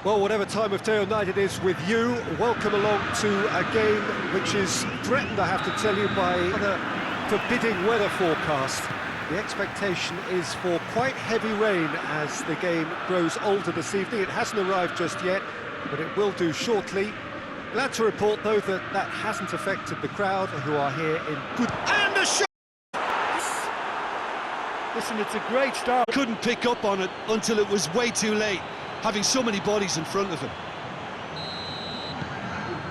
Well, whatever time of day or night it is with you, welcome along to a game which is threatened, I have to tell you, by the forbidding weather forecast. The expectation is for quite heavy rain as the game grows older this evening. It hasn't arrived just yet, but it will do shortly. Glad to report, though, that that hasn't affected the crowd, who are here in good... And a shot! Listen, it's a great start. Couldn't pick up on it until it was way too late, having so many bodies in front of him.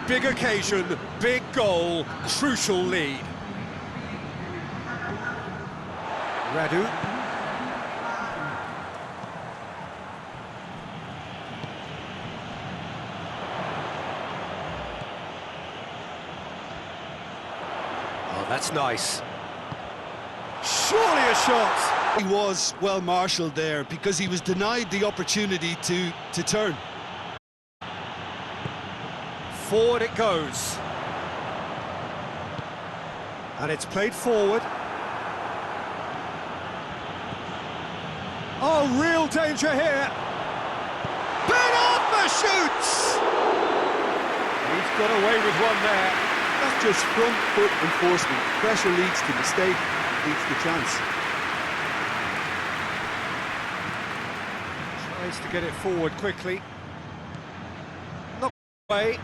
Big occasion, big goal, crucial lead. Radu. Oh, that's nice. Surely a shot! He was well marshalled there because he was denied the opportunity to turn. Forward it goes. And it's played forward. Oh, real danger here. Ben Arthur shoots! He's got away with one there. That's just front foot enforcement. Pressure leads to mistake, leads to chance. Tries to get it forward quickly. Not away.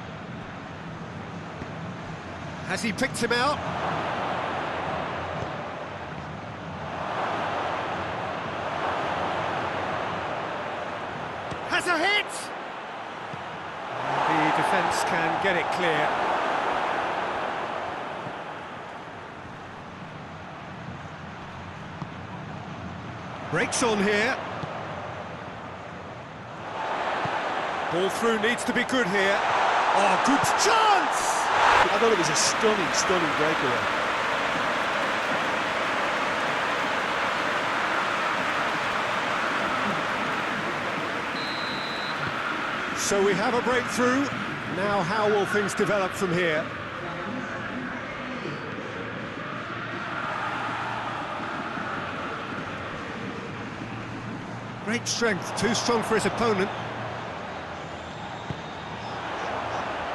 Has he picked him out? Has a hit! The defence can get it clear. Breaks on here. Ball through needs to be good here. Oh, good chance! I thought it was a stunning breakaway. So we have a breakthrough. Now how will things develop from here? Great strength, too strong for his opponent.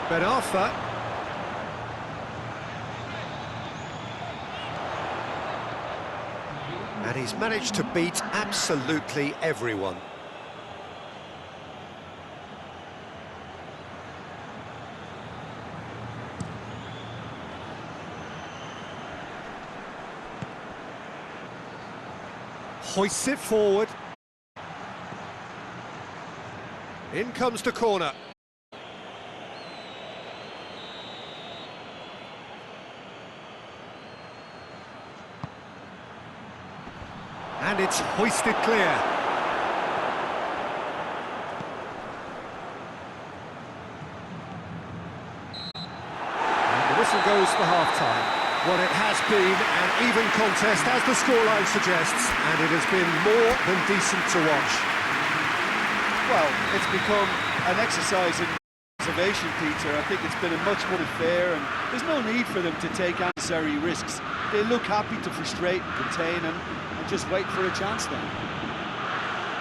Ben Arthur. And he's managed to beat absolutely everyone. Hoists it forward. In comes the corner. And it's hoisted clear. And the whistle goes for half-time. Well, it has been an even contest, as the scoreline suggests, and it has been more than decent to watch. Well, it's become an exercise in observation, Peter. I think it's been a much more fair, and there's no need for them to take unnecessary risks. They look happy to frustrate and contain and just wait for a chance now.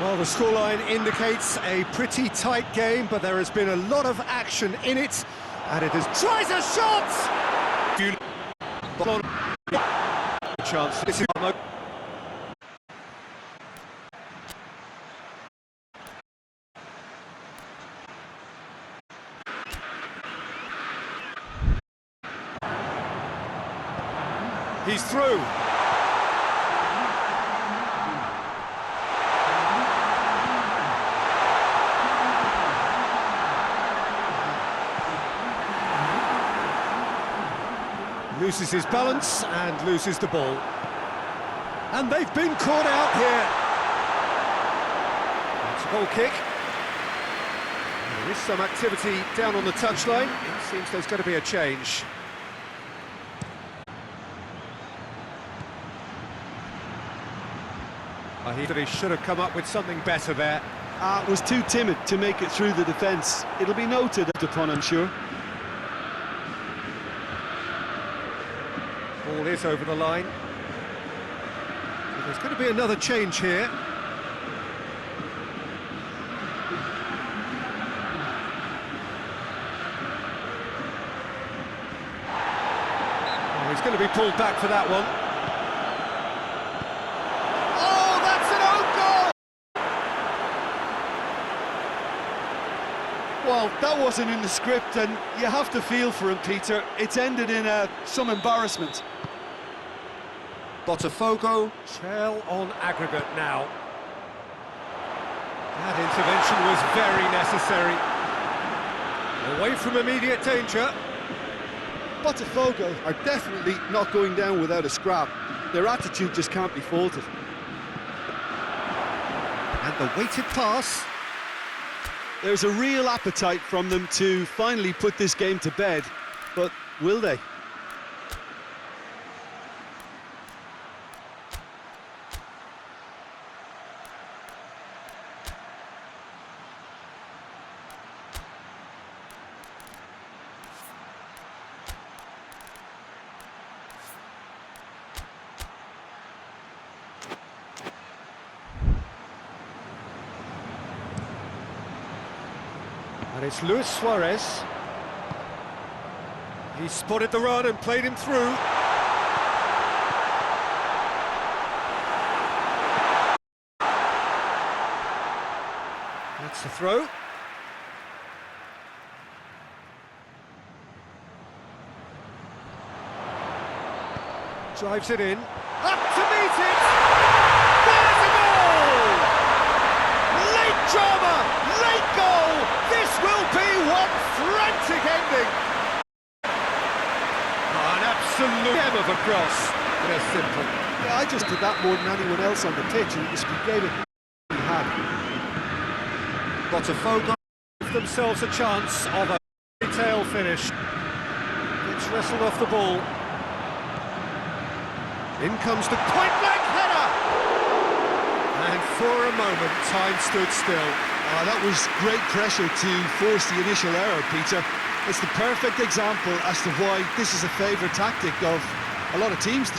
Well, the scoreline indicates a pretty tight game, but there has been a lot of action in it, and it has... Tries a shot! Chance. This is... He's through. Loses his balance and loses the ball. And they've been caught out here. It's a goal kick. There is some activity down on the touchline. It seems there's going to be a change. He should have come up with something better there. Was too timid to make it through the defence. It'll be noted upon, I'm sure. Ball is over the line. So there's going to be another change here. Oh, he's going to be pulled back for that one. Oh, that's an own goal! Well, that wasn't in the script, and you have to feel for him, Peter. It's ended in some embarrassment. Botafgo. Trail on aggregate now. That intervention was very necessary. Away from immediate danger. Botafgo are definitely not going down without a scrap. Their attitude just can't be faulted. And the weighted pass. There's a real appetite from them to finally put this game to bed, but will they? And it's Luis Suarez. He spotted the run and played him through. That's the throw. Drives it in. Up to meet it! There's a goal! Late drama! Late goal! This will be one frantic ending! An absolute gem of a cross. They're simple. Yeah, I just did that more than anyone else on the pitch, and it gave it he had. Botafgo give themselves a chance of a tail finish. It's wrestled off the ball. In comes the point-blank header! And for a moment, time stood still. That was great pressure to force the initial error, Peter. It's the perfect example as to why this is a favourite tactic of a lot of teams.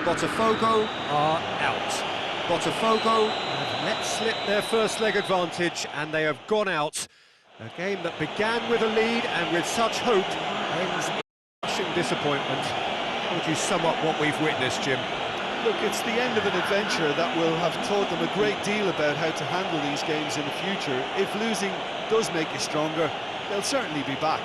Botafgo are out. Botafgo have let slip their first leg advantage and they have gone out. A game that began with a lead and with such hope ends in crushing disappointment. How would you sum up what we've witnessed, Jim? Look, it's the end of an adventure that will have taught them a great deal about how to handle these games in the future. If losing does make you stronger, they'll certainly be back.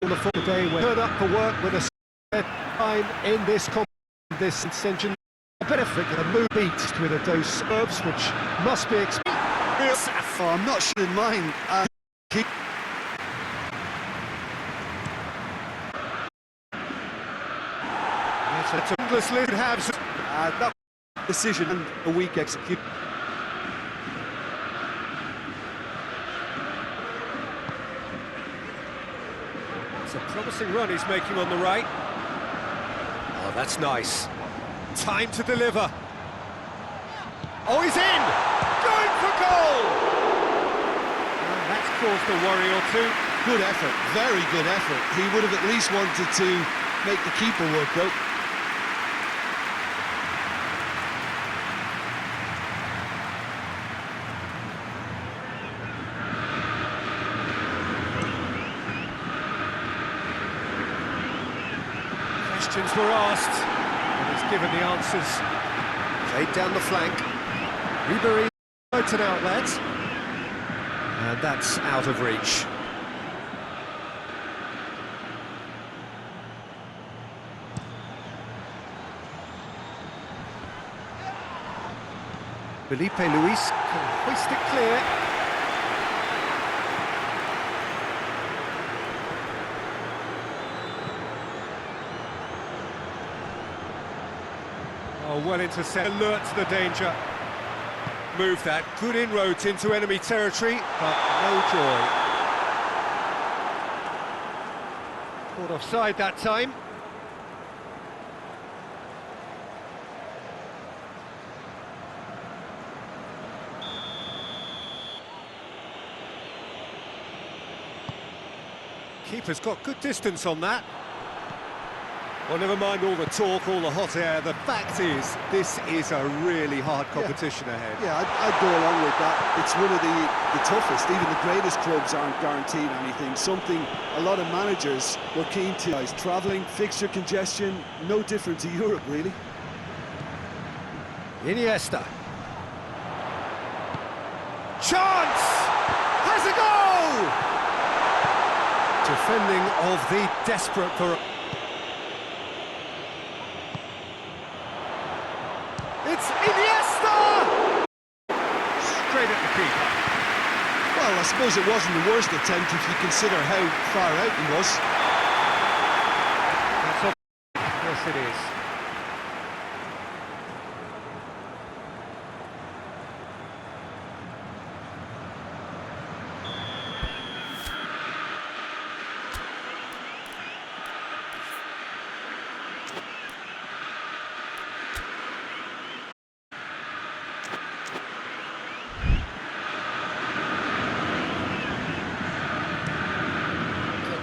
on the foot today, we turn up for work with a time in this this ascension. A bit of a move beat with a dose of herbs, which must be expected. Oh, I'm not sure in mine. Keep. It's a endless lead halves. That decision and a weak execution. It's a promising run he's making on the right. Oh, that's nice. Time to deliver. Oh, he's in! Going for goal! And that's caused a worry or two. Good effort, very good effort. He would have at least wanted to make the keeper work out. Questions were asked, and he's given the answers. Played down the flank. Ribery out an outlet, and that's out of reach. Felipe Luis can hoist it clear. Oh, well intercept, alert to the danger. Move that, good inroads into enemy territory, but no joy. Caught offside that time. Keeper's got good distance on that. Well, never mind all the talk, all the hot air. The fact is, this is a really hard competition ahead. Yeah, I'd go along with that. It's one of the toughest. Even the greatest clubs aren't guaranteed anything. Something a lot of managers were keen to. Travelling, fixture congestion, no different to Europe, really. Iniesta. Chance! Has a goal! Defending of the desperate for... It's Iniesta! Straight at the keeper. Well, I suppose it wasn't the worst attempt if you consider how far out he was. That's all. Yes, it is.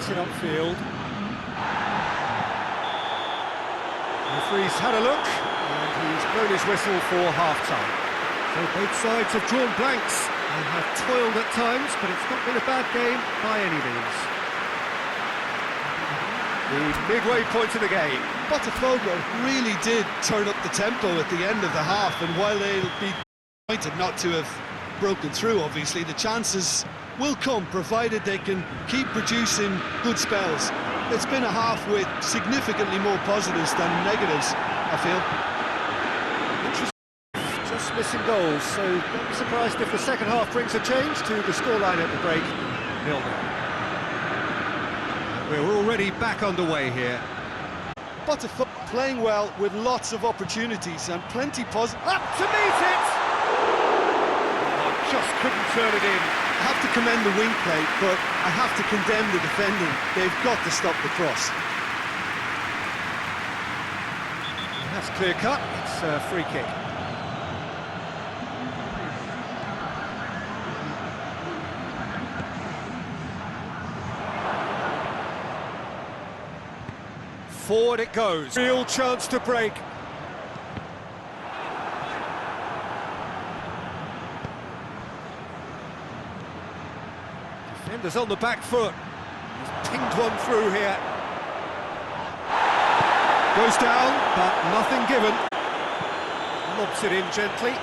It upfield. Referee's had a look, and he's blown his whistle for half-time. So both sides have drawn blanks and have toiled at times, but it's not been a bad game by any means. The midway point of the game. Botafgo really did turn up the tempo at the end of the half, and while they'll be disappointed not to have broken through, obviously, the chances will come, provided they can keep producing good spells. It's been a half with significantly more positives than negatives, I feel. Just missing goals, so don't be surprised if the second half brings a change to the scoreline at the break. 0-0. We're already back underway here. Botafgo playing well with lots of opportunities and plenty positive. Up to meet it! Oh, just couldn't turn it in. I have to commend the wing play, but I have to condemn the defending. They've got to stop the cross. That's clear cut. It's a free kick. Forward it goes. Real chance to break. Defenders on the back foot. He's pinged one through here. Goes down, but nothing given. Lobs it in gently.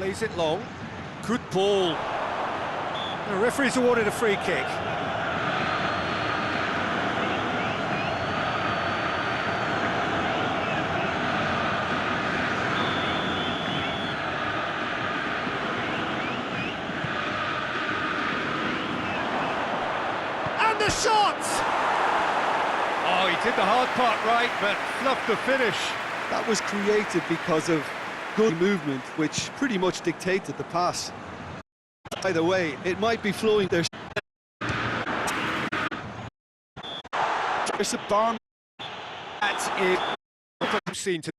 Plays it long. Good ball. The referee's awarded a free kick. And the shot! Oh, he did the hard part right, but fluffed the finish. That was created because of good movement, which pretty much dictated the pass. Either way, it might be flowing there. There's a bomb. That's it. I've seen to.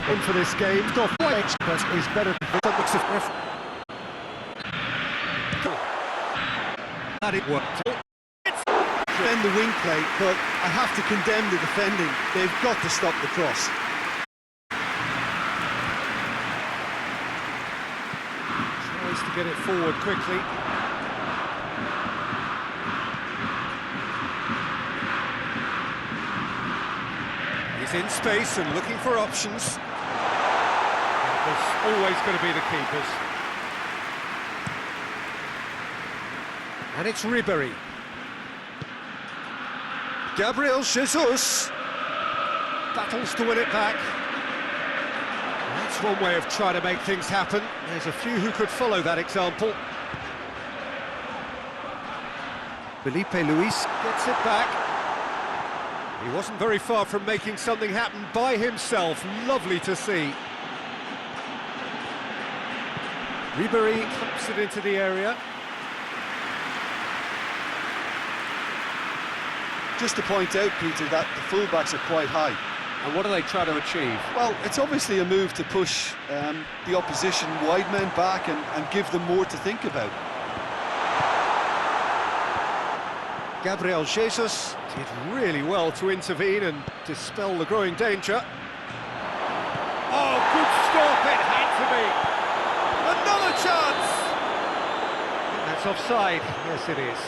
In for this game, not quite, but is better than the looks of referee. And it worked. Defend the wing play, but I have to condemn the defending. They've got to stop the cross. Tries to get it forward quickly. He's He's in space and looking for options. There's always going to be the keepers. And it's Ribery. Gabriel Jesus battles to win it back. That's one way of trying to make things happen. There's a few who could follow that example. Felipe Luis gets it back. He wasn't very far from making something happen by himself. Lovely to see. Ribery claps it into the area. Just to point out, Peter, that the fullbacks are quite high. And what are they trying to achieve? Well, it's obviously a move to push the opposition wide men back and give them more to think about. Gabriel Jesus did really well to intervene and dispel the growing danger. Oh, good stop, it had to be! Another chance! That's offside. Yes, it is.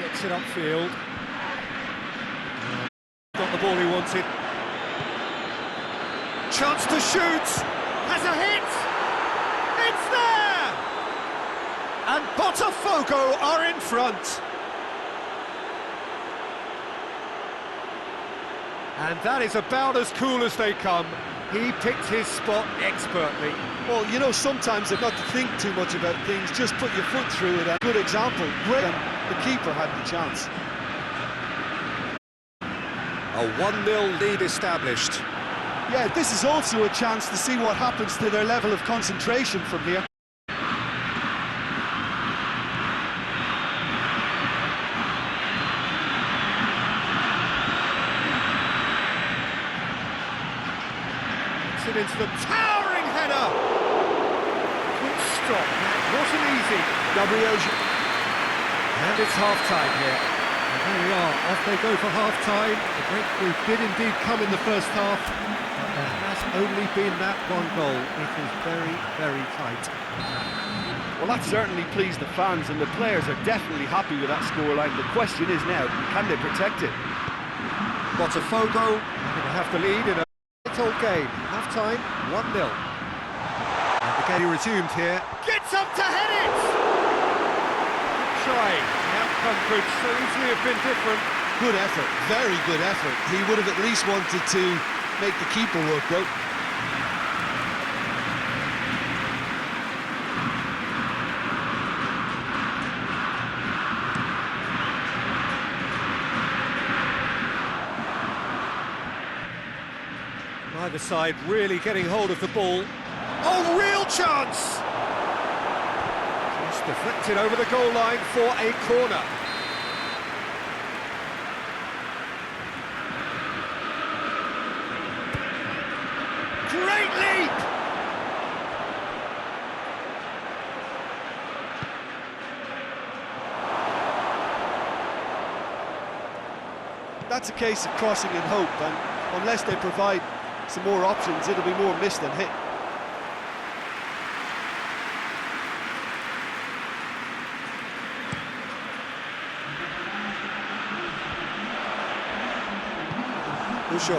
Gets it upfield. Got the ball he wanted. Chance to shoot! Has a hit! It's there! And Botafgo are in front. And that is about as cool as they come. He picked his spot expertly. Well, you know, sometimes they've got to think too much about things. Just put your foot through it. A good example. Great. The keeper had the chance. A 1-0 lead established. Yeah, this is also a chance to see what happens to their level of concentration from here. It's it into the towering header. Good stop. That wasn't easy. Gabriel. And it's half-time here. And there we are, off they go for half-time. The breakthrough did indeed come in the first half, but there has only been that one goal. It is very, very tight. Well, that certainly pleased the fans, and the players are definitely happy with that scoreline. The question is now, can they protect it? Botafgo going to have the lead in a vital game. Half-time, 1-0. And the game resumed here. Gets up to head it! Trying. The outcome could so easily have been different. Good effort, very good effort. He would have at least wanted to make the keeper work, though. Either side really getting hold of the ball. Oh, real chance! Just deflected over the goal line for a corner. Great leap! That's a case of crossing in hope, and unless they provide some more options, it'll be more miss than hit. Sure.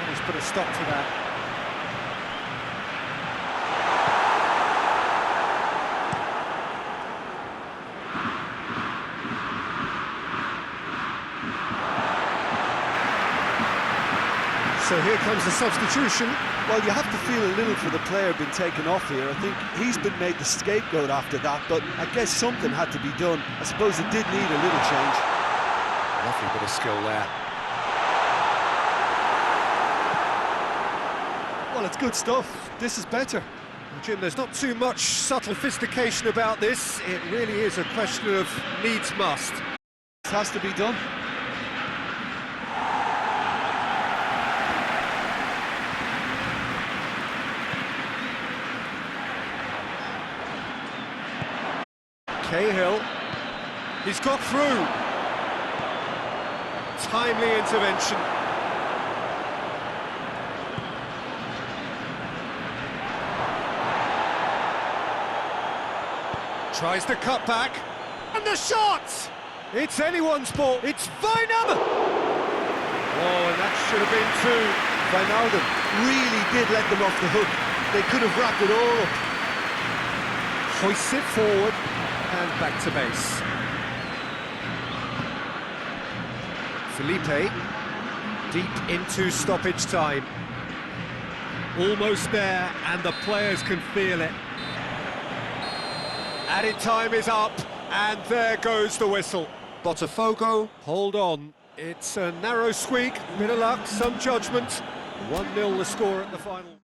He's put a stop to that. So here comes the substitution. Well, you have to feel a little for the player being taken off here. I think he's been made the scapegoat after that, but I guess something had to be done. I suppose it did need a little change. Lovely bit of skill there. Well, it's good stuff. This is better. Well, Jim, there's not too much subtle sophistication about this. It really is a question of needs must. It has to be done. Cahill. He's got through. Timely intervention. Tries to cut back. And the shot! It's anyone's ball. It's Wijnaldum! Oh, and that should have been two. Wijnaldum really did let them off the hook. They could have wrapped it all up. Hoists it forward and back to base. Felipe, deep into stoppage time. Almost there, and the players can feel it. Added time is up, and there goes the whistle. Botafgo, hold on. It's a narrow squeak, bit of luck, some judgment. 1-0 the score at the final.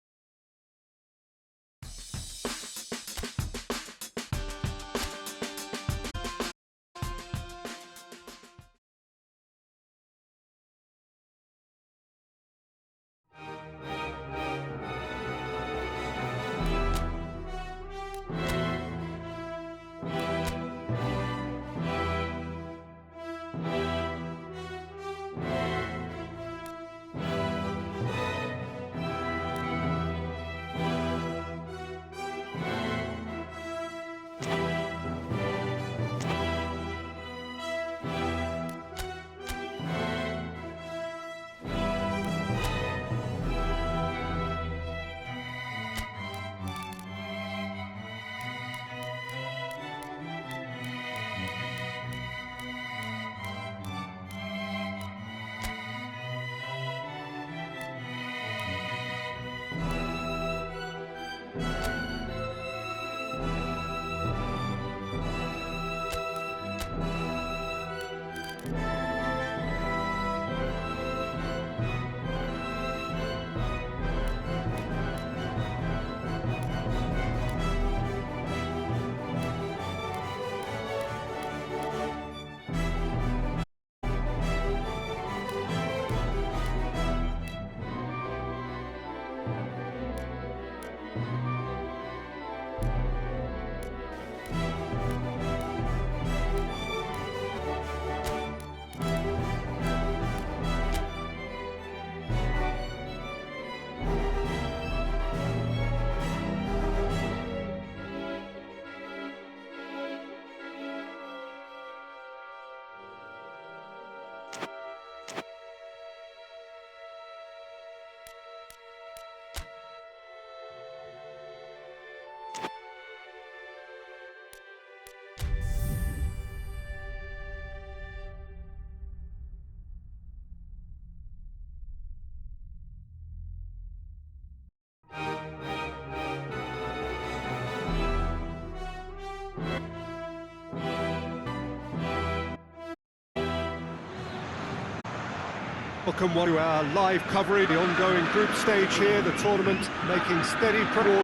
Welcome to our live coverage, the ongoing group stage here, the tournament making steady progress.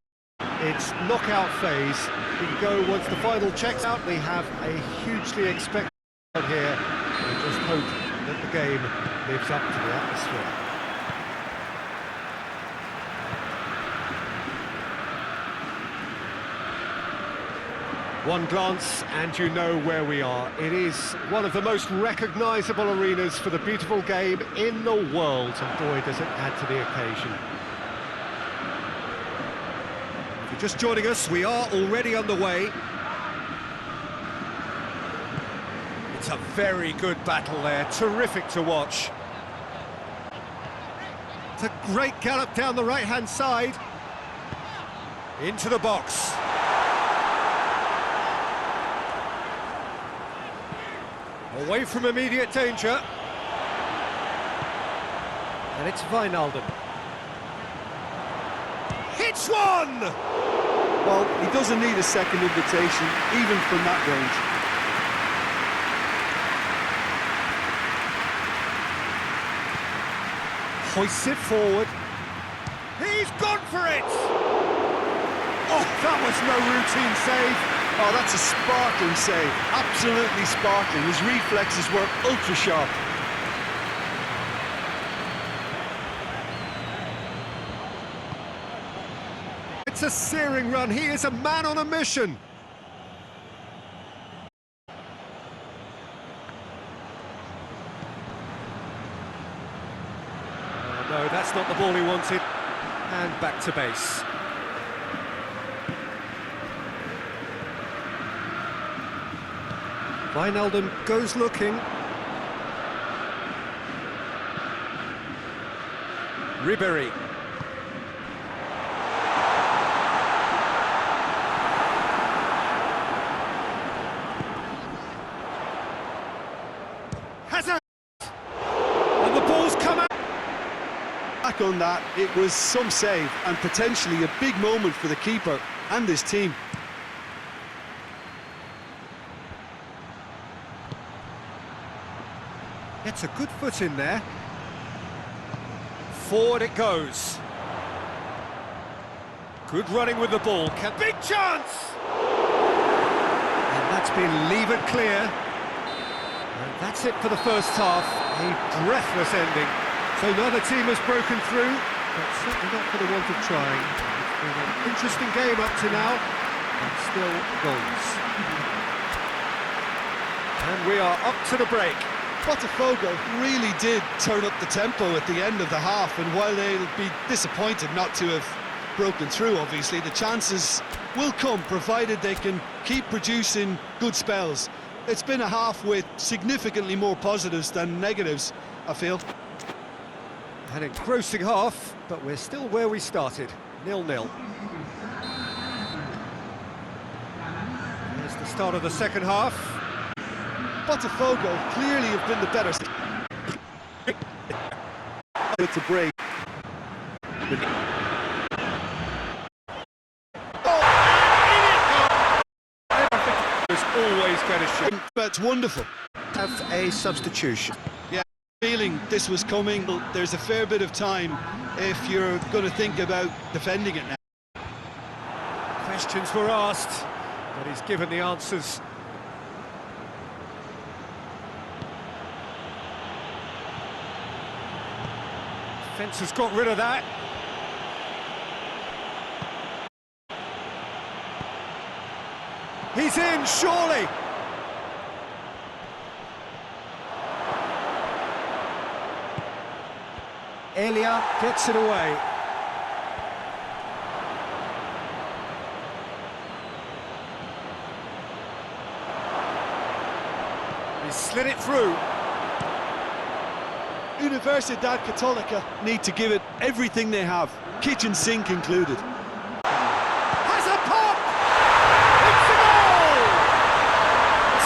It's knockout phase. We can go once the final checks out. We have a hugely expected here. We just hope that the game lives up to the atmosphere. One glance and you know where we are. It is one of the most recognisable arenas for the beautiful game in the world, and boy does it add to the occasion. If you're just joining us, we are already underway. It's a very good battle there, terrific to watch. It's a great gallop down the right-hand side. Into the box. Away from immediate danger. And it's Wijnaldum. Hits one! Well, he doesn't need a second invitation, even from that range. Hoists it forward. He's gone for it! Oh, that was no routine save. Oh, that's a sparkling save. Absolutely sparkling. His reflexes were ultra sharp. It's a searing run. He is a man on a mission. That's not the ball he wanted. And back to base. Wijnaldum goes looking. Ribéry. Hazard! And the ball's come out. Back on that, it was some save and potentially a big moment for the keeper and his team. Gets a good foot in there. Forward it goes. Good running with the ball. Big chance! And that's been levered clear. And that's it for the first half. A breathless ending. So neither team has broken through, but certainly not for the want of trying. It's been an interesting game up to now, and still goals. And we are up to the break. Botafgo really did turn up the tempo at the end of the half, and while they'll be disappointed not to have broken through, obviously, the chances will come, provided they can keep producing good spells. It's been a half with significantly more positives than negatives, I feel. An engrossing half, but we're still where we started, 0-0. Here's the start of the second half. Botafgo clearly have been the better. It's a break. There's always better shot. But it's wonderful. Have a substitution. Yeah, feeling this was coming. There's a fair bit of time if you're going to think about defending it now. Questions were asked, but he's given the answers. Defence has got rid of that. He's in, surely! Elia gets it away. He slid it through. Universidad Católica need to give it everything they have, kitchen sink included. Has a pop! It's a goal!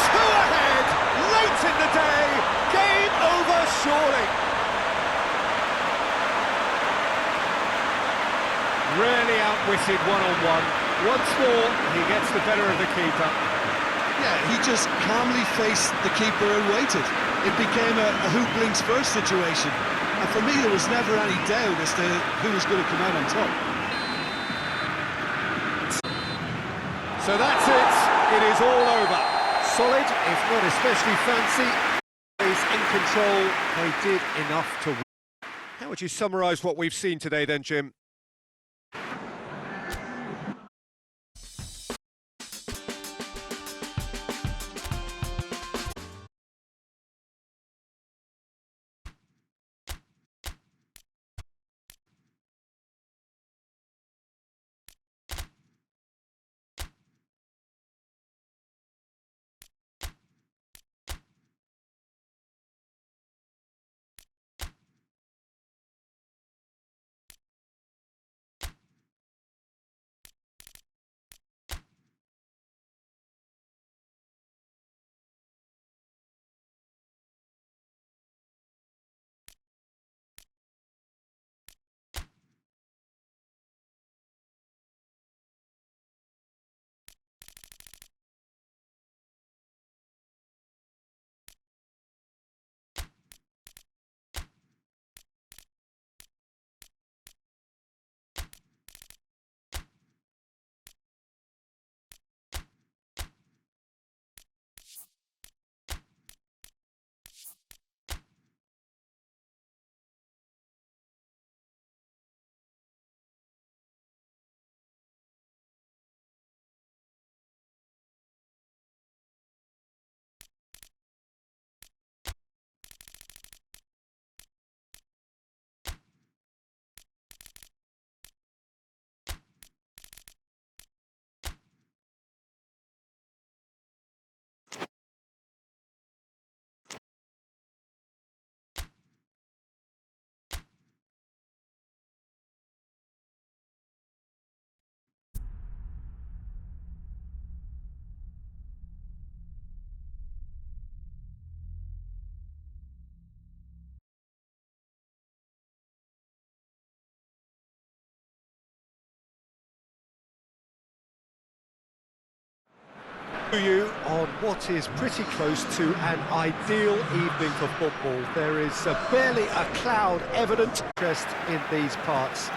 Two ahead, late in the day, game over surely. Really outwitted one-on-one. Once more, he gets the better of the keeper. Yeah, he just calmly faced the keeper and waited. It became a who blinks first situation. And for me, there was never any doubt as to who was going to come out on top. So that's it. It is all over. Solid, if not especially fancy. Is in control. They did enough to win. How would you summarise what we've seen today then, Jim? You on what is pretty close to an ideal evening for football. There is barely a cloud evident interest in these parts.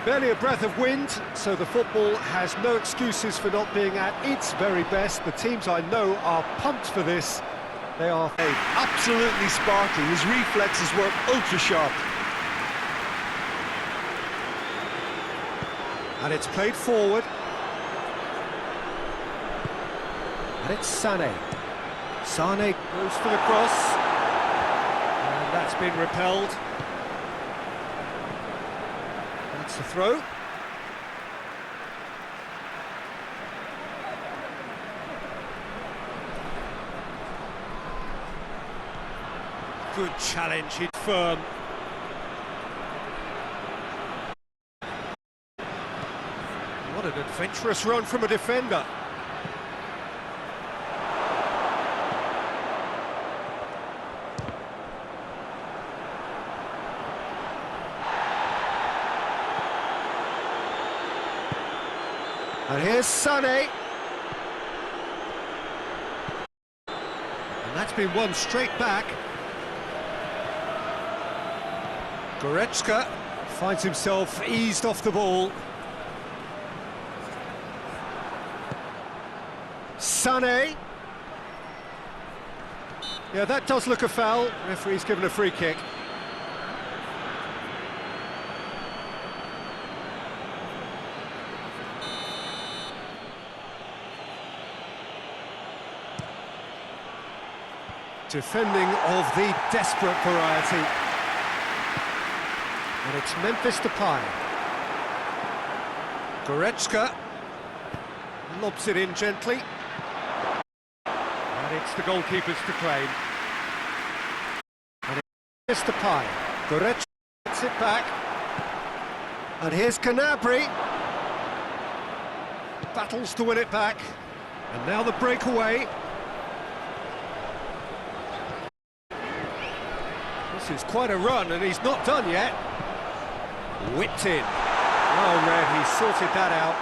Barely a breath of wind, so the football has no excuses for not being at its very best. The teams I know are pumped for this. They are absolutely sparkling. His reflexes work ultra sharp. And it's played forward. And it's Sané. Sané goes for the cross. And that's been repelled. That's the throw. Good challenge, he's firm. What an adventurous run from a defender. And here's Sané. And that's been won straight back. Goretzka finds himself eased off the ball. Sané. Yeah, that does look a foul. Referee's given a free kick. Defending of the desperate variety. And it's Memphis Depay. Goretzka lobs it in gently. And it's the goalkeepers to claim. And it's Depay. Goretzka gets it back. And here's Gnabry. Battles to win it back. And now the breakaway. This is quite a run, and he's not done yet. Whipped in. Well read, he sorted that out.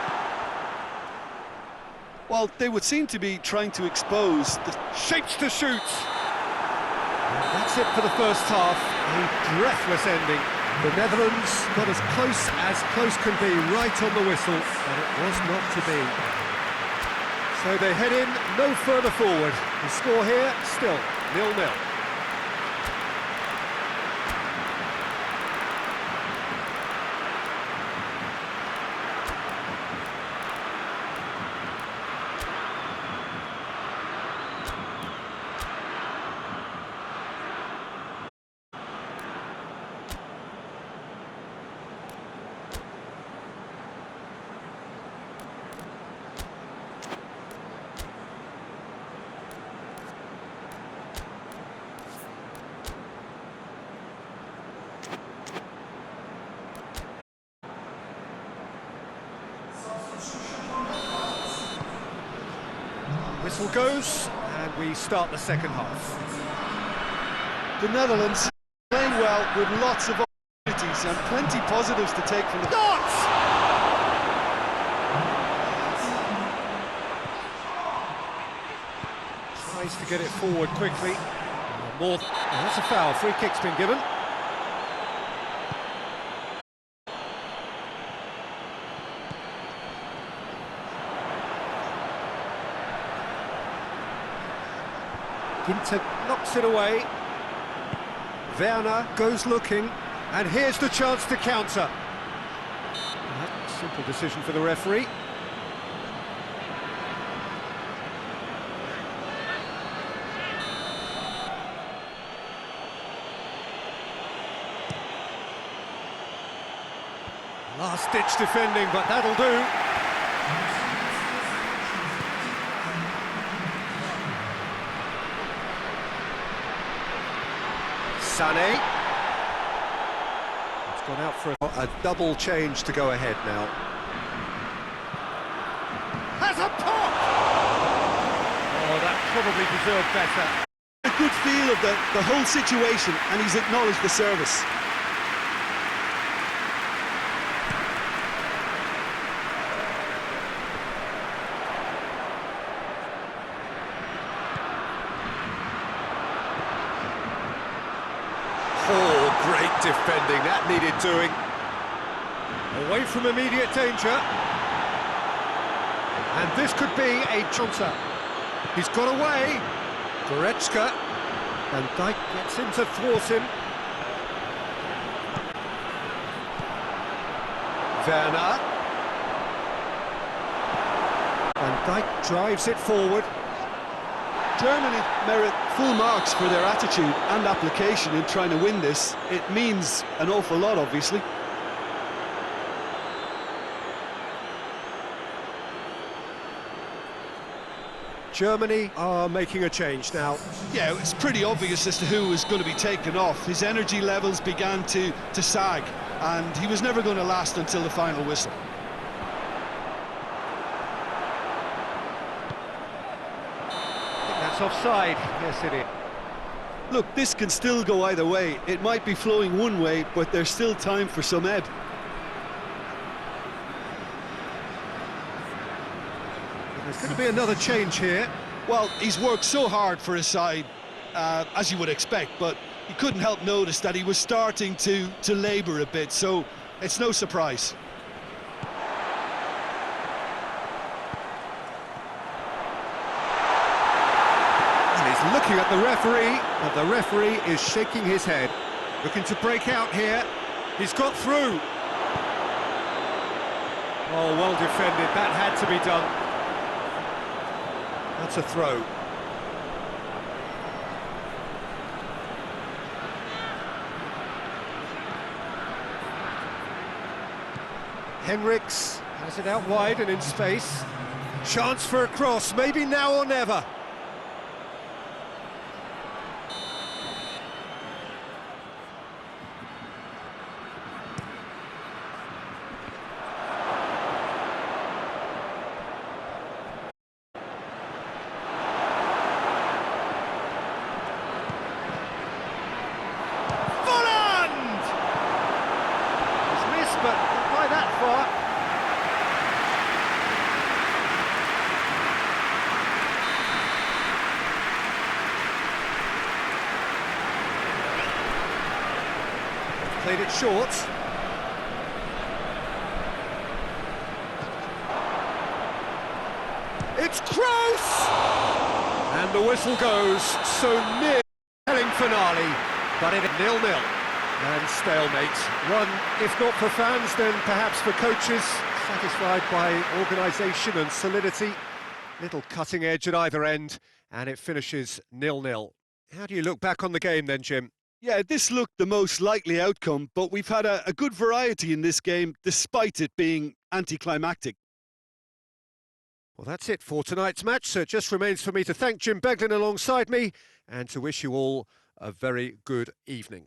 Well, they would seem to be trying to expose the shapes to shoot. And that's it for the first half. A breathless ending. The Netherlands got as close can be, right on the whistle, but it was not to be. So they head in no further forward. The score here, still 0-0. Whistle goes, and we start the second half. The Netherlands playing well with lots of opportunities and plenty positives to take from the... Tries to get it forward quickly. That's a foul. Free kick's been given. Ginter knocks it away. Werner goes looking, and here's the chance to counter. Simple decision for the referee. Last-ditch defending, but that'll do. Sané. It's gone out for a double change to go ahead now. Has a pop! Oh, that probably deserved better. A good feel of the whole situation, and he's acknowledged the service. defending, that needed doing. Away from immediate danger. And this could be a chance. He's got away. Goretzka. And Dijk gets him to thwart him. Werner. And Dijk drives it forward. Germany merit full marks for their attitude and application in trying to win this. It means an awful lot, obviously. Germany are making a change now. Yeah, it's pretty obvious as to who was going to be taken off. His energy levels began to sag, and he was never going to last until the final whistle. I think that's offside. Yes, it is. Look, this can still go either way. It might be flowing one way, but there's still time for some ebb. There's going to be another change here. Well, he's worked so hard for his side, as you would expect, but you couldn't help notice that he was starting to labour a bit, so it's no surprise. And he's looking at the referee, but the referee is shaking his head. Looking to break out here. He's got through. Oh, well defended. That had to be done. That's a throw. Henriks has it out wide and in space. Chance for a cross, maybe now or never. But not by that far. Played it short. It's close! And the whistle goes, so near telling finale, but it 0-0. And stalemate. One, if not for fans, then perhaps for coaches, satisfied by organisation and solidity. Little cutting edge at either end, and it finishes 0-0. How do you look back on the game then, Jim? Yeah, this looked the most likely outcome, but we've had a good variety in this game, despite it being anticlimactic. Well, that's it for tonight's match, so it just remains for me to thank Jim Beglin alongside me, and to wish you all a very good evening.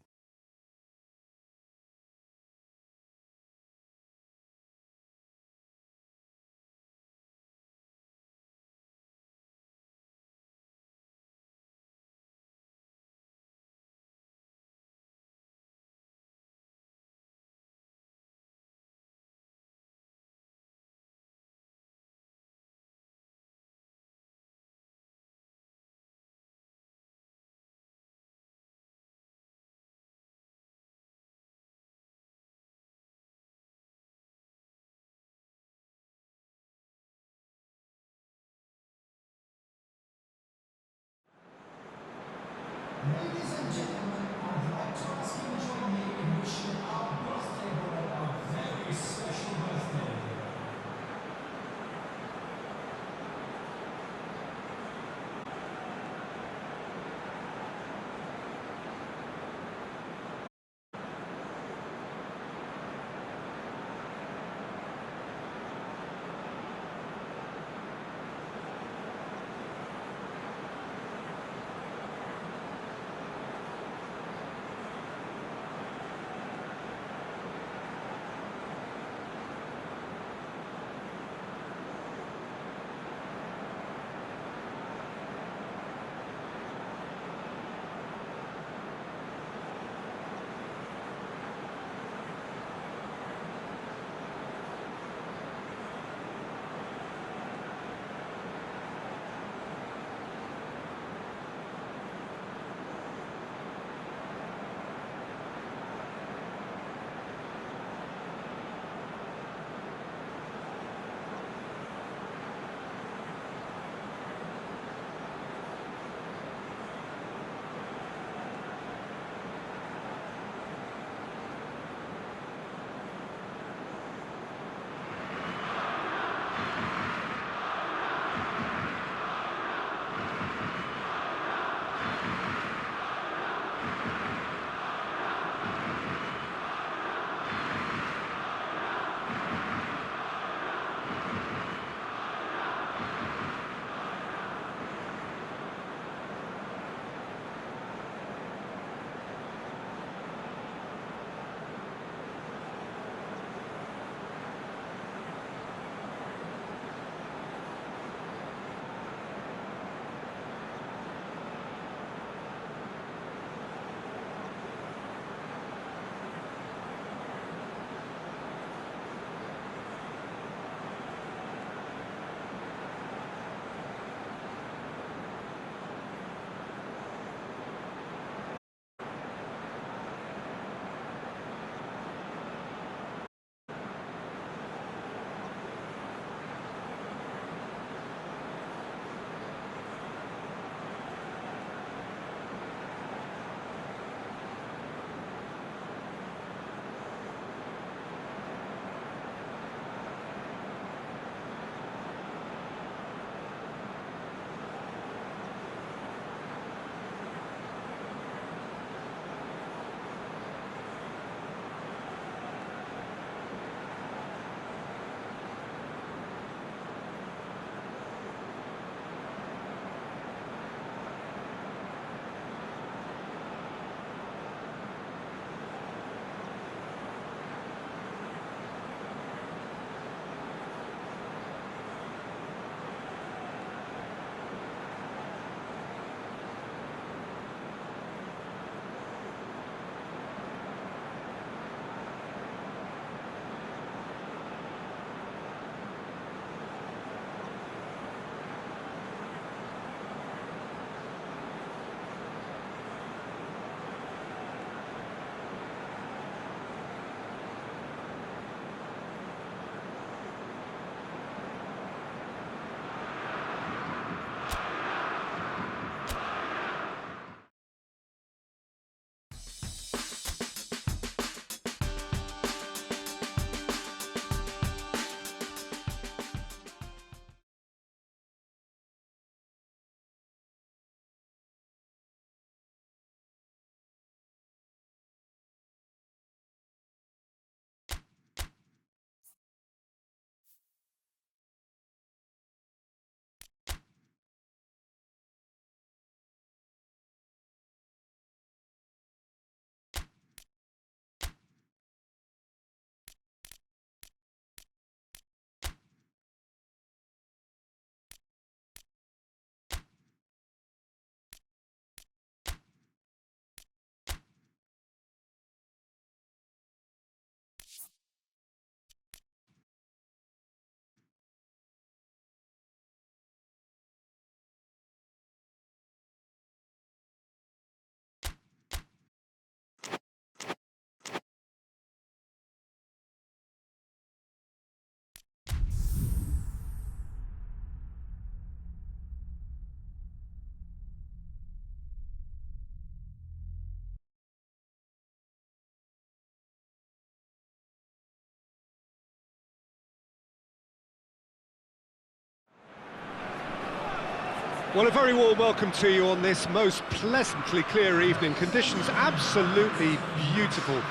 Well, a very warm welcome to you on this most pleasantly clear evening. Conditions absolutely beautiful.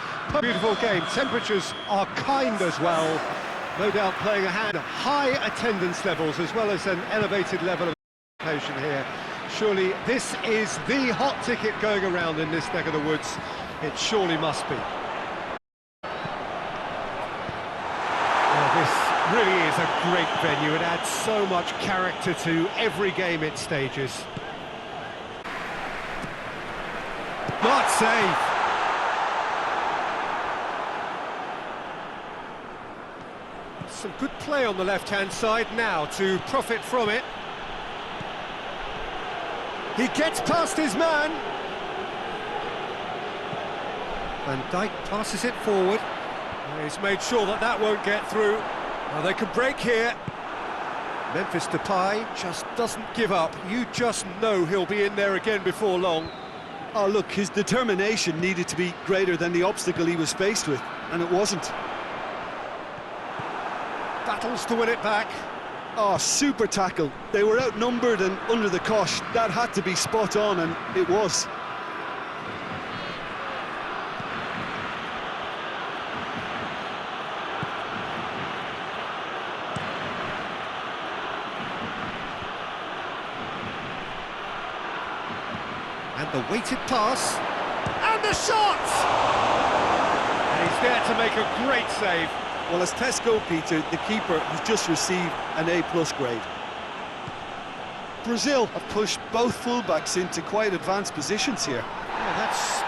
Beautiful game. Temperatures are kind as well. No doubt playing a hand. High attendance levels as well as an elevated level of anticipation here. Surely this is the hot ticket going around in this neck of the woods. It surely must be. Well, this really is a great venue. It adds so much character to every game it stages. Smart save. Some good play on the left-hand side now to profit from it. He gets past his man. Van Dijk passes it forward. He's made sure that that won't get through. Now they can break here. Memphis Depay just doesn't give up. You just know he'll be in there again before long. Oh, look, his determination needed to be greater than the obstacle he was faced with, and it wasn't. Battles to win it back. Oh, super tackle. They were outnumbered and under the cosh. That had to be spot on, and it was. And the weighted pass. And the shot! And he's there to make a great save. Well, as tests go, Peter, the keeper has just received an A+ grade. Brazil have pushed both fullbacks into quite advanced positions here. Yeah,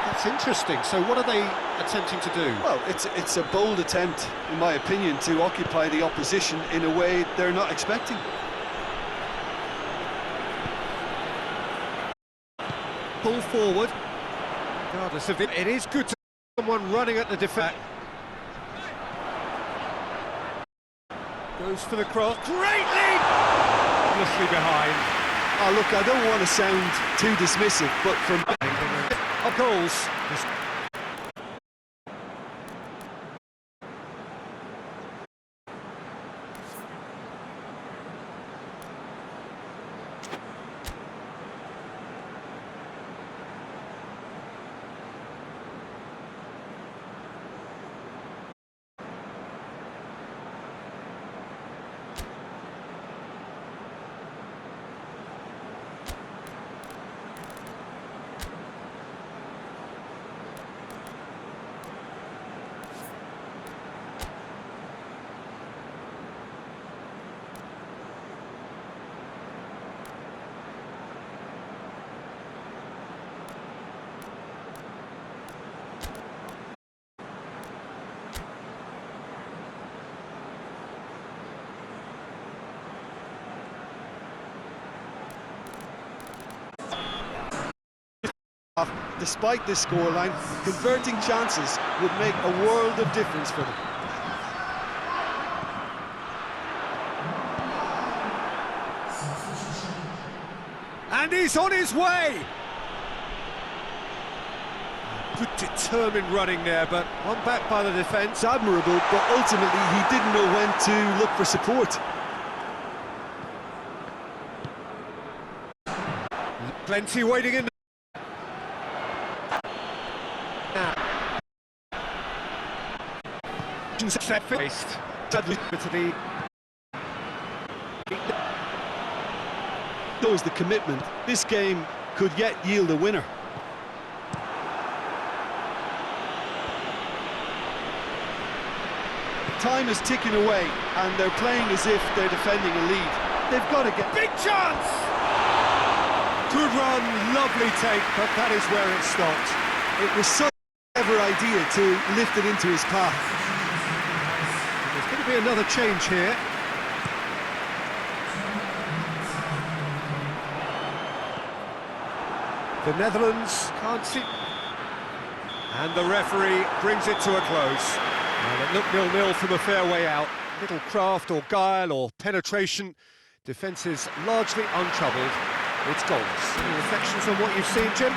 that's interesting. So what are they attempting to do? Well, it's a bold attempt, in my opinion, to occupy the opposition in a way they're not expecting. Pull forward. Regardless of it is good to have someone running at the defence. Goes for the cross. Great lead! Honestly behind. Oh, look, I don't want to sound too dismissive, but from... Of goals. Despite this scoreline, converting chances would make a world of difference for them. And he's on his way! Good determined running there, but one back by the defence. Admirable, but ultimately he didn't know when to look for support. Plenty waiting in. Set faced. Shows the commitment. This game could yet yield a winner. Time is ticking away, and they're playing as if they're defending a lead. They've got to get... Big chance! Good run, lovely take, but that is where it stopped. It was such a clever idea to lift it into his path. There's going to be another change here. The Netherlands can't see... And the referee brings it to a close. And it looked 0-0 from a fair way out. Little craft or guile or penetration. Defence is largely untroubled. It's goals. Any reflections on what you've seen, Jim?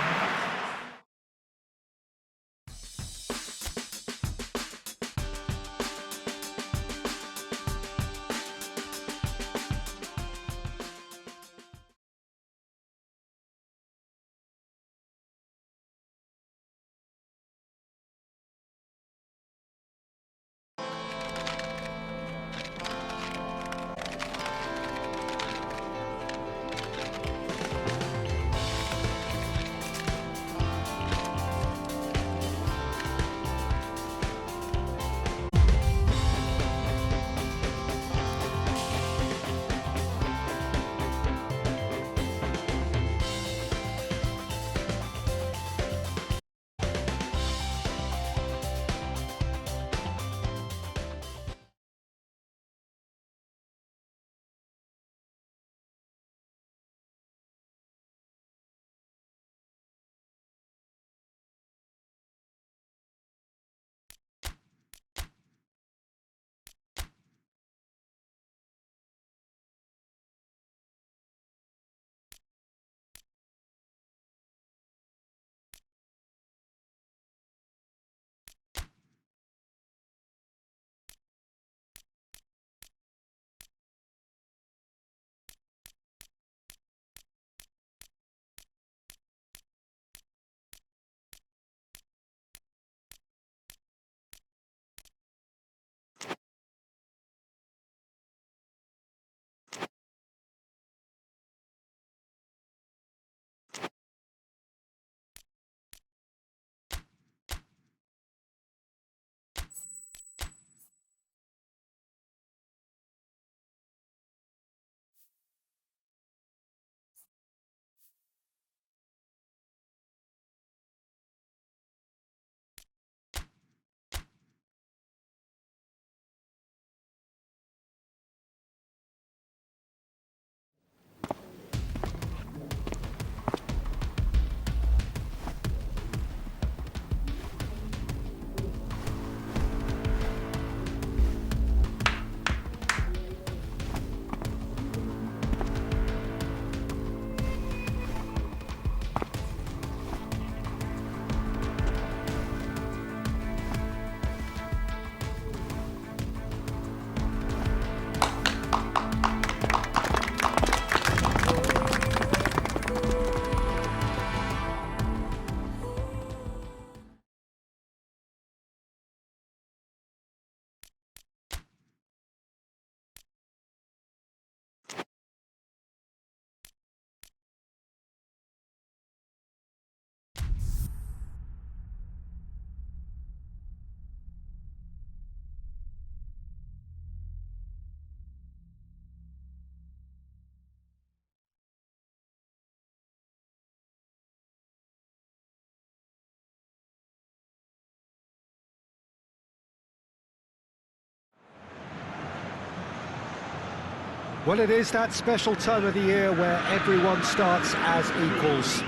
Well, it is that special time of the year where everyone starts as equals.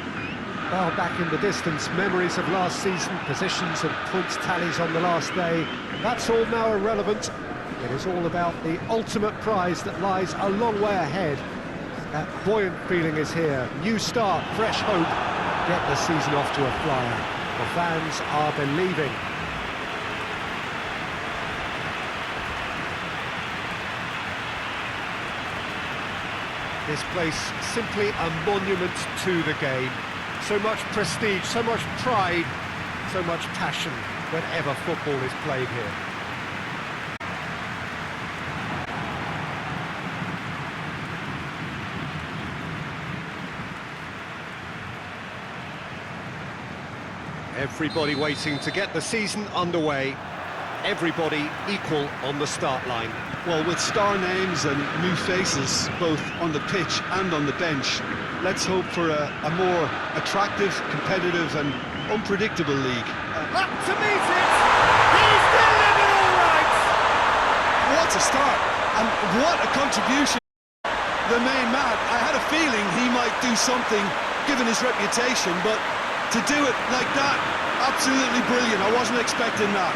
Well, back in the distance, memories of last season, positions and points tallies on the last day, that's all now irrelevant. It is all about the ultimate prize that lies a long way ahead. That buoyant feeling is here. New start, fresh hope. Get the season off to a flyer. The fans are believing. This place simply a monument to the game. So much prestige, so much pride, so much passion whenever football is played here. Everybody waiting to get the season underway. Everybody equal on the start line. Well, with star names and new faces, both on the pitch and on the bench, let's hope for a more attractive, competitive and unpredictable league. Up to meet it! He's delivered all right! What a start, and what a contribution. The main man, I had a feeling he might do something, given his reputation, but to do it like that, absolutely brilliant. I wasn't expecting that.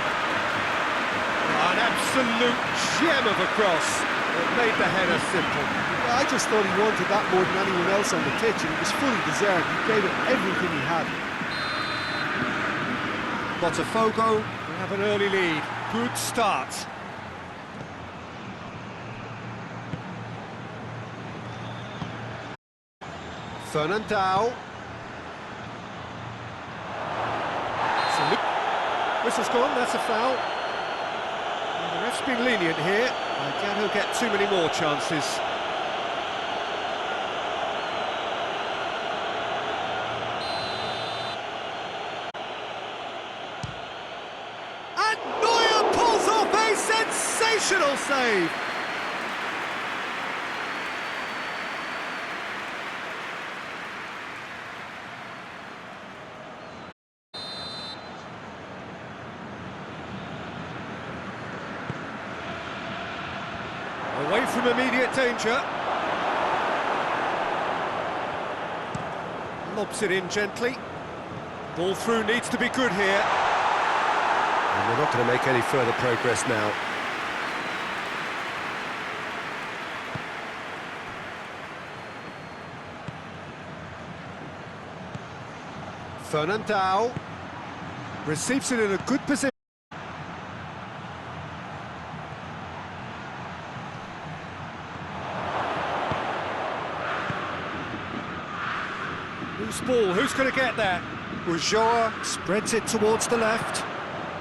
An absolute gem of a cross. It made the header simple. I just thought he wanted that more than anyone else on the pitch, and it was fully deserved. He gave it everything he had. Botafgo have an early lead. Good start. Fernandao. Whistle's gone, that's a foul. The ref's been lenient here. I doubt he'll get too many more chances. And Neuer pulls off a sensational save! Away from immediate danger. Lobs it in gently. Ball through needs to be good here. And we're not going to make any further progress now. Fernandao receives it in a good position. Loose ball, who's going to get that? Ulloa spreads it towards the left.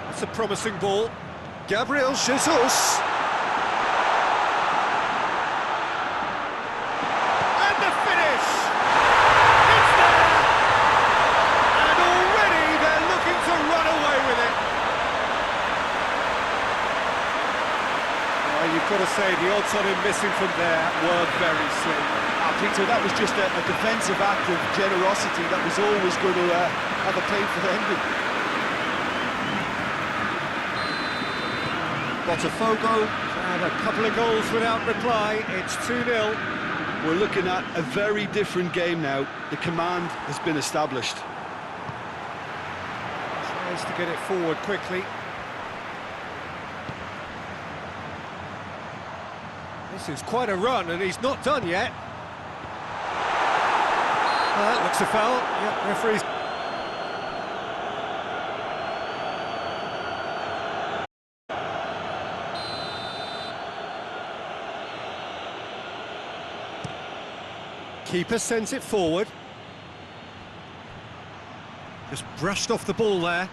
That's a promising ball. Gabriel Jesus. And the finish! It's there! And already they're looking to run away with it. Well, you've got to say the odds on him missing from there were very slim. Peter, that was just a defensive act of generosity that was always going to have a painful ending. Botafgo had a couple of goals without reply. It's 2-0. We're looking at a very different game now. The command has been established. Tries to get it forward quickly. This is quite a run, and he's not done yet. That looks a foul. Yeah, referee's... Keeper sends it forward. Just brushed off the ball there.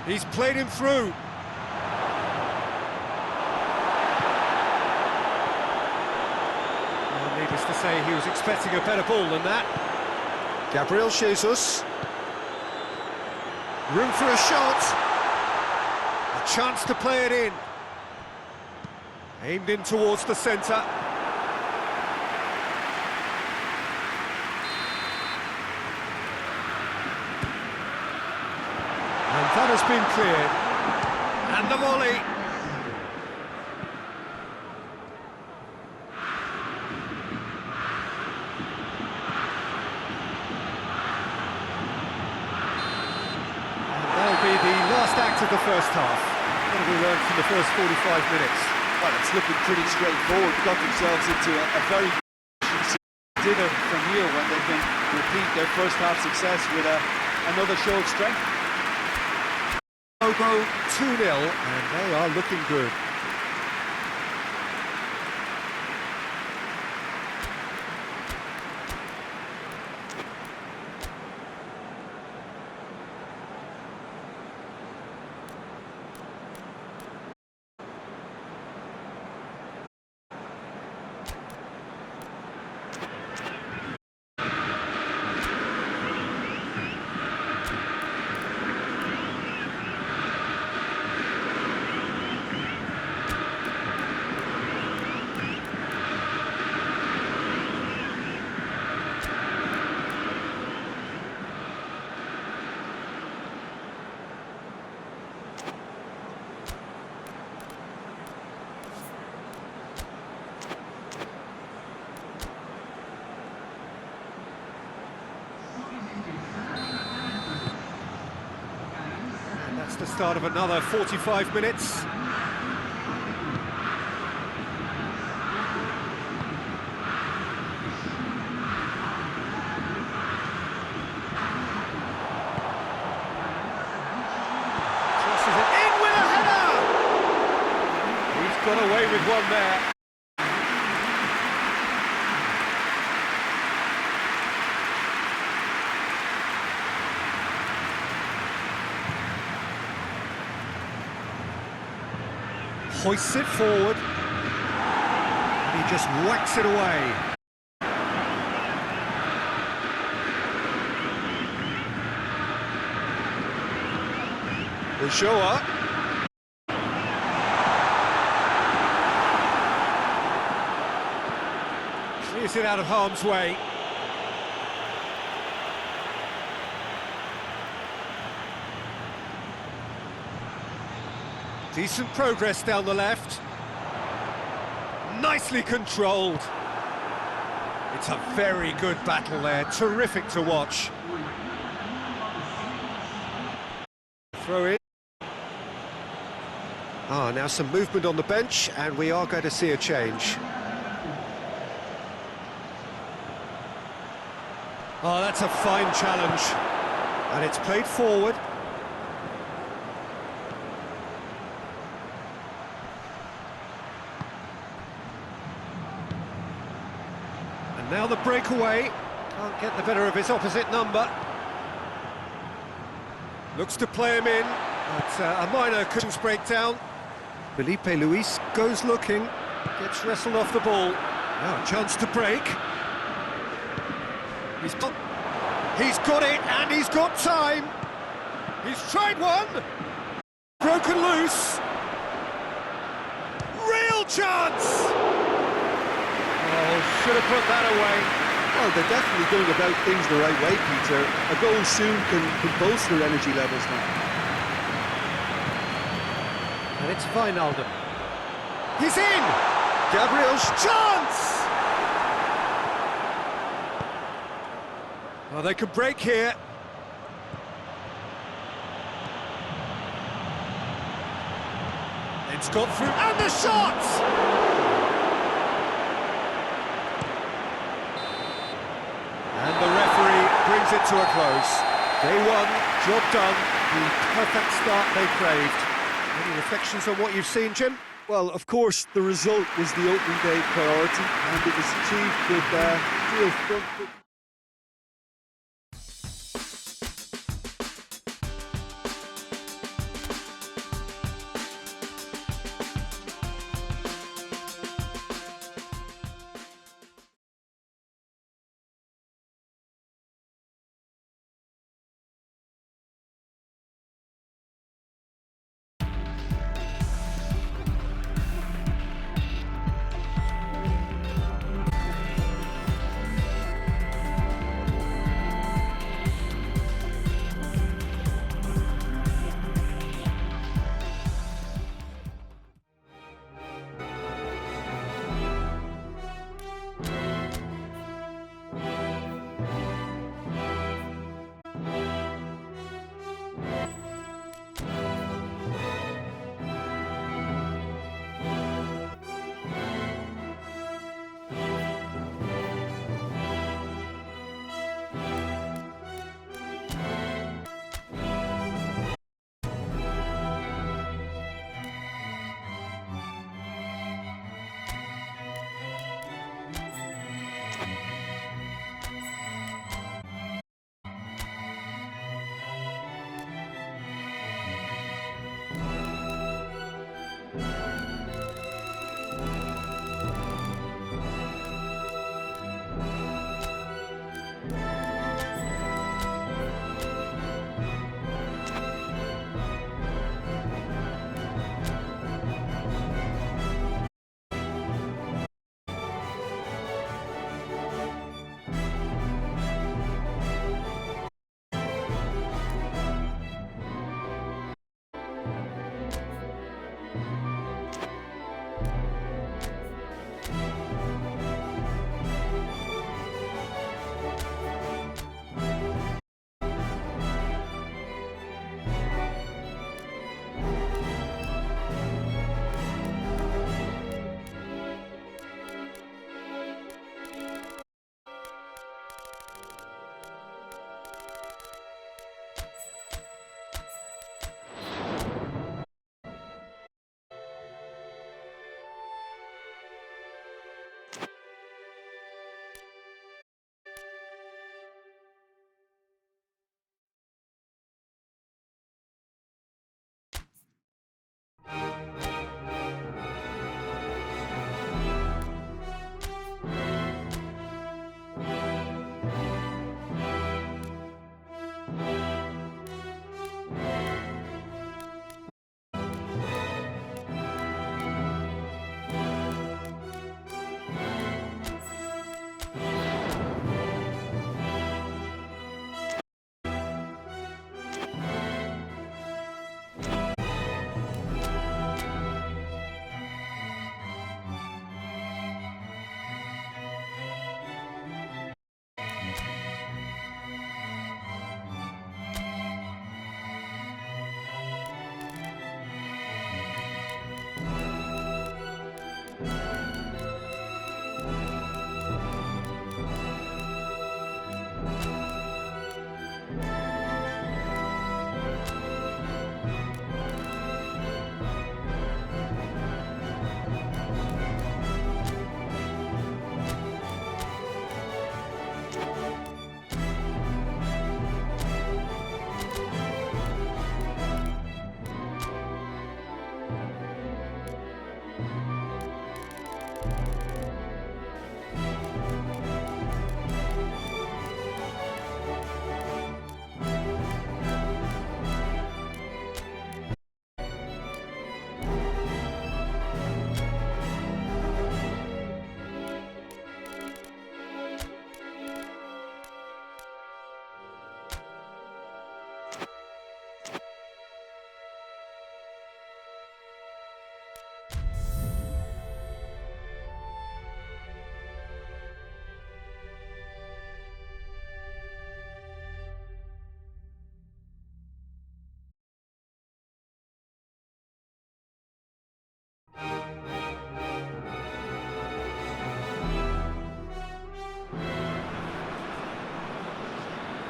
He's played him through. Needless to say, he was expecting a better ball than that. Gabriel Jesus. Room for a shot. A chance to play it in. Aimed in towards the centre. And that has been cleared. And the volley. last act of the first half. What have we learned from the first 45 minutes? Well, it's looking pretty straightforward. Got themselves into a very dinner from here when they can repeat their first half success with another show of strength. Togo 2-0, and they are looking good. That's the start of another 45 minutes. Crosses it in with a header! He's got away with one there. Hoists it forward, and he just whacks it away. Ulloa. Clears it out of harm's way. Decent progress down the left. Nicely controlled. It's a very good battle there, terrific to watch. Throw in. Now some movement on the bench, and we are going to see a change. That's a fine challenge. And it's played forward. And now the breakaway. Can't get the better of his opposite number. Looks to play him in, but a minor conditions breakdown. Felipe Luis goes looking, gets wrestled off the ball. Now a chance to break. He's got it, and he's got time. He's tried one. Broken loose. Real chance. Oh, should have put that away. Well, they're definitely going about things the right way, Peter. A goal soon can boost their energy levels now. And it's Wijnaldum. He's in! Gabriel's chance! Well, they could break here. It's got through, and the shot! And the referee brings it to a close. Day one, job done, the perfect start they craved. Any reflections on what you've seen, Jim? Well, of course, the result was the opening day priority, and it was achieved with real front foot.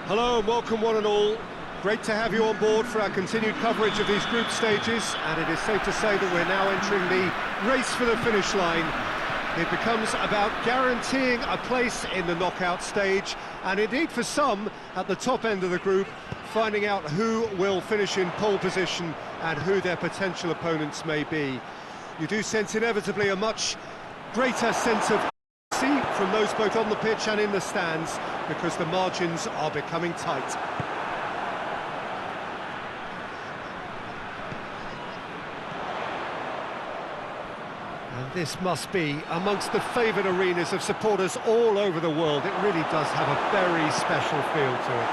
Hello and welcome one and all. Great to have you on board for our continued coverage of these group stages, and it is safe to say that we're now entering the race for the finish line. It becomes about guaranteeing a place in the knockout stage, and indeed for some at the top end of the group, finding out who will finish in pole position and who their potential opponents may be. You do sense inevitably a much greater sense of urgency from those both on the pitch and in the stands, because the margins are becoming tight. And this must be amongst the favoured arenas of supporters all over the world. It really does have a very special feel to it.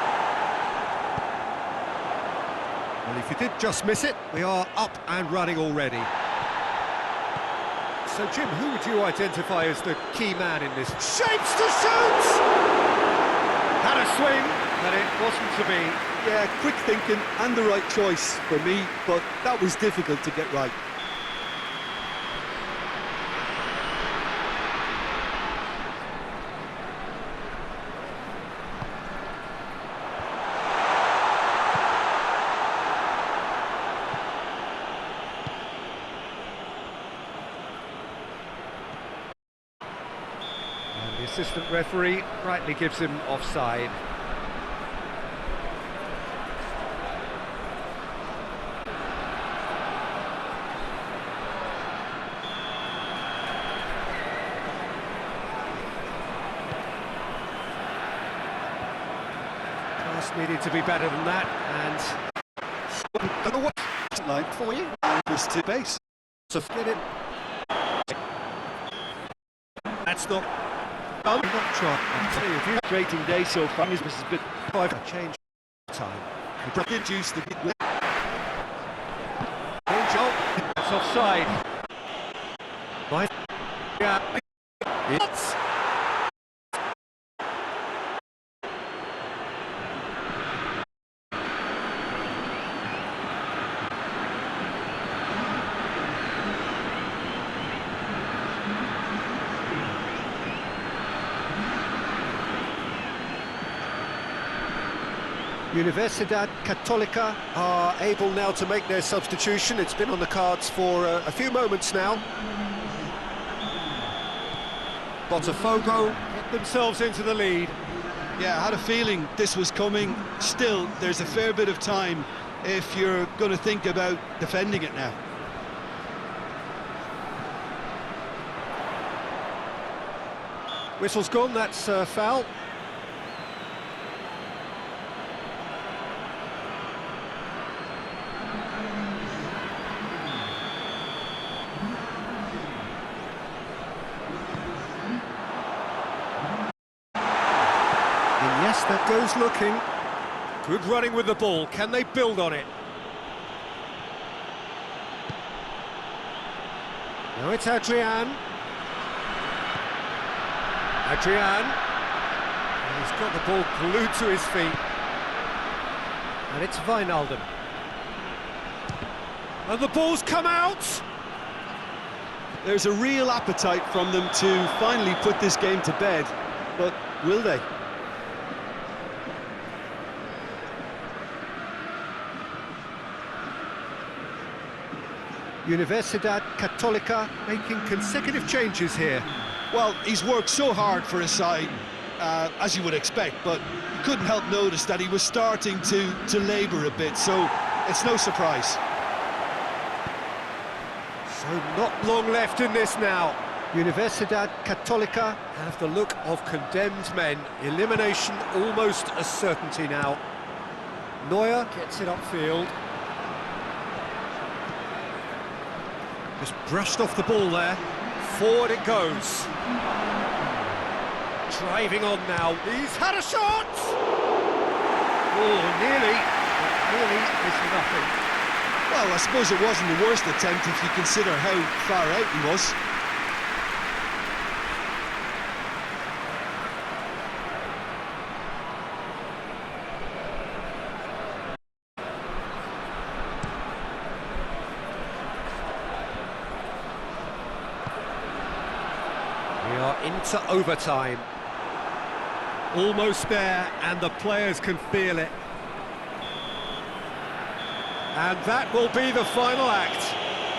Well, if you did just miss it, we are up and running already. So, Jim, who would you identify as the key man in this? Shapes to shoot! Had a swing, but it wasn't to be. Yeah, quick thinking and the right choice for me, but that was difficult to get right. The assistant referee rightly gives him offside. Pass needed to be better than that, and Line for you, and was to base. so get it. That's not. Not try. Frustrating day so far. This is a bit Five change time. reduced the bit. It's offside. Right. Yeah. It's Universidad Católica are able now to make their substitution. It's been on the cards for a few moments now. Botafgo get themselves into the lead. Yeah, I had a feeling this was coming. Still, there's a fair bit of time if you're going to think about defending it now. Whistle's gone, that's foul. Iniesta goes looking. Good running with the ball. Can they build on it? Now it's Adrian. Adrian. And he's got the ball glued to his feet. And it's Wijnaldum. And the ball's come out! There's a real appetite from them to finally put this game to bed, but will they? Universidad Católica making consecutive changes here. Well, he's worked so hard for his side, as you would expect, but you couldn't help notice that he was starting to labour a bit, so it's no surprise. So not long left in this now. Universidad Católica have the look of condemned men. Elimination almost a certainty now. Neuer gets it upfield. Just brushed off the ball there. Forward it goes. Driving on now. He's had a shot! Oh, nearly. But nearly is nothing. Well, I suppose it wasn't the worst attempt if you consider how far out he was. are into overtime. Almost there, and the players can feel it. And that will be the final act.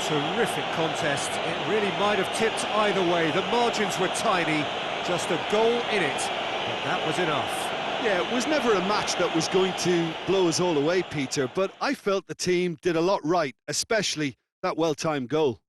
Terrific contest. It really might have tipped either way. The margins were tiny, just a goal in it, but that was enough. Yeah, it was never a match that was going to blow us all away, Peter, but I felt the team did a lot right, especially that well-timed goal.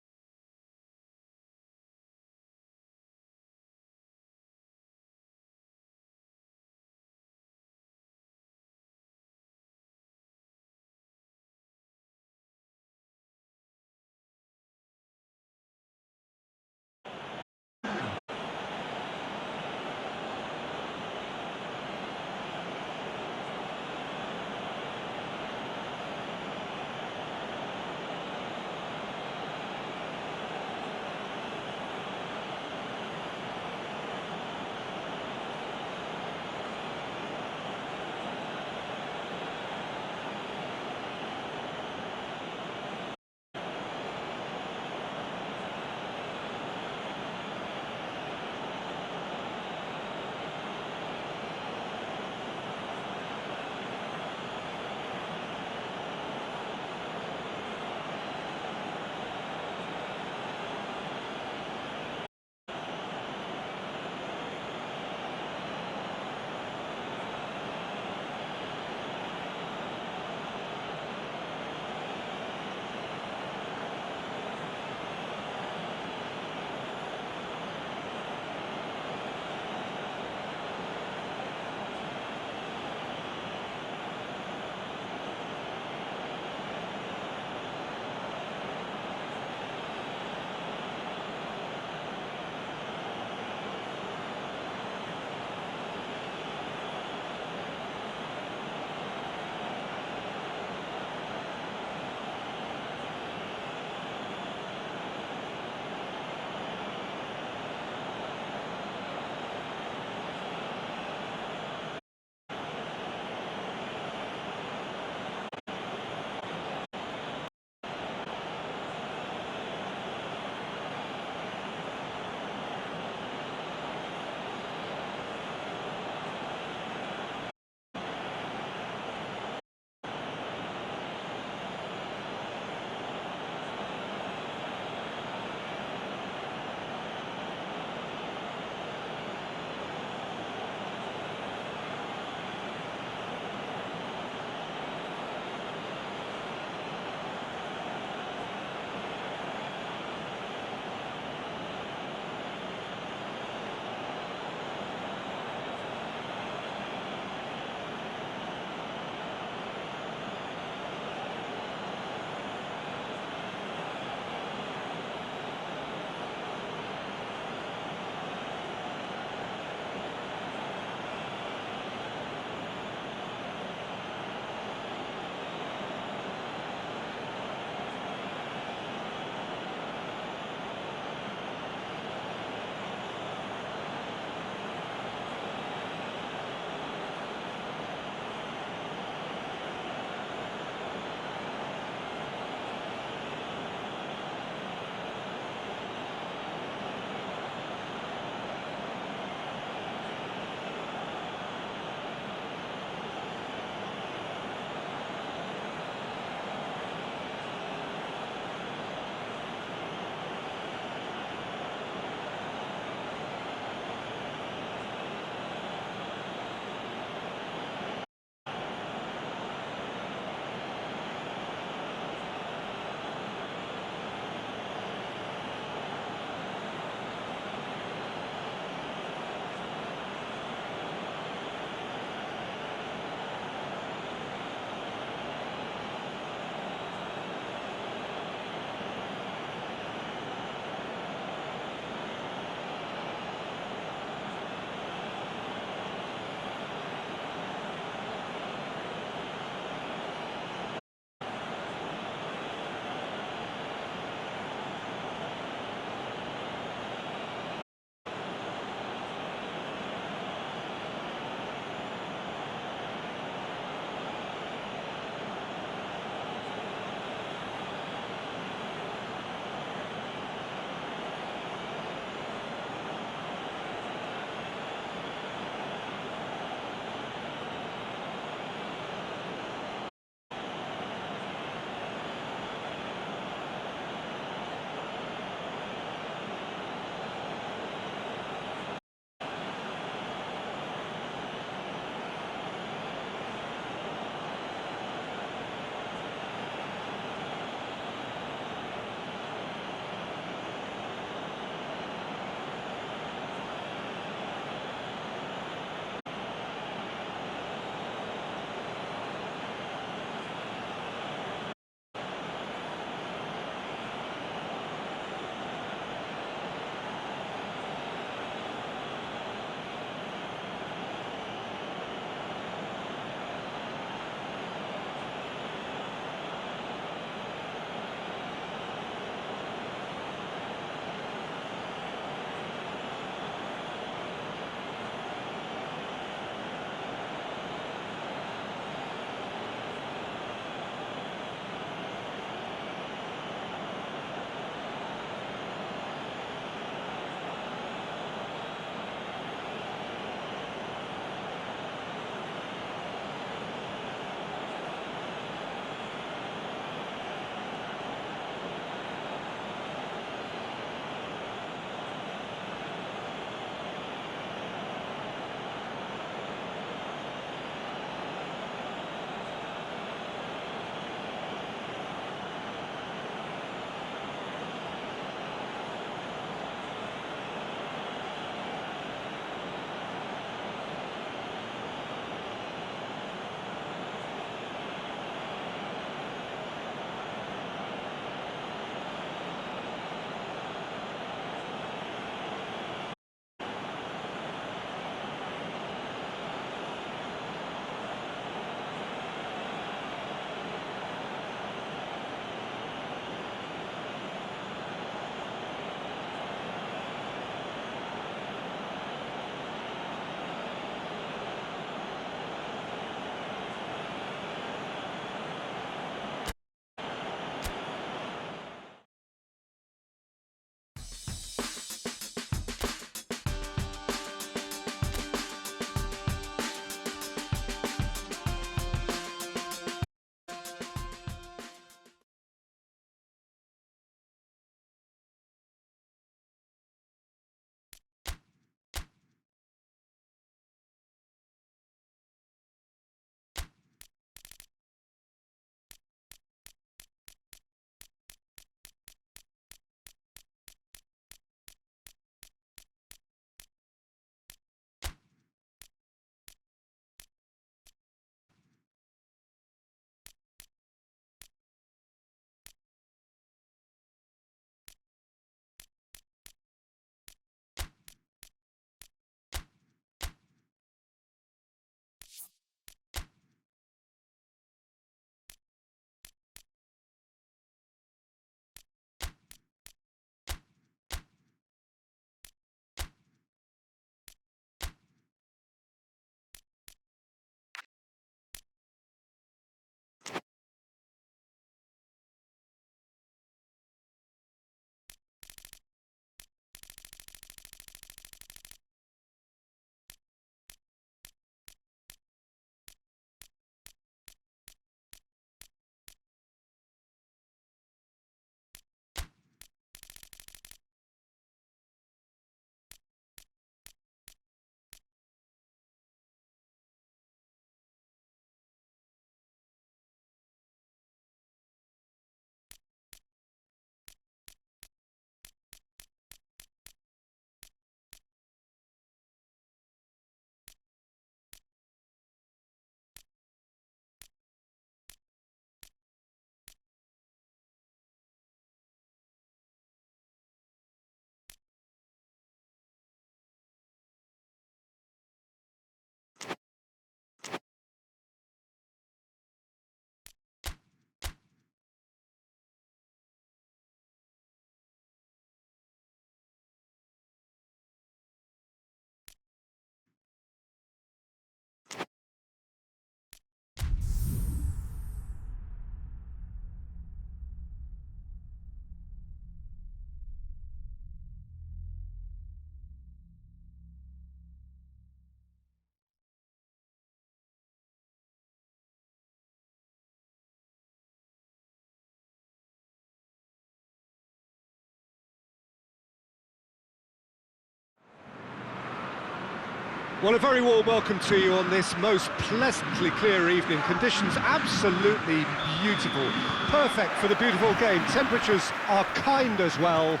Well, a very warm welcome to you on this most pleasantly clear evening. Conditions absolutely beautiful. Perfect for the beautiful game. Temperatures are kind as well.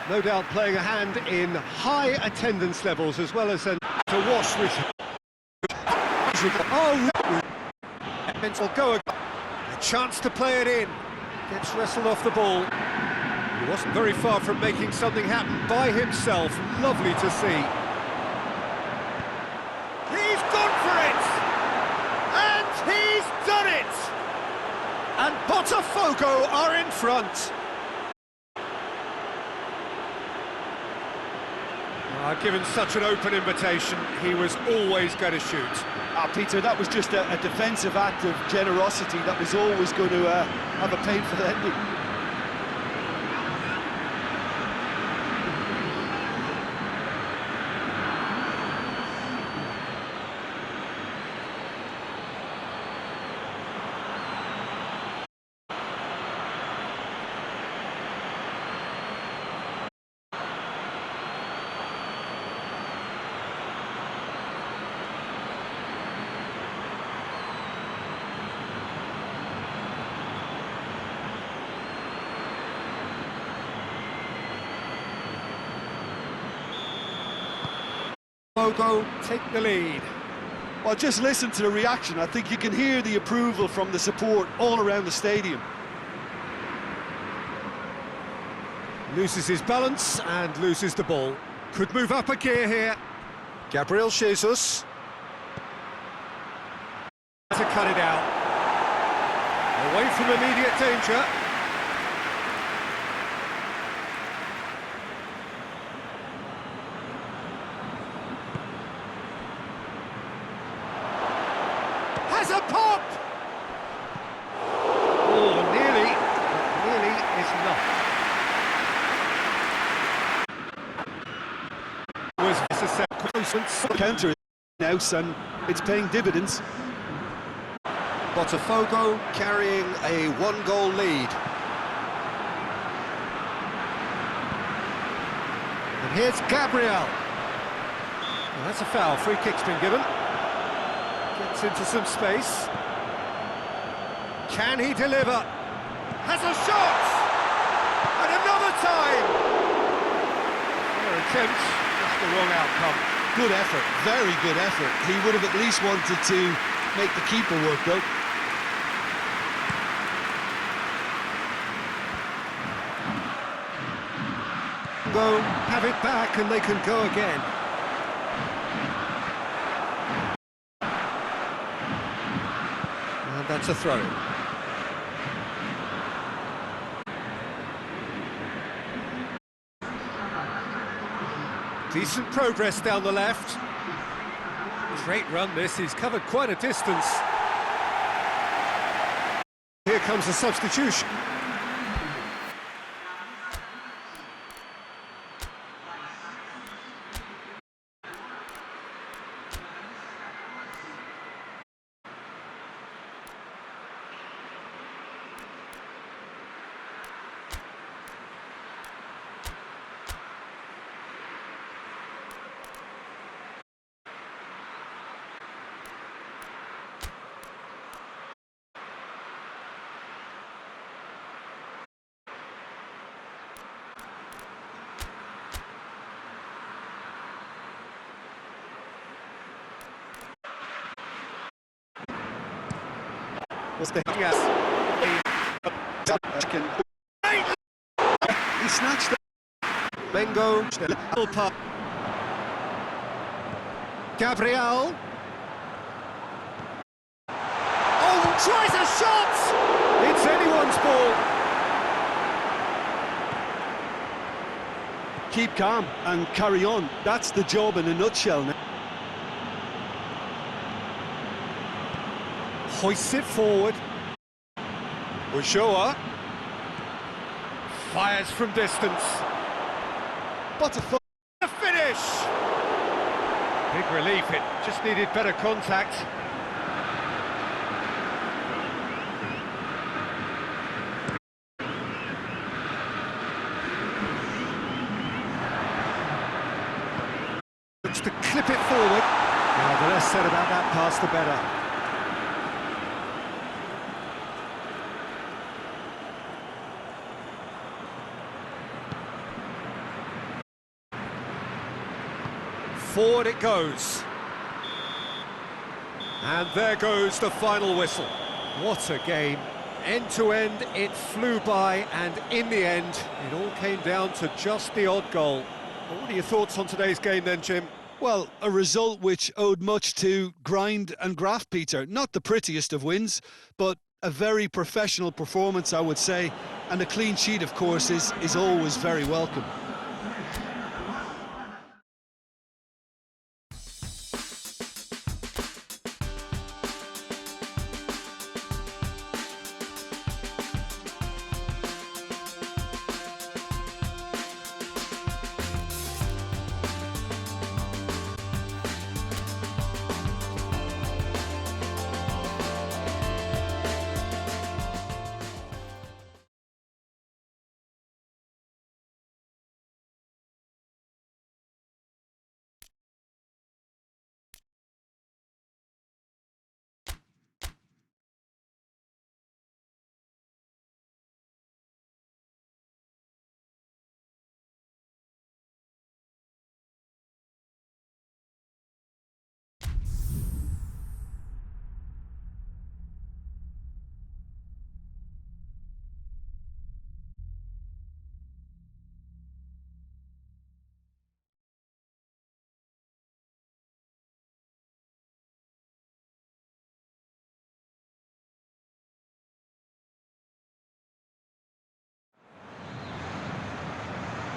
No doubt playing a hand in high attendance levels as well as to wash with... Oh, mental go again. A chance to play it in. Gets wrestled off the ball. He wasn't very far from making something happen by himself. Lovely to see. He's gone for it! And he's done it! And Botafgo are in front. Given such an open invitation, he was always going to shoot. Peter, that was just a defensive act of generosity that was always going to have a painful ending. Botafgo take the lead. Well, just listen to the reaction. I think you can hear the approval from the support all around the stadium. Loses his balance and loses the ball. Could move up a gear here. Gabriel Jesus. To cut it out. Away from immediate danger. Has a pop! Oh, nearly is not. Was necessary. Counter now, and it's paying dividends. Botafgo carrying a one-goal lead. And here's Gabriel. Well, that's a foul. Free kick's been given. Gets into some space. Can he deliver? Has a shot! And another time! Their attempt, just the wrong outcome. Good effort, very good effort. He would have at least wanted to make the keeper work, though. Go, have it back, and they can go again. And that's a throw. Decent progress down the left. Great run this, he's covered quite a distance. Here comes the substitution. Yes. He snatched it. Bengo. Gabriel. Oh, tries a shot! It's anyone's ball. Keep calm and carry on. That's the job in a nutshell now. Hoists it forward. Ulloa fires from distance. Botafgo. The finish! Big relief, it just needed better contact. Looks to clip it forward. Well, the less said about that pass, the better. Forward it goes. And there goes the final whistle. What a game. End to end, it flew by, and in the end, it all came down to just the odd goal. Well, what are your thoughts on today's game then, Jim? Well, a result which owed much to grind and graft, Peter. Not the prettiest of wins, but a very professional performance, I would say. And a clean sheet, of course, is always very welcome.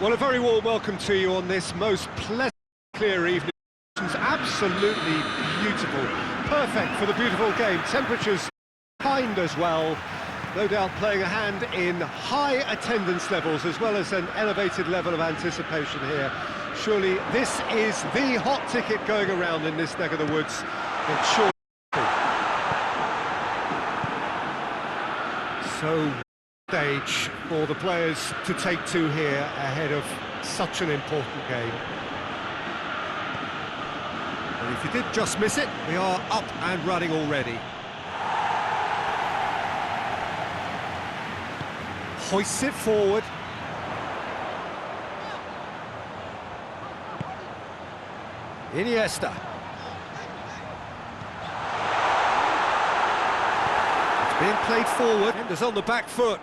Well, a very warm welcome to you on this most pleasant, clear evening. It's absolutely beautiful. Perfect for the beautiful game. Temperatures kind as well. No doubt playing a hand in high attendance levels as well as an elevated level of anticipation here. Surely this is the hot ticket going around in this neck of the woods. It's sure. So stage for the players to take to here ahead of such an important game. And if you did just miss it, we are up and running already. Hoists it forward. Iniesta. It's being played forward. Defenders on the back foot.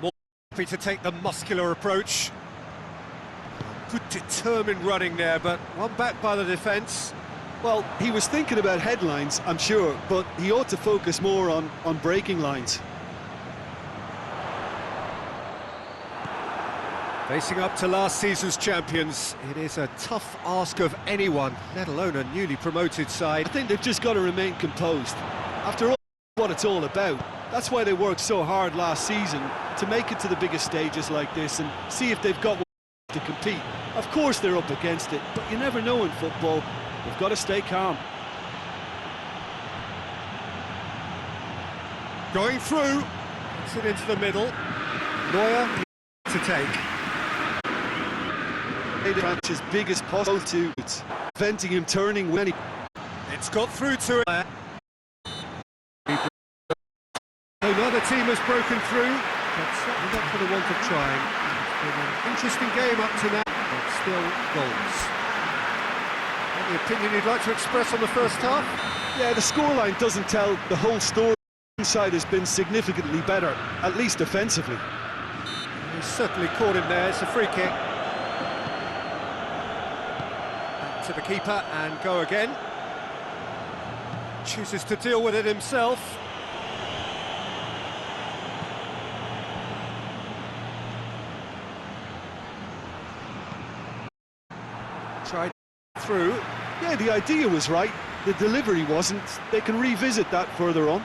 More happy to take the muscular approach. Good determined running there, but one back by the defence. Well, he was thinking about headlines, I'm sure, but he ought to focus more on breaking lines. Facing up to last season's champions, it is a tough ask of anyone, let alone a newly promoted side. I think they've just got to remain composed. After all, what it's all about. That's why they worked so hard last season, to make it to the biggest stages like this and see if they've got to compete. Of course they're up against it, but you never know in football. They've got to stay calm. Going through, puts it into the middle. Neuer to take. As big as possible to preventing him turning when he... It's got through to it. Another team has broken through, but certainly not for the want of trying. It's been an interesting game up to now, but still goals. Any opinion you'd like to express on the first half? Yeah, the scoreline doesn't tell the whole story. Inside has been significantly better, at least defensively. He's certainly caught him there. It's a free kick. Back to the keeper and go again. Chooses to deal with it himself. Tried through. Yeah, the idea was right. The delivery wasn't. They can revisit that further on.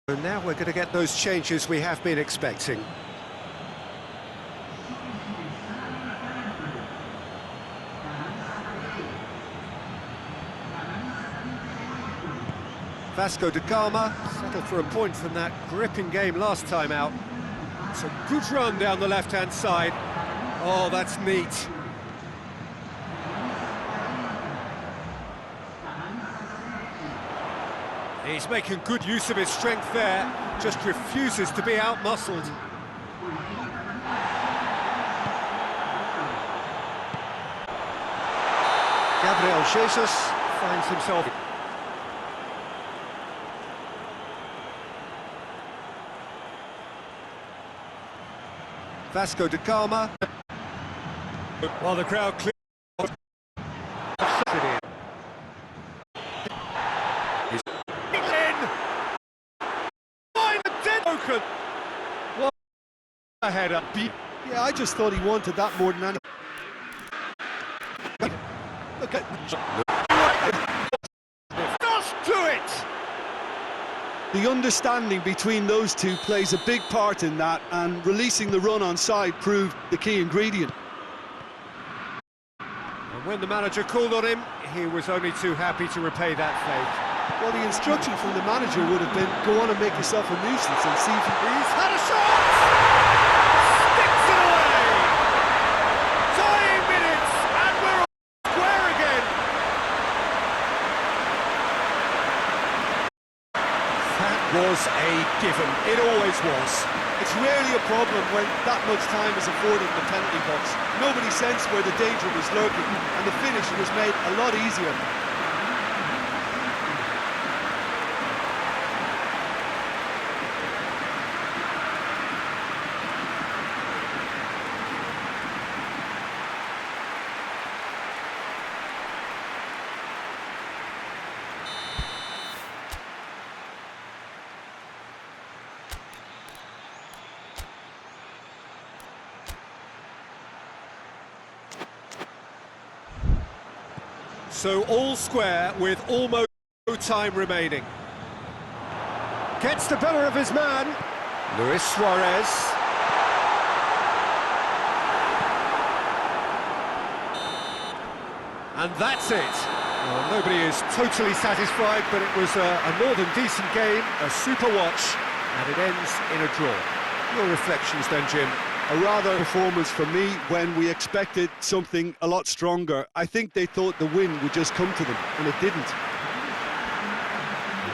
And now we're going to get those changes we have been expecting. Vasco da Gama settled for a point from that gripping game last time out. It's a good run down the left-hand side. Oh, that's neat. He's making good use of his strength there, just refuses to be out-muscled. Gabriel Jesus finds himself... Vasco da Gama. While the crowd clears... What a header. Yeah, I just thought he wanted that more than anything. Look at... Just do it! The understanding between those two plays a big part in that, and releasing the run on side proved the key ingredient. And when the manager called on him, he was only too happy to repay that favour. Well, the instruction from the manager would have been, go on and make yourself a nuisance and see if He's had a shot! Sticks it away! Dying minutes, and we're square again! That was a given. It always was. It's rarely a problem when that much time is afforded in the penalty box. Nobody sensed where the danger was lurking, and the finish was made a lot easier. So all square with almost no time remaining. Gets the better of his man, Luis Suarez. And that's it. Well, nobody is totally satisfied, but it was a more than decent game, a super watch, and it ends in a draw. Your reflections then, Jim? A rather performance for me when we expected something a lot stronger. I think they thought the win would just come to them, and it didn't.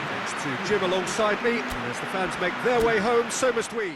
Thanks to Jim alongside me, and as the fans make their way home, so must we.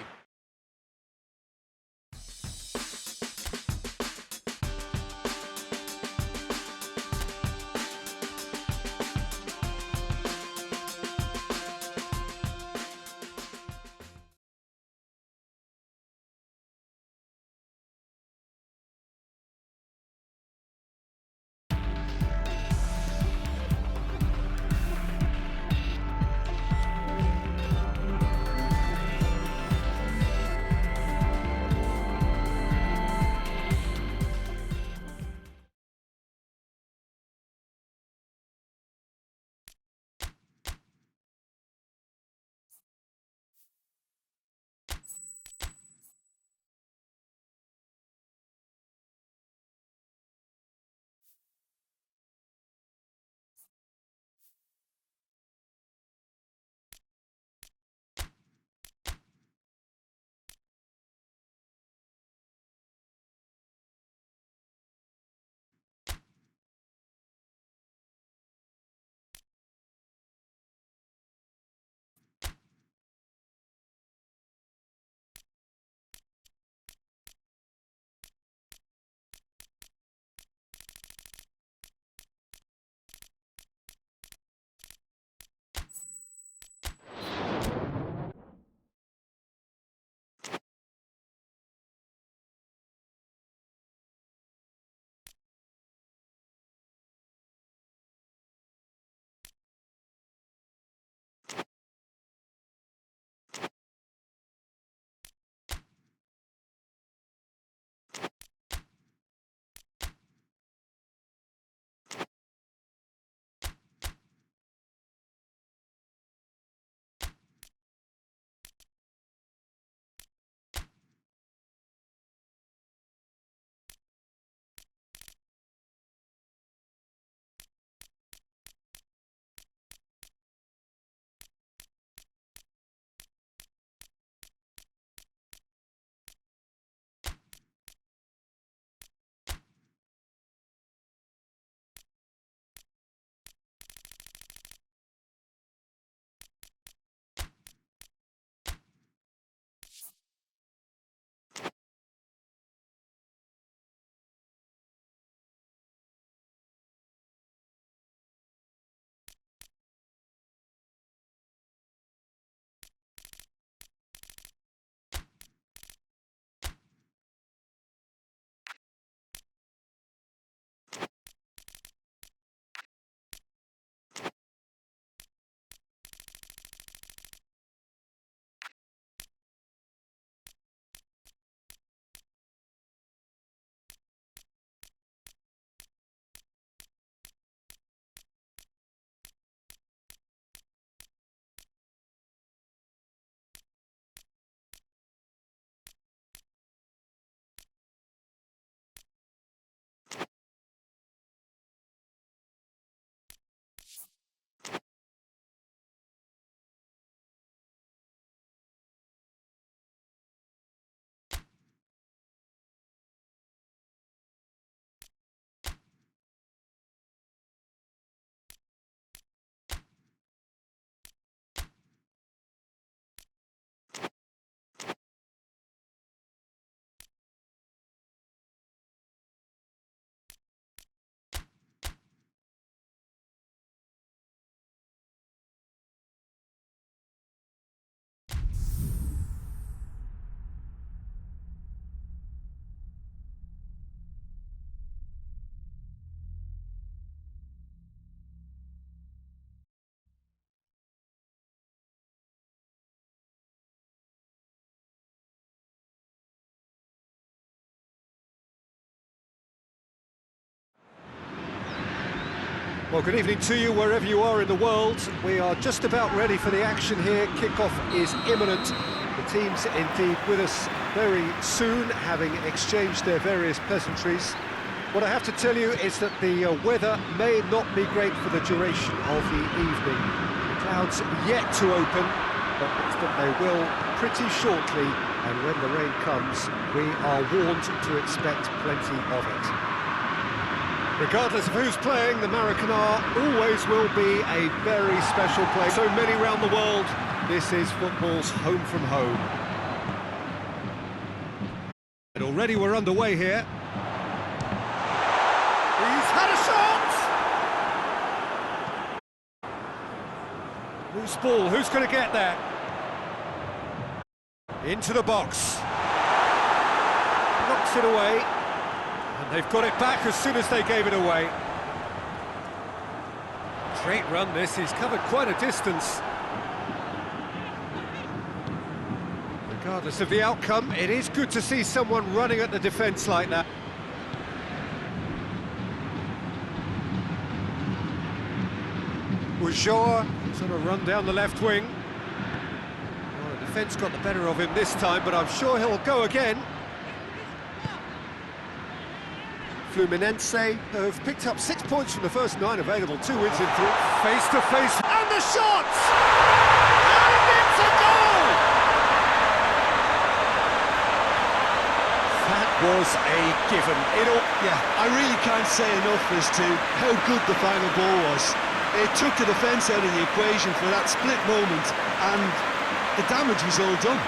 Well, good evening to you wherever you are in the world. We are just about ready for the action here. Kickoff is imminent. The teams indeed with us very soon, having exchanged their various pleasantries. What I have to tell you is that the weather may not be great for the duration of the evening. The clouds yet to open, but they will pretty shortly, and when the rain comes, we are warned to expect plenty of it. Regardless of who's playing, the Maracanã always will be a very special place. So many around the world, this is football's home from home. And already we're underway here. He's had a shot! Loose ball, who's going to get there? Into the box. Knocks it away. And they've got it back as soon as they gave it away. Great run this, he's covered quite a distance. Regardless of the outcome, it is good to see someone running at the defence like that. Ulloa is on a run down the left wing. Well, the defence got the better of him this time, but I'm sure he'll go again. Fluminense have picked up 6 points from the first 9 available, 2 wins in 3. Face to face, and the shot! And it's a goal! That was a given. I really can't say enough as to how good the final ball was. It took the defence out of the equation for that split moment, and the damage was all done.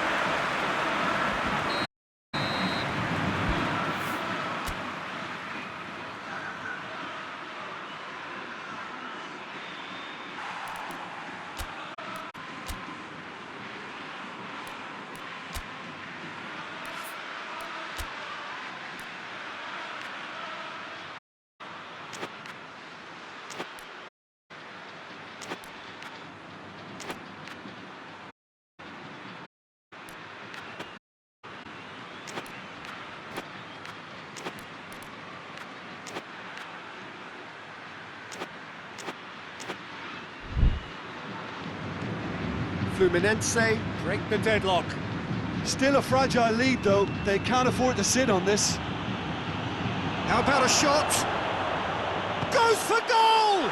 Fluminense break the deadlock. Still a fragile lead though, they can't afford to sit on this. How about a shot? Goes for goal!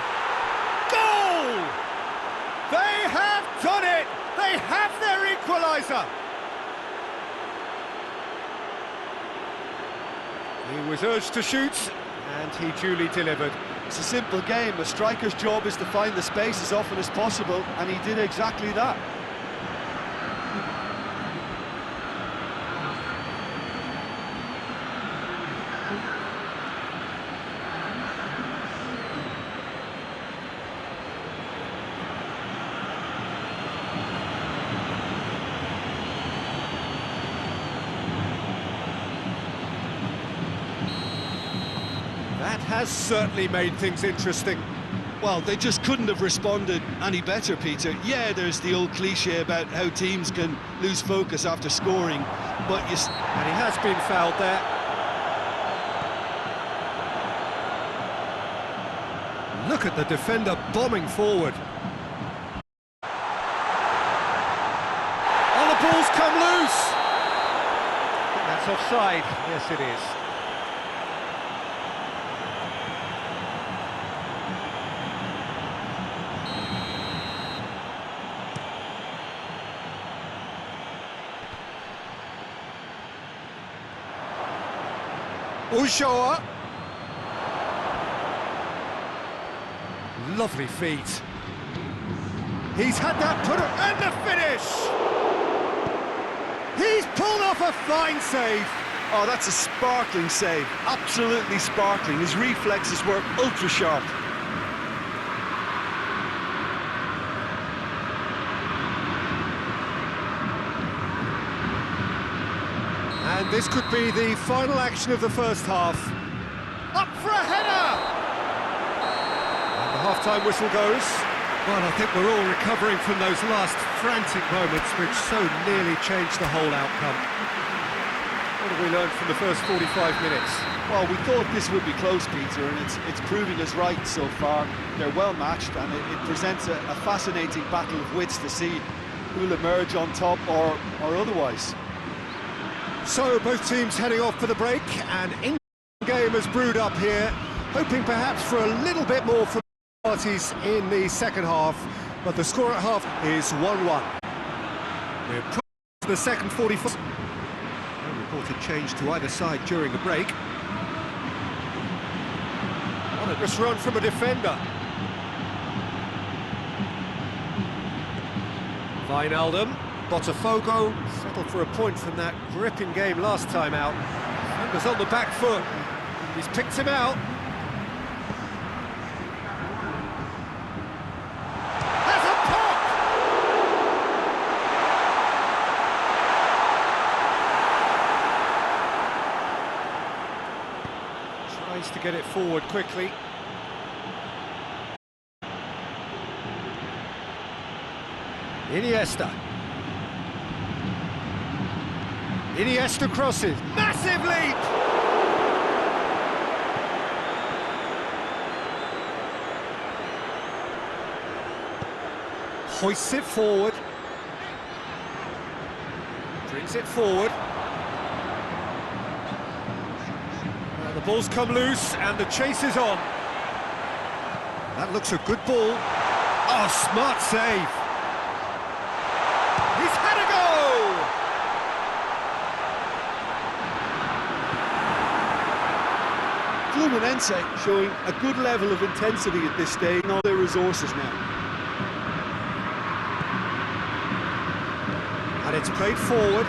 Goal! They have done it! They have their equaliser! He was urged to shoot, and he duly delivered. It's a simple game. A striker's job is to find the space as often as possible, and he did exactly that. That has certainly made things interesting. Well, they just couldn't have responded any better, Peter. Yeah, there's the old cliche about how teams can lose focus after scoring, but and he has been fouled there. Look at the defender bombing forward. Oh, the ball's come loose! I think that's offside. Yes, it is. Ulloa. Lovely feet. He's had that put up, and the finish! He's pulled off a fine save. Oh, that's a sparkling save. Absolutely sparkling. His reflexes were ultra sharp. And this could be the final action of the first half. Up for a header! And the half-time whistle goes. Well, I think we're all recovering from those last frantic moments which so nearly changed the whole outcome. What have we learned from the first 45 minutes? Well, we thought this would be close, Peter, and it's proving us right so far. They're well matched, and it presents a fascinating battle of wits to see who'll emerge on top or otherwise. So both teams heading off for the break, and in-game has brewed up here, hoping perhaps for a little bit more from parties in the second half, but the score at half is 1-1. We're to the second 45. No reported change to either side during the break. What a nice run from a defender. Wijnaldum, Botafgo settled for a point from that gripping game last time out. Fingers on the back foot. He's picked him out. Has a pop! Tries to get it forward quickly. Iniesta crosses. Massive leap! Hoists it forward. Brings it forward. The ball's come loose and the chase is on. That looks a good ball. Oh, smart save. He's had a go! Fluminense showing a good level of intensity at this stage and all their resources now. And it's played forward.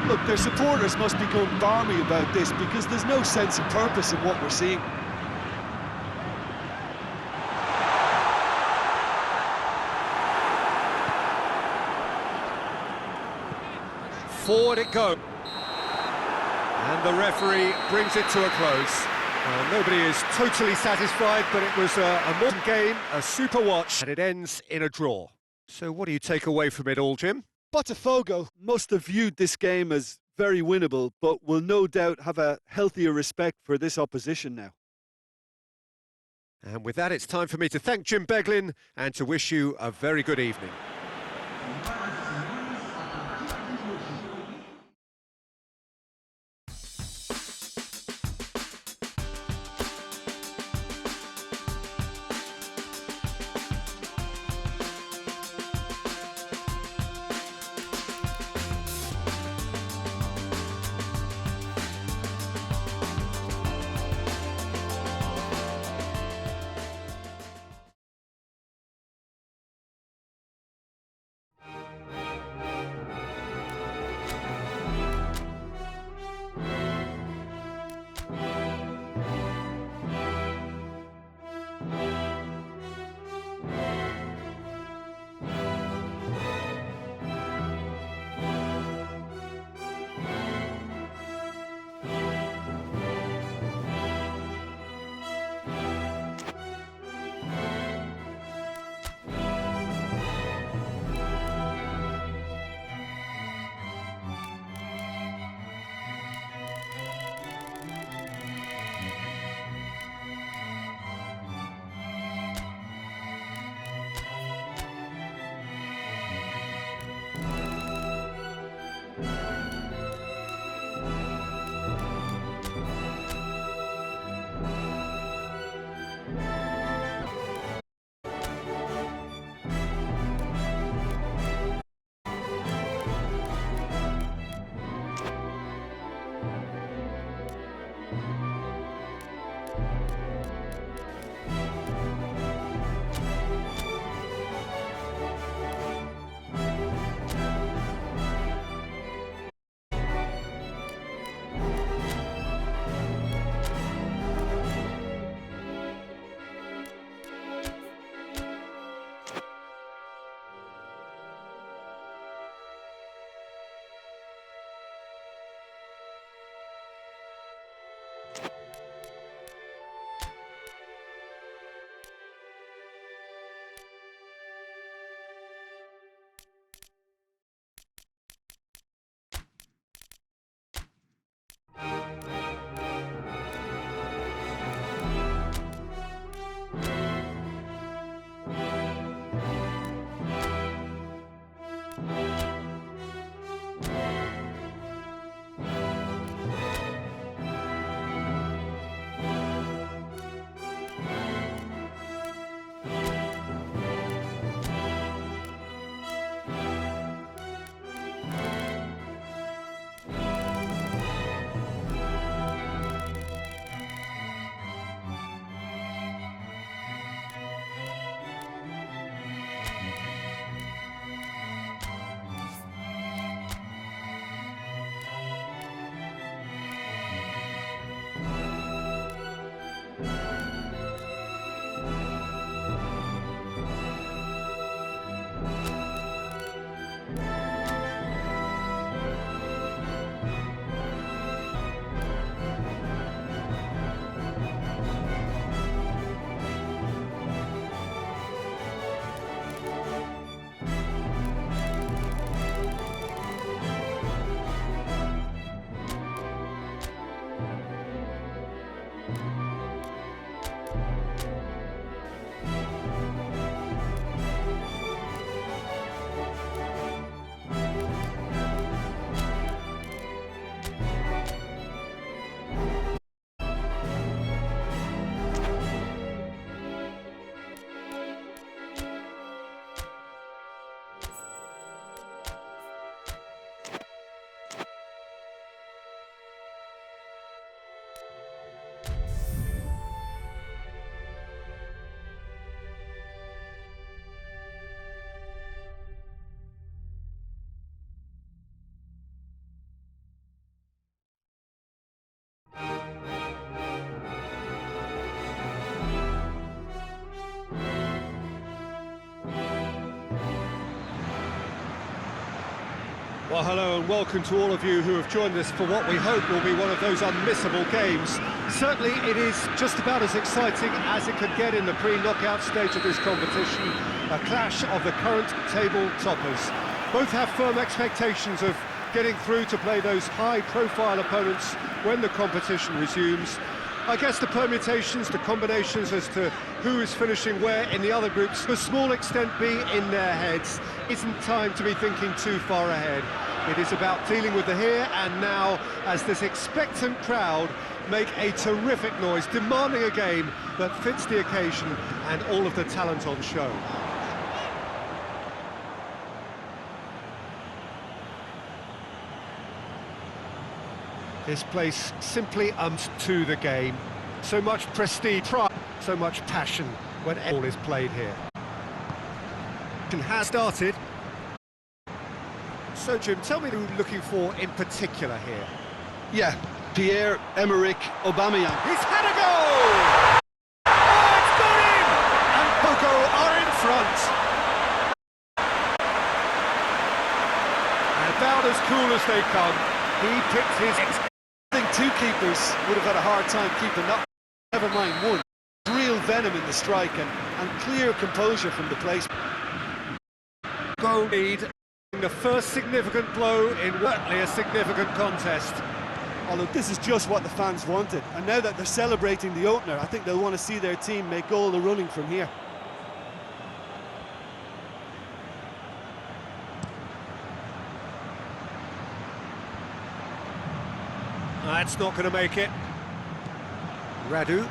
Look, their supporters must become balmy about this because there's no sense of purpose in what we're seeing. Forward it goes. And the referee brings it to a close. Nobody is totally satisfied, but it was a modern game, a super watch, and it ends in a draw. So what do you take away from it all, Jim? Botafgo must have viewed this game as very winnable, but will no doubt have a healthier respect for this opposition now. And with that, it's time for me to thank Jim Beglin and to wish you a very good evening. Well, hello and welcome to all of you who have joined us for what we hope will be one of those unmissable games. Certainly it is just about as exciting as it could get in the pre-knockout stage of this competition. A clash of the current table toppers. Both have firm expectations of getting through to play those high-profile opponents when the competition resumes. I guess the permutations, the combinations as to who is finishing where in the other groups, to a small extent be in their heads. Isn't time to be thinking too far ahead. It is about dealing with the here and now as this expectant crowd make a terrific noise, demanding a game that fits the occasion and all of the talent on show. This place simply to the game. So much prestige, pride, so much passion when all is played here. And has started. So Jim, tell me who you're looking for in particular here. Yeah, Pierre-Emerick Aubameyang. He's had a goal! Oh, it's got in! And Pogo are in front. About as cool as they come, he picked his... I think two keepers would have had a hard time keeping that, never mind one. Real venom in the strike and clear composure from the place. Goal lead, the first significant blow in certainly a significant contest. Oh look, this is just what the fans wanted, and now that they're celebrating the opener, I think they'll want to see their team make all the running from here. That's not going to make it. Radu.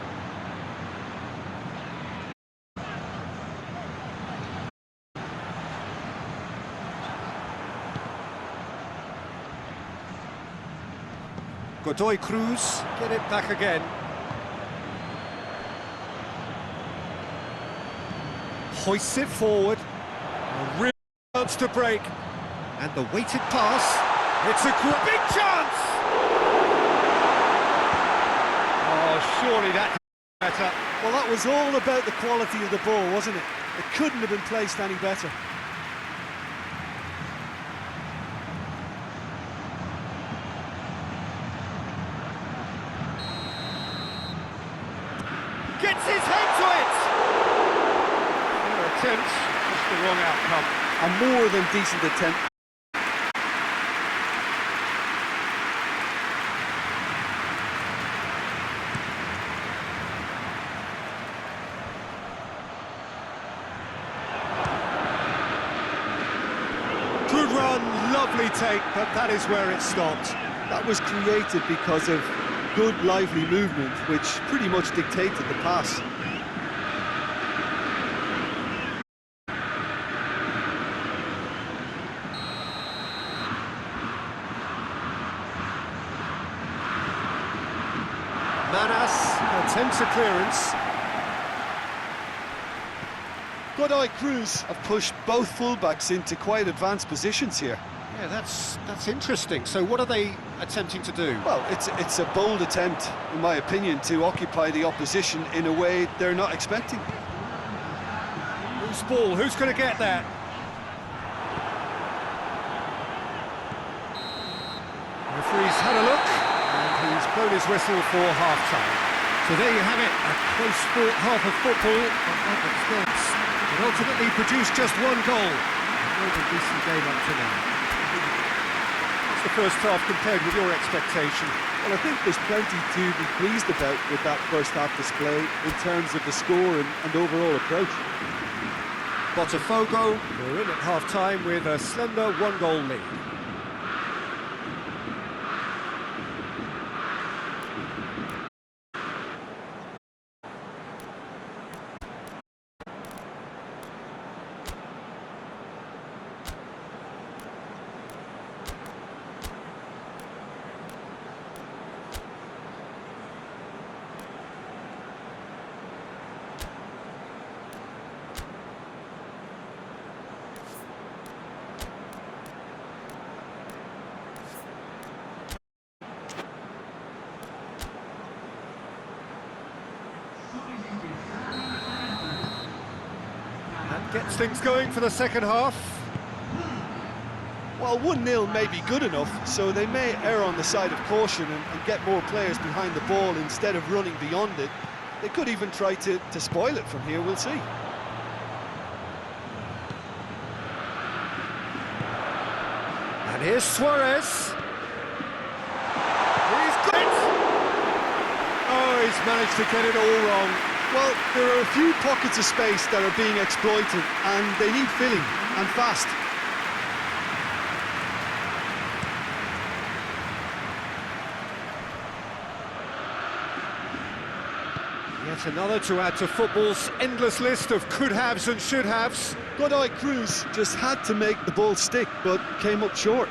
Godoy Cruz, get it back again. Hoists it forward. A real chance to break. And the weighted pass. It's a big chance! Oh, surely that's better. Well, that was all about the quality of the ball, wasn't it? It couldn't have been placed any better. Gets his head to it! Fair attempt, just the wrong outcome. A more than decent attempt. Good run, lovely take, but that is where it stopped. That was created because of good, lively movement, which pretty much dictated the pass. Manas attempts a clearance. Godoy Cruz have pushed both fullbacks into quite advanced positions here. Yeah, that's interesting. So what are they attempting to do? Well, it's a bold attempt, in my opinion, to occupy the opposition in a way they're not expecting. Who's ball? Who's going to get that? Referee's had a look, and he's blown his whistle for half-time. So there you have it, a close-fought half of football, but it ultimately produced just one goal. A very decent game up to now. What's the first half compared with your expectation? Well, I think there's plenty to be pleased about with that first half display in terms of the score and overall approach. Botafgo, we're in at half-time with a slender one-goal lead. That gets things going for the second half. Well, Well, 1-0 may be good enough, so they may err on the side of caution and get more players behind the ball instead of running beyond it. They could even try to spoil it from here, we'll see. And here's Suarez. He's got it! Oh, he's managed to get it all wrong. Well, there are a few pockets of space that are being exploited, and they need filling, and fast. Yet another to add to football's endless list of could-haves and should-haves. Godoy Cruz just had to make the ball stick, but came up short.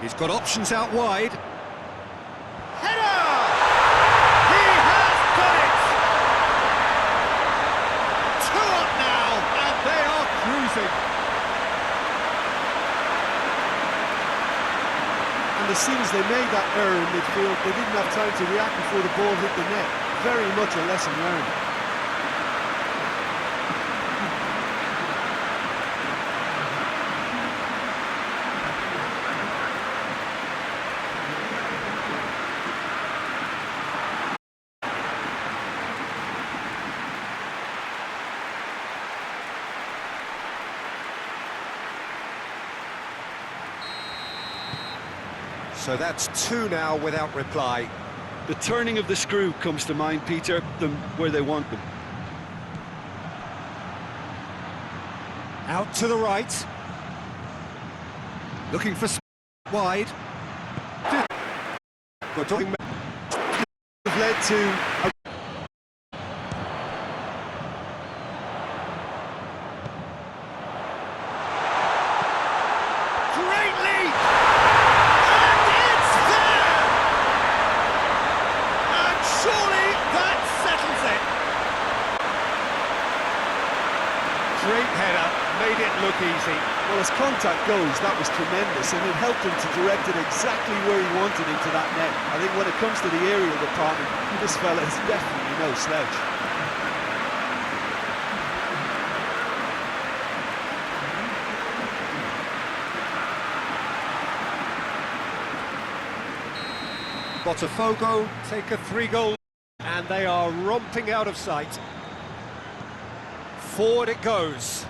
He's got options out wide. Header! He has got it! 2 up now, and they are cruising. And as soon as they made that error in midfield, they didn't have time to react before the ball hit the net. Very much a lesson learned. So that's 2 now without reply. The turning of the screw comes to mind, Peter, them where they want them. Out to the right. Looking for wide. Godoy have led to a Great lead! And it's there! And surely that settles it. Great header, made it look easy. Well, as contact goes, that was tremendous, and it helped him to direct it exactly where he wanted into that net. I think when it comes to the aerial department, this fella is definitely no slouch. Botafgo take a 3-goal, and they are romping out of sight. Forward it goes.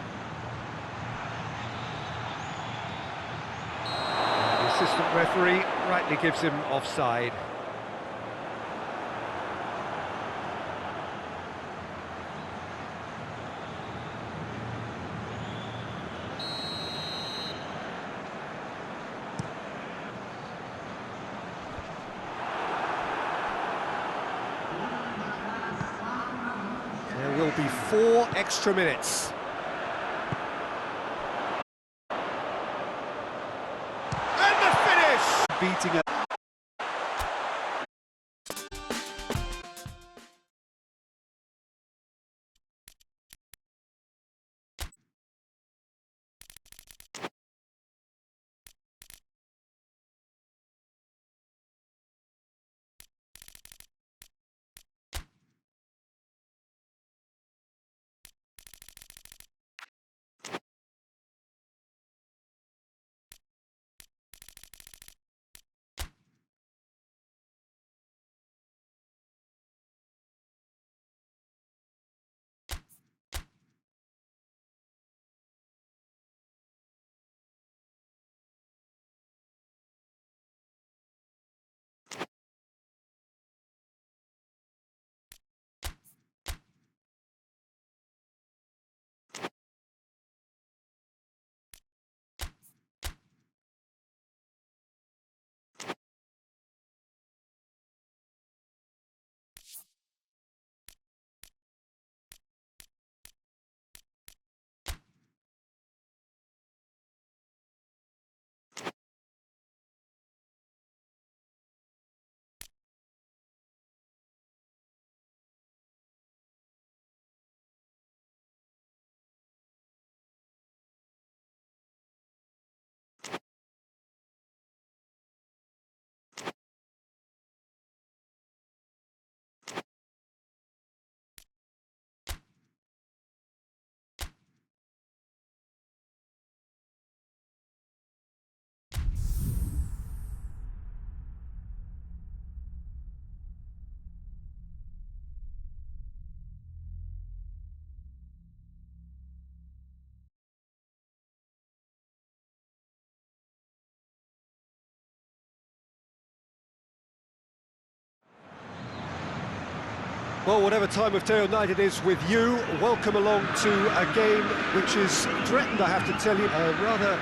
The assistant referee rightly gives him offside. There will be 4 extra minutes. And the finish! Beating a Well, whatever time of day or night it is with you, welcome along to a game which is threatened, I have to tell you, a rather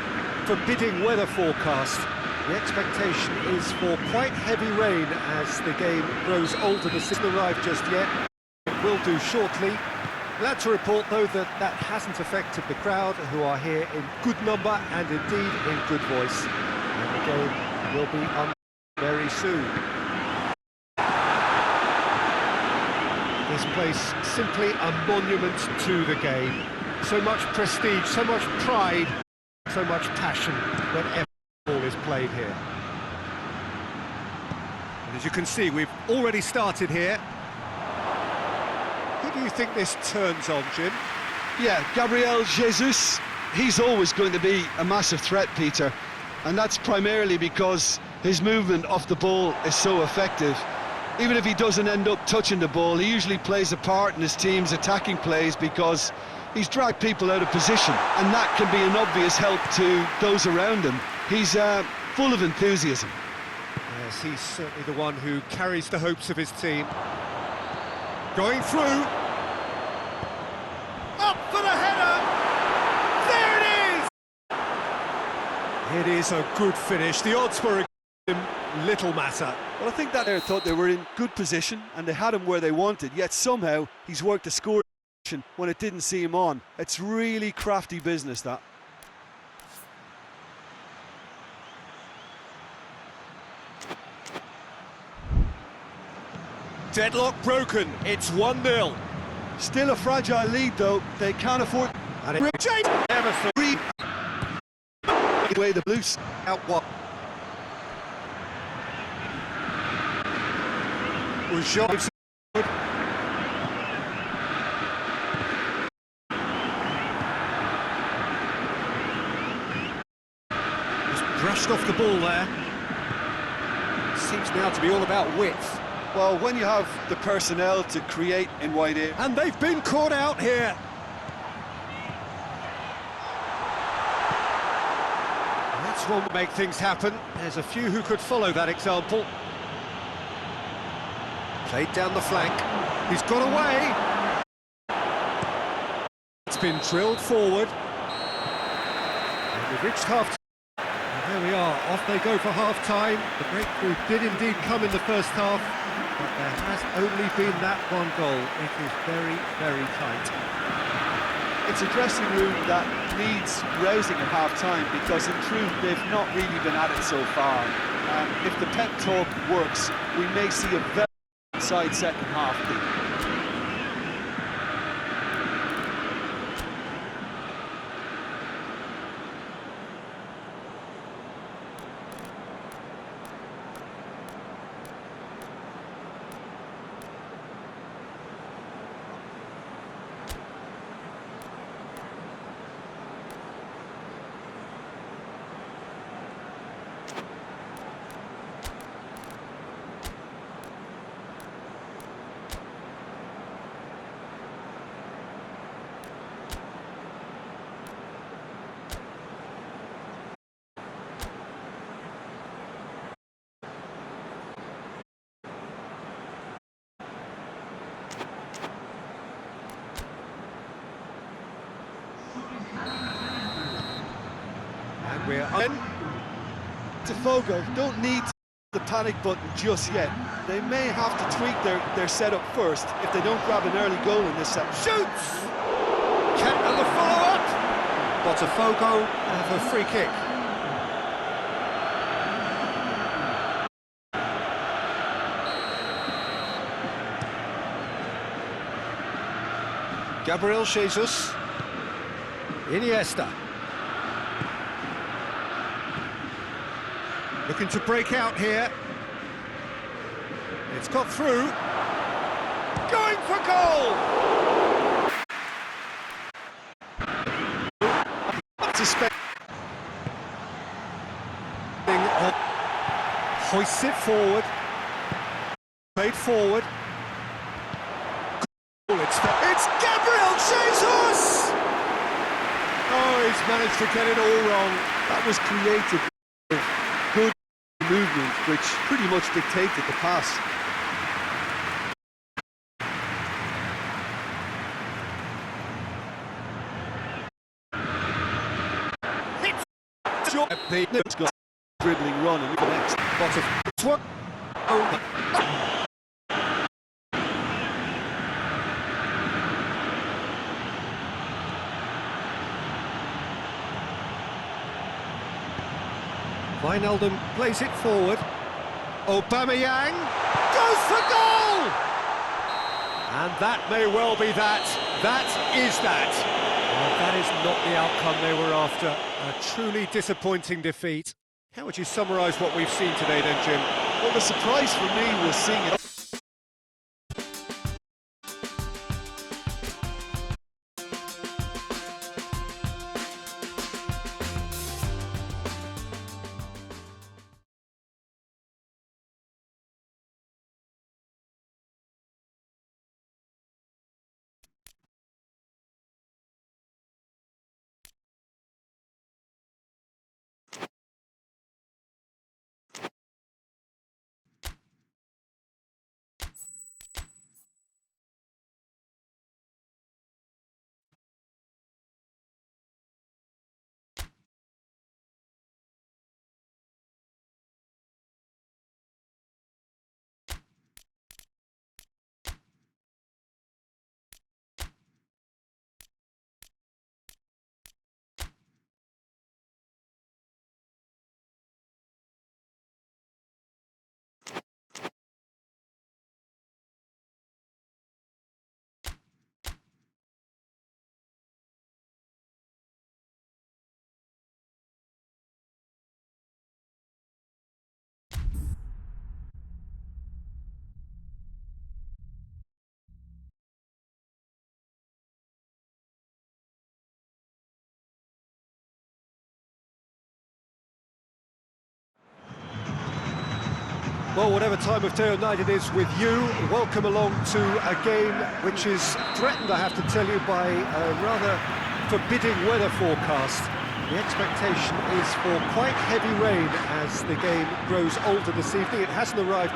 forbidding weather forecast. The expectation is for quite heavy rain as the game grows older. The signal arrived just yet. It will do shortly. Glad to report, though, that that hasn't affected the crowd, who are here in good number and indeed in good voice. And the game will be on very soon. This place simply a monument to the game. So much prestige, so much pride, so much passion whenever ball is played here. And as you can see, we've already started here. Who do you think this turns on, Jim? Yeah, Gabriel Jesus, he's always going to be a massive threat, Peter, and that's primarily because his movement off the ball is so effective. Even if he doesn't end up touching the ball, he usually plays a part in his team's attacking plays because he's dragged people out of position, and that can be an obvious help to those around him. He's full of enthusiasm. Yes, he's certainly the one who carries the hopes of his team. Going through. Up for the header! There it is! It is a good finish. The odds were against him, little matter. Well, I think that they thought they were in good position and they had him where they wanted, yet somehow he's worked a score when it didn't see him on. It's really crafty business, that. Deadlock broken. It's 1-0. Still a fragile lead, though. They can't afford... And it never Away the Blues. out what? Was Jean brushed off the ball there. Seems now to be all about width. Well, when you have the personnel to create in wide area... And they've been caught out here. That's one to make things happen. There's a few who could follow that example. Played down the flank. He's got away. It's been drilled forward. And we've reached half-time. There we are, off they go for half-time. The breakthrough did indeed come in the first half, but there has only been that one goal. It is very, very tight. It's a dressing room that needs rousing at half-time because, in truth, they've not really been at it so far. If the pep talk works, we may see a very inside second half. And we're in. Botafgo don't need the panic button just yet. They may have to tweak their setup first if they don't grab an early goal in this set. Shoots! Kent and the follow-up! Botafgo have a free kick. Gabriel Jesus. Iniesta. Looking to break out here. It's got through. Going for goal! Hoists it forward. Played forward. It's Gabriel Jesus! Oh, he's managed to get it all wrong. That was creative, good movement, which pretty much dictated the pass. The got dribbling run and next. Botafgo. Wijnaldum plays it forward. Aubameyang goes for goal! And that may well be that. That is that. Well, that is not the outcome they were after. A truly disappointing defeat. How would you summarise what we've seen today then, Jim? Well, the surprise for me was seeing it. Well, whatever time of day or night it is with you, welcome along to a game which is threatened, I have to tell you, by a rather forbidding weather forecast. The expectation is for quite heavy rain as the game grows older this evening. It hasn't arrived,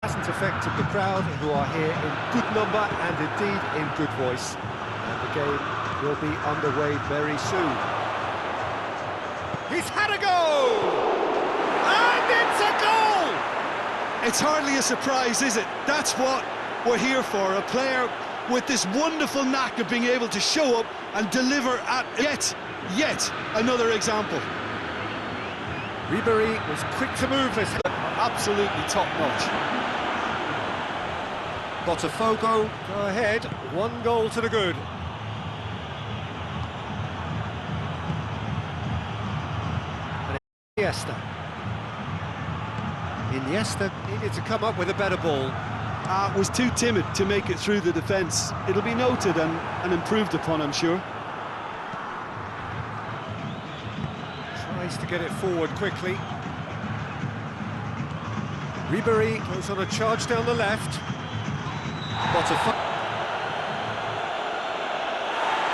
hasn't affected the crowd, who are here in good number and indeed in good voice. And the game will be underway very soon. He's had a go! And it's a goal! It's hardly a surprise, is it? That's what we're here for, a player with this wonderful knack of being able to show up and deliver at yet another example. Ribery was quick to move this. Absolutely top-notch. Botafgo go ahead, 1 goal to the good. And Iniesta needed to come up with a better ball. Was too timid to make it through the defence. It'll be noted and improved upon, I'm sure. Tries to get it forward quickly. Ribery goes on a charge down the left. Botafgo.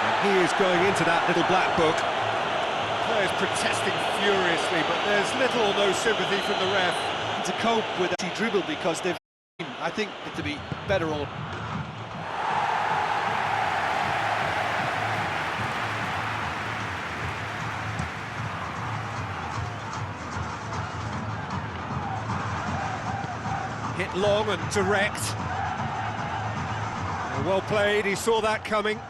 And he is going into that little black book. Players protesting furiously, but there's little or no sympathy from the ref. To cope with the dribble because they've, I think, it to be better all. Hit long and direct. Well played, he saw that coming.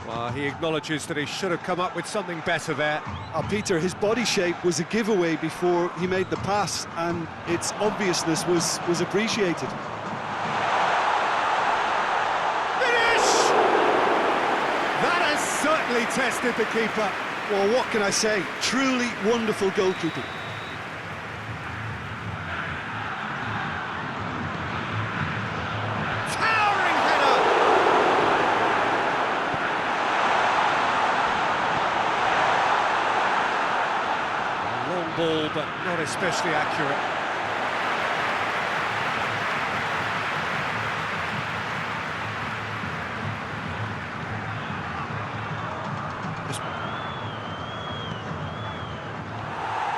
Well, he acknowledges that he should have come up with something better there. Peter, his body shape was a giveaway before he made the pass, and its obviousness was appreciated. Finish! That has certainly tested the keeper. Well, what can I say? Truly wonderful goalkeeping. Ball, but not especially accurate.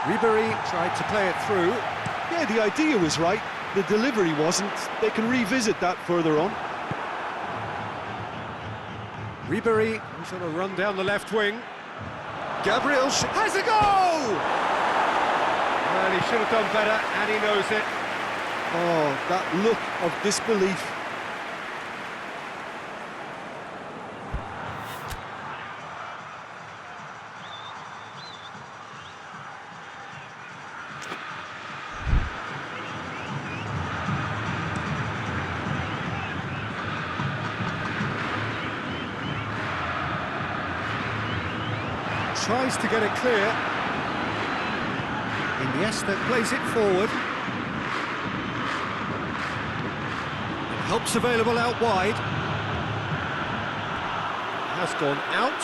Ribery tried to play it through. Yeah, the idea was right, the delivery wasn't. They can revisit that further on. Ribery was on a run down the left wing. Gabriel has a goal! Well, he should have done better, and he knows it. Oh, that look of disbelief. Tries to get it clear. Iniesta plays it forward. And help's available out wide. Has gone out.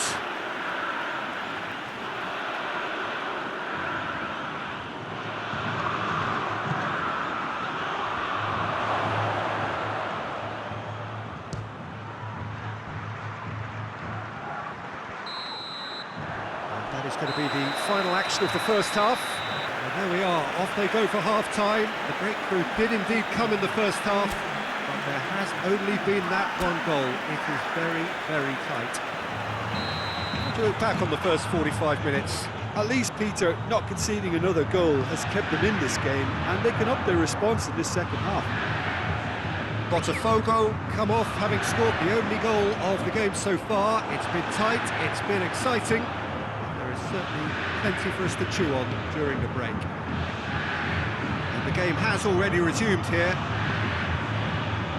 That is going to be the final action of the first half. And there we are, off they go for half-time. The breakthrough did indeed come in the first half, but there has only been that one goal. It is very, very tight. To look back on the first 45 minutes. At least, Peter, not conceding another goal has kept them in this game, and they can up their response in this second half. Botafgo come off having scored the only goal of the game so far. It's been tight, it's been exciting. There is certainly plenty for us to chew on during the break. And the game has already resumed here.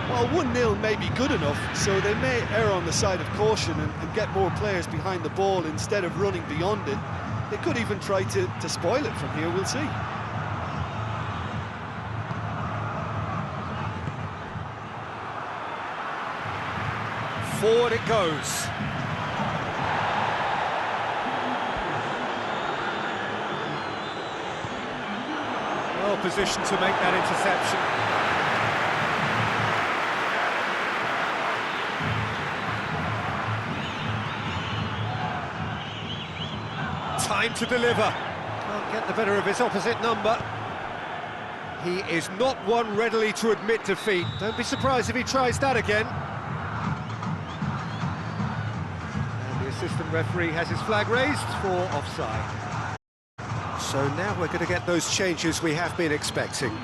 Well, 1-0 may be good enough, so they may err on the side of caution and get more players behind the ball instead of running beyond it. They could even try to spoil it from here, we'll see. Forward it goes. Well positioned to make that interception. Time to deliver. Can't get the better of his opposite number. He is not one readily to admit defeat. Don't be surprised if he tries that again. And the assistant referee has his flag raised for offside. So now we're going to get those changes we have been expecting.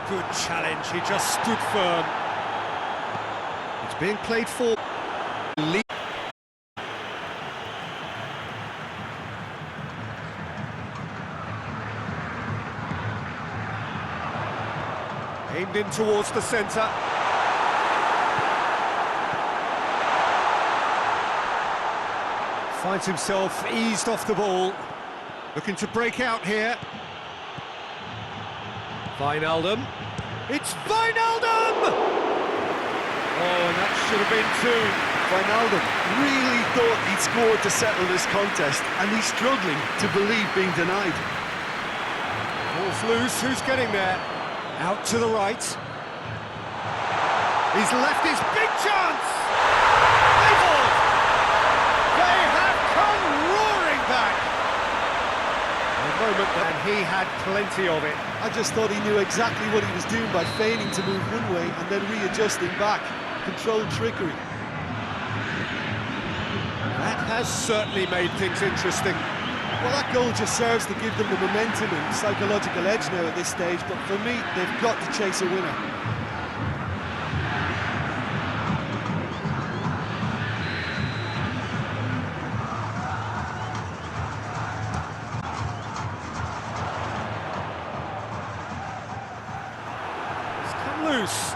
Good challenge, he just stood firm. It's being played for. Aimed in towards the centre. Finds himself eased off the ball. Looking to break out here. Wijnaldum. It's Wijnaldum! Oh, and that should have been two. Wijnaldum really thought he'd scored to settle this contest, and he's struggling to believe being denied. Ball's loose, who's getting there? Out to the right. He's left his big chance! They have come roaring back! A moment, and he had plenty of it. I just thought he knew exactly what he was doing by feigning to move one way and then readjusting back. Controlled trickery. That has certainly made things interesting. Well, that goal just serves to give them the momentum and psychological edge now at this stage, but for me, they've got to chase a winner. Loose.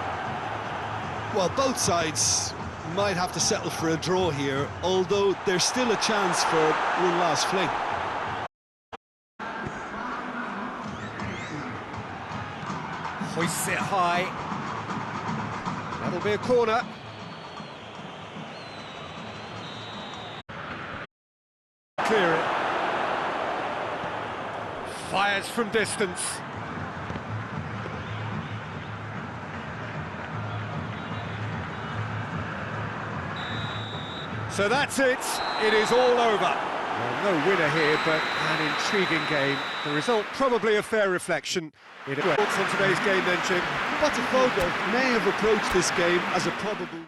Well, both sides might have to settle for a draw here, although there's still a chance for one last fling. Hoists it high. That'll be a corner. Fires from distance. So that's it. It is all over. Well, no winner here, but an intriguing game. The result probably a fair reflection. Thoughts on today's game then, Jim? Botafgo may have approached this game as a probable...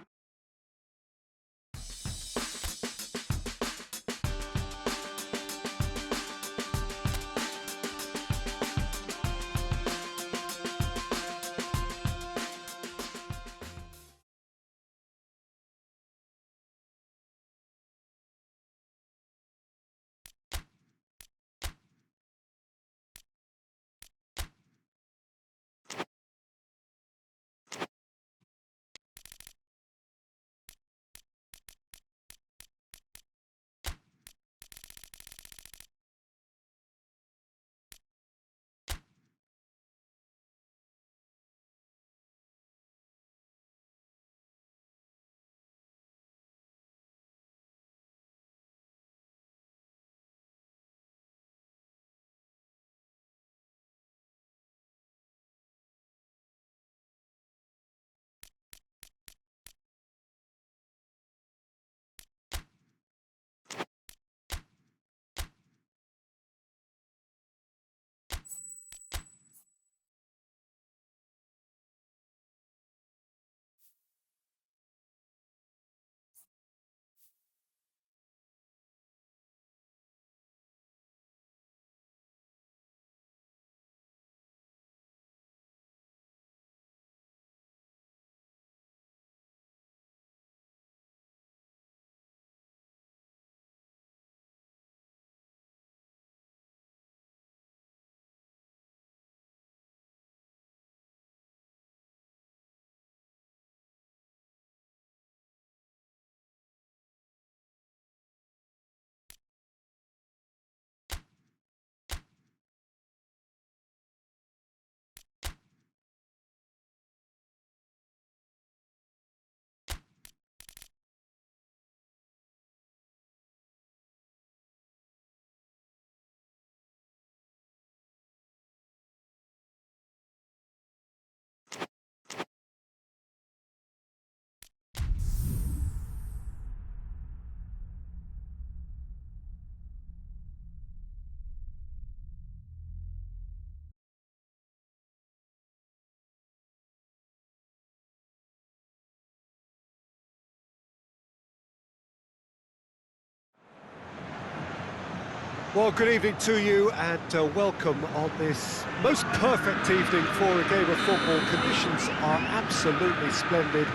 Well, good evening to you and welcome on this most perfect evening for a game of football. Conditions are absolutely splendid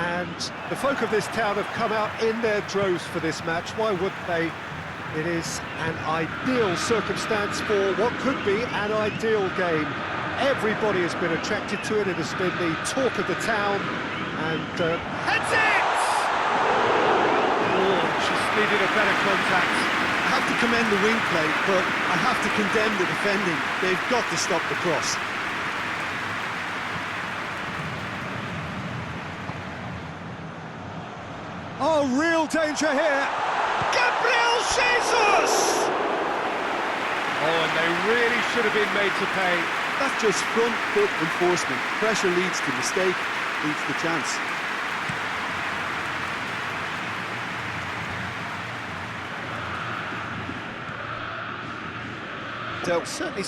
and the folk of this town have come out in their droves for this match. Why wouldn't they? It is an ideal circumstance for what could be an ideal game. Everybody has been attracted to it. It has been the talk of the town and... Heads it! Oh, just needed a better contact. I have to commend the wing play, but I have to condemn the defending. They've got to stop the cross. Oh, real danger here. Gabriel Jesus! Oh, and they really should have been made to pay. That's just front foot enforcement. Pressure leads to mistake, leads to chance. So certainly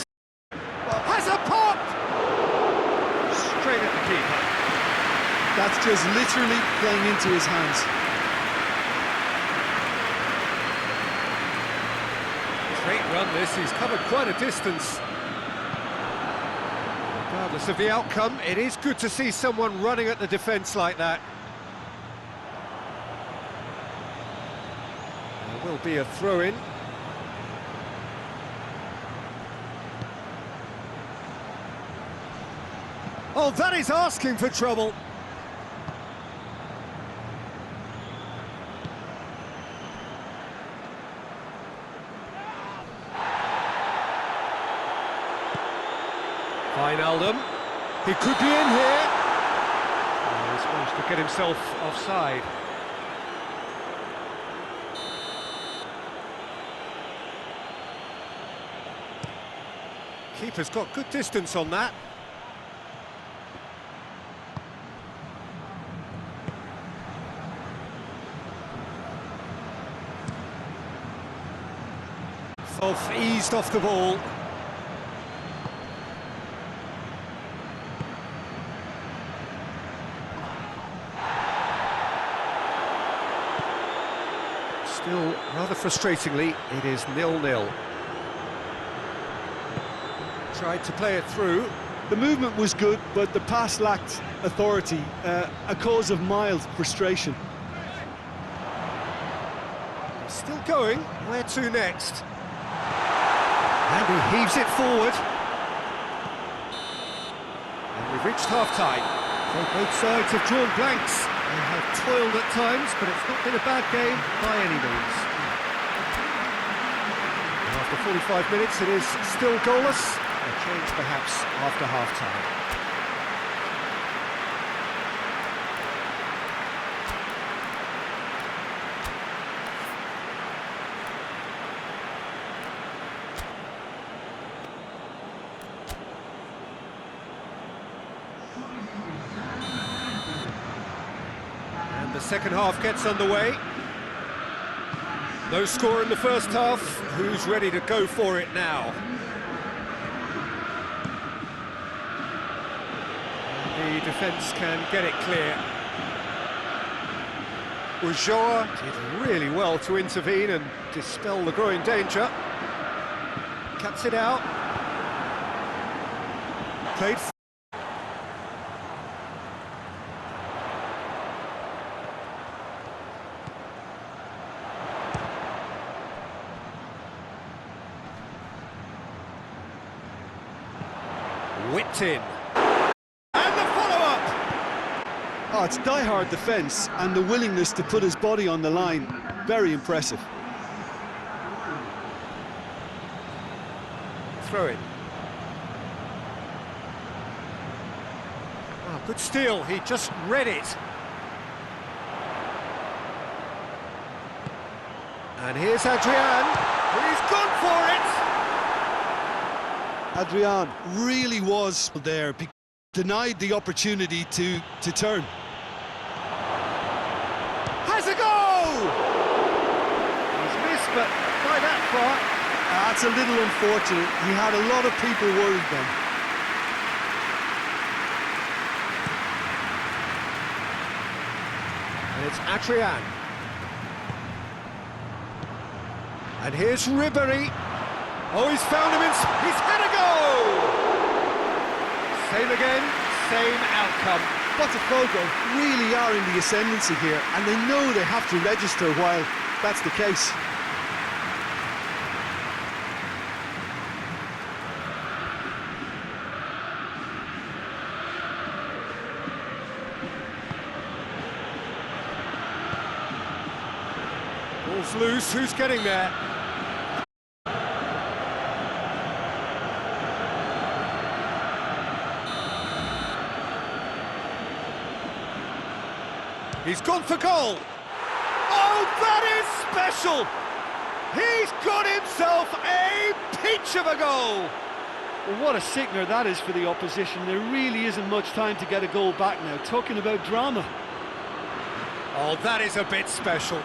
has a pop straight at the keeper. That's just literally playing into his hands. Great run this, he's covered quite a distance. Regardless of the outcome, it is good to see someone running at the defence like that. There will be a throw-in. Oh, that is asking for trouble. Wijnaldum. He could be in here. Oh, he's managed to get himself offside. Keeper's got good distance on that. Off, eased off the ball. Still, rather frustratingly, it is 0-0. Tried to play it through. The movement was good, but the pass lacked authority, a cause of mild frustration. Still going. Where to next? And he heaves it forward. And we've reached half-time. So both sides have drawn blanks. They have toiled at times, but it's not been a bad game by any means. And after 45 minutes, it is still goalless. A change perhaps after half-time. The second half gets underway. No score in the first half. Who's ready to go for it now? The defence can get it clear. Ulloa did really well to intervene and dispel the growing danger. Cuts it out. Played. Whipped in. And the follow-up! Oh, it's die-hard defence and the willingness to put his body on the line. Very impressive. Throw it. Oh, good steal, he just read it. And here's Adrian. He's gone for it! Adrian really was there, denied the opportunity to turn. Has a goal! He's missed, but by that far. That's a little unfortunate. He had a lot of people worried then. And it's Adrian. And here's Ribéry. Oh, he's found him, he's had a goal! Same again, same outcome. Botafgo really are in the ascendancy here, and they know they have to register while that's the case. Ball's loose, who's getting there? He's gone for goal! Oh, that is special! He's got himself a peach of a goal! Well, what a sickener that is for the opposition. There really isn't much time to get a goal back now. Talking about drama. Oh, that is a bit special.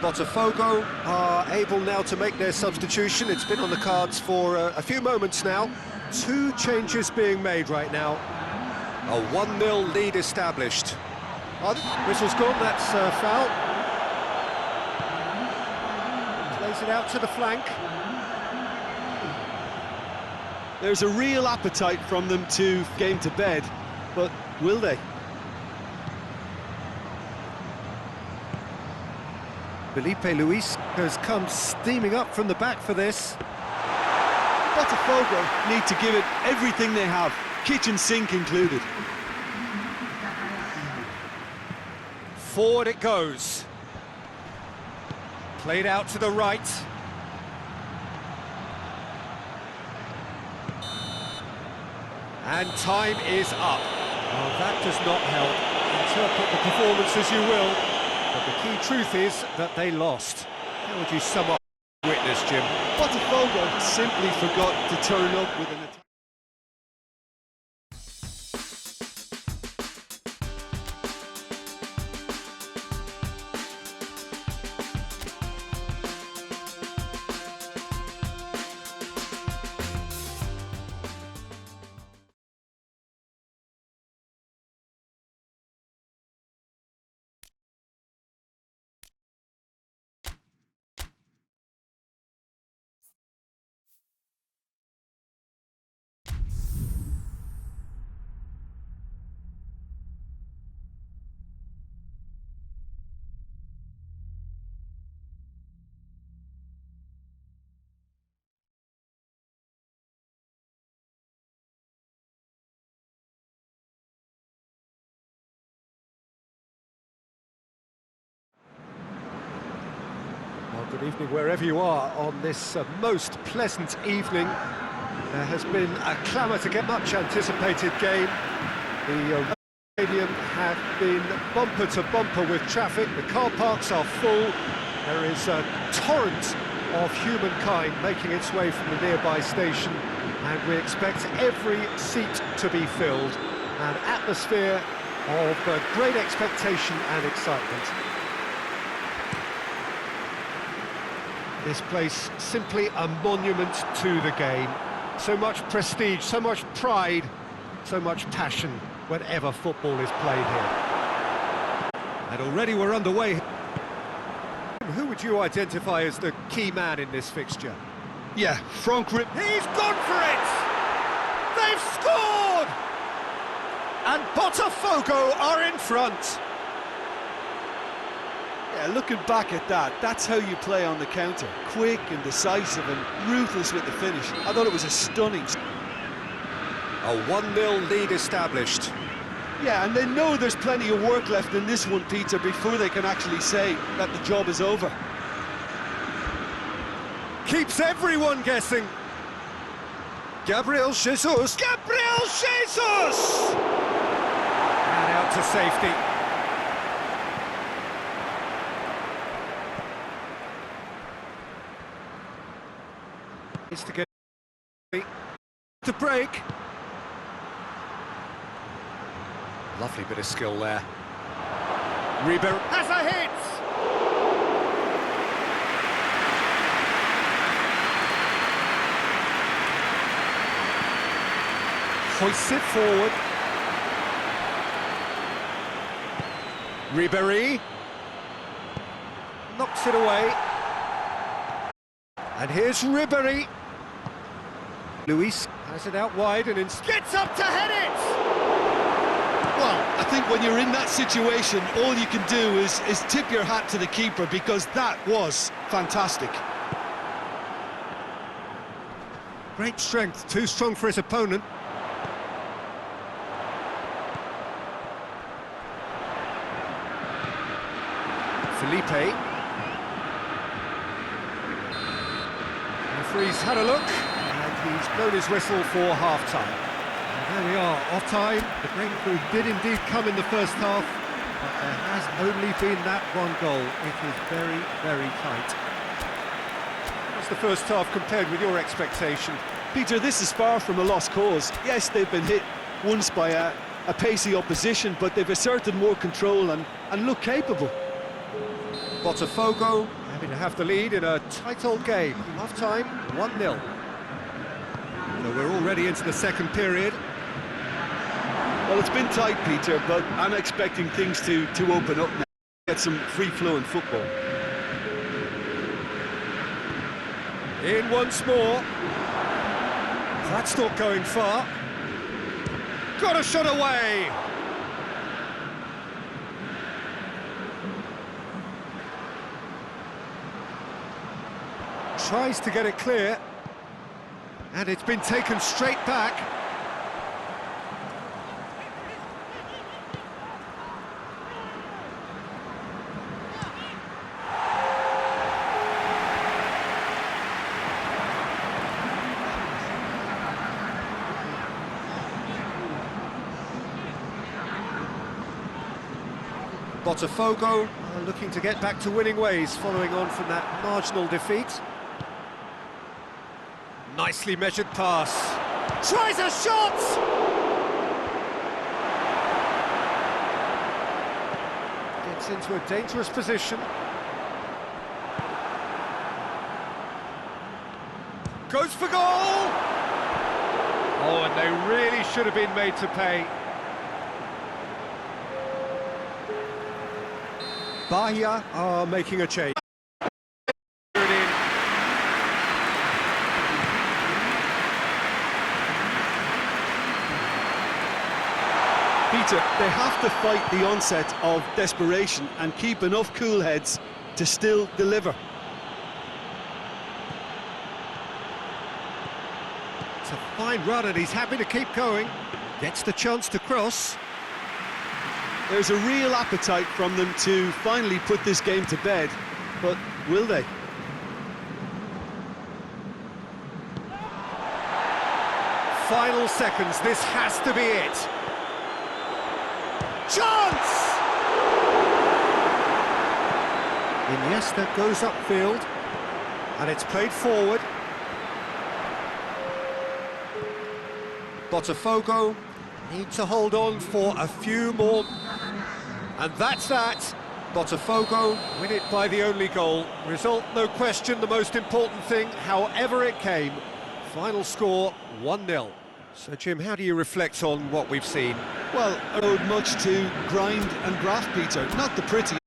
Botafgo are able now to make their substitution. It's been on the cards for a few moments now. Two changes being made right now. A 1-0 lead established. Whistle's gone, that's foul. Plays it out to the flank. There's a real appetite from them to game to bed, but will they? Felipe Luis has come steaming up from the back for this. Botafgo need to give it everything they have, kitchen sink included. Forward it goes. Played out to the right. And time is up. Oh, that does not help. Interpret the performance as you will, but the key truth is that they lost. How would you sum up witness, Jim? Botafgo simply forgot to turn up with an attack. Well, good evening wherever you are on this most pleasant evening. There has been a clamour to get much anticipated game. The stadium have been bumper to bumper with traffic. The car parks are full. There is a torrent of humankind making its way from the nearby station, and we expect every seat to be filled. An atmosphere of great expectation and excitement. This place simply a monument to the game. So much prestige, so much pride, so much passion whenever football is played here. And already we're underway. Who would you identify as the key man in this fixture? Yeah, Frank Rip. He's gone for it! They've scored! And Botafgo are in front. Yeah, looking back at that, that's how you play on the counter. Quick and decisive and ruthless with the finish. I thought it was a stunning... A 1-0 lead established. Yeah, and they know there's plenty of work left in this one, Peter, before they can actually say that the job is over. Keeps everyone guessing. Gabriel Jesus! Gabriel Jesus! And out to safety. Needs to get to break. Lovely bit of skill there. Ribeiro has a hit. Hoists it forward. Ribery knocks it away. And here's Ribery. Luis has it out wide and gets up to head it! Well, I think when you're in that situation, all you can do is tip your hat to the keeper, because that was fantastic. Great strength, too strong for his opponent. Felipe. Referee's had a look, and he's blown his whistle for half-time. And there we are, off-time. The breakthrough did indeed come in the first half, but there has only been that one goal. It is very, very tight. What's the first half compared with your expectation? Peter, this is far from a lost cause. Yes, they've been hit once by a pacey opposition, but they've asserted more control and look capable. Botafgo having to have the lead in a tight old game. Half-time, 1-0. So we're already into the second period. Well, it's been tight, Peter, but I'm expecting things to open up now. Get some free-flowing football. In once more. That's not going far. Got a shot away. Tries to get it clear. And it's been taken straight back. Botafgo looking to get back to winning ways following on from that marginal defeat. Nicely measured pass. Tries a shot! Gets into a dangerous position. Goes for goal! Oh, and they really should have been made to pay. Bahia are making a change. Peter, they have to fight the onset of desperation and keep enough cool heads to still deliver. It's a fine run and he's happy to keep going. Gets the chance to cross. There's a real appetite from them to finally put this game to bed, but will they? Final seconds, this has to be it. Chance! Iniesta goes upfield, and it's played forward. Botafgo need to hold on for a few more. And that's that. Botafgo win it by the only goal. Result, no question, the most important thing, however it came. Final score, 1-0. So, Jim, how do you reflect on what we've seen? Well, owed much to grind and graft, Peter, not the pretty.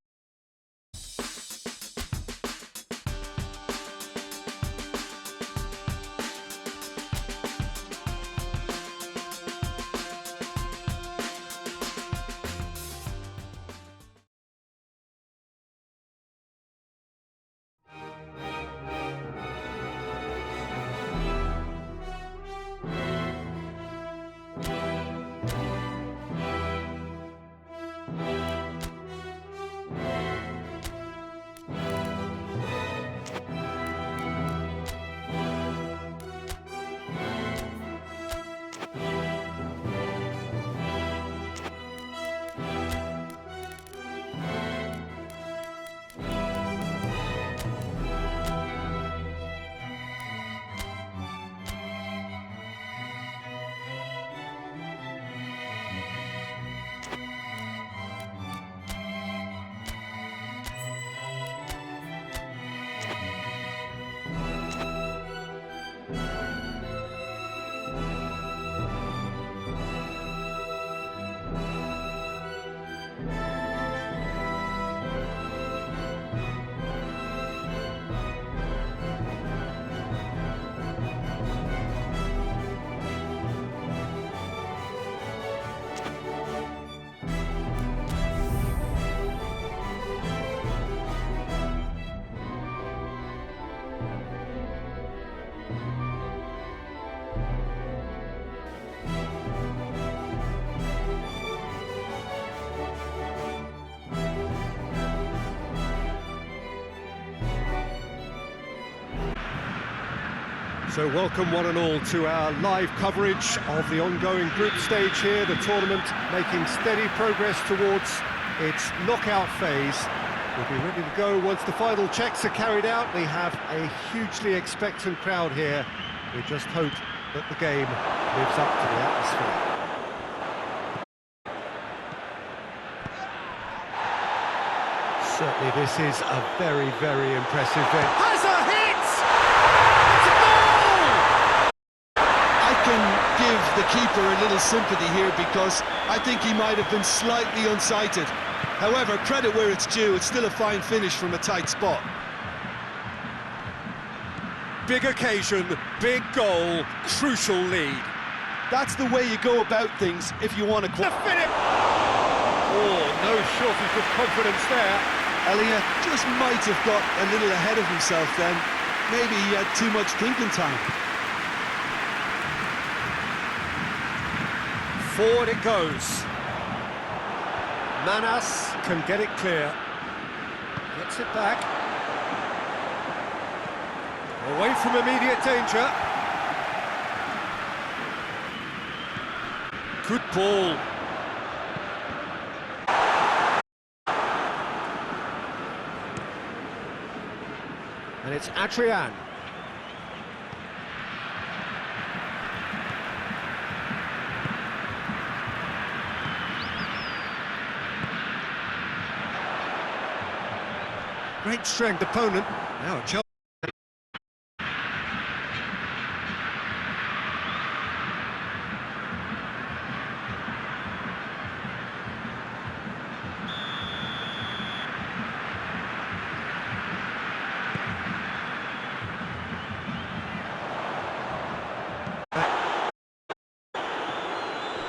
So welcome one and all to our live coverage of the ongoing group stage here, the tournament making steady progress towards its knockout phase. We'll be ready to go once the final checks are carried out. We have a hugely expectant crowd here. We just hope that the game lives up to the atmosphere. Certainly this is a very, very impressive event. Has a hit! It's a goal! I can give the keeper a little sympathy here because I think he might have been slightly unsighted. However, credit where it's due, it's still a fine finish from a tight spot. Big occasion, big goal, crucial lead. That's the way you go about things if you want to... The finish! Oh, no shortage of confidence there. Elliot just might have got a little ahead of himself then. Maybe he had too much thinking time. Forward it goes. Manas can get it clear. Gets it back. Away from immediate danger. Good ball. And it's Adrian. Great strength opponent. Now a chance.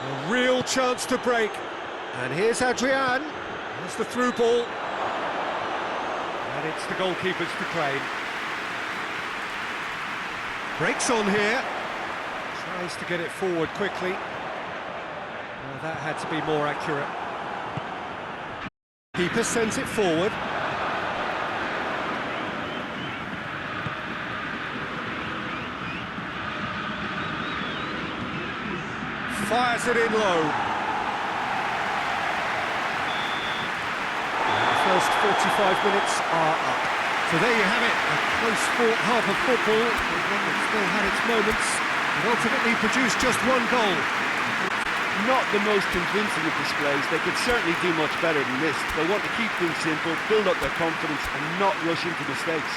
A real chance to break. And here's Adrian. There's the through ball. And it's the goalkeeper's to claim. Breaks on here. Tries to get it forward quickly. Well, that had to be more accurate. Keeper sends it forward. Fires it in low. First 45 minutes are up. So there you have it, a close-fought half of football, but one that still had its moments, and ultimately produced just one goal. Not the most convincing of displays. They could certainly do much better than this. They want to keep things simple, build up their confidence and not rush into mistakes.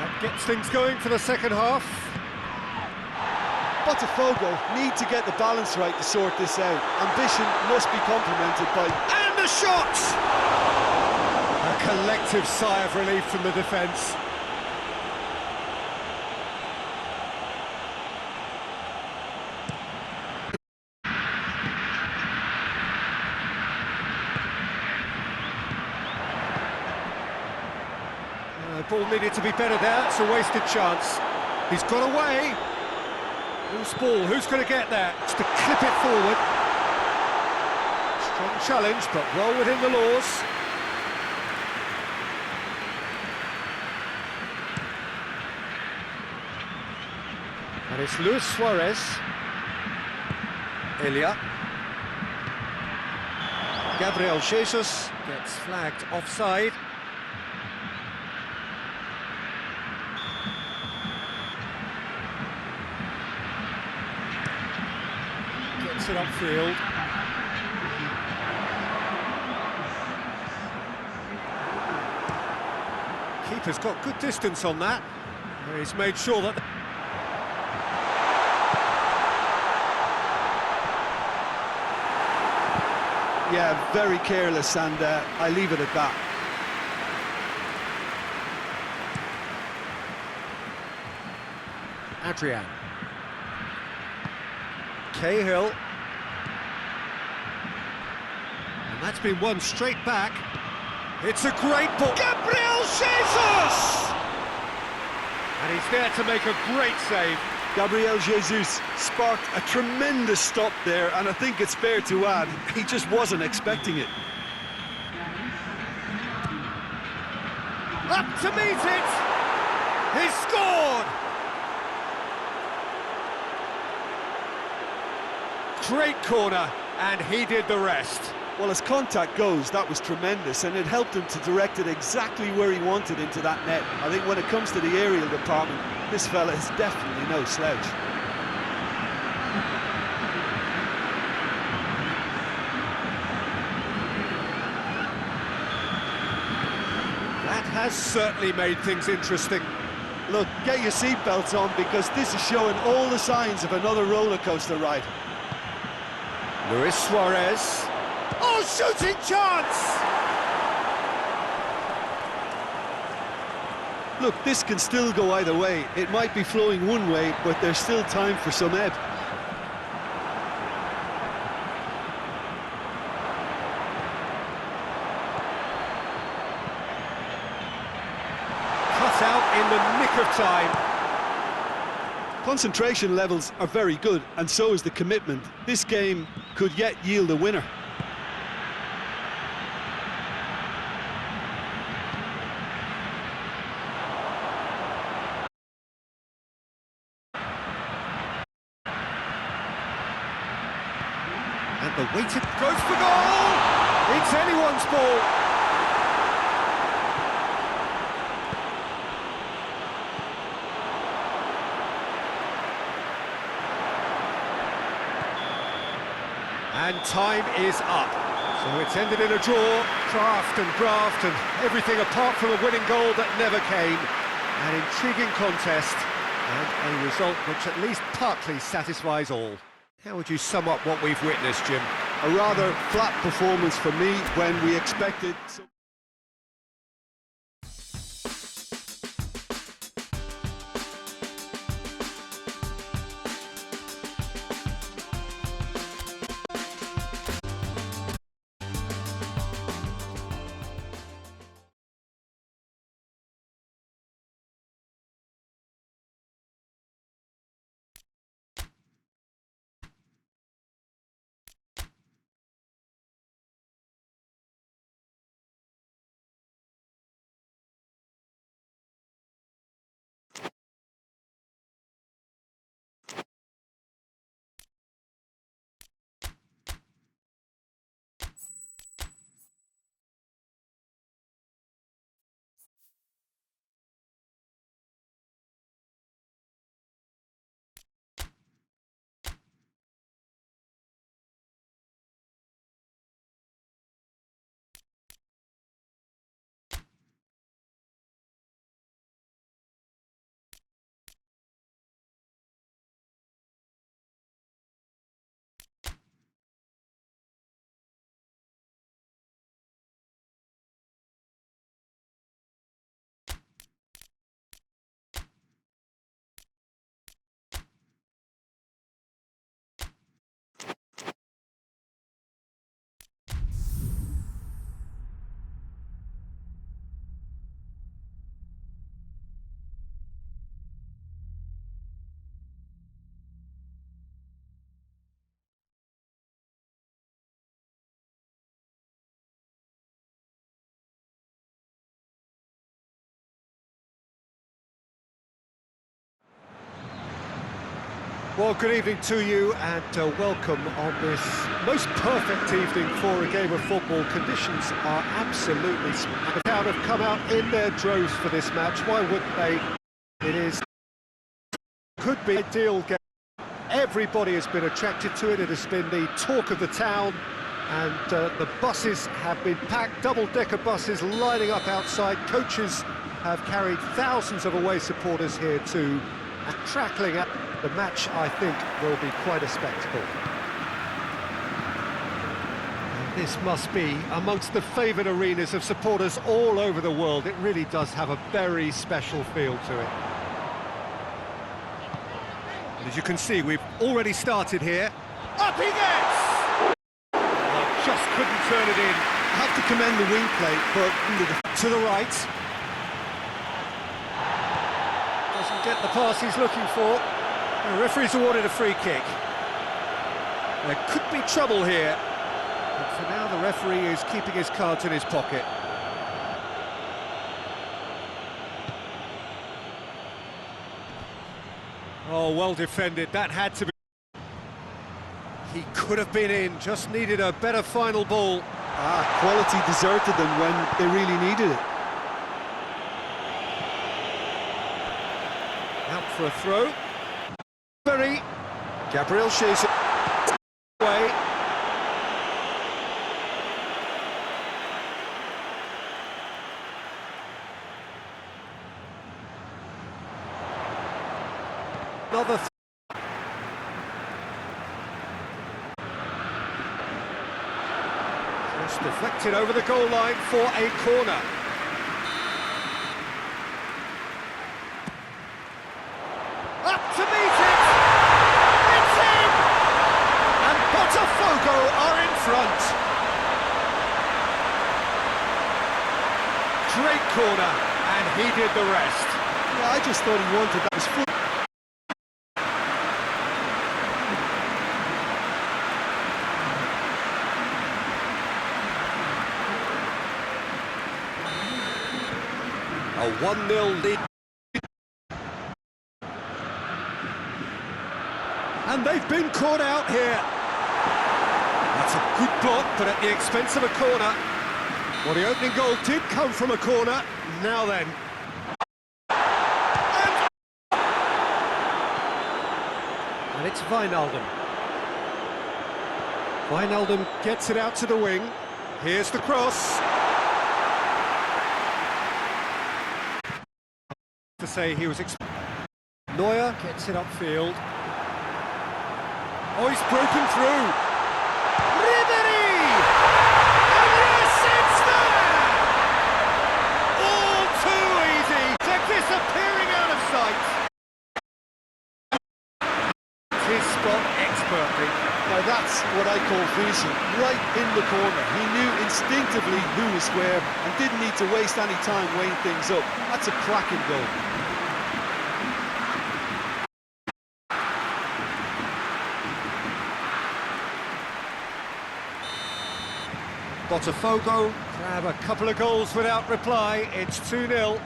That gets things going for the second half. Botafgo need to get the balance right to sort this out. Ambition must be complemented by... And the shot! A collective sigh of relief from the defence. The ball needed to be better there, it's a wasted chance. He's got away. Loose ball, who's going to get that? It's to clip it forward. Strong challenge, but well within the laws. And it's Luis Suarez. Elia. Gabriel Jesus gets flagged offside. Gets it upfield. Keeper's got good distance on that. He's made sure that... Yeah, very careless, and I leave it at that. Adrian. Cahill. And that's been won straight back. It's a great ball. Gabriel Jesus! And he's there to make a great save. Gabriel Jesus sparked a tremendous stop there, and I think it's fair to add, he just wasn't expecting it. Up to meet it! He's scored! Great corner, and he did the rest. Well, as contact goes, that was tremendous, and it helped him to direct it exactly where he wanted into that net. I think when it comes to the aerial department, this fella is definitely no slouch. That has certainly made things interesting. Look, get your seatbelts on, because this is showing all the signs of another roller coaster ride. Luis Suarez. Oh, shooting chance! Look, this can still go either way. It might be flowing one way, but there's still time for some ebb. Cut out in the nick of time. Concentration levels are very good, and so is the commitment. This game could yet yield a winner. And the weighted goes for goal! It's anyone's ball! And time is up. So it's ended in a draw, craft and everything apart from a winning goal that never came. An intriguing contest and a result which at least partly satisfies all. How would you sum up what we've witnessed, Jim? A rather flat performance for me when we expected... Well, good evening to you and welcome on this most perfect evening for a game of football. Conditions are absolutely smack. The crowd have come out in their droves for this match. Why wouldn't they? It is could be a ideal game. Everybody has been attracted to it. It has been the talk of the town, and the buses have been packed, double-decker buses lining up outside. Coaches have carried thousands of away supporters here too, and trackling at the match, I think, will be quite a spectacle. And this must be amongst the favoured arenas of supporters all over the world. It really does have a very special feel to it. And as you can see, we've already started here. Up he gets! Just couldn't turn it in. I have to commend the wing play, but To the right. Doesn't get the pass he's looking for. The referee's awarded a free kick. There could be trouble here. But for now, the referee is keeping his cards in his pocket. Oh, well defended. That had to be. He could have been in, just needed a better final ball. quality deserted them when they really needed it. Out for a throw. Gabriel Shea away. Another just deflected over the goal line for a corner. Up to meet it! It's in! And Botafgo are in front. Great corner, and he did the rest. Yeah, I just thought he wanted that. His foot. A 1-0 lead. And they've been caught out here. That's a good block, but at the expense of a corner. Well, the opening goal did come from a corner. Now then. And it's Wijnaldum. Wijnaldum gets it out to the wing. Here's the cross. To say he was Neuer gets it upfield. Oh, he's broken through. Ribery! And yes, it's there! All too easy. They're disappearing out of sight. His spot expertly. Now that's what I call vision, right in the corner. He knew instinctively who was where and didn't need to waste any time weighing things up. That's a cracking goal. Botafgo grab a couple of goals without reply. It's 2-0.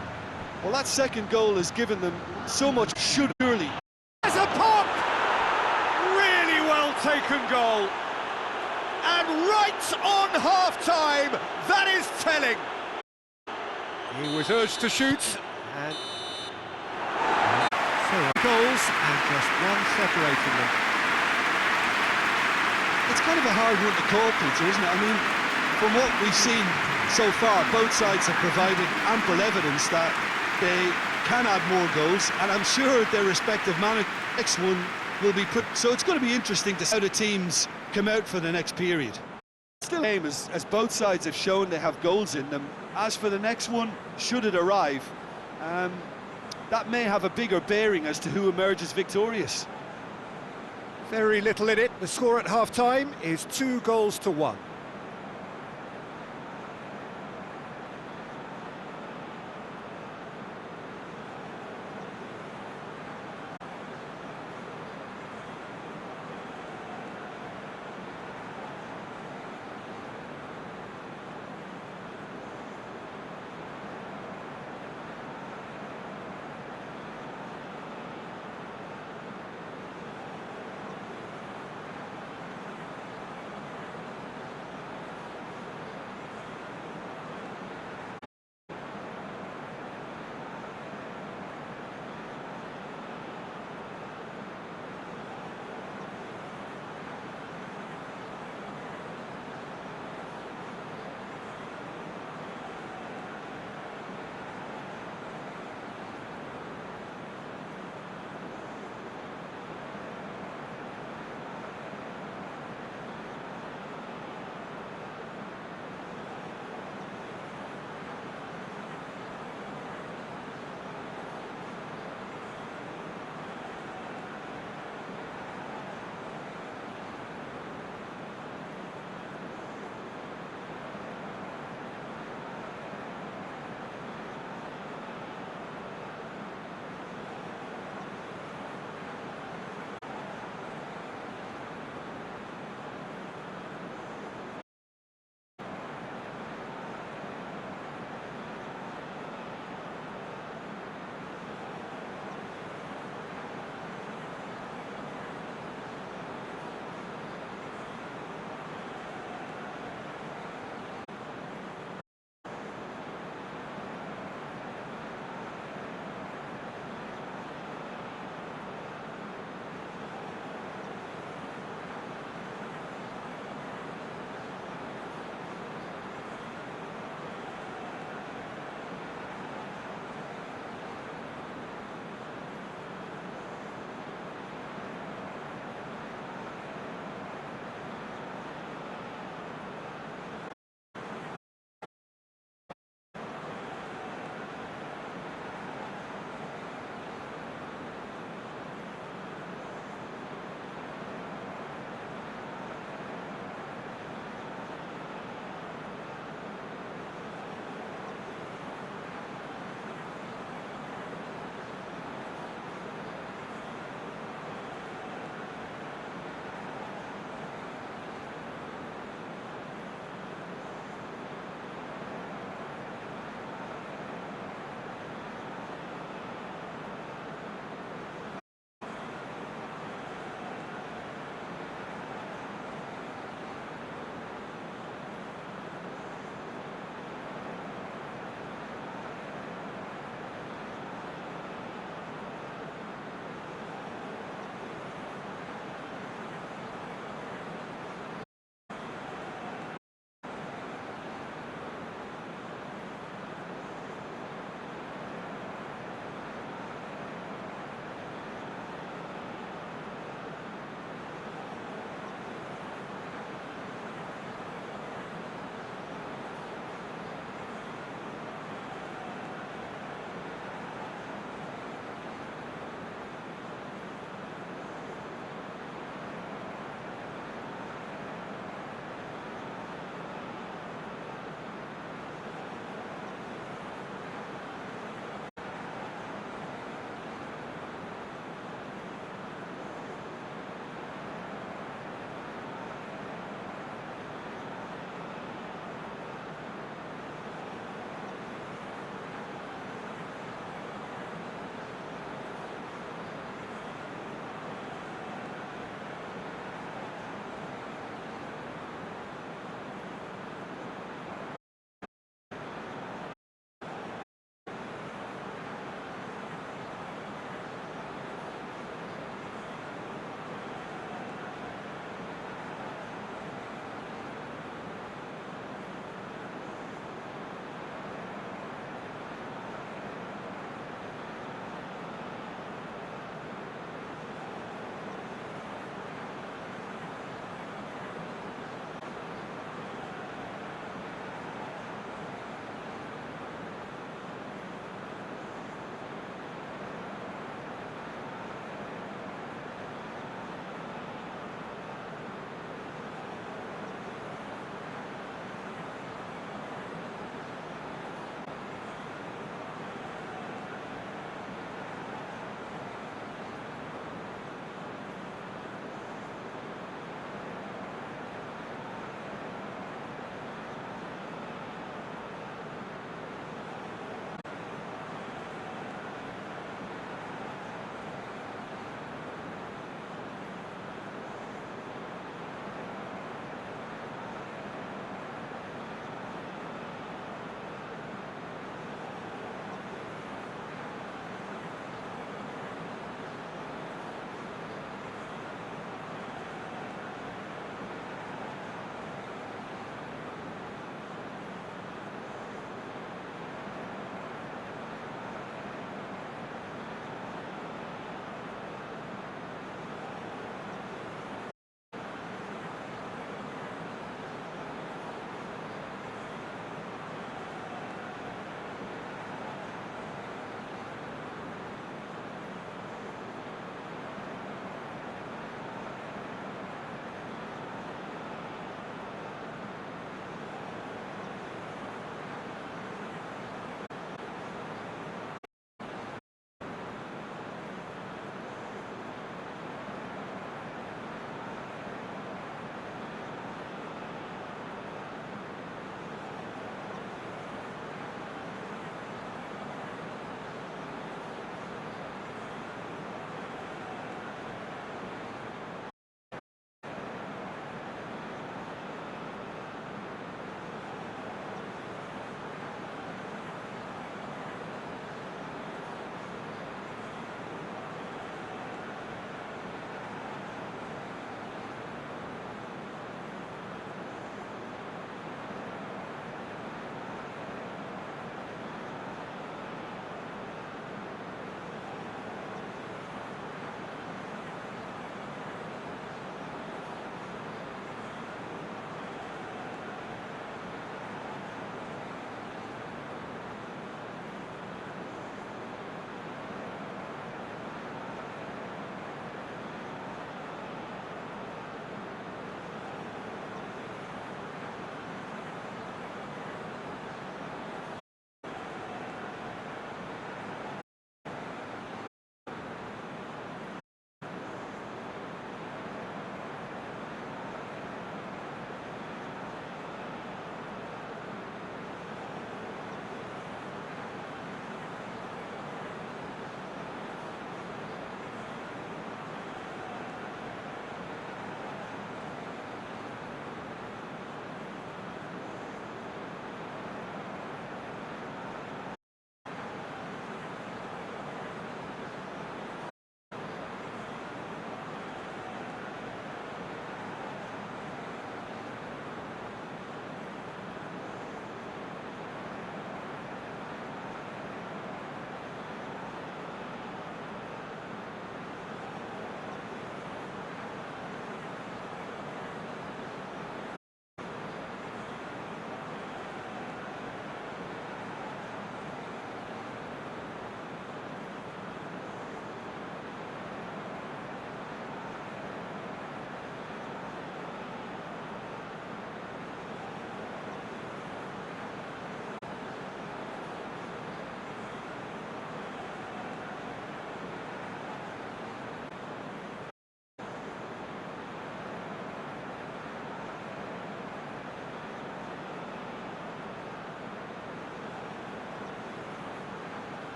Well, that second goal has given them so much should surely. There's a pop! Really well taken goal. And right on half-time, that is telling. He was urged to shoot, and so goals, and just one separating them. It's kind of a hard one to call, Peter, isn't it? I mean, from what we've seen so far, both sides have provided ample evidence that they can add more goals, and I'm sure their respective next one will be put. So it's going to be interesting to see how the teams come out for the next period. Still, the game as both sides have shown they have goals in them. As for the next one, should it arrive, that may have a bigger bearing as to who emerges victorious. Very little in it. The score at half-time is 2-1.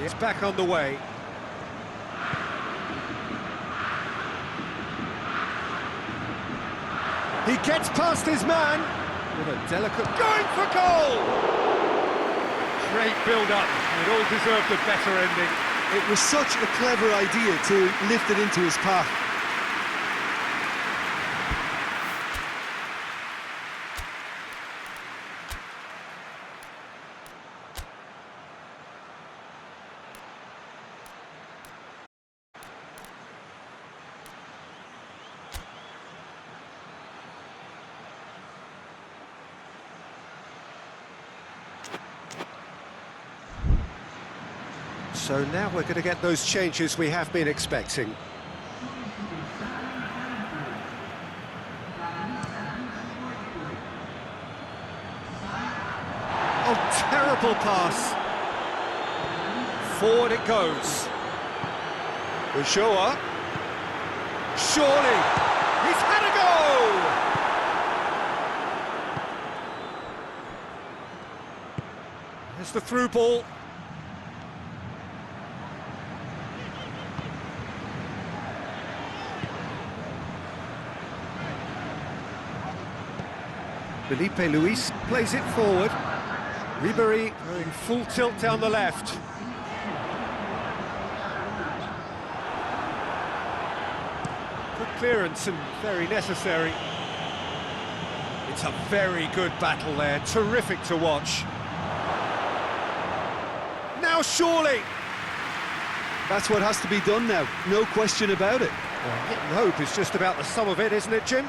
It's back on the way. He gets past his man with a delicate... Going for goal! Great build-up. It all deserved a better ending. It was such a clever idea to lift it into his path. So now we're going to get those changes we have been expecting. Oh, terrible pass. Forward it goes. Ulloa. Surely. He's had a go! There's the through ball. Felipe Luis plays it forward. Ribery going full tilt down the left. Good clearance and very necessary. It's a very good battle there, terrific to watch. Now surely! That's what has to be done now, no question about it. Well, hitting hope is just about the sum of it, isn't it, Jim?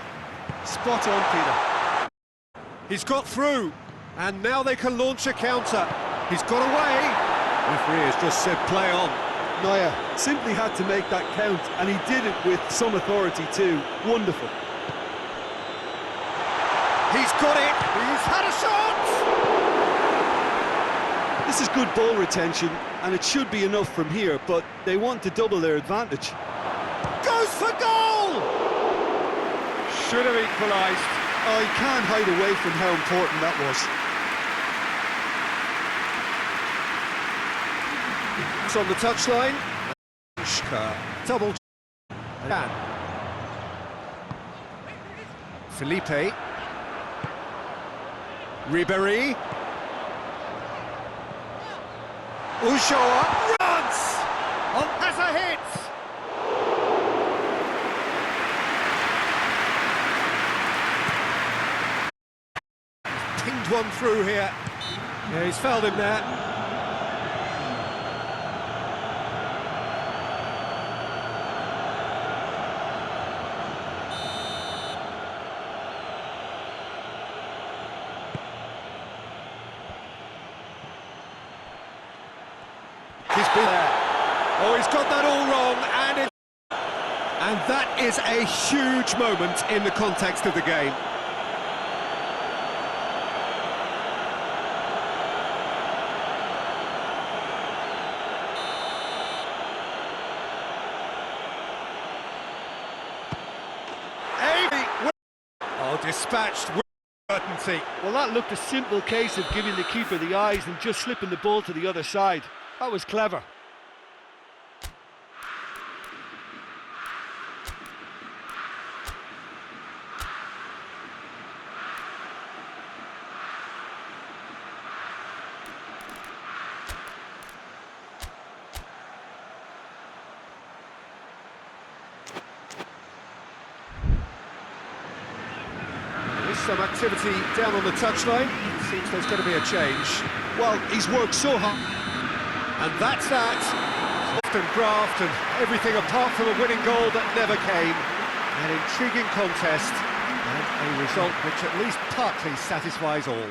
Spot on, Peter. He's got through, and now they can launch a counter. He's got away. Referee has just said play on. Neuer simply had to make that count, and he did it with some authority too. Wonderful. He's got it. He's had a shot. This is good ball retention, and it should be enough from here, but they want to double their advantage. Goes for goal. Should have equalised. I can't hide away from how important that was. It's on the touchline. Double. Felipe. Ribery. Ulloa runs! Has a hit! Pinged one through here. Yeah, he's fouled him there. He's been there. Oh, he's got that all wrong, and that is a huge moment in the context of the game. Oh, dispatched with certainty. Well, that looked a simple case of giving the keeper the eyes and just slipping the ball to the other side. That was clever. Some activity down on the touchline. It seems there's going to be a change. Well, he's worked so hard. And that's that. Often graft and everything apart from a winning goal that never came. An intriguing contest and a result which at least partly satisfies all.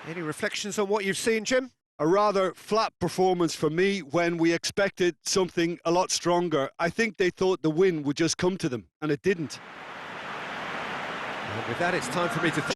Any reflections on what you've seen, Jim? A rather flat performance for me when we expected something a lot stronger. I think they thought the win would just come to them, and it didn't. And with that, it's time for me to...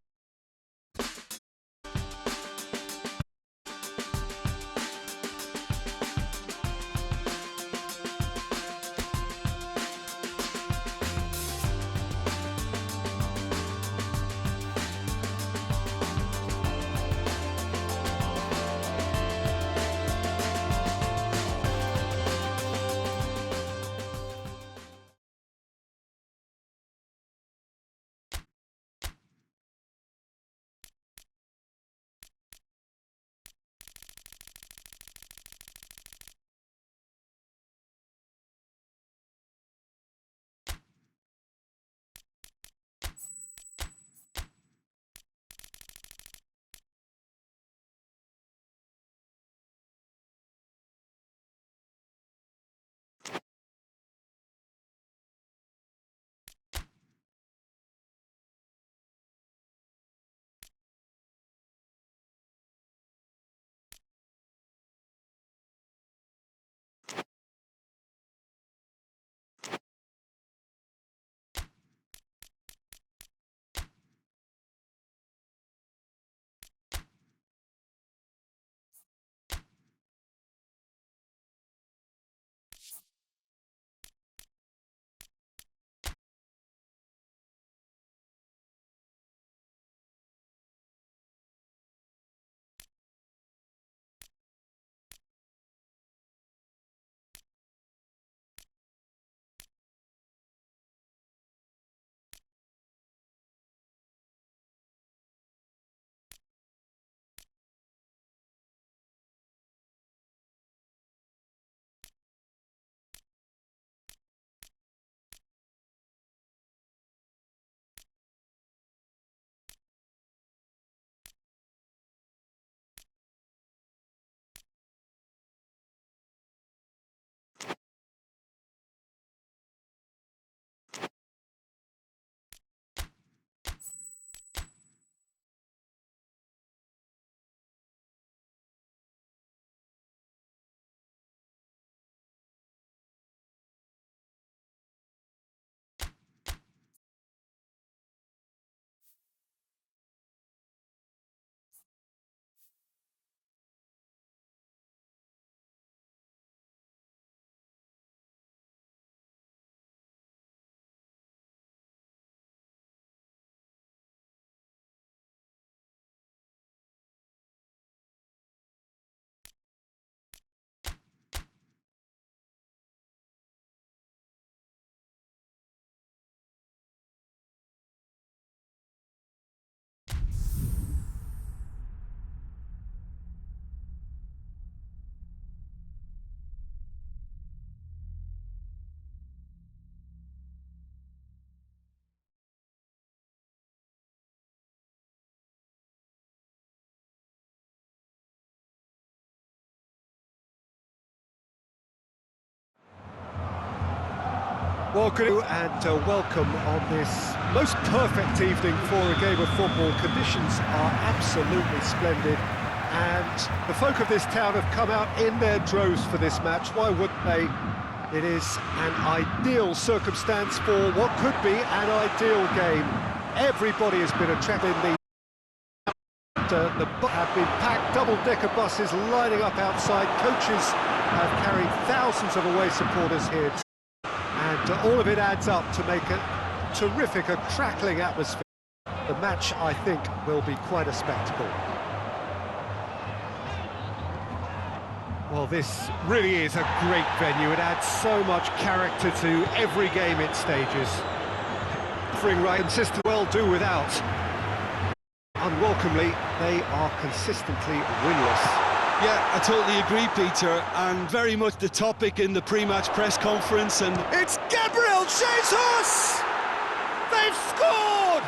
Well, good and welcome on this most perfect evening for a game of football. Conditions are absolutely splendid, and the folk of this town have come out in their droves for this match. Why wouldn't they? It is an ideal circumstance for what could be an ideal game. Everybody has been attracted in the have been packed, double-decker buses lining up outside. Coaches have carried thousands of away supporters here. And all of it adds up to make a terrific, a crackling atmosphere. The match, I think, will be quite a spectacle. Well, this really is a great venue. It adds so much character to every game it stages. Offering right consistent, well do without. Unwelcomely, they are consistently winless. Yeah, I totally agree, Peter, and very much the topic in the pre-match press conference. And It's Gabriel Jesus! They've scored!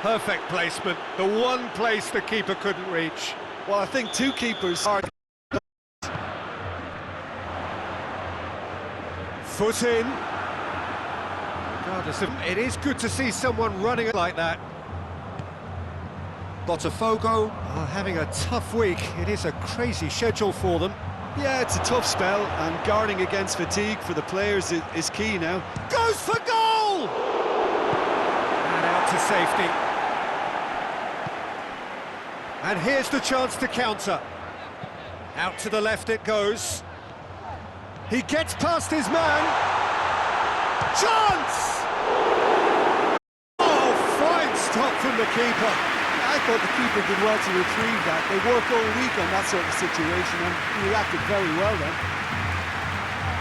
Perfect placement, the one place the keeper couldn't reach. well, I think two keepers are. Foot in. Regardless of, it is good to see someone running like that. Botafgo are having a tough week. It is a crazy schedule for them. Yeah, it's a tough spell, and guarding against fatigue for the players is key now. Goes for goal! And out to safety. And here's the chance to counter. Out to the left it goes. He gets past his man. Chance! Oh, fine stop from the keeper. I thought the keeper did well to retrieve that. They work all week on that sort of situation, and he reacted very well then.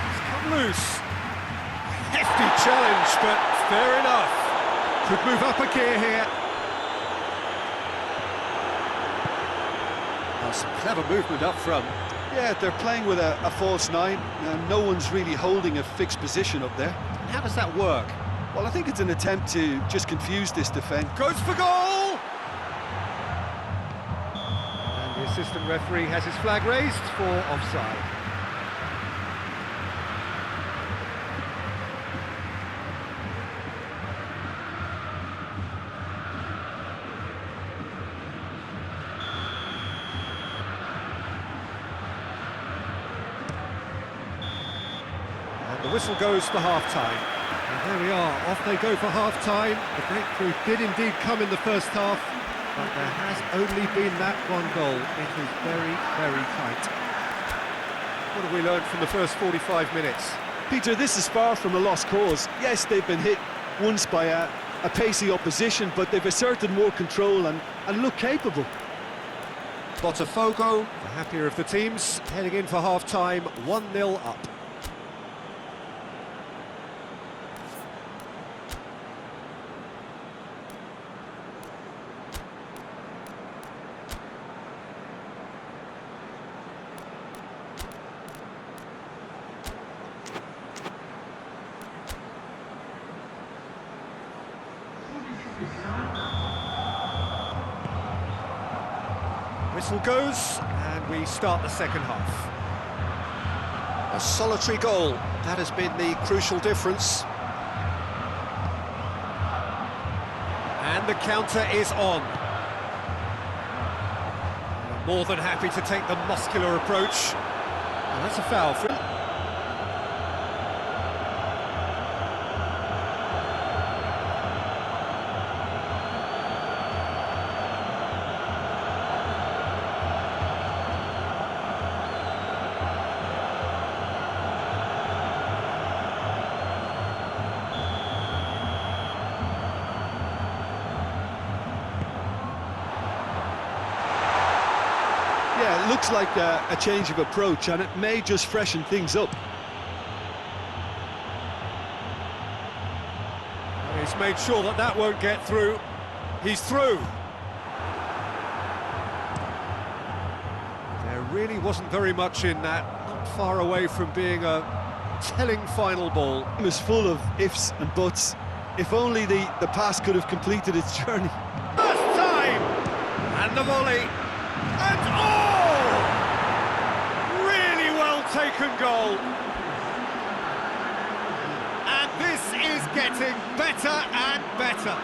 It's come loose. Hefty challenge, but fair enough. Could move up a gear here. Oh, some clever movement up front. Yeah, they're playing with a false nine, and no one's really holding a fixed position up there. How does that work? Well, I think it's an attempt to just confuse this defence. Goes for goal! And the assistant referee has his flag raised for offside. And the whistle goes for half-time. And there we are, off they go for half-time. The breakthrough did indeed come in the first half, but there has only been that one goal. It is very, very tight. What have we learned from the first 45 minutes? Peter, this is far from a lost cause. Yes, they've been hit once by a pacey opposition, but they've asserted more control and look capable. Botafgo, the happier of the teams, heading in for half-time, 1-0 up. Whistle goes, and we start the second half. A solitary goal, that has been the crucial difference. And the counter is on. More than happy to take the muscular approach. And that's a foul for him. Yeah, it looks like a change of approach, and it may just freshen things up. He's made sure that that won't get through. He's through. There really wasn't very much in that, not far away from being a telling final ball. It was full of ifs and buts. If only the pass could have completed its journey. First time! And the volley. And oh! Really well taken goal. And this is getting better and better.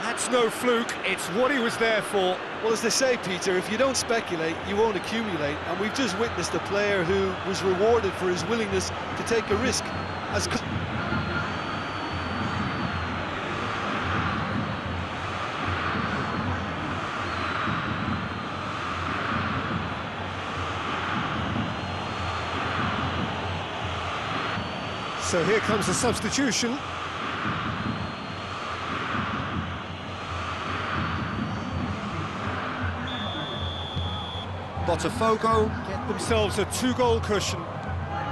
That's no fluke, it's what he was there for. Well, as they say, Peter, if you don't speculate, you won't accumulate. And we've just witnessed a player who was rewarded for his willingness to take a risk. So here comes the substitution. Botafgo get themselves a two-goal cushion.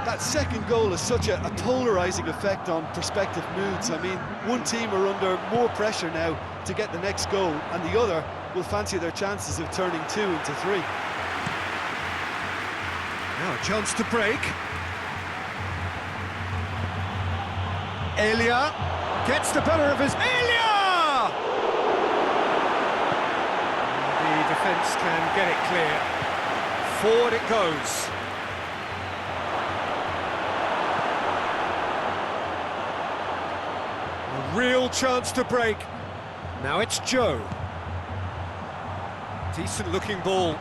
That second goal has such a polarising effect on prospective moods. I mean, one team are under more pressure now to get the next goal, and the other will fancy their chances of turning 2 into 3. Now a chance to break. Elia gets the better of his... Elia! The defence can get it clear. Forward it goes. A real chance to break. Now it's Joe. Decent looking ball.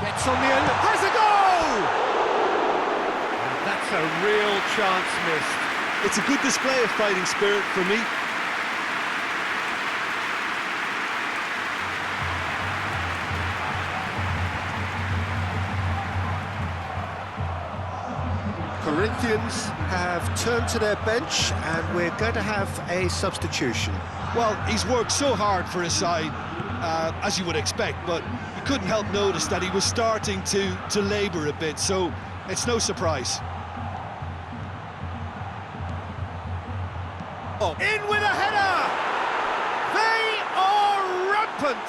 Gets on the end, has a goal! And that's a real chance missed. It's a good display of fighting spirit for me. Corinthians have turned to their bench and we're going to have a substitution. Well, he's worked so hard for his side, as you would expect, but you couldn't help notice that he was starting to labour a bit, so it's no surprise. Oh. In with a header! They are rampant!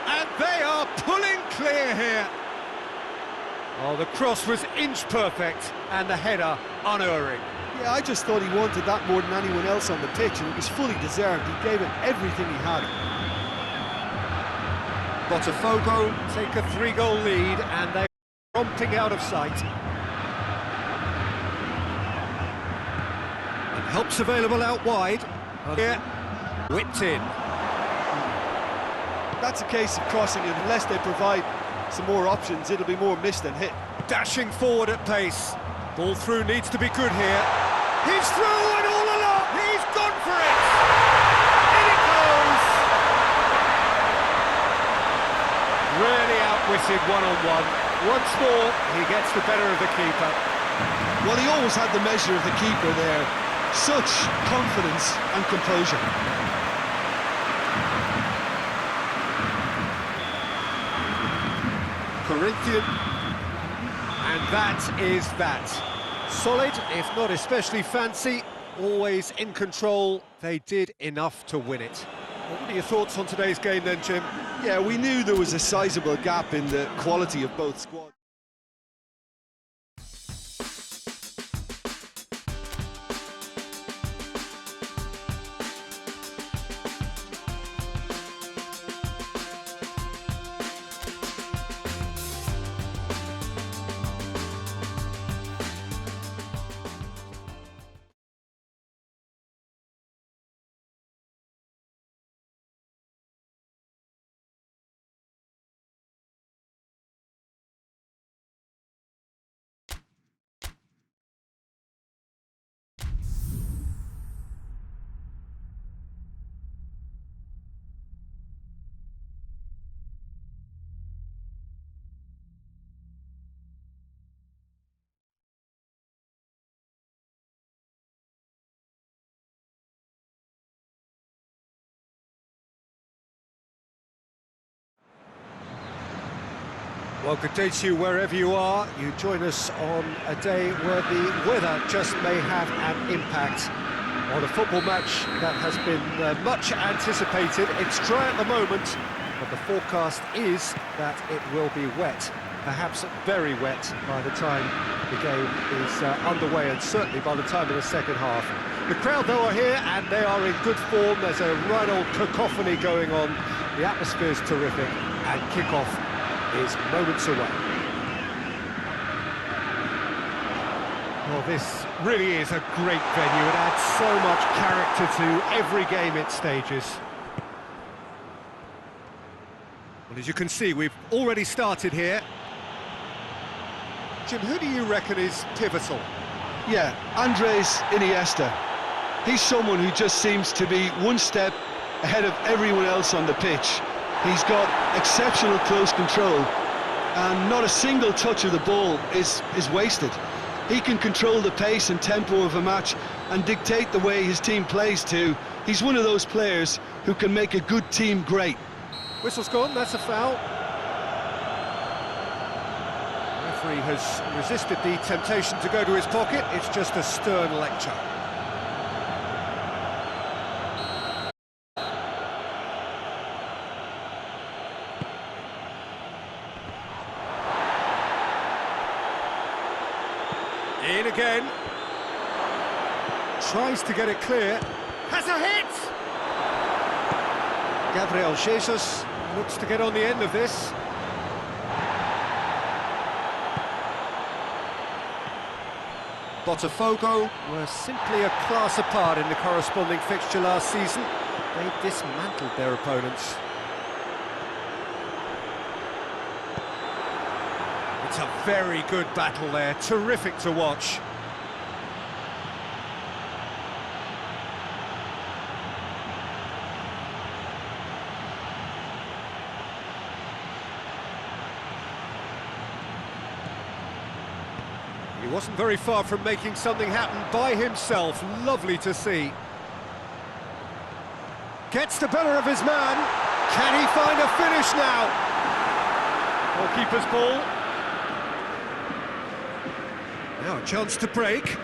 And they are pulling clear here. Oh, the cross was inch perfect and the header unerring. Yeah, I just thought he wanted that more than anyone else on the pitch, and it was fully deserved. He gave it everything he had. Botafgo take a 3-goal lead and they're romping out of sight. And help's available out wide. Here, whipped in. That's a case of crossing it. Unless they provide some more options, it'll be more missed than hit. Dashing forward at pace. Ball through needs to be good here. He's through and all along. He's gone for it! In it goes! Really outwitted one-on-one. Once more, he gets the better of the keeper. Well, he always had the measure of the keeper there. Such confidence and composure. Corinthian, and that is that. Solid, if not especially fancy, always in control. They did enough to win it. What are your thoughts on today's game then, Jim? Yeah, we knew there was a sizable gap in the quality of both squads. Well, good day to you wherever you are. You join us on a day where the weather just may have an impact on a football match that has been much anticipated. It's dry at the moment, but the forecast is that it will be wet, perhaps very wet by the time the game is underway, and certainly by the time of the second half. The crowd, though, are here, and they are in good form. There's a right old cacophony going on. The atmosphere's terrific, and kick-off is moments away. Well, this really is a great venue. It adds so much character to every game it stages. Well, as you can see, we've already started here. Jim, who do you reckon is pivotal? Yeah, Andres Iniesta. He's someone who just seems to be one step ahead of everyone else on the pitch. He's got exceptional close control, and not a single touch of the ball is wasted. He can control the pace and tempo of a match and dictate the way his team plays too. He's one of those players who can make a good team great. Whistle's gone, that's a foul. The referee has resisted the temptation to go to his pocket. It's just a stern lecture. In again. Tries to get it clear. Has a hit! Gabriel Jesus looks to get on the end of this. Botafgo were simply a class apart in the corresponding fixture last season. They dismantled their opponents. It's a very good battle there, terrific to watch. He wasn't very far from making something happen by himself. Lovely to see. Gets the better of his man. Can he find a finish now? Goalkeeper's ball. Now a chance to break. Gets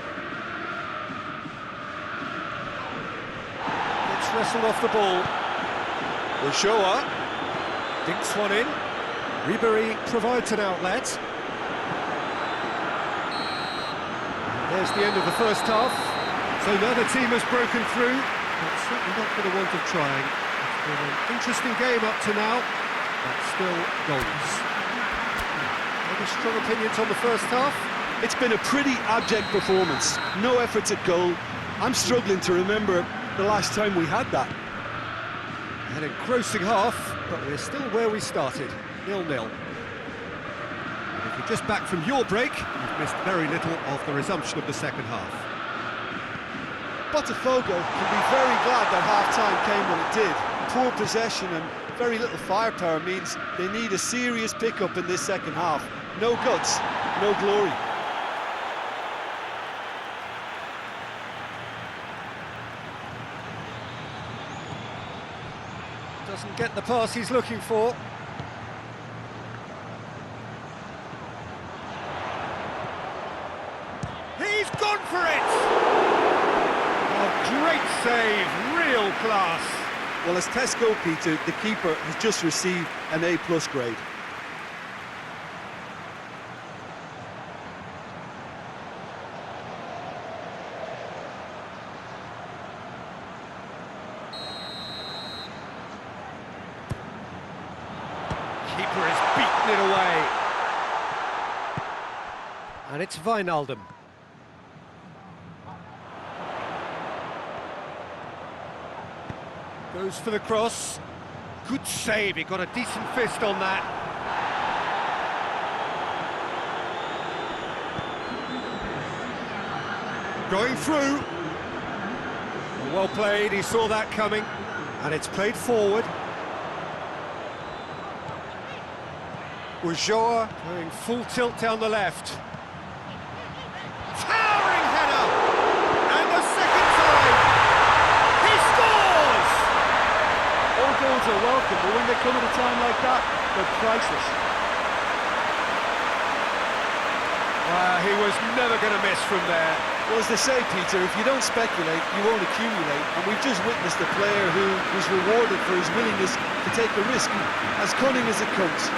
wrestled off the ball. Ulloa dinks one in. Ribery provides an outlet. There's the end of the first half. So neither team has broken through, but certainly not for the want of trying. It's been an interesting game up to now, but still goals. Any strong opinions on the first half? It's been a pretty abject performance. No efforts at goal. I'm struggling to remember the last time we had that. An engrossing half, but we're still where we started, 0-0. If you're just back from your break, you've missed very little of the resumption of the second half. Botafgo can be very glad that half-time came when it did. Poor possession and very little firepower means they need a serious pick-up in this second half. No guts, no glory. Doesn't get the pass he's looking for. He's gone for it! Oh, great save, real class. Well, as test goalkeeper, the keeper has just received an A+ grade. Keeper has beaten it away. And it's Wijnaldum. Goes for the cross. Good save, he got a decent fist on that. Going through. Well played, he saw that coming. And it's played forward. Ulloa going full tilt down the left. Towering header! And the second time! He scores! All goals are welcome, but when they come at a time like that, they're priceless. He was never going to miss from there. Well, as they say, Peter, if you don't speculate, you won't accumulate. And we've just witnessed a player who was rewarded for his willingness to take a risk, as cunning as it comes.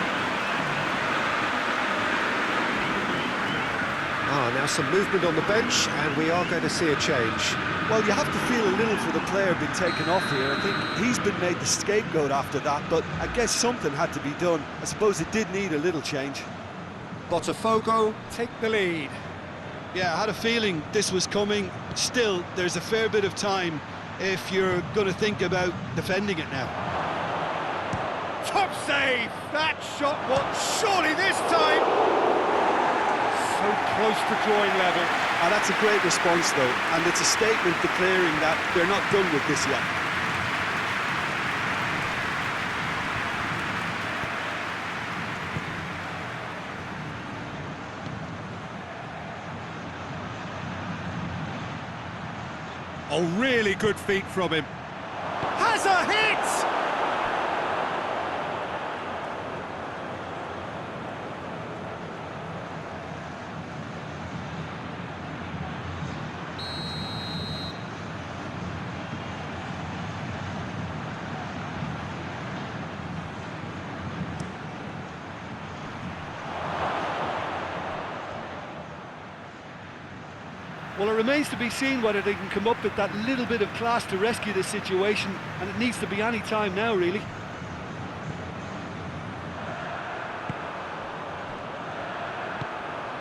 Now some movement on the bench, and we are going to see a change. Well, you have to feel a little for the player being taken off here. I think he's been made the scapegoat after that, but I guess something had to be done. I suppose it did need a little change. Botafgo take the lead. Yeah, I had a feeling this was coming. Still, there's a fair bit of time if you're going to think about defending it now. Top save! That shot was surely this time! So close to drawing level. And that's a great response, though, and it's a statement declaring that they're not done with this yet. Oh, really good feet from him. Has a hit! Well, it remains to be seen whether they can come up with that little bit of class to rescue this situation, and it needs to be any time now, really.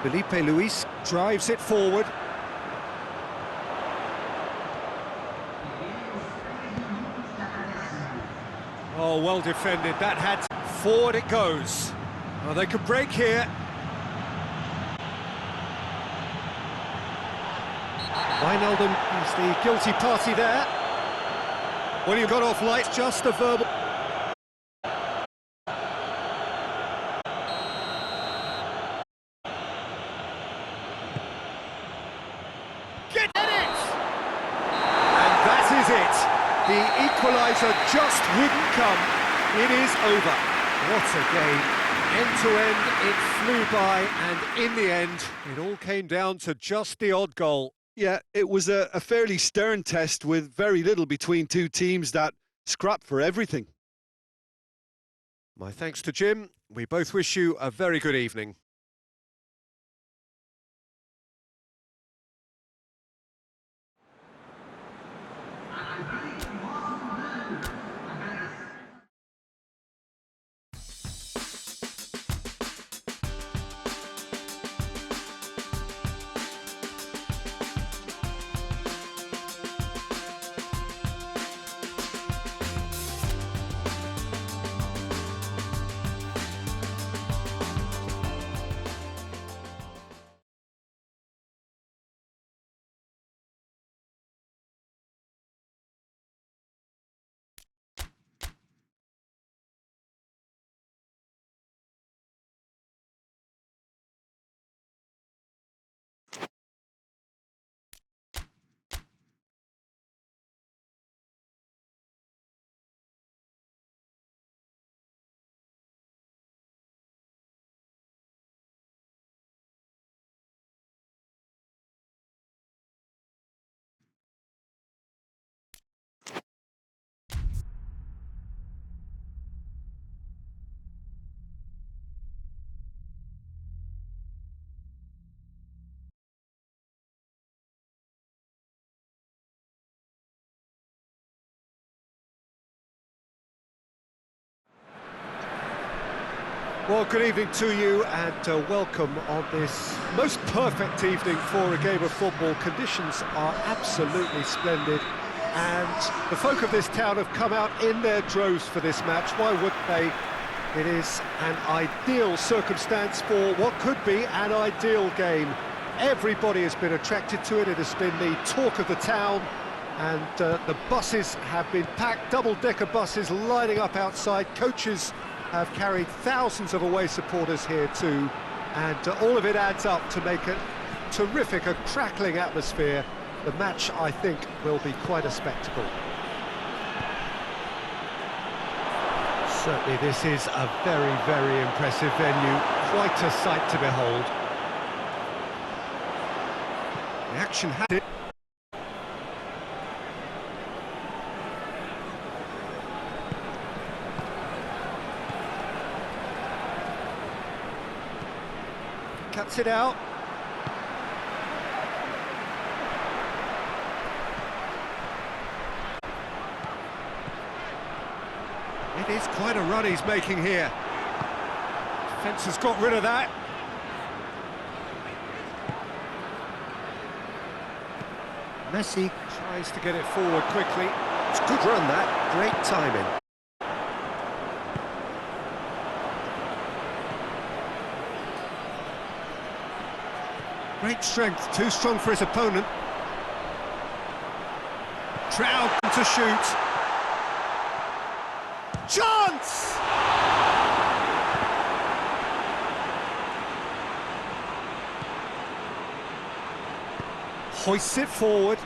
Felipe Luis drives it forward. Oh, well defended. That had to... Forward it goes. Oh, they could break here. Wijnaldum is the guilty party there. Well, you got off light, Just a verbal... get it! And that is it. The equaliser just wouldn't come. It is over. What a game. End to end, it flew by, and in the end, it all came down to just the odd goal. Yeah, it was a fairly stern test with very little between two teams that scrapped for everything. My thanks to Jim. We both wish you a very good evening. Well, good evening to you, and welcome on this most perfect evening for a game of football. Conditions are absolutely splendid, and the folk of this town have come out in their droves for this match. Why wouldn't they? It is an ideal circumstance for what could be an ideal game. Everybody has been attracted to it. It has been the talk of the town, and the buses have been packed, double-decker buses lining up outside. Coaches have carried thousands of away supporters here too, and all of it adds up to make a terrific, a crackling atmosphere. The match, I think, will be quite a spectacle. Certainly this is a very, very impressive venue, quite a sight to behold. The action had it. Cuts it out. It is quite a run he's making here. Defence has got rid of that. Messi tries to get it forward quickly. It's a good run that, great timing. Great strength, too strong for his opponent. Trout to shoot. Chance! Hoists it forward.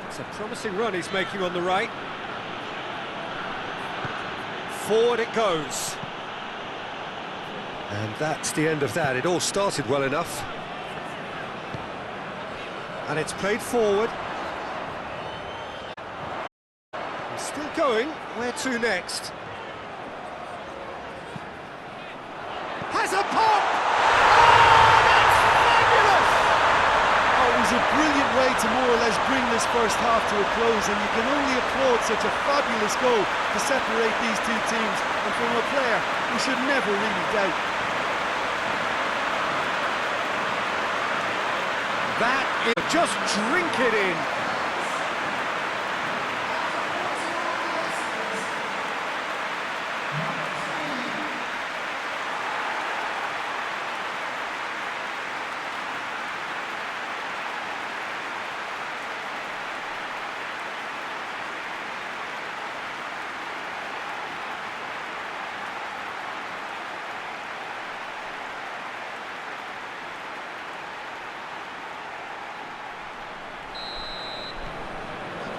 It's a promising run he's making on the right. Forward it goes. And that's the end of that. It all started well enough. And it's played forward. He's still going. Where to next? Has a pop! Oh, that's fabulous! Oh, it was a brilliant way to more or less bring this first half to a close, and you can only applaud such a fabulous goal to separate these two teams, and from a player we should never really doubt. That is just drink it in.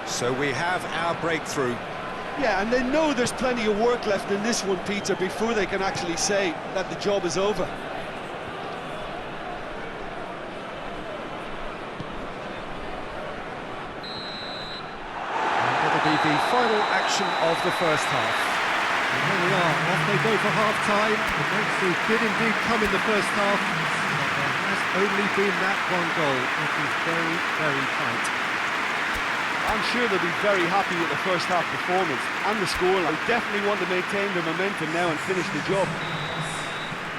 So we have our breakthrough. Yeah, and they know there's plenty of work left in this one, Peter, before they can actually say that the job is over. And it'll be the final action of the first half. And here we are, off they go for half-time. The breakthrough did indeed come in the first half, but there has only been that one goal. It is very, very tight. I'm sure they'll be very happy with the first half performance and the scoreline. They definitely want to maintain their momentum now and finish the job.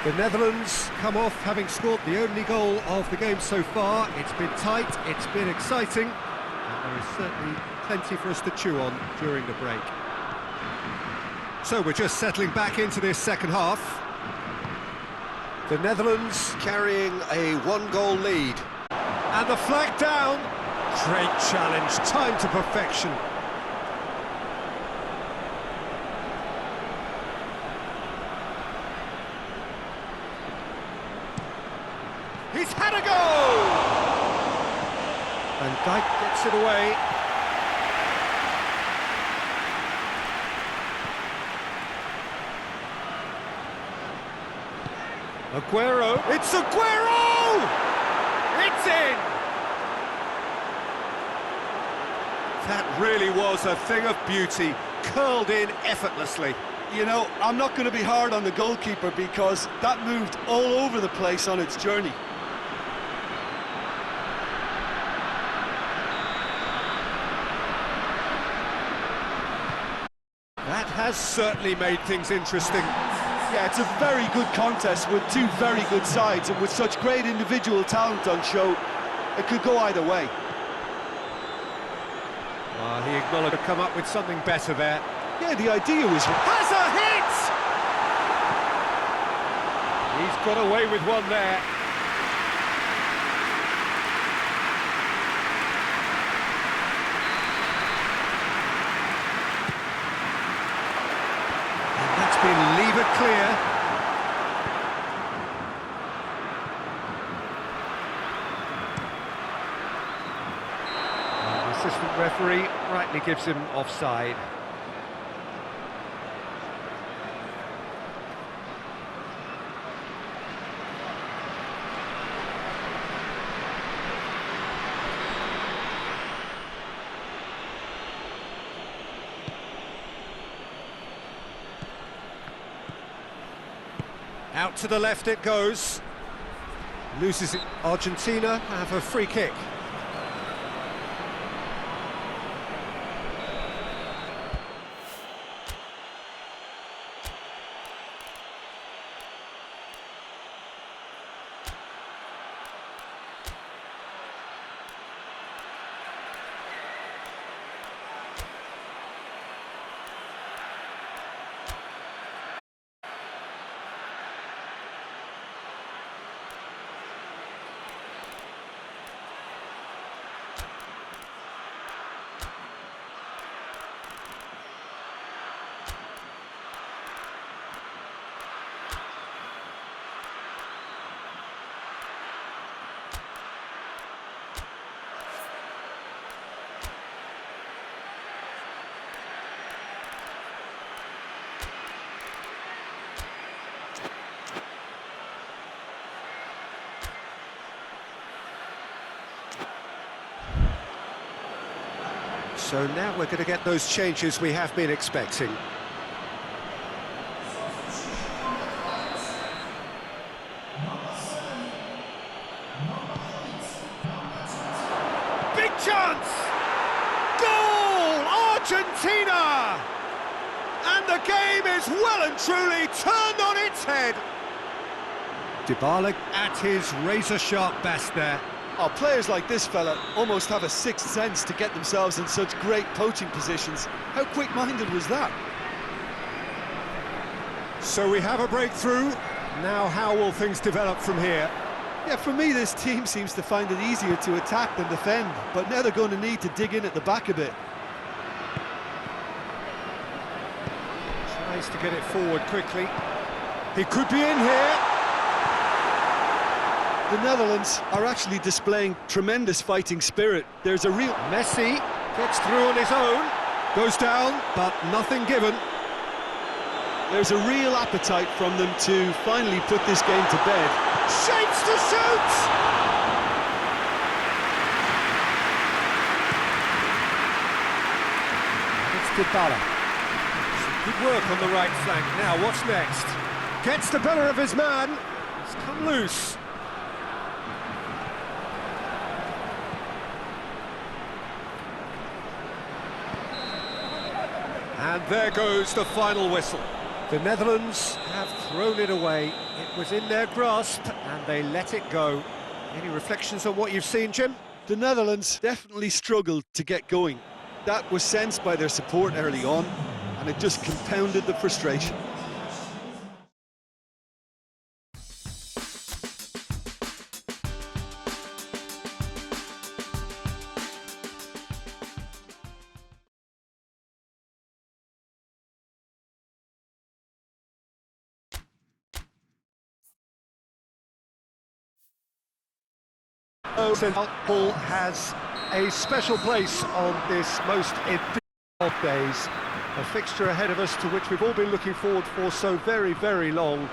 The Netherlands come off having scored the only goal of the game so far. It's been tight, it's been exciting, and there is certainly plenty for us to chew on during the break. So we're just settling back into this second half. The Netherlands carrying a one-goal lead. And the flag down. Great challenge, time to perfection. He's had a go! And Dijk gets it away. Aguero, it's Aguero! It's in! That really was a thing of beauty, curled in effortlessly. You know, I'm not going to be hard on the goalkeeper because that moved all over the place on its journey. That has certainly made things interesting. Yeah, it's a very good contest with two very good sides, and with such great individual talent on show, it could go either way. He acknowledged to come up with something better there. Yeah, the idea was... Has a hit! He's got away with one there. And that's been levered clear. Assistant referee rightly gives him offside. Out to the left it goes. Loses it. Argentina have a free kick. So now we're going to get those changes we have been expecting. Big chance! Goal! Argentina! And the game is well and truly turned on its head. Dybala at his razor-sharp best there. Oh, players like this fella almost have a sixth sense to get themselves in such great poaching positions. How quick-minded was that? So we have a breakthrough. Now how will things develop from here? Yeah, for me, this team seems to find it easier to attack than defend, but now they're going to need to dig in at the back a bit. Tries to get it forward quickly. He could be in here. The Netherlands are actually displaying tremendous fighting spirit. There's a real... Messi gets through on his own. Goes down, but nothing given. There's a real appetite from them to finally put this game to bed. Shapes to shoot! It's Dybala. Good work on the right flank. Now, what's next? Gets the better of his man. It's come loose. And there goes the final whistle. The Netherlands have thrown it away. It was in their grasp, and they let it go. Any reflections on what you've seen, Jim? The Netherlands definitely struggled to get going. That was sensed by their support early on, and it just compounded the frustration. Football has a special place on this most of days. A fixture ahead of us to which we've all been looking forward for so very, very long,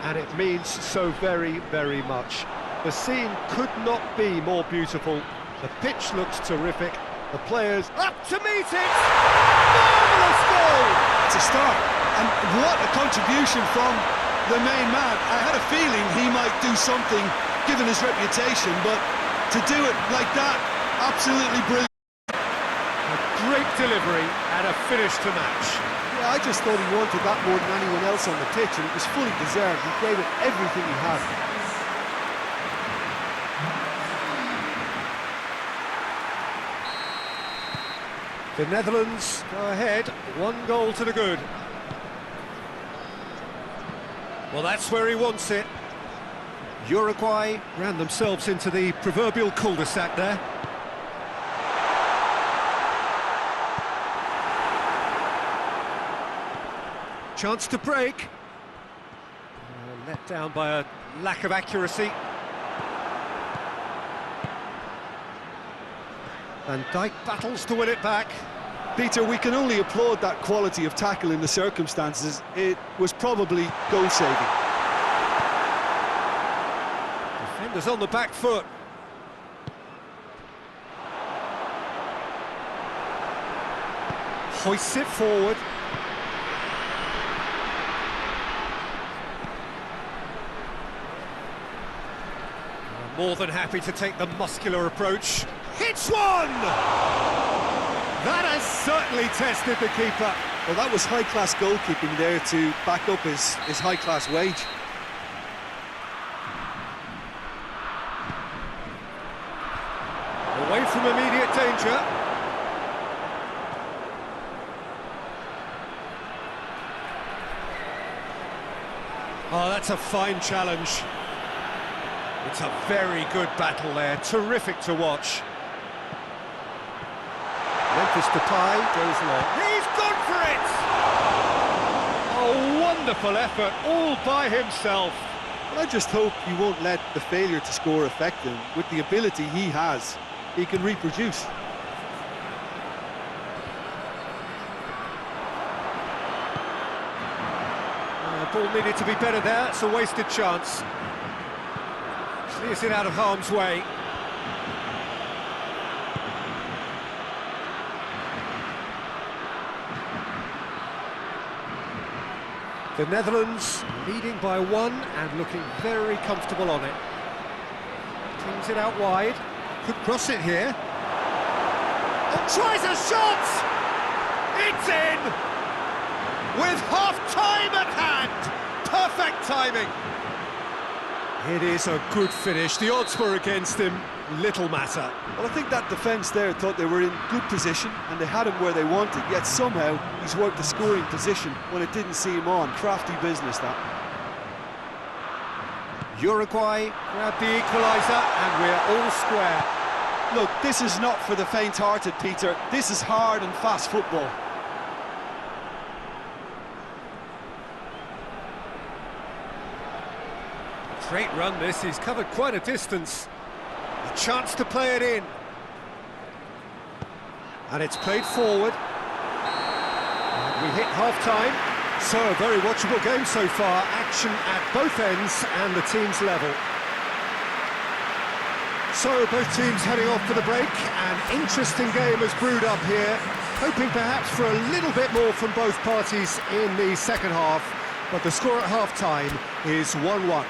and it means so very, very much. The scene could not be more beautiful. The pitch looks terrific. The players Up to meet it! Marvellous goal! It's a start, and what a contribution from the main man. I had a feeling he might do something, given his reputation, but to do it like that, absolutely brilliant. a great delivery and a finish to match. Yeah, I just thought he wanted that more than anyone else on the pitch, and it was fully deserved. He gave it everything he had. The Netherlands go ahead, 1 goal to the good. Well, that's where he wants it. Uruguay ran themselves into the proverbial cul-de-sac there. Chance to break. Let down by a lack of accuracy. Van Dijk battles to win it back. Peter, we can only applaud that quality of tackle in the circumstances. It was probably goal-saving. Defenders on the back foot. Hoists it forward. More than happy to take the muscular approach. Hits one! That has certainly tested the keeper. Well, that was high-class goalkeeping there to back up his high-class wage. Away from immediate danger. Oh, that's a fine challenge. It's a very good battle there, terrific to watch. Memphis Depay goes long. He's gone for it! A wonderful effort, all by himself. But I just hope he won't let the failure to score affect him. With the ability he has, he can reproduce. Ball needed to be better there, it's a wasted chance. Clears it out of harm's way. The Netherlands leading by 1 and looking very comfortable on it. Brings it out wide. Could cross it here. Oh, tries a shot! It's in! With half-time at hand! Perfect timing! It is a good finish. The odds were against him. Little matter. Well, I think that defence there thought they were in good position and they had him where they wanted, yet somehow he's worked the scoring position when it didn't see him on. Crafty business, that. Uruguay grab the equaliser and we're all square. Look, this is not for the faint-hearted, Peter. This is hard and fast football. Great run this, he's covered quite a distance. A chance to play it in. And it's played forward. And we hit half-time. So, a very watchable game so far. Action at both ends and the team's level. So, both teams heading off for the break. An interesting game has brewed up here. Hoping perhaps for a little bit more from both parties in the second half. But the score at half-time is 1-1.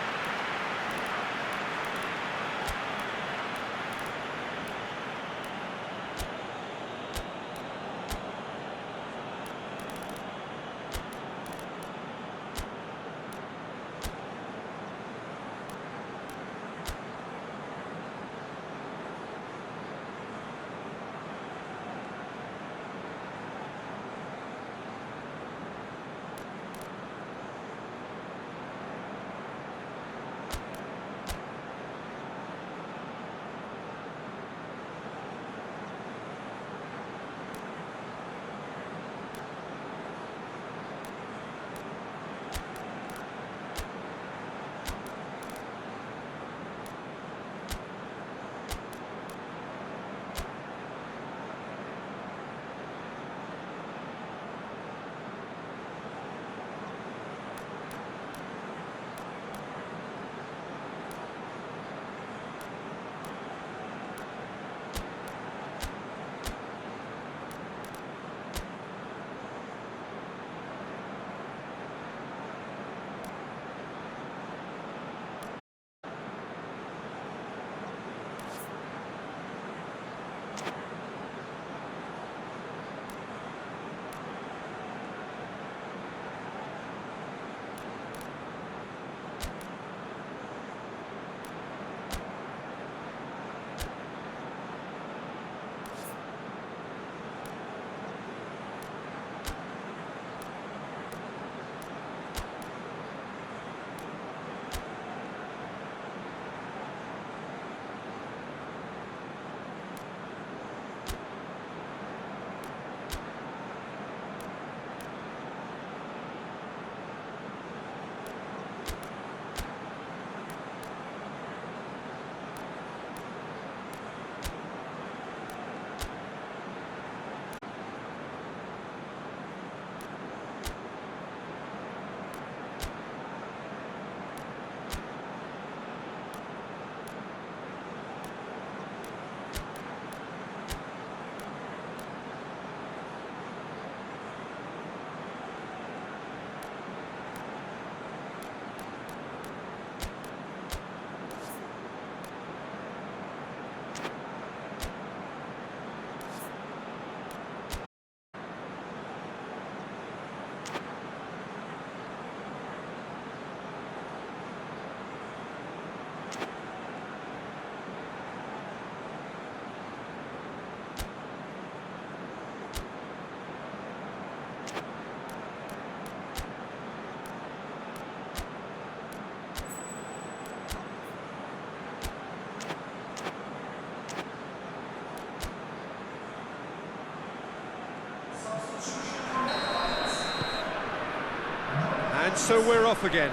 And so we're off again.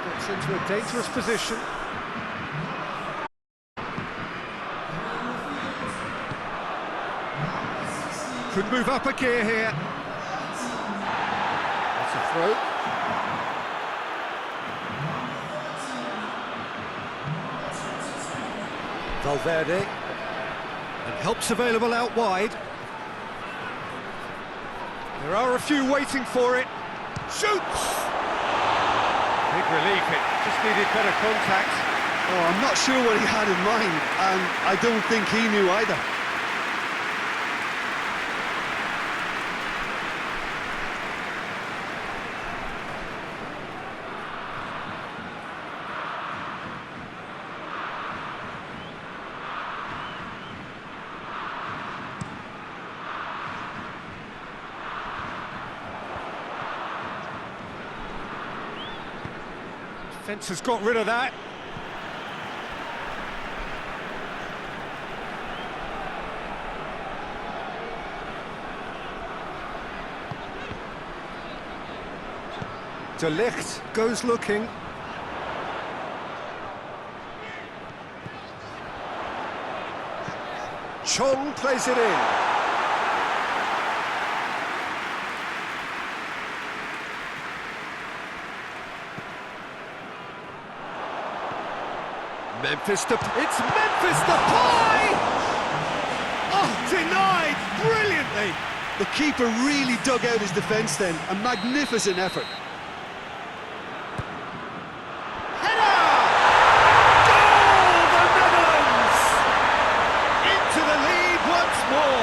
Gets into a dangerous position. Could move up a gear here. That's a throw. Valverde. And help's available out wide. There are a few waiting for it. Shoots! Big relief, it just needed better contact. Oh, I'm not sure what he had in mind, and I don't think he knew either. Defence has got rid of that. De Ligt goes looking. Chong plays it in. Memphis to... It's Memphis Depay! Oh, denied brilliantly. The keeper really dug out his defence then. A magnificent effort. Header! Goal, the Netherlands! Into the lead once more.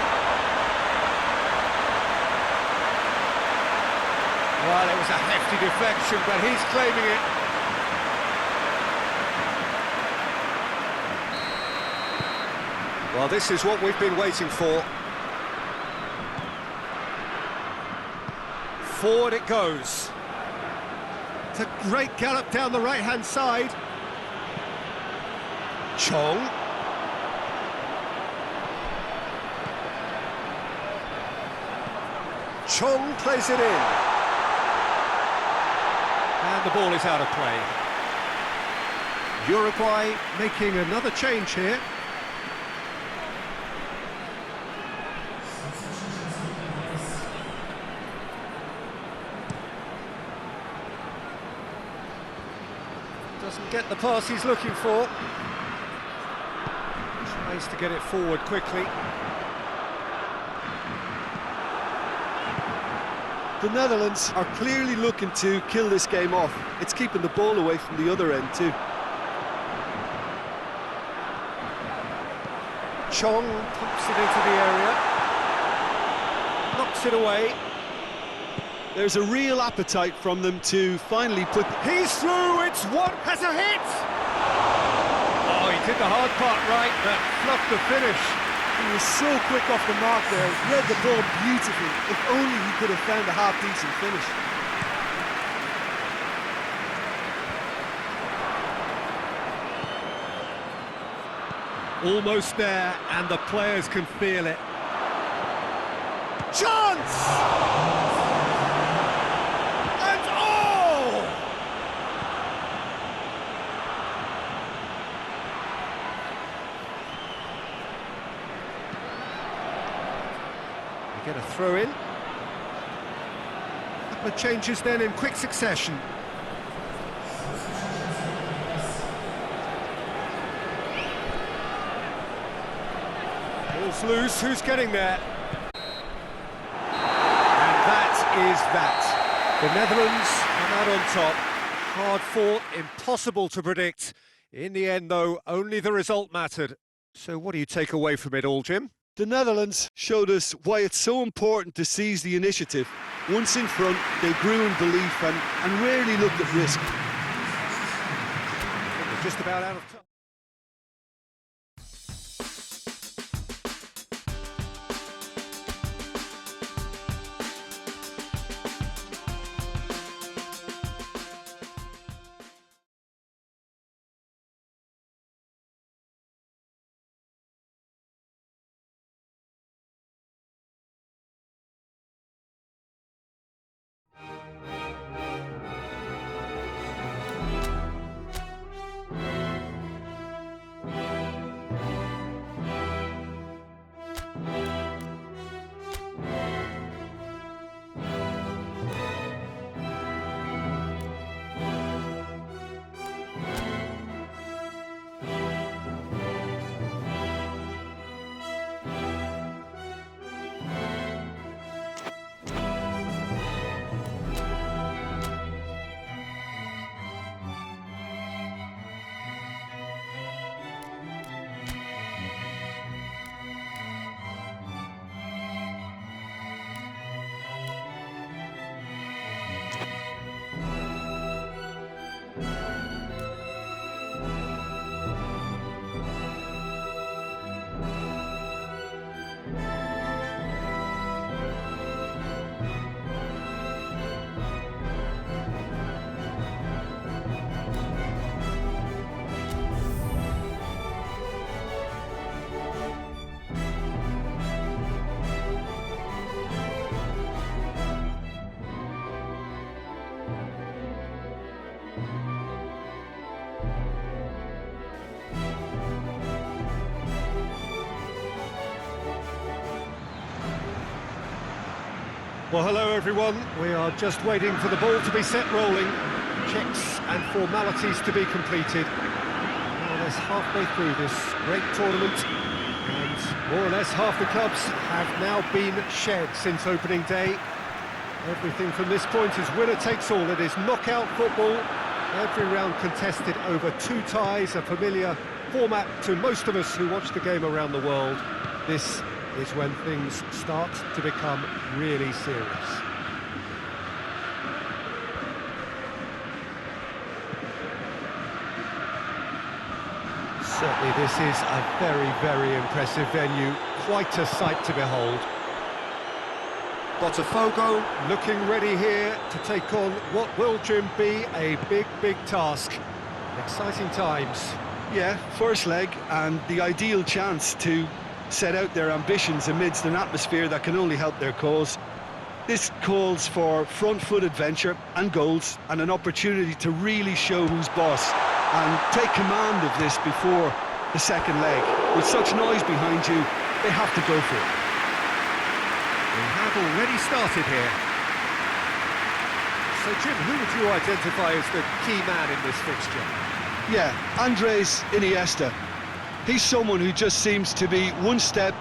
Well, it was a hefty deflection, but he's claiming it. Well, this is what we've been waiting for. Forward it goes. It's a great gallop down the right-hand side. Chong. Chong plays it in. And the ball is out of play. Uruguay making another change here. Doesn't get the pass he's looking for. Tries to get it forward quickly. The Netherlands are clearly looking to kill this game off. It's keeping the ball away from the other end too. Chong pumps it into the area. Knocks it away. There's a real appetite from them to finally put... He's through, it's what has a hit! Oh, he did the hard part right, but fluffed the finish. He was so quick off the mark there, read the ball beautifully. If only he could have found a half-decent finish. Almost there, and the players can feel it. Chance! Get a throw in. Couple of changes then in quick succession. Ball's loose, who's getting there? And that is that. The Netherlands come out on top. Hard fought, impossible to predict. In the end, though, only the result mattered. So what do you take away from it all, Jim? The Netherlands showed us why it's so important to seize the initiative. Once in front, they grew in belief and rarely looked at risk. They're just about out of time. Well, hello everyone. We are just waiting for the ball to be set rolling. Checks and formalities to be completed. More or less halfway through this great tournament. And more or less half the clubs have now been shed since opening day. Everything from this point is winner takes all. It is knockout football. Every round contested over 2 ties, a familiar format to most of us who watch the game around the world. This is when things start to become really serious. Certainly this is a very, very impressive venue, quite a sight to behold. Botafgo looking ready here to take on what will, Jim, be a big, big task. Exciting times. Yeah, first leg and the ideal chance to set out their ambitions amidst an atmosphere that can only help their cause. This calls for front-foot adventure and goals and an opportunity to really show who's boss and take command of this before the second leg. With such noise behind you, they have to go for it. We have already started here. So, Jim, who would you identify as the key man in this fixture? Yeah, Andres Iniesta. He's someone who just seems to be one step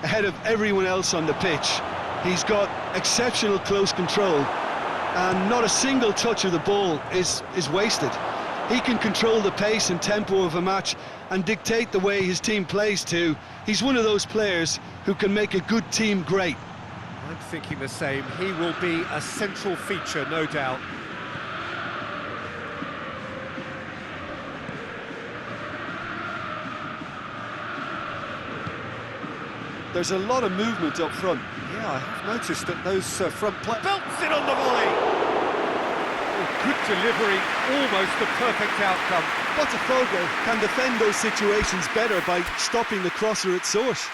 ahead of everyone else on the pitch. He's got exceptional close control, and not a single touch of the ball is wasted. He can control the pace and tempo of a match and dictate the way his team plays too. He's one of those players who can make a good team great. I'm thinking the same. He will be a central feature, no doubt. There's a lot of movement up front. Yeah, I have noticed that those front players... Belts it on the volley! Oh, good delivery, almost the perfect outcome. Botafgo can defend those situations better by stopping the crosser at source.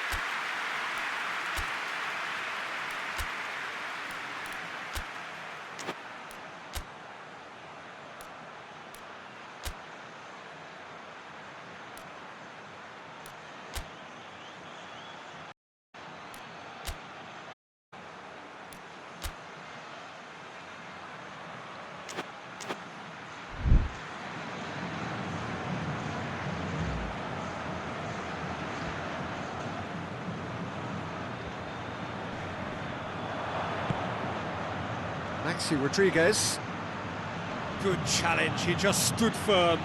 Maxi Rodriguez. Good challenge, he just stood firm.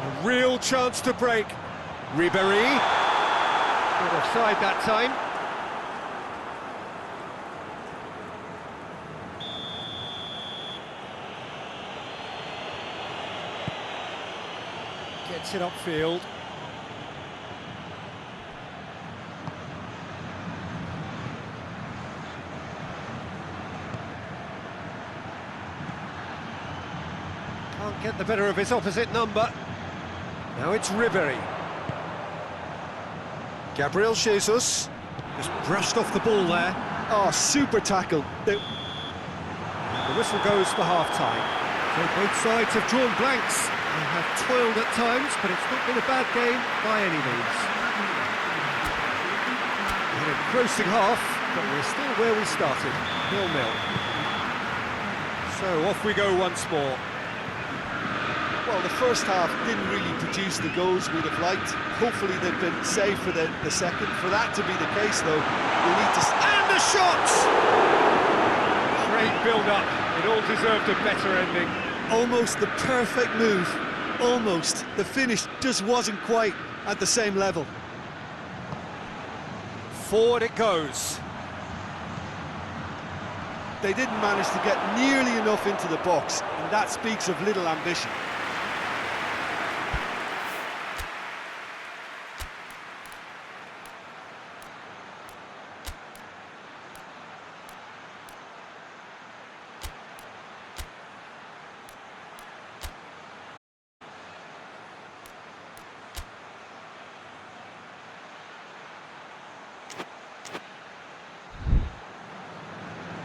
A real chance to break. Ribéry. Not offside that time. Gets it upfield. Can't get the better of his opposite number. Now it's Ribéry. Gabriel Jesus just brushed off the ball there. Oh, super tackle. The whistle goes for half-time. So both sides have drawn blanks. They have toiled at times, but it's not been a bad game by any means. An engrossing half, but we're still where we started, 0-0. So off we go once more. Well, the first half didn't really produce the goals we'd have liked. Hopefully they've been saved for the second. For that to be the case, though, we need to... And the shots! Great build-up. It all deserved a better ending. Almost the perfect move. Almost. The finish just wasn't quite at the same level. Forward it goes. They didn't manage to get nearly enough into the box, and that speaks of little ambition.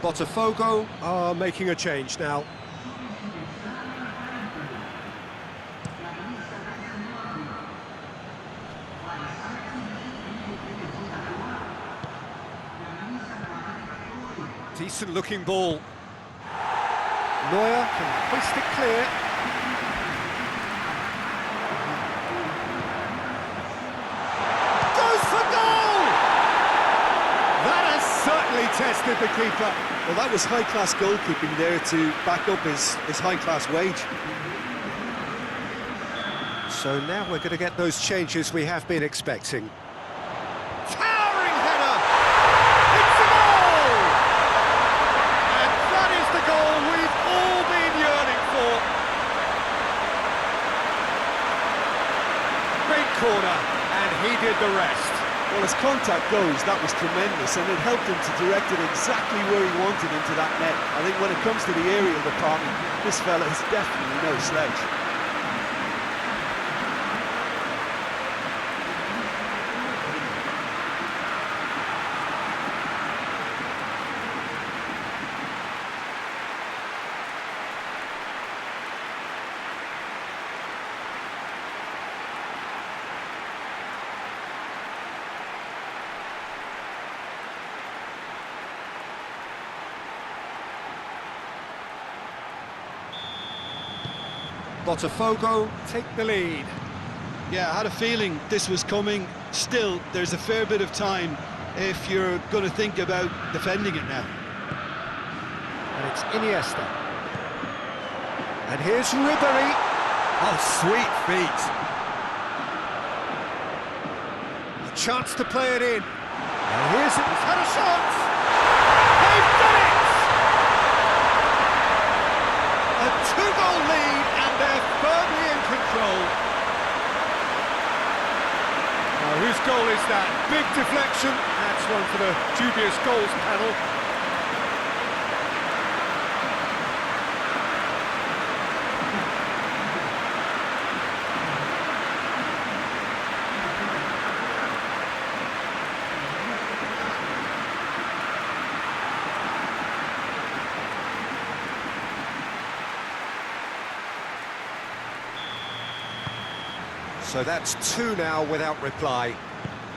Botafgo are making a change now. Decent looking ball. Neuer can hoist it clear. Goes for goal! That has certainly tested the keeper. Well, that was high-class goalkeeping there to back up his high-class wage. So now we're going to get those changes we have been expecting. Towering header! It's a goal! And that is the goal we've all been yearning for. Great corner, and he did the rest. Well, as contact goes, that was tremendous, and it helped him to direct it exactly where he wanted into that net. I think when it comes to the aerial department, this fella is definitely no slouch. Botafgo take the lead. Yeah, I had a feeling this was coming. Still, there's a fair bit of time if you're going to think about defending it now. And it's Iniesta. And here's Ribery. Oh, sweet feet. A chance to play it in. And here's it. He's had a shot. They've done it! A two-goal lead, and they're firmly in control. Now, whose goal is that? Big deflection. That's one for the dubious goals panel. So that's two now without reply.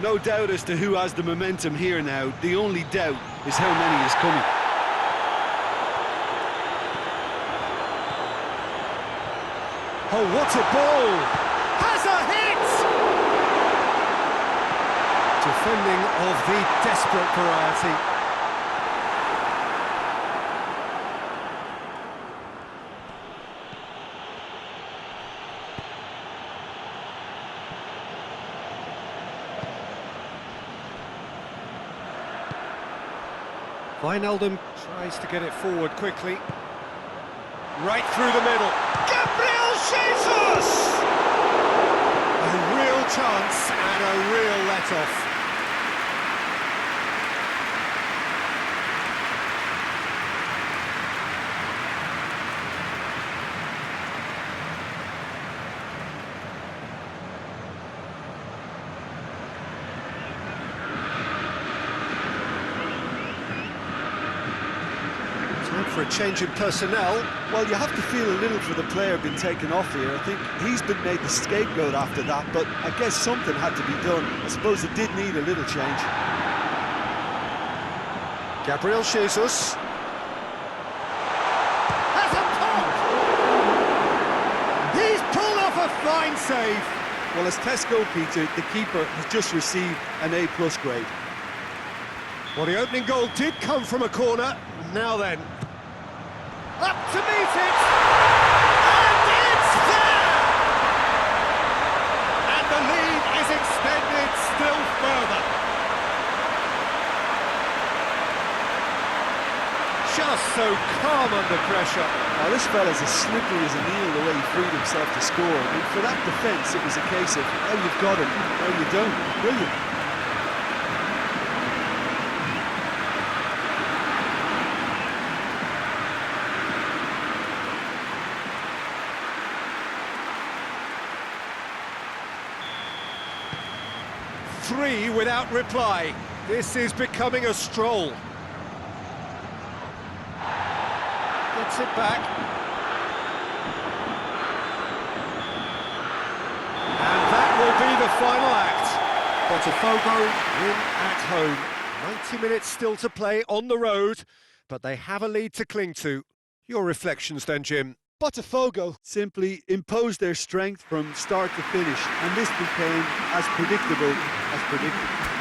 No doubt as to who has the momentum here now. The only doubt is how many is coming. Oh, what a ball! Has a hit! Defending of the desperate variety. Wijnaldum tries to get it forward quickly. Right through the middle. Gabriel Jesus! A real chance and a real let-off. For a change in personnel. Well, you have to feel a little for the player being taken off here. I think he's been made the scapegoat after that, but I guess something had to be done. I suppose it did need a little change. Gabriel Jesus. Has a pop! He's pulled off a fine save. Well, as test goalkeeper, the keeper has just received an A+ grade. Well, the opening goal did come from a corner. Now then. Up to meet it! And it's there! And the lead is extended still further. Just so calm under pressure. Now, this fella's as slippery as an eel the way he freed himself to score. I mean, for that defence, it was a case of how you've got him, how you don't. Brilliant. Three without reply. This is becoming a stroll. Gets it back. And that will be the final act. Botafgo win at home. 90 minutes still to play on the road. but they have a lead to cling to. Your reflections then, Jim? Botafogo simply imposed their strength from start to finish, and this became as predictable as predicted.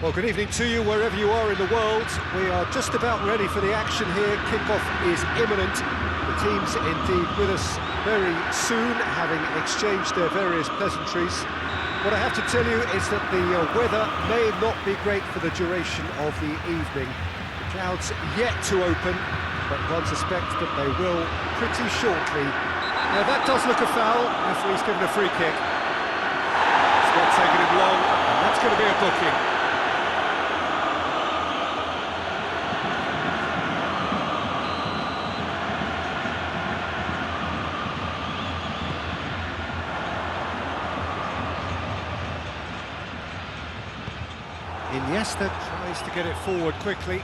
Well, good evening to you wherever you are in the world. We are just about ready for the action here. Kickoff is imminent. The teams indeed with us very soon, having exchanged their various pleasantries. What I have to tell you is that the weather may not be great for the duration of the evening. The clouds yet to open, but one suspects that they will pretty shortly. Now that does look a foul. Referee's given a free kick. It's not taking him long, and that's going to be a booking. Iniesta tries to get it forward quickly,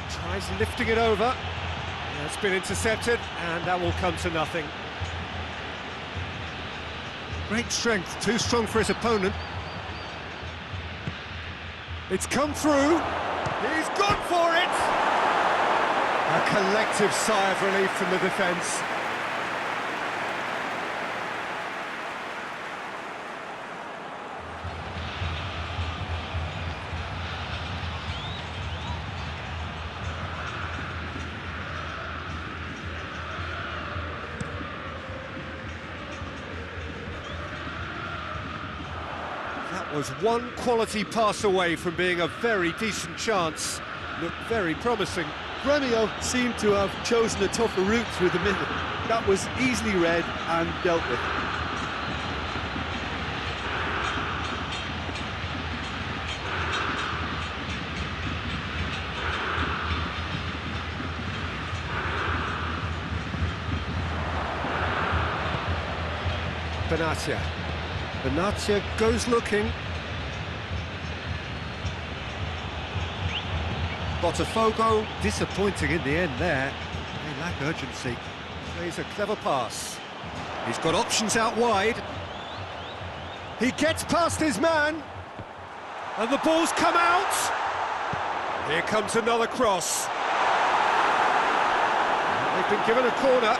tries lifting it over, it's been intercepted and that will come to nothing. Great strength, too strong for his opponent. It's come through, he's gone for it! A collective sigh of relief from the defence. That was one quality pass away from being a very decent chance. Looked very promising. Campeao seemed to have chosen a tougher route through the middle. That was easily read and dealt with. Benatia goes looking. Botafgo disappointing in the end there. They lack urgency. Plays a clever pass. He's got options out wide. He gets past his man. And the ball's come out. Here comes another cross. They've been given a corner.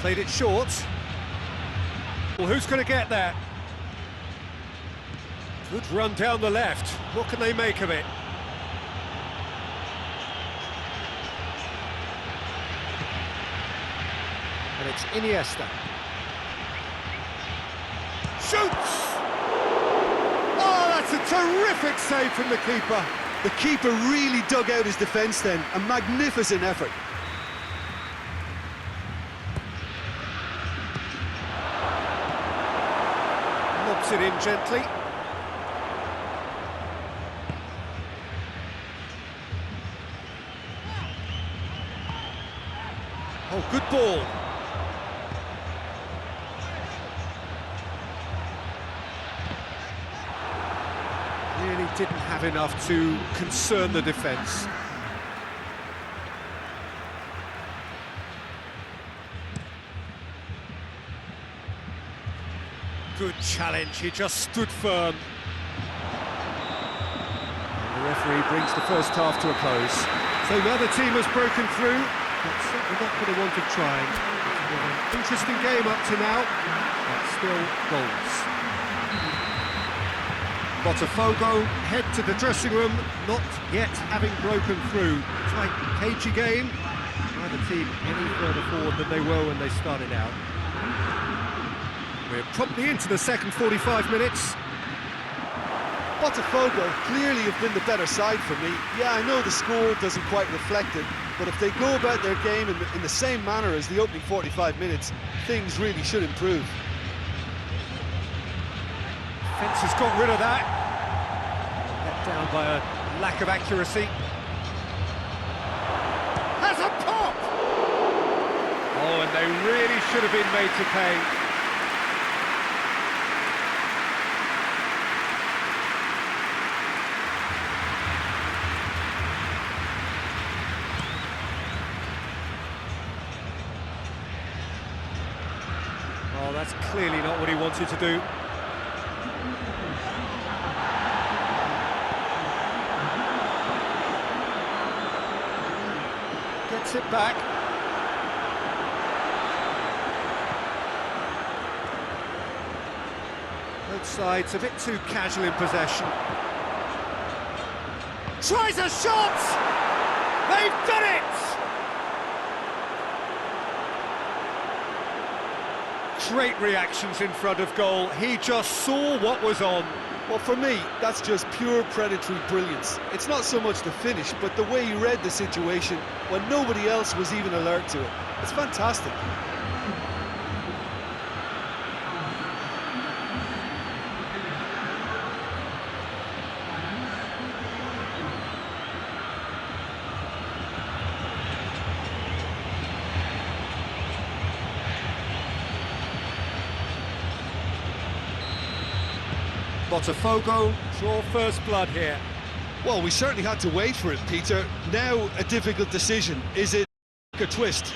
Played it short. Well, who's going to get that? Good run down the left. What can they make of it? And it's Iniesta. Shoots! Oh, that's a terrific save from the keeper. The keeper really dug out his defence then. A magnificent effort. Lobs it in gently. Oh, good ball. Really didn't have enough to concern the defence. Good challenge, he just stood firm. And the referee brings the first half to a close. So now the team has broken through, but certainly not for the want of trying. It's been an interesting game up to now, but still goals. Botafgo head to the dressing room, not yet having broken through. Tight, cagey game. Neither team any further forward than they were when they started out. We're promptly into the second 45 minutes. Botafgo clearly have been the better side for me. Yeah, I know the score doesn't quite reflect it, but if they go about their game in the same manner as the opening 45 minutes, things really should improve. Fence has got rid of that. Let down by a lack of accuracy. Has a pop! Oh, and they really should have been made to pay. Oh, that's clearly not what he wanted to do. Gets it back. Both sides a bit too casual in possession. Tries a shot! They've done it! Great reactions in front of goal. He just saw what was on. Well, for me, that's just pure predatory brilliance. It's not so much the finish, but the way he read the situation when nobody else was even alert to it. It's fantastic. Botafgo draw first blood here. Well, we certainly had to wait for it, Peter. Now a difficult decision. Is it a twist?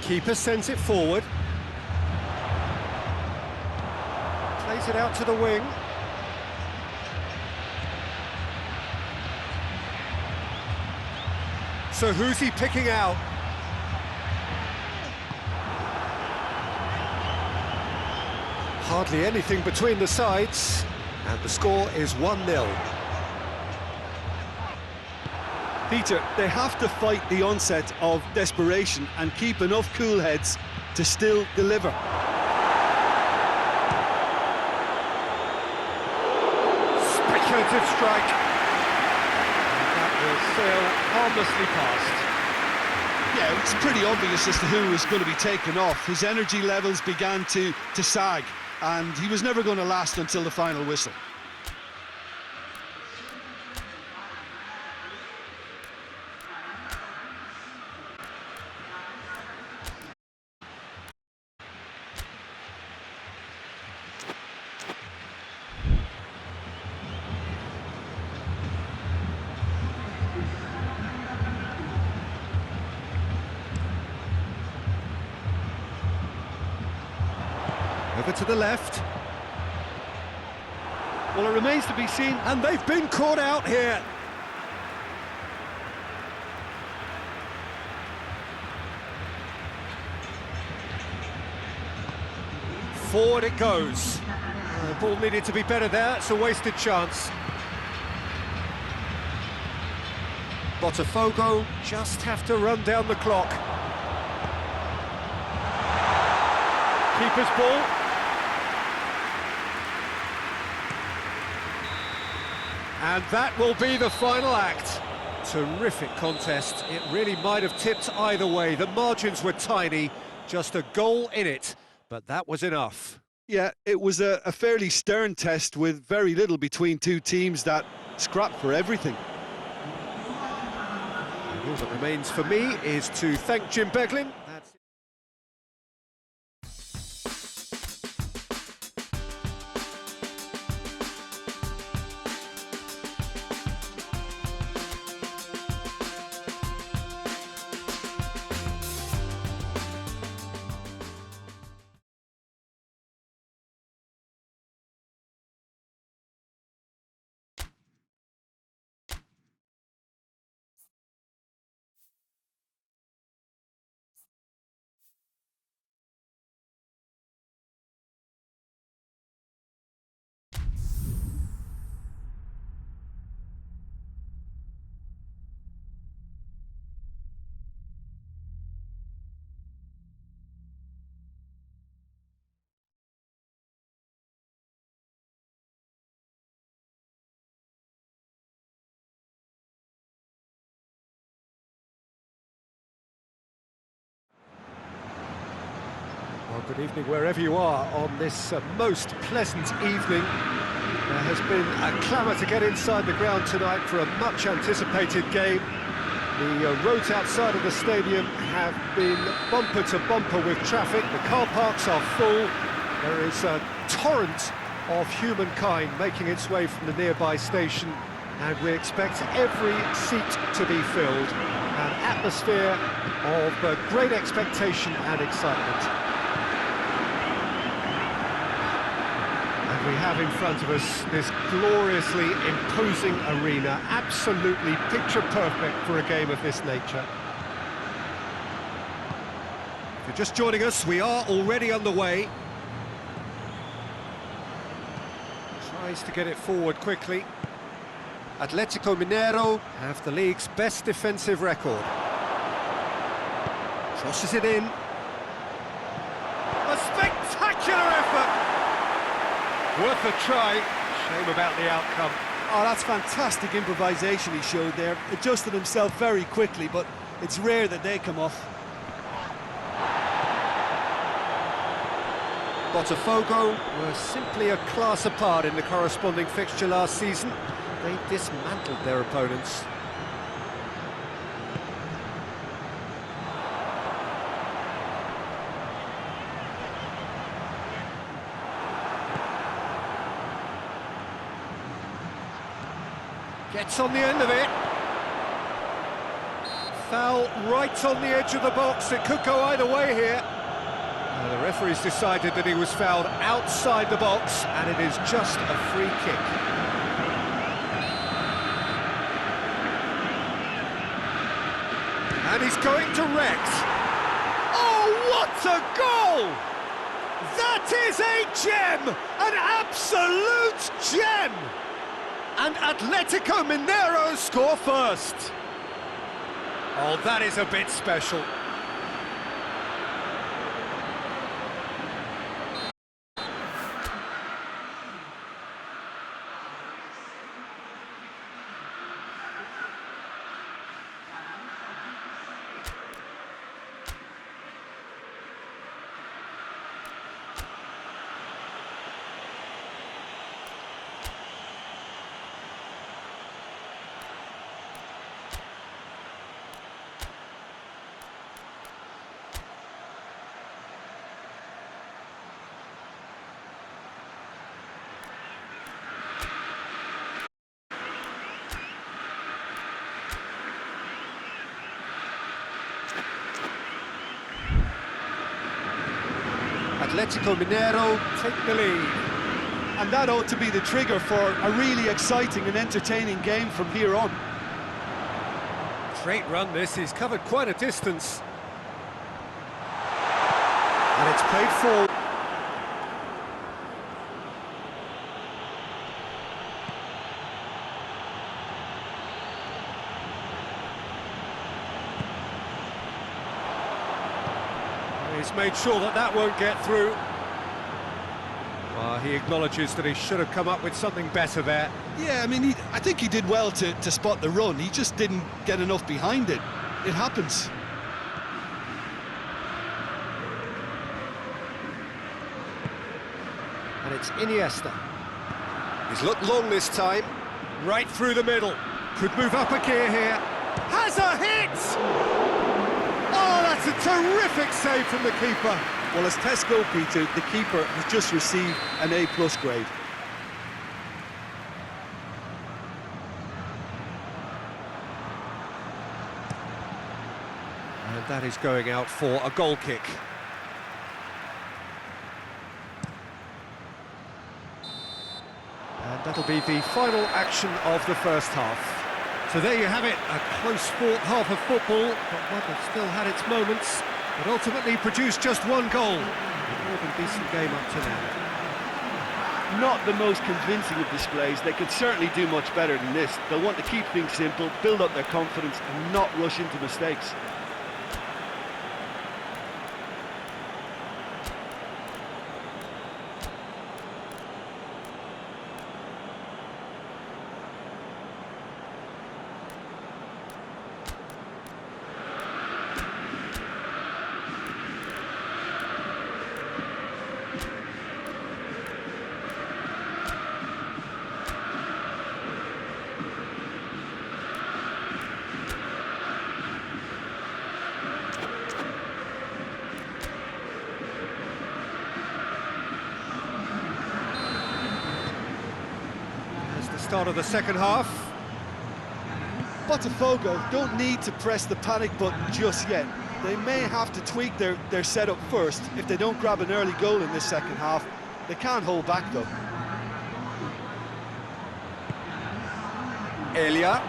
Keeper sends it forward. Plays it out to the wing. So who's he picking out? Hardly anything between the sides, and the score is 1-0. Peter, they have to fight the onset of desperation and keep enough cool heads to still deliver. Speculative strike. Will sail harmlessly past. Yeah, it's pretty obvious as to who was going to be taken off. His energy levels began to sag, and he was never going to last until the final whistle. Over to the left. Well, it remains to be seen. And they've been caught out here. Forward it goes. The ball needed to be better there. It's a wasted chance. Botafgo just have to run down the clock. Keeper's ball. And that will be the final act. Terrific contest. It really might have tipped either way. The margins were tiny, just a goal in it, but that was enough. Yeah, it was a fairly stern test with very little between two teams that scrapped for everything. And all that remains for me is to thank Jim Beglin. Good evening wherever you are on this most pleasant evening. There has been a clamour to get inside the ground tonight for a much anticipated game. The roads outside of the stadium have been bumper to bumper with traffic. The car parks are full. There is a torrent of humankind making its way from the nearby station, and we expect every seat to be filled. An atmosphere of great expectation and excitement. And we have in front of us this gloriously imposing arena, absolutely picture perfect for a game of this nature. If you're just joining us, we are already underway. Tries to get it forward quickly. Atletico Mineiro have the league's best defensive record. Crosses it in. A spectacular effort! Worth a try. Shame about the outcome. Oh, that's fantastic improvisation he showed there. Adjusted himself very quickly, but it's rare that they come off. Botafgo were simply a class apart in the corresponding fixture last season. They dismantled their opponents. Gets on the end of it. Foul right on the edge of the box. It could go either way here. The referee's decided that he was fouled outside the box, and it is just a free kick. And he's going direct. Oh, what a goal! That is a gem! An absolute gem! And Atletico Mineiro score first. Oh, that is a bit special. Atletico Mineiro take the lead. And that ought to be the trigger for a really exciting and entertaining game from here on. Great run this, he's covered quite a distance. And it's played forward. He's made sure that that won't get through. Well, he acknowledges that he should have come up with something better there. Yeah, I mean, I think he did well to spot the run. He just didn't get enough behind it. It happens. And it's Iniesta. He's looked long this time. Right through the middle. Could move up a gear here. Has a hit! Oh, that's a terrific save from the keeper. Well, as tests go, Peter, the keeper has just received an A+ grade. And that is going out for a goal kick. And that'll be the final action of the first half. So there you have it, a close-fought half of football, but one that still had its moments, but ultimately produced just one goal. A more than decent game up to now. Not the most convincing of displays. They could certainly do much better than this. They'll want to keep things simple, build up their confidence, and not rush into mistakes. start of the second half. Botafgo don't need to press the panic button just yet. They may have to tweak their setup first. If they don't grab an early goal in this second half, they can't hold back though. Elia.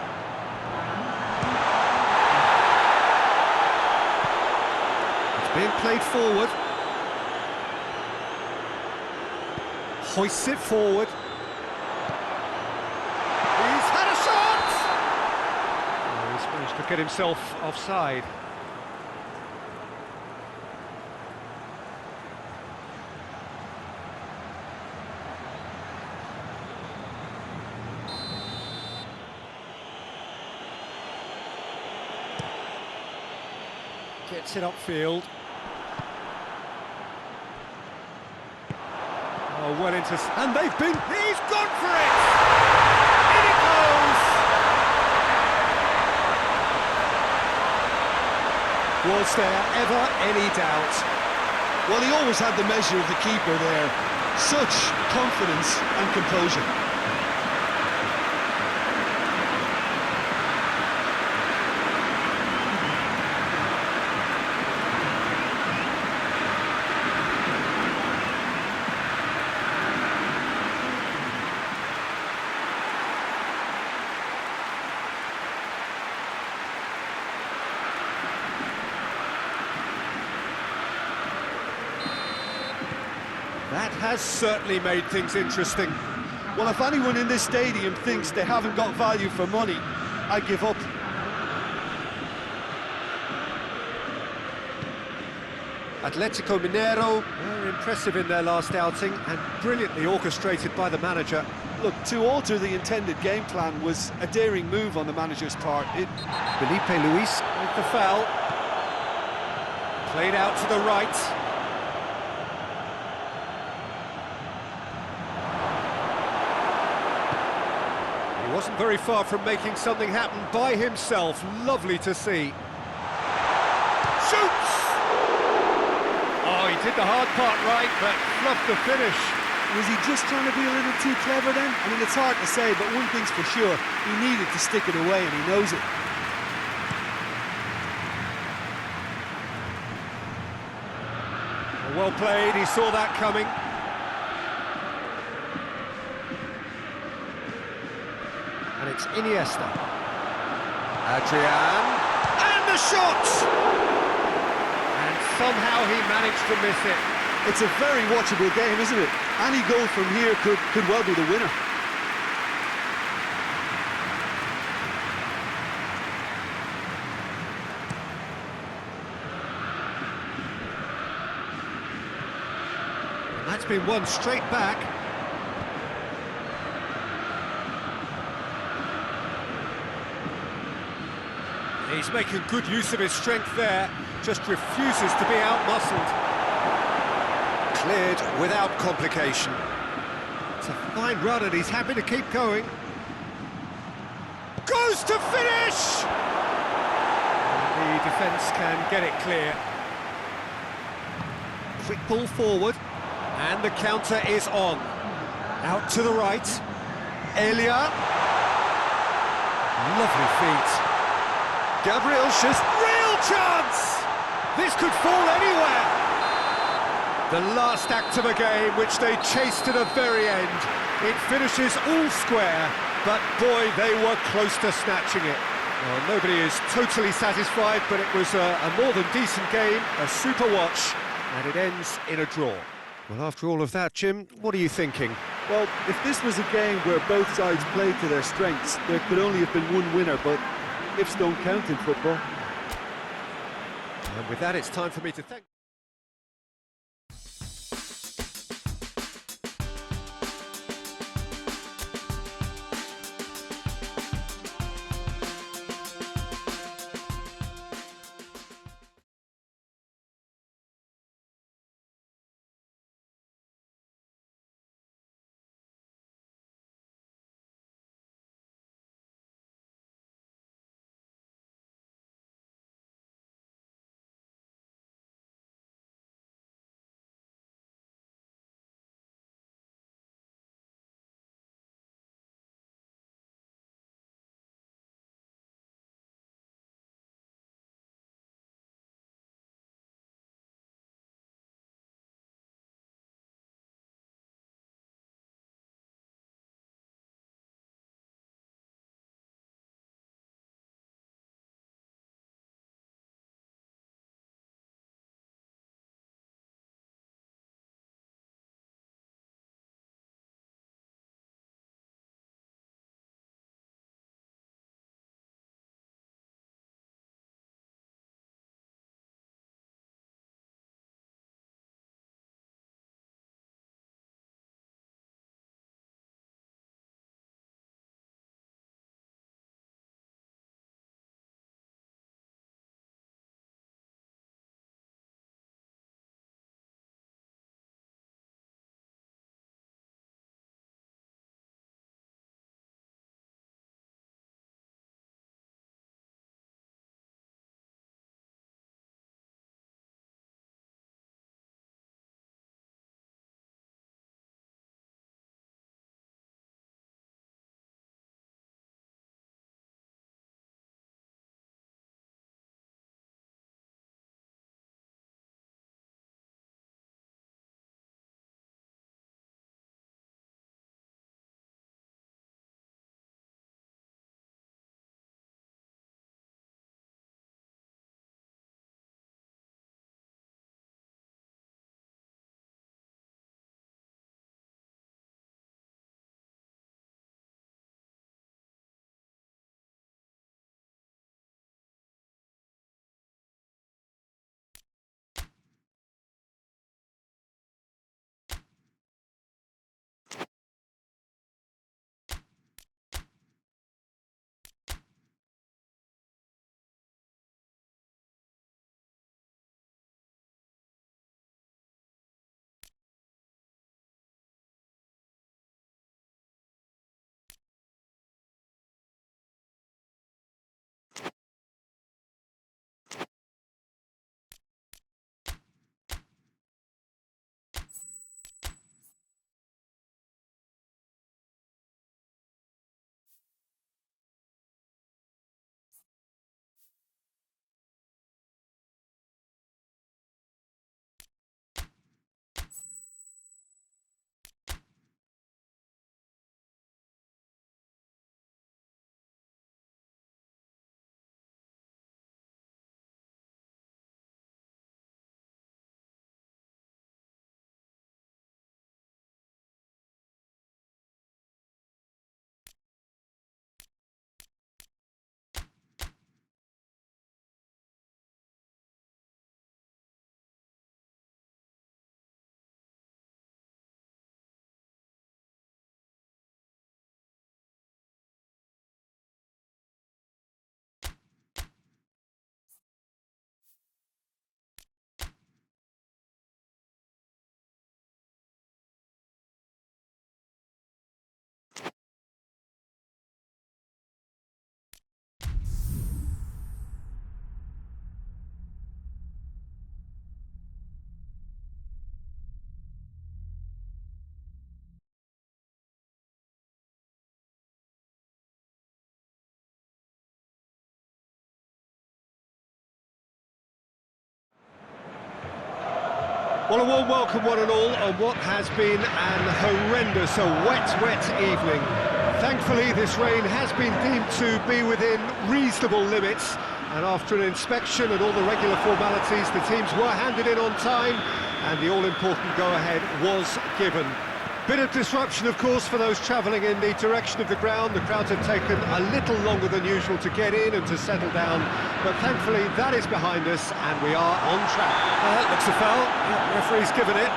It's being played forward. Hoists it forward. He's had a shot! Oh, he's managed to get himself offside. Gets it upfield. Oh, well into... And they've been... He's gone for it! In it goes! Was there ever any doubt? Well, he always had the measure of the keeper there. Such confidence and composure. That has certainly made things interesting. Well, if anyone in this stadium thinks they haven't got value for money, I give up. Atletico Mineiro were impressive in their last outing and brilliantly orchestrated by the manager. Look, to alter the intended game plan was a daring move on the manager's part. Felipe Luis with the foul. Played out to the right. He wasn't very far from making something happen by himself. Lovely to see. Shoots! Oh, he did the hard part right, but fluffed the finish. Was he just trying to be a little too clever then? I mean, it's hard to say, but one thing's for sure, he needed to stick it away and he knows it. Well played, he saw that coming. And it's Iniesta. Adrian. And the shot! And somehow he managed to miss it. It's a very watchable game, isn't it? Any goal from here could well be the winner. That's been won straight back. He's making good use of his strength there, just refuses to be outmuscled. Cleared without complication. It's a fine run and he's happy to keep going. Goes to finish! The defence can get it clear. Quick ball forward, and the counter is on. Out to the right. Elia. Lovely feet. Gabriel's just real chance! This could fall anywhere! The last act of a game which they chased to the very end. It finishes all square, but boy, they were close to snatching it. Well, nobody is totally satisfied, but it was a more than decent game, a super watch, and it ends in a draw. Well, after all of that, Jim, what are you thinking? Well, if this was a game where both sides played to their strengths, there could only have been one winner, but ifs don't count in football. And with that, it's time for me to thank... Well, a warm welcome one and all on what has been an horrendous, a wet evening. Thankfully, this rain has been deemed to be within reasonable limits, and after an inspection and all the regular formalities, the teams were handed in on time, and the all-important go-ahead was given. Bit of disruption, of course, for those travelling in the direction of the ground. The crowds have taken a little longer than usual to get in and to settle down, but thankfully that is behind us and we are on track. That looks a foul. Yep, referee's given it.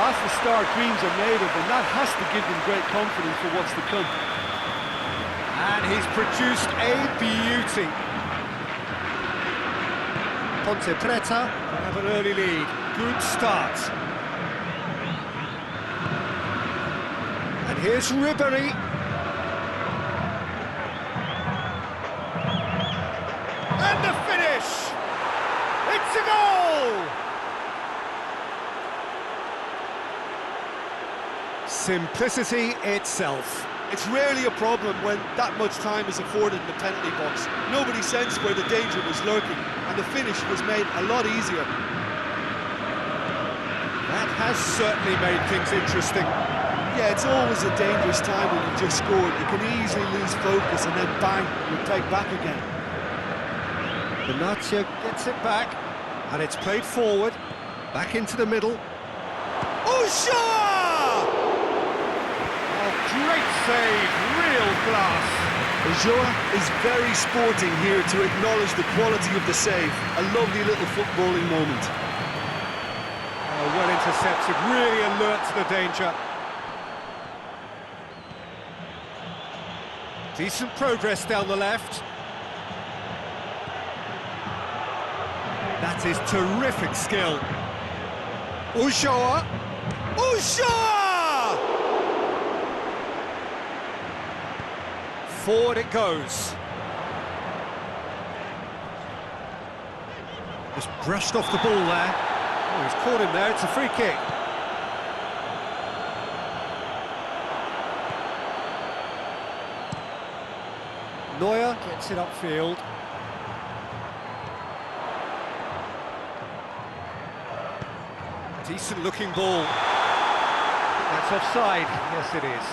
That's the start dreams are made of, and that has to give them great confidence for what's to come. And he's produced a beauty. Ponte Preta have an early lead. Good start. And here's Ribery. And the finish! It's a goal! Simplicity itself. It's rarely a problem when that much time is afforded in the penalty box. Nobody sensed where the danger was lurking, and the finish was made a lot easier. That has certainly made things interesting. Yeah, it's always a dangerous time when you've just scored. You can easily lose focus and then bang, you're pegged back again. Benatia gets it back, and it's played forward, back into the middle. Usha! Great save, real class. Ulloa is very sporting here to acknowledge the quality of the save. A lovely little footballing moment. Oh, well intercepted, really alert to the danger. Decent progress down the left. That is terrific skill. Ulloa! Ulloa! Forward it goes. Just brushed off the ball there. Oh, he's caught him there, it's a free kick. Neuer gets it upfield. Decent looking ball. That's offside, yes it is.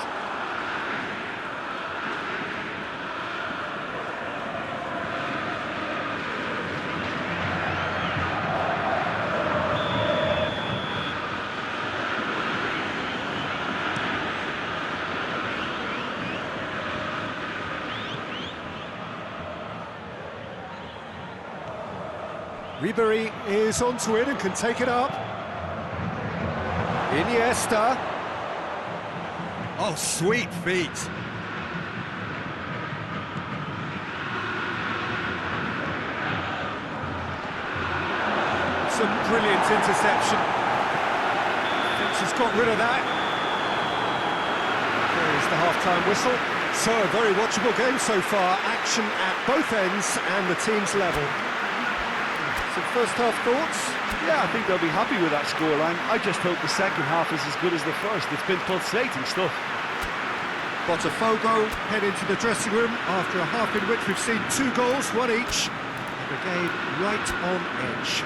Ribery is onto it and can take it up. Iniesta. Oh, sweet feet. Some brilliant interception. Thinks he's got rid of that. There is the half-time whistle. So, a very watchable game so far. Action at both ends and the team's level. Some first-half thoughts? Yeah, I think they'll be happy with that scoreline. I just hope the second half is as good as the first. It's been pulsating stuff. Botafgo head into the dressing room after a half in which we've seen 2 goals, one each. The game right on edge.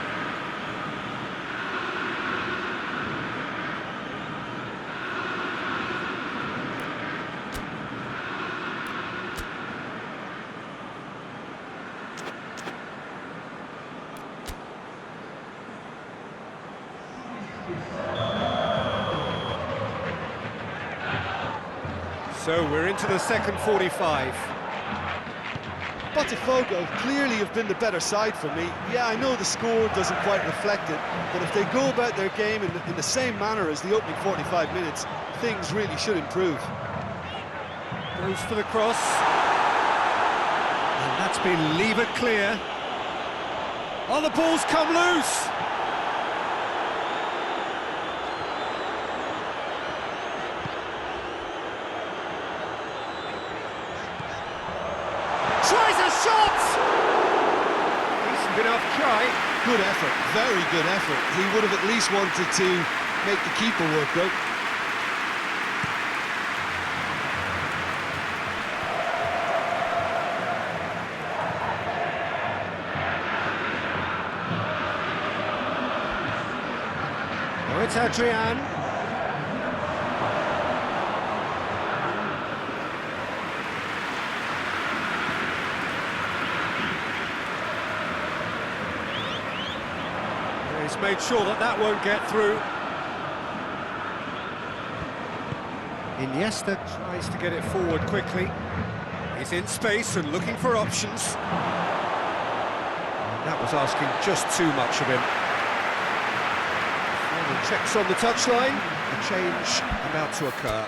So we're into the second 45. Botafgo clearly have been the better side for me. Yeah, I know the score doesn't quite reflect it, but if they go about their game in the same manner as the opening 45 minutes, things really should improve. Goes for the cross. And that's been levered clear. Oh, the ball's come loose! shot! Decent enough try. Good effort, very good effort. He would have at least wanted to make the keeper work, though. Oh, it's Adrian. He's made sure that that won't get through. Iniesta tries to get it forward quickly. He's in space and looking for options. That was asking just too much of him. Final checks on the touchline. A change about to occur.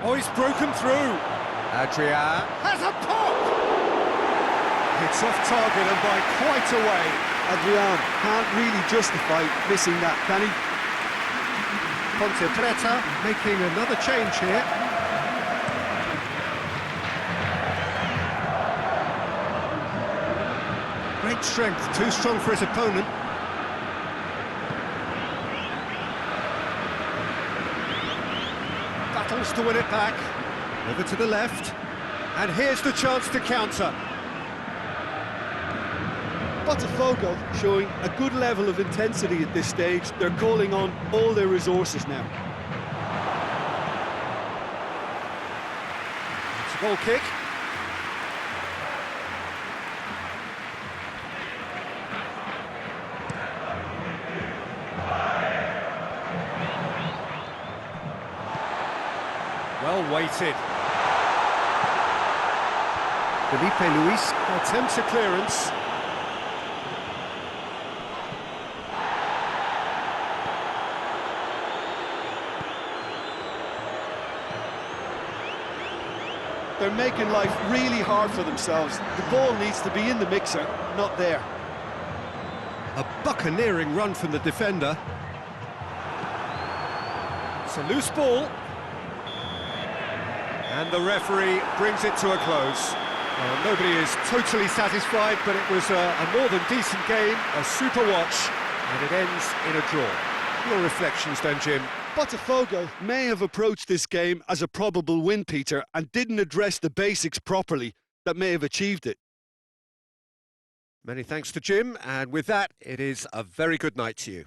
Oh, he's broken through. Adrian has a pop! It's off target and by quite a way. Adrian can't really justify missing that, can he? Ponte Preta making another change here. Great strength, too strong for his opponent. Battles to win it back. Over to the left. And here's the chance to counter. Botafgo showing a good level of intensity at this stage. They're calling on all their resources now. It's a goal kick. Well weighted. Felipe Luis attempts a clearance. They're making life really hard for themselves. The ball needs to be in the mixer, not there. A buccaneering run from the defender. It's a loose ball. And the referee brings it to a close. Well, nobody is totally satisfied, but it was a more than decent game, a super watch, and it ends in a draw. Your reflections then, Jim? Botafgo may have approached this game as a probable win, Peter, and didn't address the basics properly that may have achieved it. Many thanks to Jim, and with that, it is a very good night to you.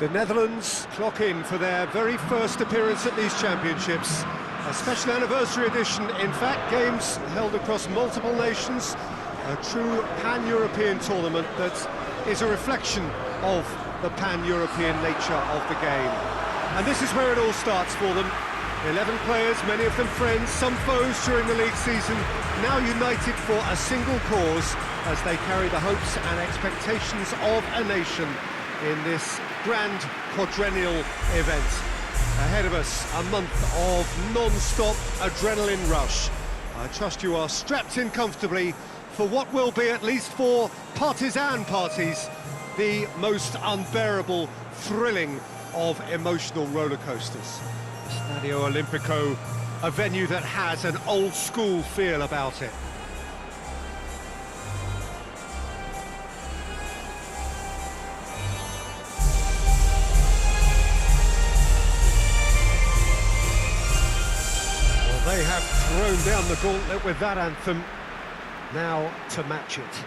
The Netherlands clock in for their very first appearance at these championships. A special anniversary edition, in fact, games held across multiple nations. A true pan-European tournament that is a reflection of the pan-European nature of the game. And this is where it all starts for them. 11 players, many of them friends, some foes during the league season, now united for a single cause as they carry the hopes and expectations of a nation in this grand quadrennial event. Ahead of us, a month of non-stop adrenaline rush. I trust you are strapped in comfortably for what will be, at least for partisan parties, the most unbearable, thrilling of emotional roller coasters. Stadio Olimpico, a venue that has an old-school feel about it. Well, they have thrown down the gauntlet with that anthem. Now to match it.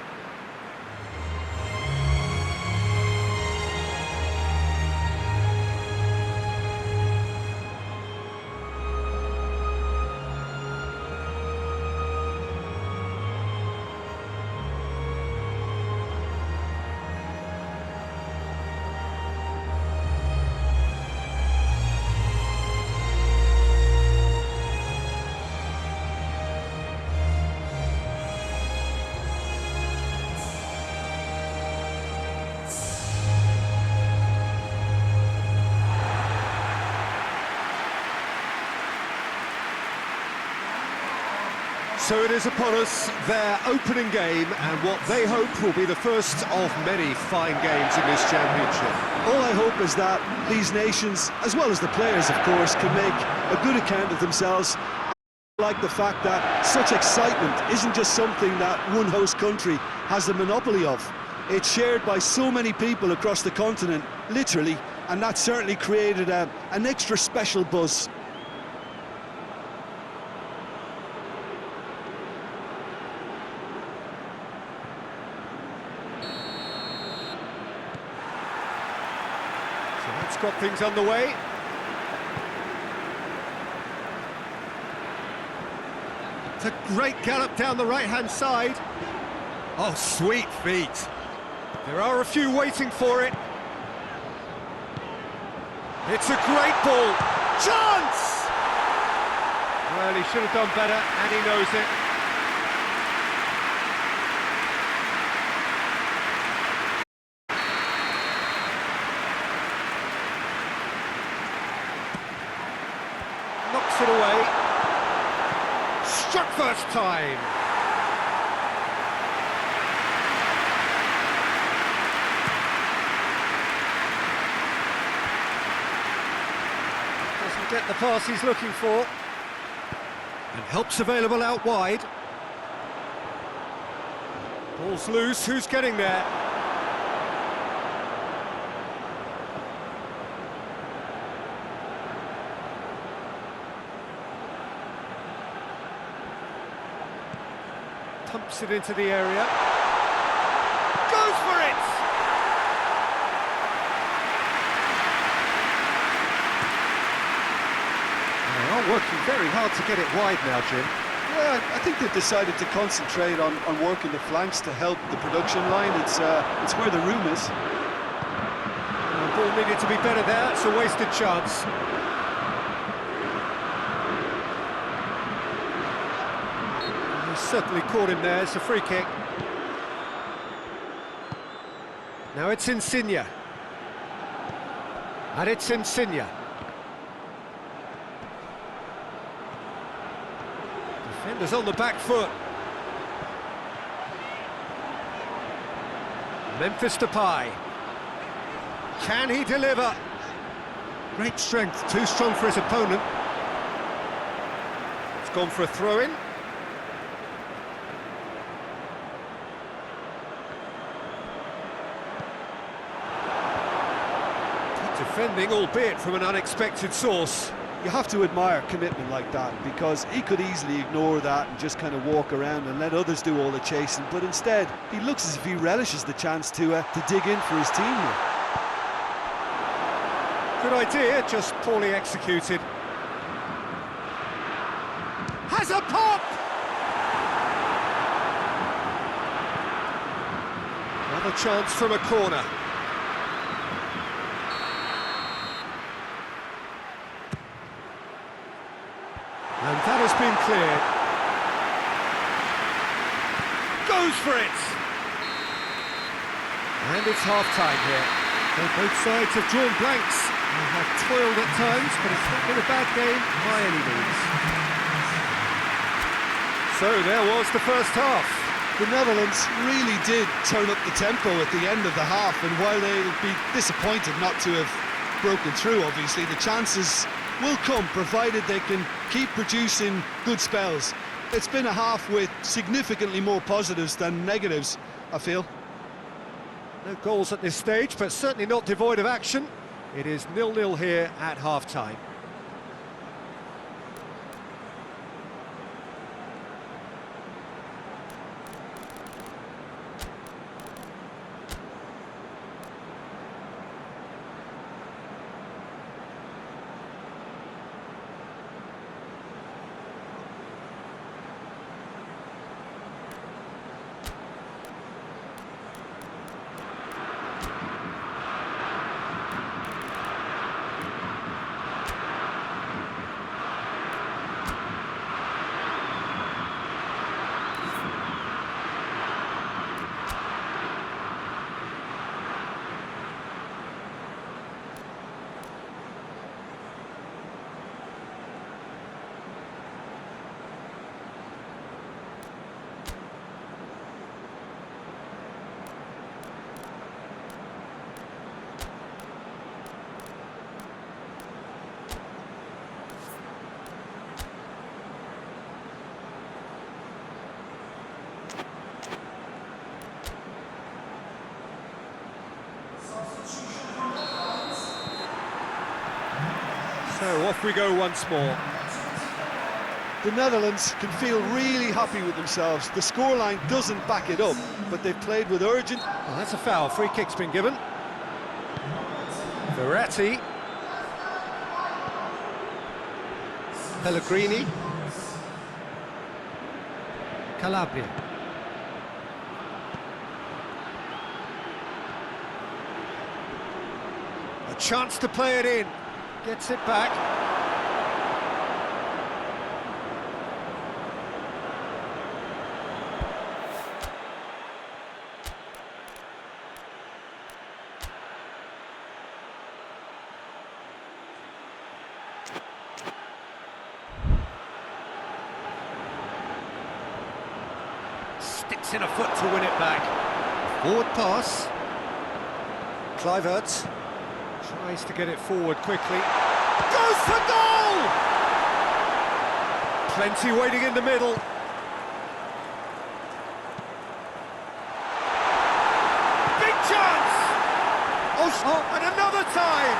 So it is upon us, their opening game, and what they hope will be the first of many fine games in this championship. All I hope is that these nations, as well as the players of course, can make a good account of themselves. I like the fact that such excitement isn't just something that one host country has the monopoly of. It's shared by so many people across the continent, literally, and that certainly created an extra special buzz. It's got things underway. It's a great gallop down the right-hand side. Oh, sweet feet. There are a few waiting for it. It's a great ball. Chance! Well, he should have done better, and he knows it. Knocks it away. Struck first time. Doesn't get the pass he's looking for. And help's available out wide. Ball's loose, who's getting there? Pumps it into the area. Goes for it! They are working very hard to get it wide now, Jim. Yeah, I think they've decided to concentrate on working the flanks to help the production line. It's where the room is. The ball needed to be better there, it's a wasted chance. Certainly caught him there, it's a free kick. Now it's Insigne. And it's Insigne. Defenders on the back foot. Memphis Depay. Can he deliver? Great strength, too strong for his opponent. It's gone for a throw-in. Defending, albeit from an unexpected source. You have to admire commitment like that, because he could easily ignore that and just kind of walk around and let others do all the chasing, but instead he looks as if he relishes the chance to dig in for his team here. Good idea, just poorly executed. Has a pop! Another chance from a corner. And that has been cleared. Goes for it! And it's half-time here. Well, both sides have drawn blanks. They have toiled at times, but it's not been a bad game by any means. So there was the first half. The Netherlands really did turn up the tempo at the end of the half, and while they'll be disappointed not to have broken through, obviously, the chances will come, provided they can keep producing good spells. It's been a half with significantly more positives than negatives, I feel. No goals at this stage, but certainly not devoid of action. It is 0-0 here at half-time. So off we go once more. The Netherlands can feel really happy with themselves. The scoreline doesn't back it up, but they've played with urgent... Well, that's a foul. Free kick's been given. Verratti. Pellegrini. Calabria. A chance to play it in. Gets it back. Sticks in a foot to win it back. Forward pass. Kluivert tries to get it forward quickly. Goes for goal! Plenty waiting in the middle. Big chance! Oh, and another time!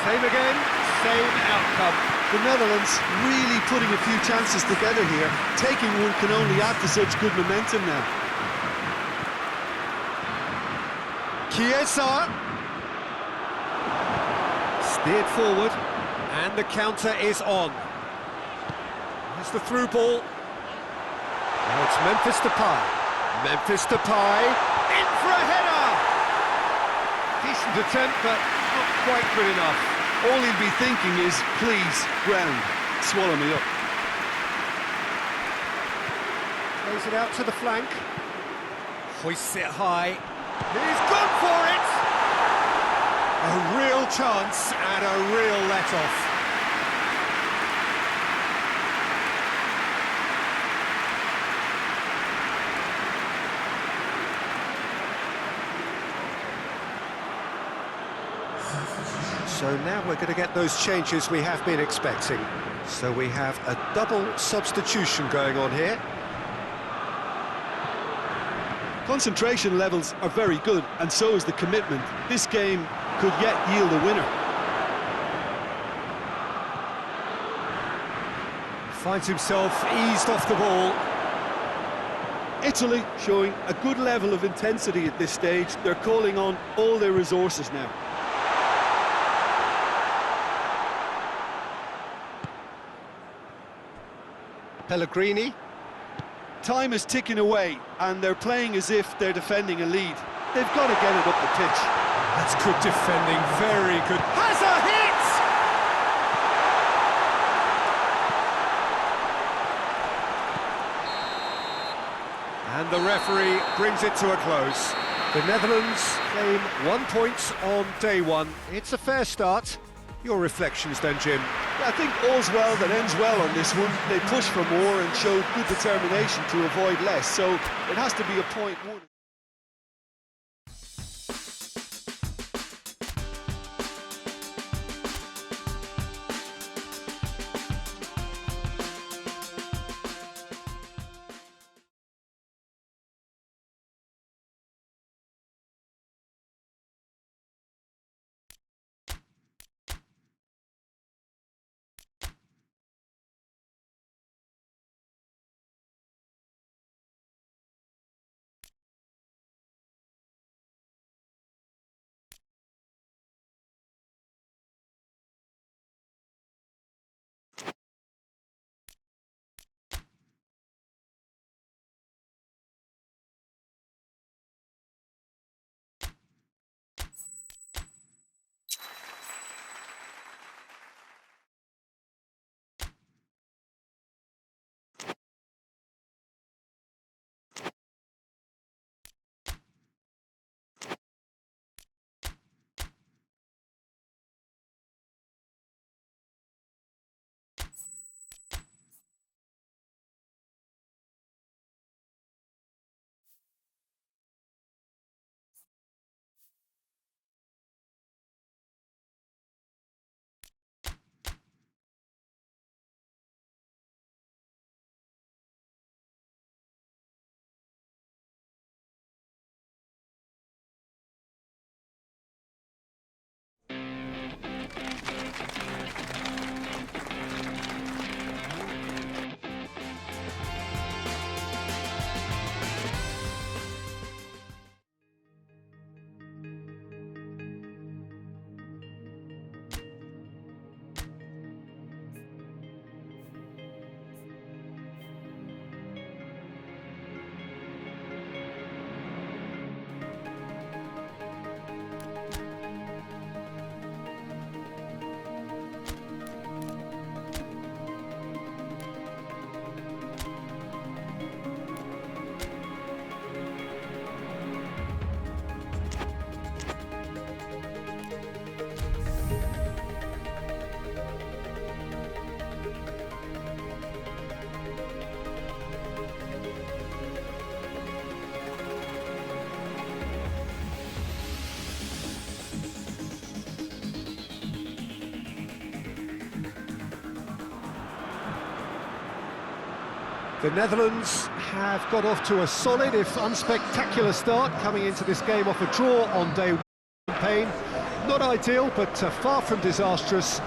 Same again, same outcome. The Netherlands really putting a few chances together here. Taking one can only add to such good momentum now. Chiesa. Steered forward, and the counter is on. There's the through ball. Now it's Memphis Depay. Memphis Depay, in for a header! Decent attempt, but not quite good enough. All he'll be thinking is, please, ground, swallow me up. Plays it out to the flank. Hoists it high. He's gone for it! A real chance and a real let-off. So now we're going to get those changes we have been expecting. So we have a double substitution going on here. Concentration levels are very good, and so is the commitment. This game could yet yield a winner. Finds himself eased off the ball. Italy showing a good level of intensity at this stage. They're calling on all their resources now. Pellegrini. Time is ticking away, and they're playing as if they're defending a lead. They've got to get it up the pitch. That's good defending, very good. Has a hit! And the referee brings it to a close. The Netherlands claim 1 point on day one. It's a fair start. Your reflections then, Jim? I think all's well that ends well on this one. They pushed for more and showed good determination to avoid less, so it has to be a point one. The Netherlands have got off to a solid, if unspectacular start, coming into this game off a draw on day one campaign. Not ideal, but far from disastrous,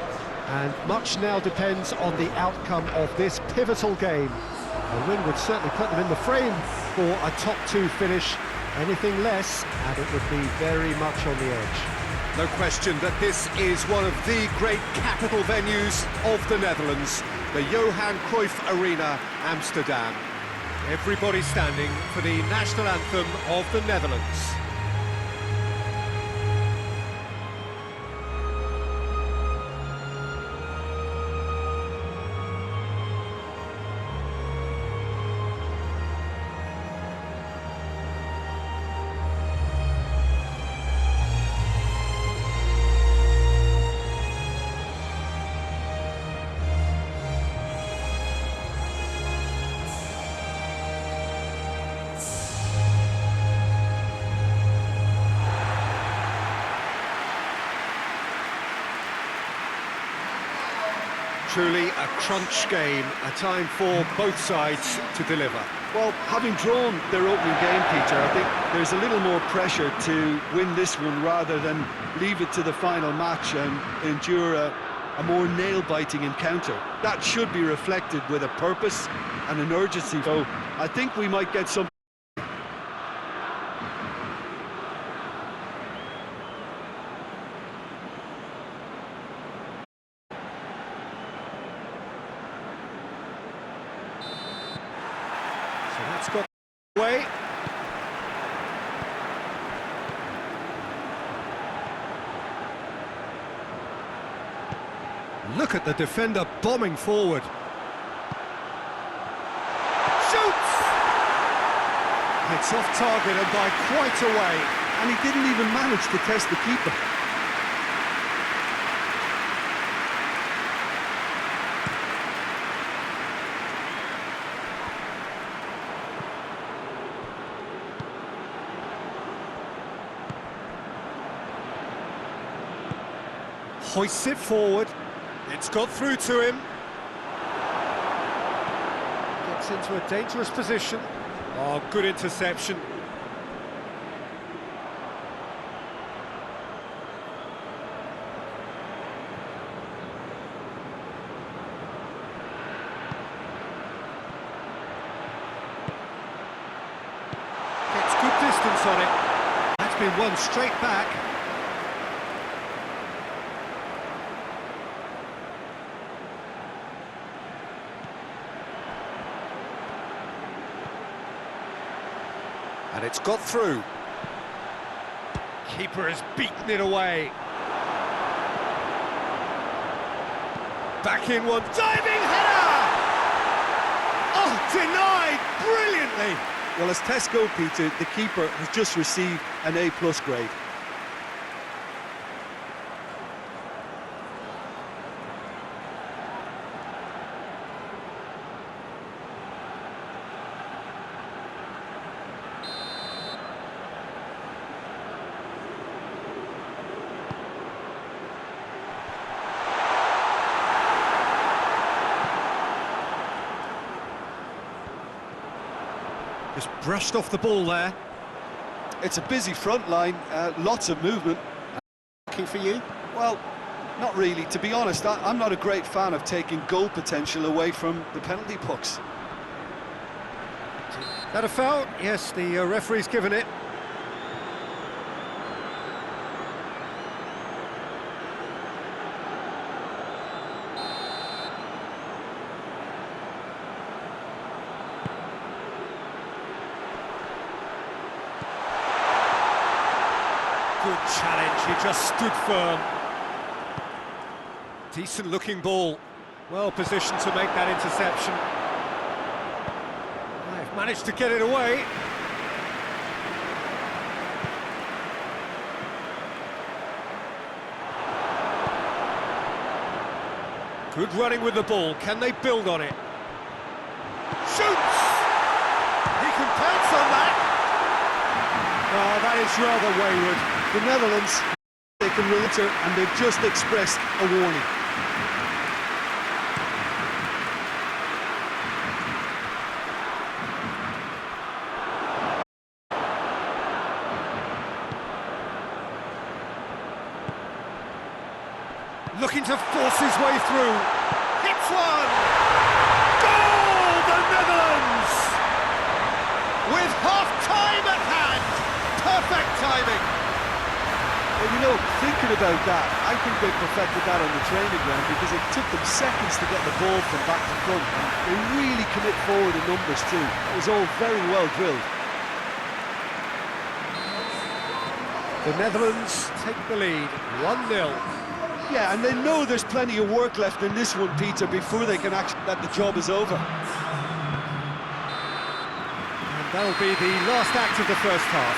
and much now depends on the outcome of this pivotal game. A win would certainly put them in the frame for a top two finish. Anything less, and it would be very much on the edge. No question that this is one of the great capital venues of the Netherlands, the Johan Cruyff Arena, Amsterdam. Everybody standing for the national anthem of the Netherlands. Truly a crunch game, a time for both sides to deliver. Well, having drawn their opening game, Peter, I think there's a little more pressure to win this one rather than leave it to the final match and endure a more nail-biting encounter. That should be reflected with a purpose and an urgency. So I think we might get some. Way. Look at the defender bombing forward. Shoots! It's off target and by quite a way. And he didn't even manage to test the keeper. Hoists it forward. It's got through to him. Gets into a dangerous position. Oh, good interception. Gets good distance on it. That's been won straight back. And it's got through. Keeper has beaten it away. Back in one. Diving header! Oh, denied brilliantly. Well, as tests go, Peter, the keeper has just received an A+ grade. Just brushed off the ball there. It's a busy front line, lots of movement. Looking for you? Well, not really. To be honest, I'm not a great fan of taking goal potential away from the penalty pucks. Is that a foul? Yes, the referee's given it. Good challenge, he just stood firm. Decent looking ball. Well positioned to make that interception. They've managed to get it away. Good running with the ball, can they build on it? Shoots! He can pounce on that! Oh, that is rather wayward. The Netherlands, they can re-enter, and they've just expressed a warning. Looking to force his way through. Hits one! Goal! The Netherlands! With half-time at hand. Perfect timing. Well, you know, thinking about that, I think they perfected that on the training ground because it took them seconds to get the ball from back to front. And they really commit forward in numbers too. It was all very well drilled. The Netherlands take the lead, 1-0. Yeah, and they know there's plenty of work left in this one, Peter, before they can actually that the job is over. And that'll be the last act of the first half.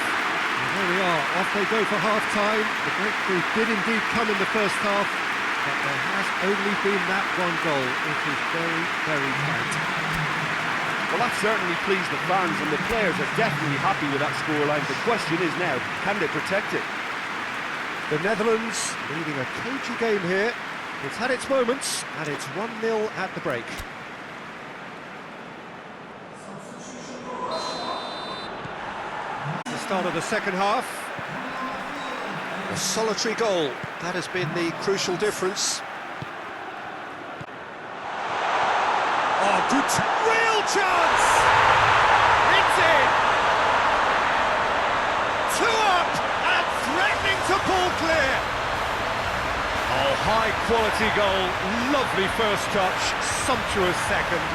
And there we are, off they go for half-time. The breakthrough did indeed come in the first half, but there has only been that one goal. It is very, very tight. Well, that certainly pleased the fans, and the players are definitely happy with that scoreline. The question is now, can they protect it? The Netherlands leading a cagey game here. It's had its moments, and it's 1-0 at the break. The start of the second half. A solitary goal. That has been the crucial difference. Oh, good, real chance! It's in! 2 up and threatening to pull clear. Oh, high quality goal, lovely first touch, sumptuous second.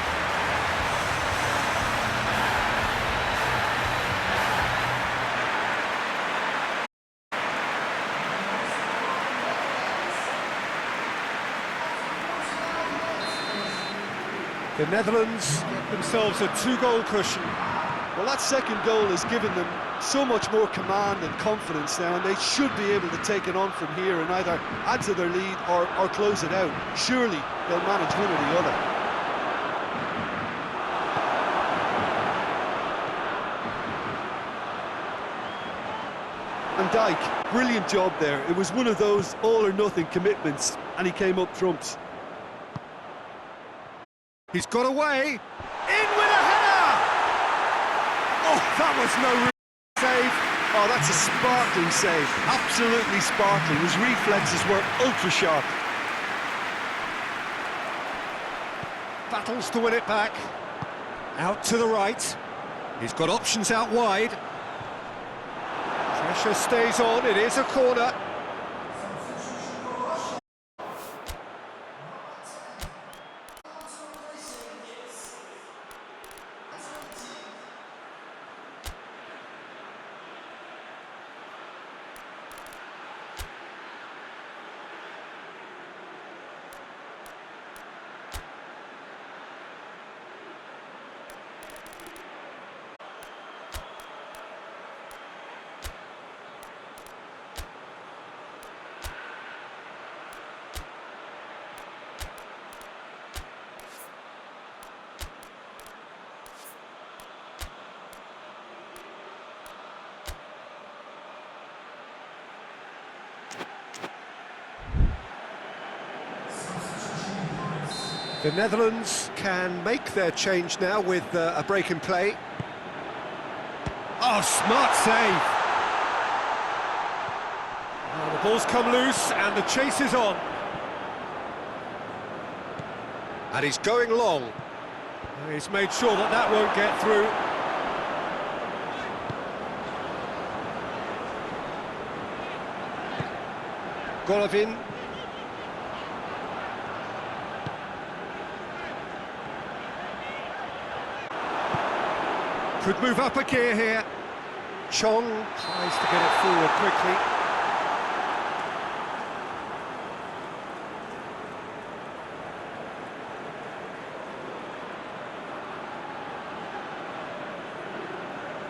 The Netherlands get themselves a 2-goal cushion. Well, that second goal has given them so much more command and confidence now, and they should be able to take it on from here and either add to their lead or close it out. Surely they'll manage one or the other. Van Dijk, brilliant job there. It was one of those all-or-nothing commitments, and he came up trumps. He's got away. In with a header! Oh, that was no save. Oh, that's a sparkling save. Absolutely sparkling. His reflexes were ultra-sharp. Battles to win it back. Out to the right. He's got options out wide. Pressure stays on. It is a corner. The Netherlands can make their change now with a break in play. Oh, smart save! Oh, the ball's come loose and the chase is on. And he's going long. He's made sure that that won't get through. Golovin. Could move up a gear here. Chong tries to get it forward quickly.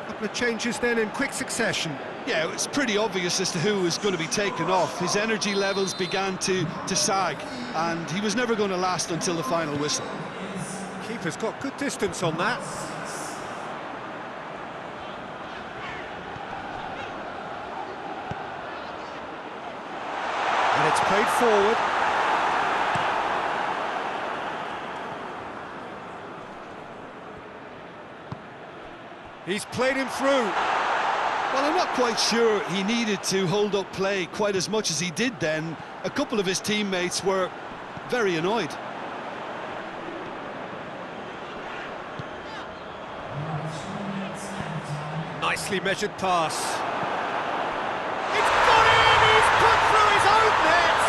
Couple of changes then in quick succession. Yeah, it's pretty obvious as to who was going to be taken off. His energy levels began to sag, and he was never going to last until the final whistle. Keeper's got good distance on that. And it's played forward. He's played him through. Well, I'm not quite sure he needed to hold up play quite as much as he did then. A couple of his teammates were very annoyed. Nicely measured pass. It's gone in! He's put through his own net!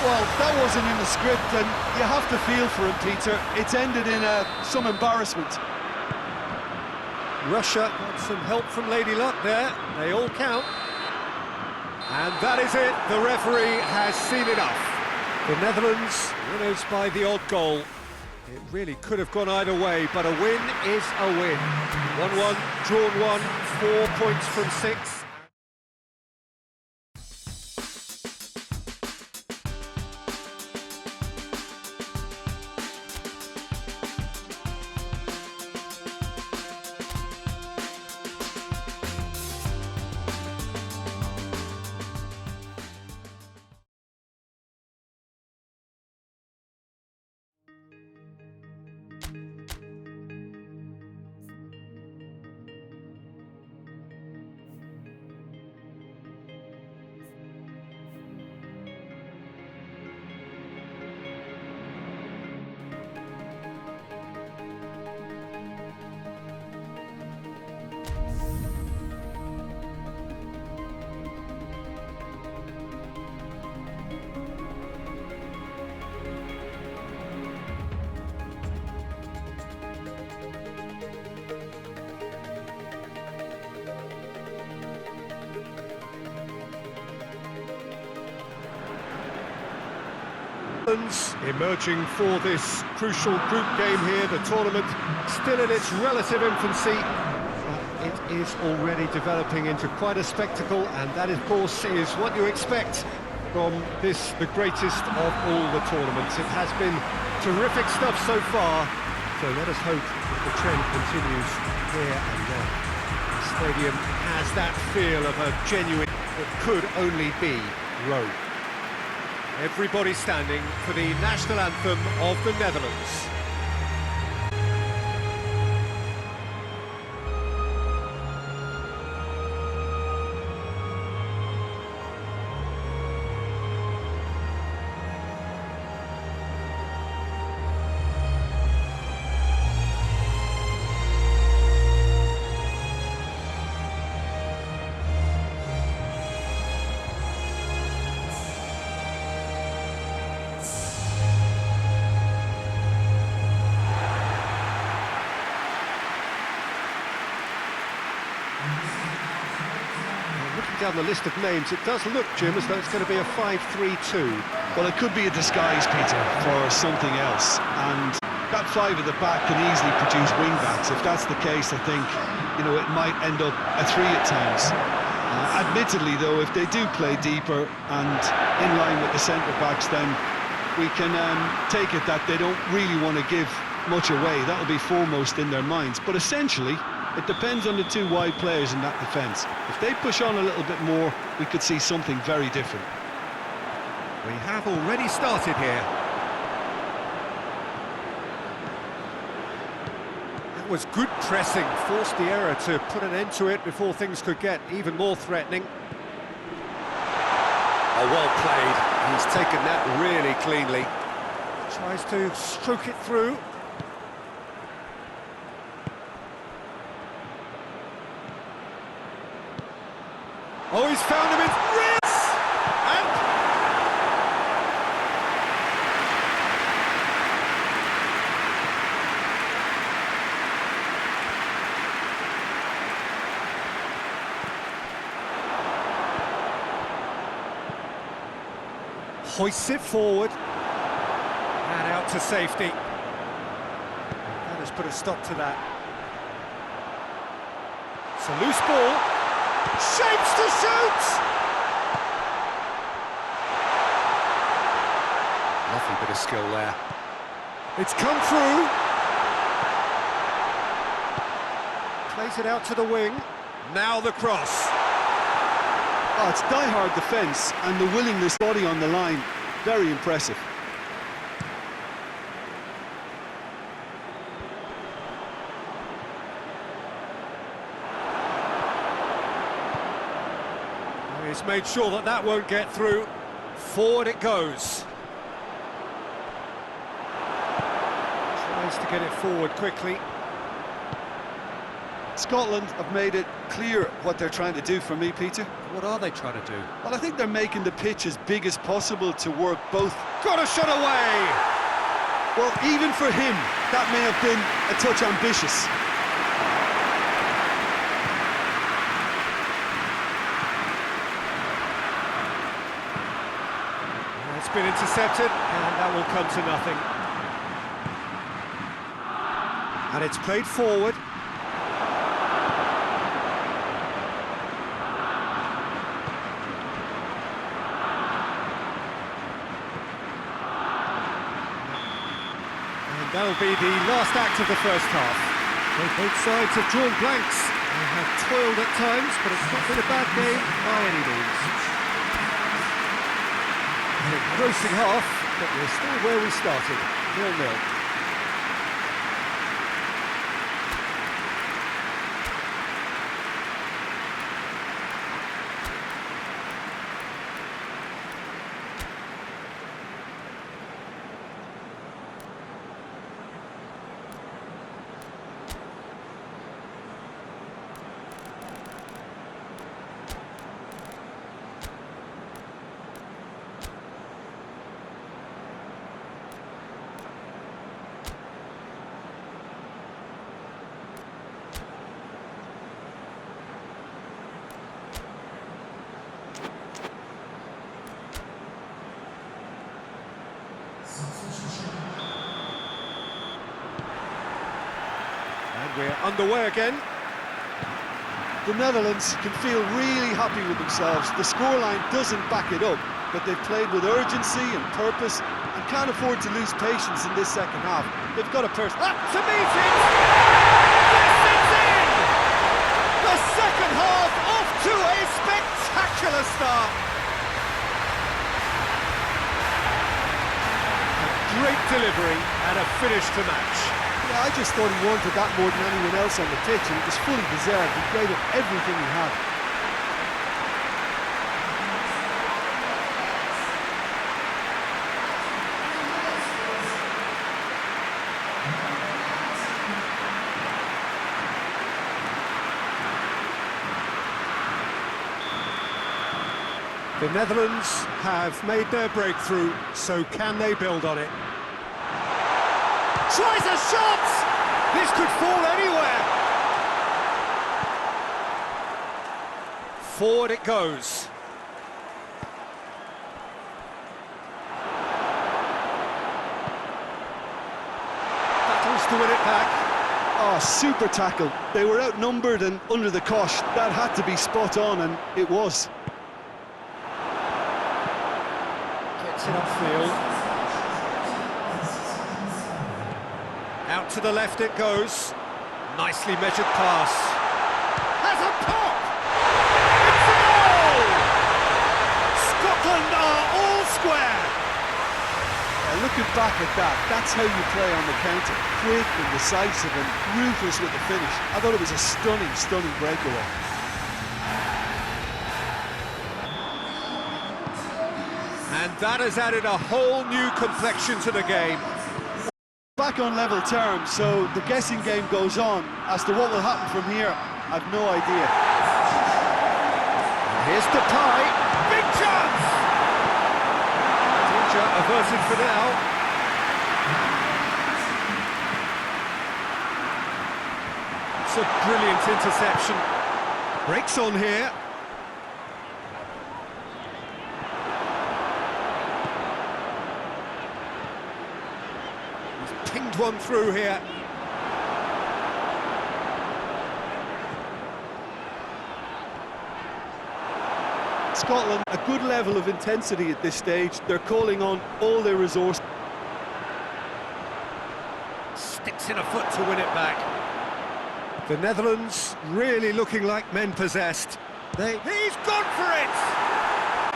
Well, that wasn't in the script, and you have to feel for him, Peter. It's ended in some embarrassment. Russia got some help from Lady Luck there. They all count. And that is it. The referee has seen enough. The Netherlands winners by the odd goal. It really could have gone either way, but a win is a win. 1-1, drawn 1, 4 points from 6. Netherlands emerging for this crucial group game here, the tournament still in its relative infancy. It is already developing into quite a spectacle, and that, of course, is what you expect from this, the greatest of all the tournaments. It has been terrific stuff so far, so let us hope that the trend continues here and now. The stadium has that feel of a genuine, it could only be Rome. Everybody standing for the national anthem of the Netherlands. Looking down the list of names, it does look, Jim, as though it's going to be a 5-3-2. Well, it could be a disguise, Peter, for something else. And that five at the back can easily produce wing-backs. If that's the case, I think, you know, it might end up a three at times. Admittedly, though, if they do play deeper and in line with the centre-backs, then we can take it that they don't really want to give much away. That'll be foremost in their minds. But essentially, it depends on the two wide players in that defence. If they push on a little bit more, we could see something very different. We have already started here. That was good pressing, forced the error to put an end to it before things could get even more threatening. Oh, well played. He's taken that really cleanly. Tries to stroke it through. Oh, he's found him in wrist! And... hoists it forward. And out to safety. That has put a stop to that. It's a loose ball. Shapes to shoot! Lovely bit of skill there. It's come through. Plays it out to the wing. Now the cross. Oh, it's die-hard defence and the willingness, body on the line. Very impressive. He's made sure that that won't get through. Forward it goes. Tries to get it forward quickly. Scotland have made it clear what they're trying to do for me, Peter. What are they trying to do? Well, I think they're making the pitch as big as possible to work both. Got a shot away! Well, even for him, that may have been a touch ambitious. It's been intercepted, and that will come to nothing. And it's played forward. And that'll be the last act of the first half. So both sides have drawn blanks. They have toiled at times, but it's not been a bad game by any means. An engrossing half, but we're still where we started, 0-0. And we're underway again. The Netherlands can feel really happy with themselves. The scoreline doesn't back it up, but they've played with urgency and purpose and can't afford to lose patience in this second half. They've got a person Up to meet it! Yes, it's in! The second half off to a spectacular start. A great delivery and a finish to match. Yeah, I just thought he wanted that more than anyone else on the pitch, and it was fully deserved. He played with everything he had. The Netherlands have made their breakthrough, so can they build on it? Tries a shot! This could fall anywhere! Forward it goes. Battles to win it back. Oh, super tackle. They were outnumbered and under the cosh. That had to be spot on, and it was. Gets it upfield. Out to the left it goes. Nicely measured pass. Has a pop! It's a goal! Scotland are all square. Looking back at that, that's how you play on the counter. Quick and decisive and ruthless with the finish. I thought it was a stunning, stunning breakaway. And that has added a whole new complexion to the game. Back on level terms, so the guessing game goes on. As to what will happen from here, I've no idea. Here's Depay. Big chance! Danger averted for now. It's a brilliant interception. Breaks on here. Pinged one through here. Scotland, a good level of intensity at this stage. They're calling on all their resources. Sticks in a foot to win it back. The Netherlands really looking like men possessed. He's gone for it!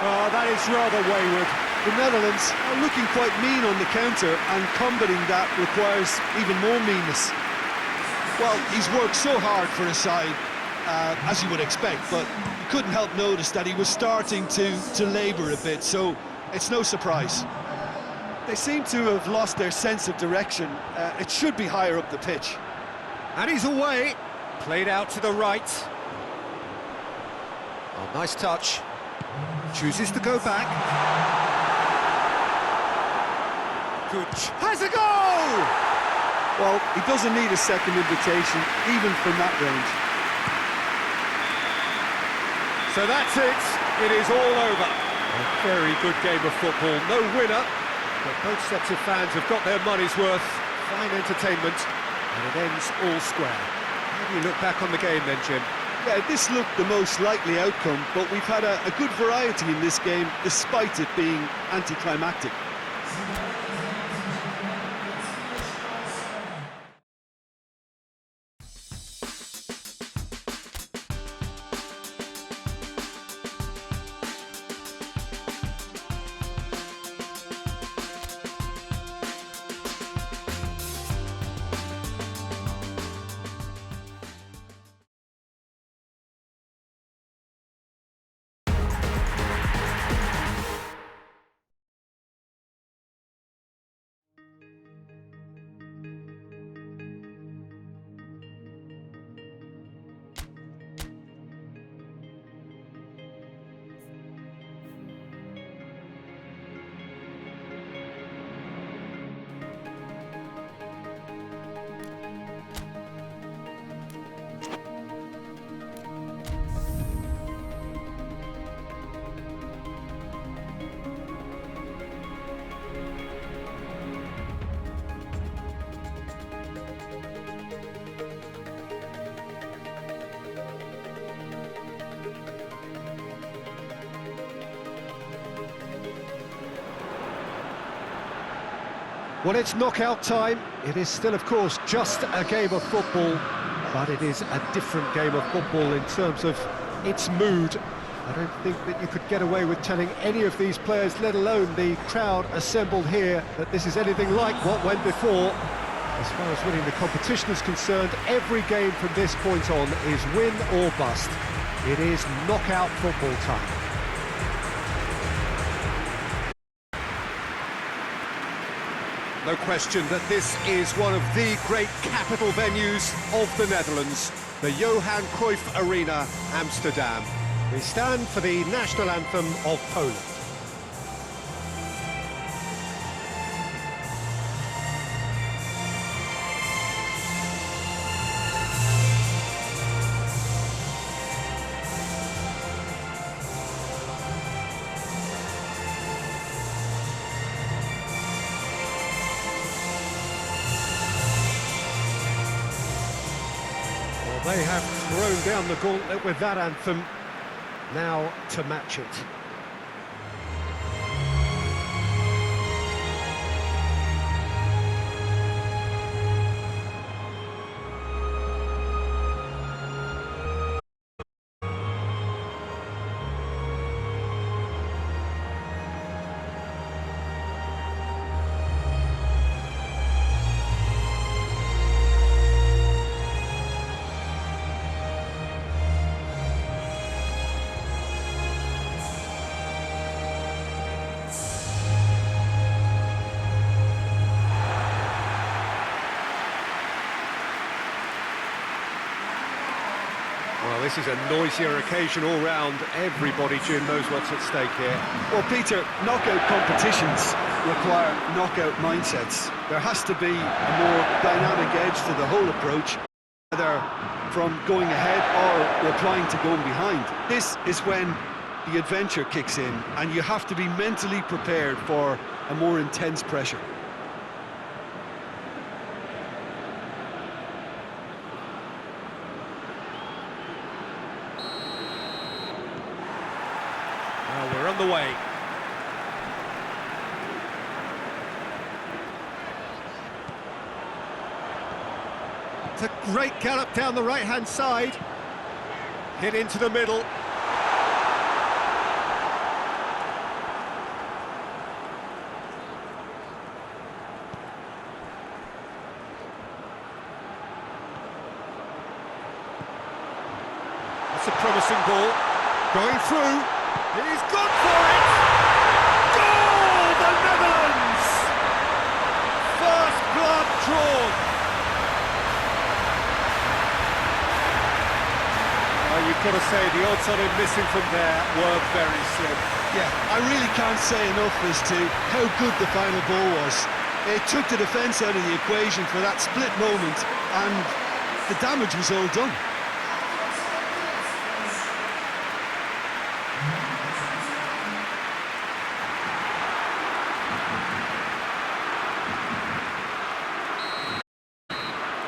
Oh, that is rather wayward. The Netherlands are looking quite mean on the counter, and combating that requires even more meanness. Well, he's worked so hard for his side, as you would expect, but you couldn't help notice that he was starting to labour a bit, so it's no surprise. They seem to have lost their sense of direction. It should be higher up the pitch. And he's away. Played out to the right. Oh, nice touch. Chooses to go back. Good. Has a goal! Well, he doesn't need a second invitation, even from that range. So that's it. It is all over. A very good game of football. No winner, but both sets of fans have got their money's worth. Fine entertainment, and it ends all square. How do you look back on the game then, Jim? Yeah, this looked the most likely outcome, but we've had a good variety in this game, despite it being anticlimactic. Well, it's knockout time. It is still, of course, just a game of football, but it is a different game of football in terms of its mood. I don't think that you could get away with telling any of these players, let alone the crowd assembled here, that this is anything like what went before. As far as winning the competition is concerned, every game from this point on is win or bust. It is knockout football time. No question that this is one of the great capital venues of the Netherlands, the Johan Cruyff Arena, Amsterdam. We stand for the national anthem of Poland. They have thrown down the gauntlet with that anthem, now to match it. Well, this is a noisier occasion all round. Everybody, Jim, knows what's at stake here. Well, Peter, knockout competitions require knockout mindsets. There has to be a more dynamic edge to the whole approach, whether from going ahead or replying to going behind. This is when the adventure kicks in, and you have to be mentally prepared for a more intense pressure. Well, we're on the way. It's a great gallop down the right-hand side. Hit into the middle. That's a promising ball. Going through. He's gone for it! Goal! The Netherlands! First blood drawn. Well, you've got to say the odds on him missing from there were very slim. Yeah, I really can't say enough as to how good the final ball was. It took the defence out of the equation for that split moment, and the damage was all done.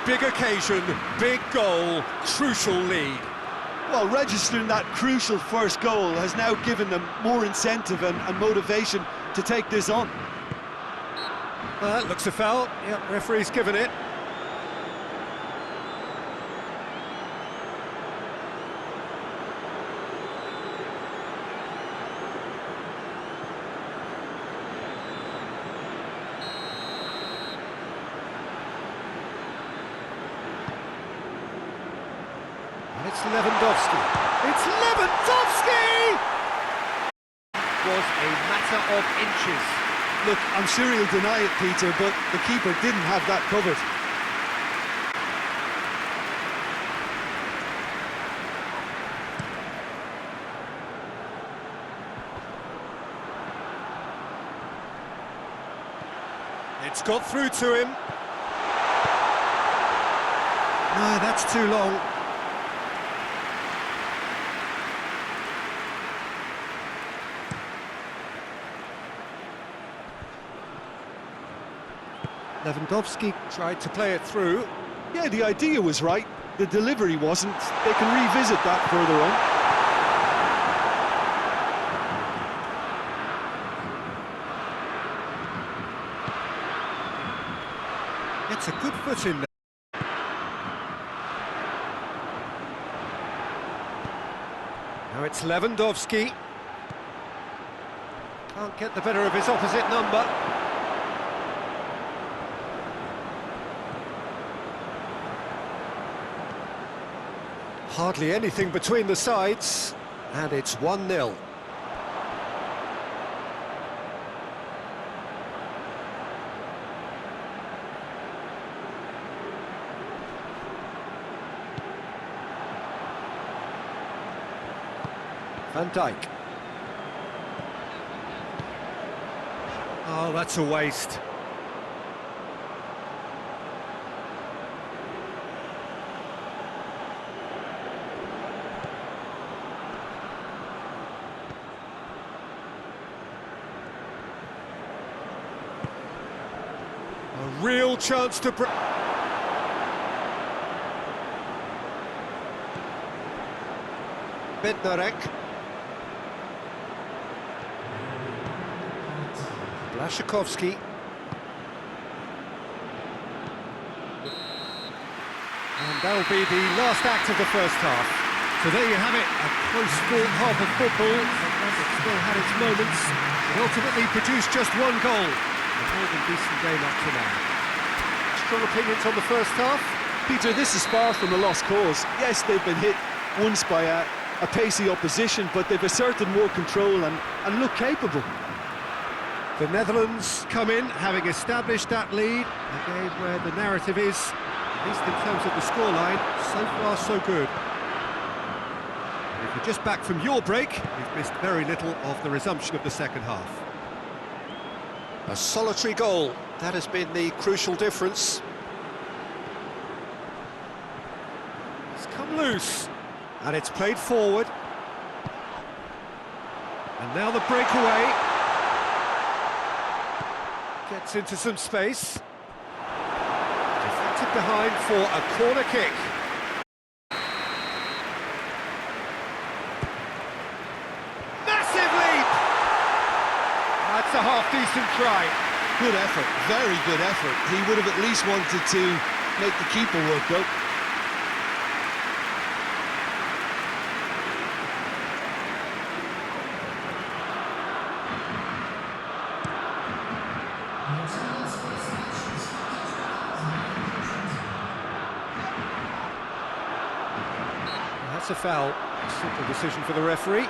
Big occasion, big goal, crucial lead. Well, registering that crucial first goal has now given them more incentive and motivation to take this on. That looks a foul. Yep, referee's given it. It's Lewandowski. It's Lewandowski! Was a matter of inches. Look, I'm sure he'll deny it, Peter, but the keeper didn't have that covered. It's got through to him. No, that's too long. Lewandowski tried to play it through. Yeah, the idea was right. The delivery wasn't. They can revisit that further on. Now it's Lewandowski. Can't get the better of his opposite number. Hardly anything between the sides, and it's 1-0. Van Dijk. Oh, that's a waste. A real chance to... Bednarek. Blashikovsky. And that'll be the last act of the first half. So there you have it, a close-fought half of football, but it still had its moments. It ultimately produced just one goal. A more than decent game up to now. Strong opinions on the first half? Peter, this is far from a lost cause. Yes, they've been hit once by a pacey opposition, but they've asserted more control and look capable. The Netherlands come in, having established that lead, a game where the narrative is, at least in terms of the scoreline, so far so good. If you're just back from your break, you've missed very little of the resumption of the second half. A solitary goal, that has been the crucial difference. It's come loose, and it's played forward. And now the breakaway. Gets into some space. Deflected behind for a corner kick. Massive leap! That's a half-decent try. Good effort, very good effort. He would have at least wanted to make the keeper work, though. That's a foul. Simple decision for the referee.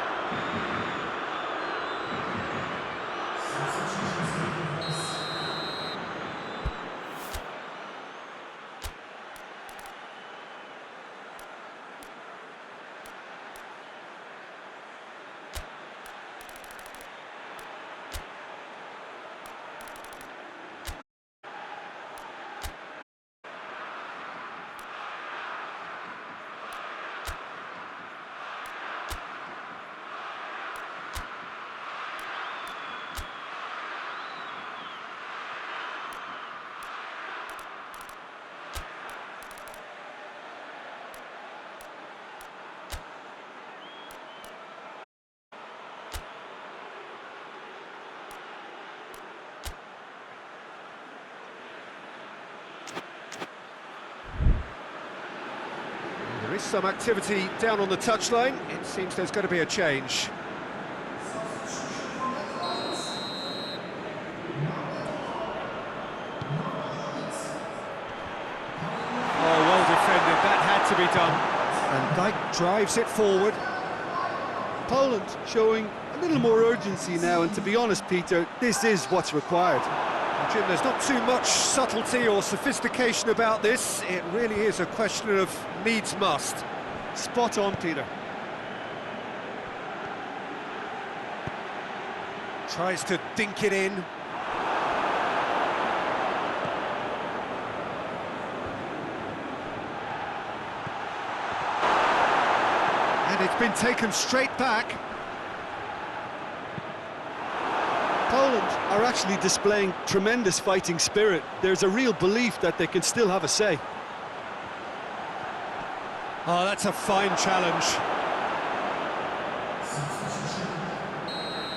There is some activity down on the touchline. It seems there's going to be a change. Oh, well defended. That had to be done. And Dijk drives it forward. Poland showing a little more urgency now, and to be honest, Peter, this is what's required. Jim, there's not too much subtlety or sophistication about this. It really is a question of needs must. Spot on, Peter. Tries to dink it in. And it's been taken straight back. Poland are actually displaying tremendous fighting spirit. There's a real belief that they can still have a say. Oh, that's a fine challenge.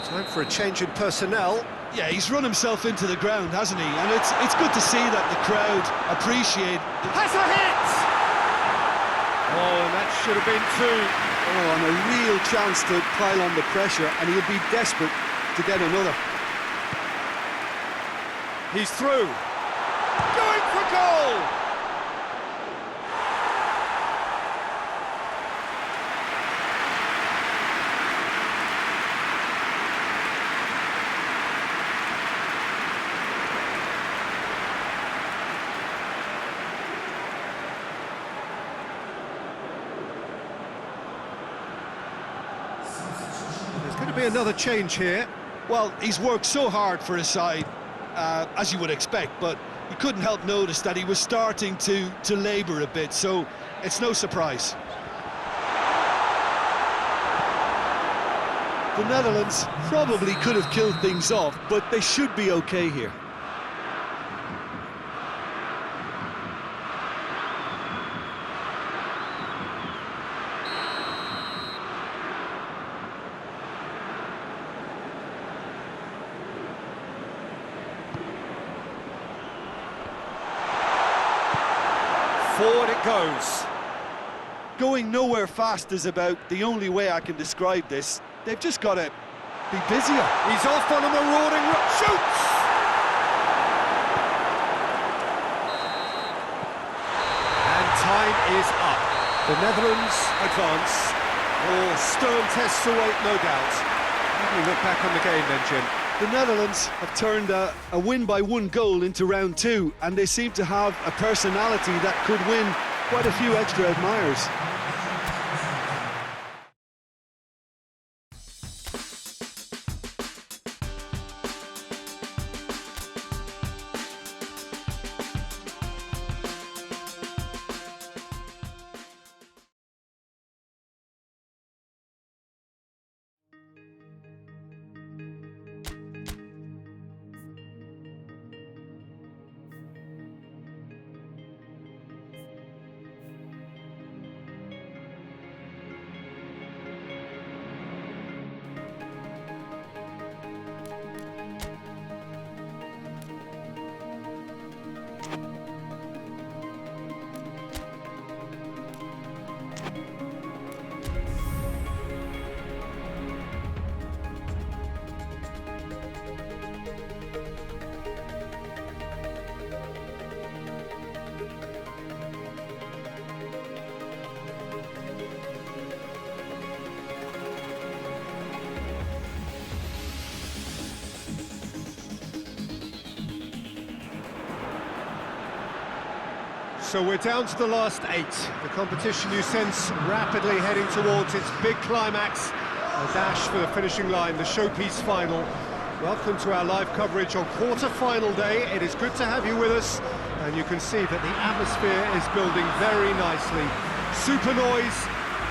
Time for a change in personnel. Yeah, he's run himself into the ground, hasn't he? And it's good to see that the crowd appreciate... Has a hit! Oh, and that Should have been two. Oh, and a real chance to pile on the pressure, and he'll be desperate to get another. He's through. Going for goal! There's going to be another change here. Well, he's worked so hard for his side, as you would expect, but you couldn't help notice that he was starting to labour a bit, so it's no surprise. The Netherlands probably could have killed things off, but they should be okay here. Forward it goes. Going nowhere fast is about the only way I can describe this. They've just got to be busier. He's off on a marauding shoots! And time is up. The Netherlands advance. Oh, stern tests await, no doubt. How do you look back on the game then, Jim? The Netherlands have turned a win-by-one goal into round two, and they seem to have a personality that could win quite a few extra admirers. So we're down to the last 8. The competition, you sense, rapidly heading towards its big climax. A dash for the finishing line, the showpiece final. Welcome to our live coverage on quarter-final day. It is good to have you with us, and you can see that the atmosphere is building very nicely. Super noise,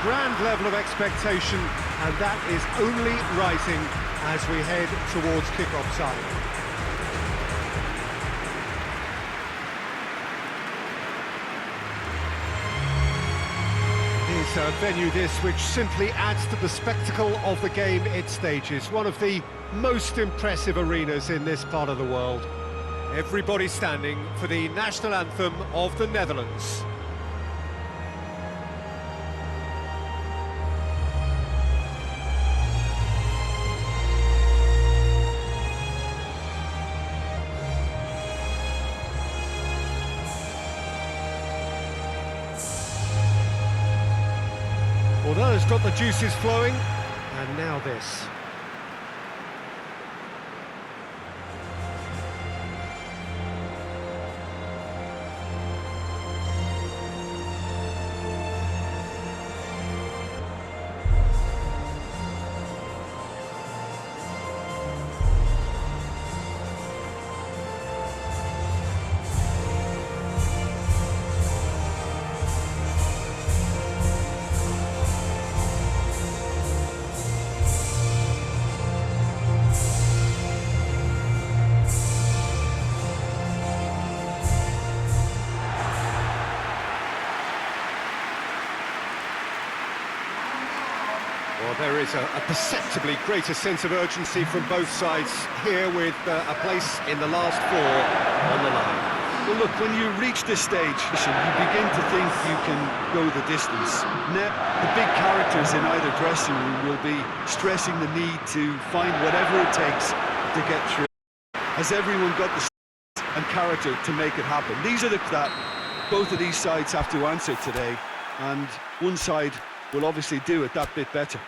grand level of expectation, and that is only rising as we head towards kick-off time. It's a venue this which simply adds to the spectacle of the game it stages. One of the most impressive arenas in this part of the world. Everybody standing for the national anthem of the Netherlands. Well, that has got the juices flowing, and now this. Well, there is a perceptibly greater sense of urgency from both sides here with a place in the last 4 on the line. Well, look, when you reach this stage, you begin to think you can go the distance. Now, the big characters in either dressing room will be stressing the need to find whatever it takes to get through. Has everyone got the and character to make it happen? These are that both of these sides have to answer today, and one side will obviously do it that bit better.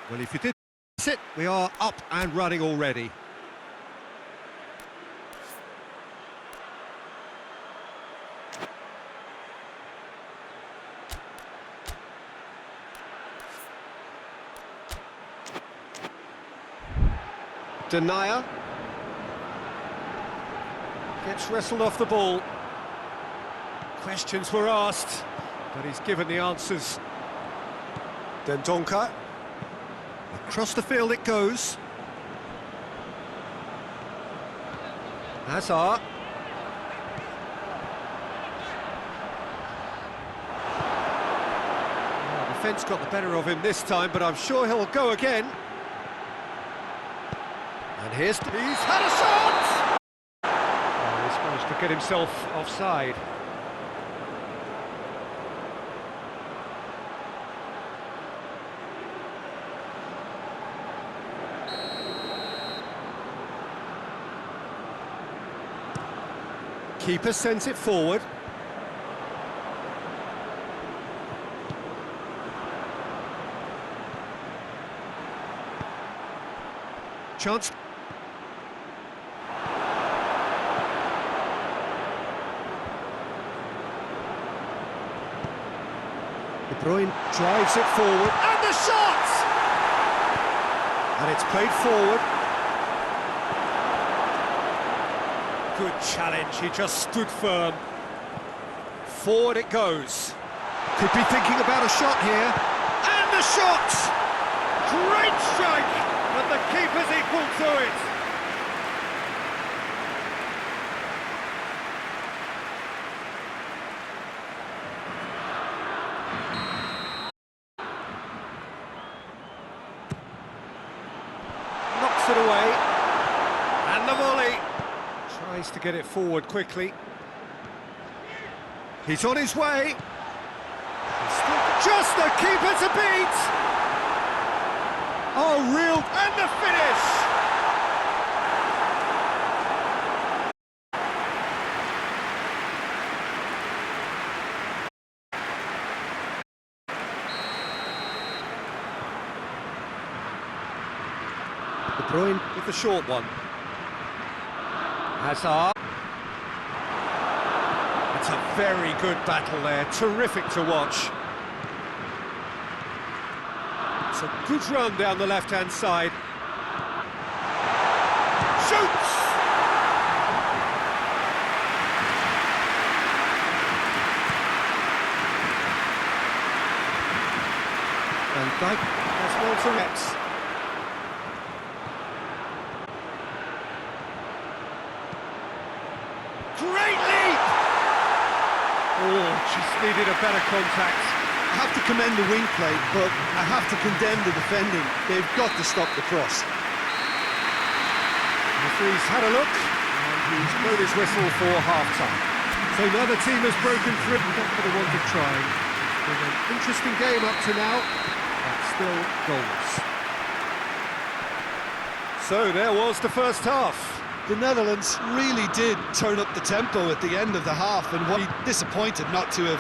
Well, if you did it, we are up and running already. Denier gets wrestled off the ball. Questions were asked, but he's given the answers. Dendoncker. Across the field it goes. Hazard. Oh, defence got the better of him this time, but I'm sure he'll go again. And he's had a shot! Oh, he's managed to get himself offside. Keeper sends it forward. Chance. De Bruyne drives it forward, and the shot! And it's played forward. Good challenge, he just stood firm. Forward it goes. Could be thinking about a shot here. And the shot! Great strike! But the keeper's equal to it. Knocks it away. And the volley. Tries to get it forward quickly. He's on his way. Just the keeper to beat. Oh, real. And the finish. De Bruyne with the short one. Hazard. It's a very good battle there, terrific to watch. It's a good run down the left-hand side. Shoots! And Dyke has well to Rex. Great leap! Oh, just needed a better contact. I have to commend the wing play, but I have to condemn the defending. They've got to stop the cross. The referee's had a look, and he's blown his whistle for half-time. So now the team has broken through, not for the want of trying. It's been an interesting game up to now, but still goals. So there was the first half. The Netherlands really did turn up the tempo at the end of the half, and what disappointed not to have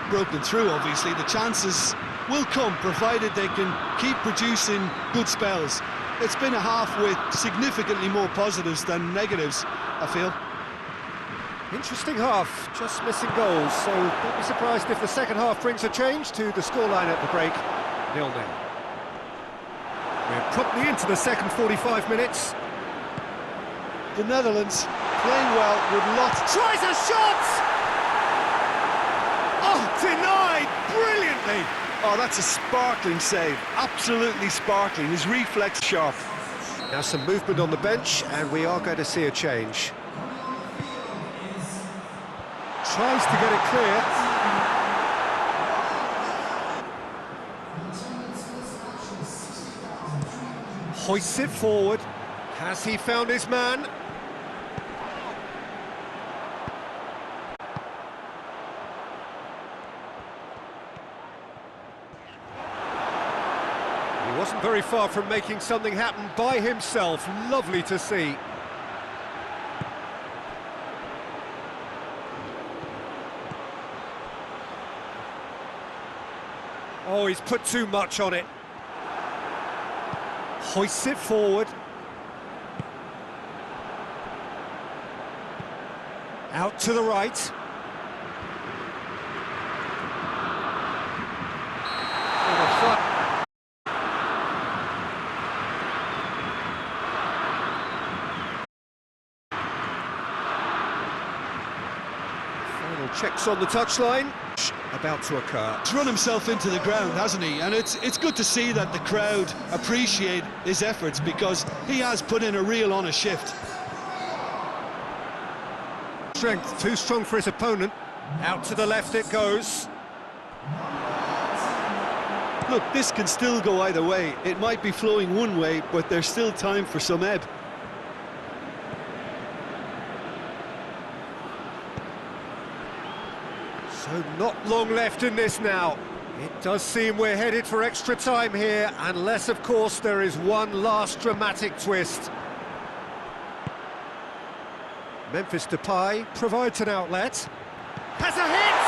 broken through. Obviously the chances will come provided they can keep producing good spells. It's been a half with significantly more positives than negatives, I feel. Interesting half, just missing goals, so don't be surprised if the second half brings a change to the scoreline at the break. 0-0. We're promptly into the second 45 minutes. The Netherlands playing well with lots. Tries a shot! Oh, denied brilliantly! Oh, that's a sparkling save, absolutely sparkling, his reflex sharp. Now some movement on the bench, and we are going to see a change. Tries to get it clear. Hoists it forward. Has he found his man? Wasn't very far from making something happen by himself. Lovely to see. Oh, he's put too much on it. Hoists it forward. Out to the right. Final checks on the touchline. About to occur. He's run himself into the ground, hasn't he? And it's good to see that the crowd appreciate his efforts, because he has put in a real honest shift. Strength, too strong for his opponent. Out to the left it goes. Look, this can still go either way. It might be flowing one way, but there's still time for some ebb. So not long left in this now. It does seem we're headed for extra time here, unless, of course, there is one last dramatic twist. Memphis Depay provides an outlet. Has a hit!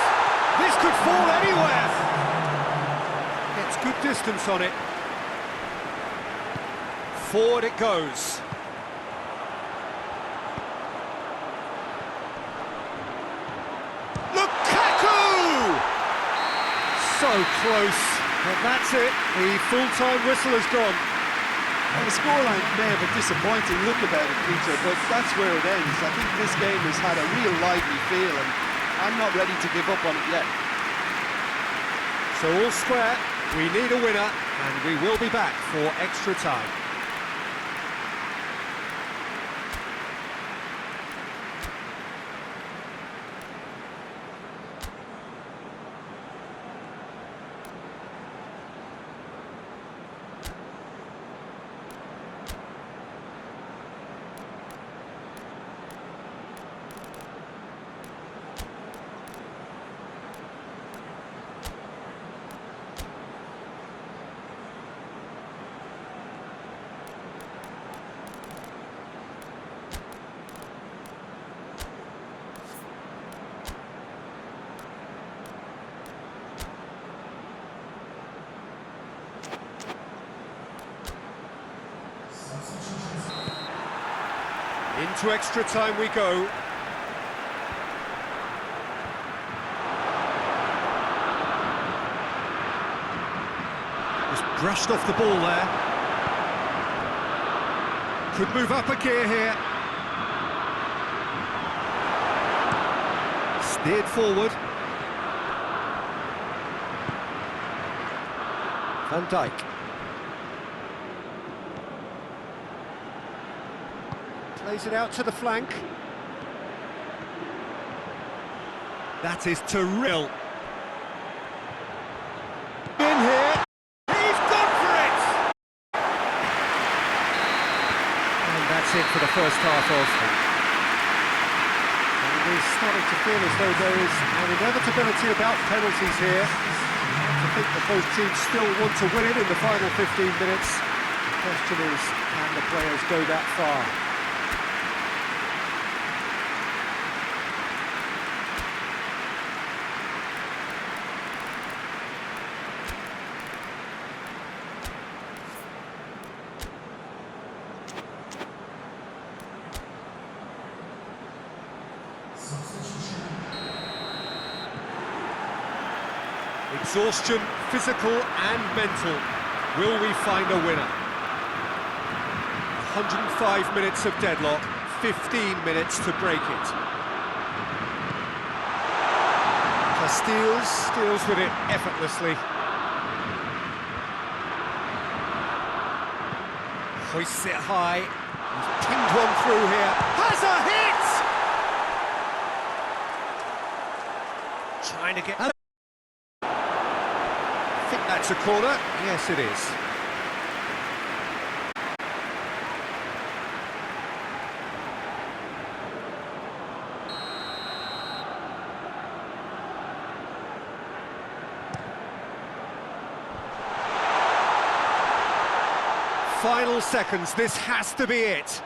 This could fall anywhere! Gets good distance on it. Forward it goes. So close, but that's it. The full-time whistle has gone. Well, the scoreline may have a disappointing look about it, Peter, but that's where it ends. I think this game has had a real lively feel, and I'm not ready to give up on it yet. So all square, we need a winner, and we will be back for extra time. Into extra time we go. Just brushed off the ball there. Could move up a gear here. Steered forward. Van Dijk. Plays it out to the flank. That is Terrell. In here. He's gone for it! And that's it for the first half of. And it is starting to feel as though there is an inevitability about penalties here. I think that both teams still want to win it in the final 15 minutes. The question is, can the players go that far? Exhaustion, physical and mental. Will we find a winner? 105 minutes of deadlock, 15 minutes to break it. Casteels deals with it effortlessly. Hoists it high. He's pinged one through here. Has a hit! Trying to get... I think that's a corner. Yes, it is. final seconds, this has to be it.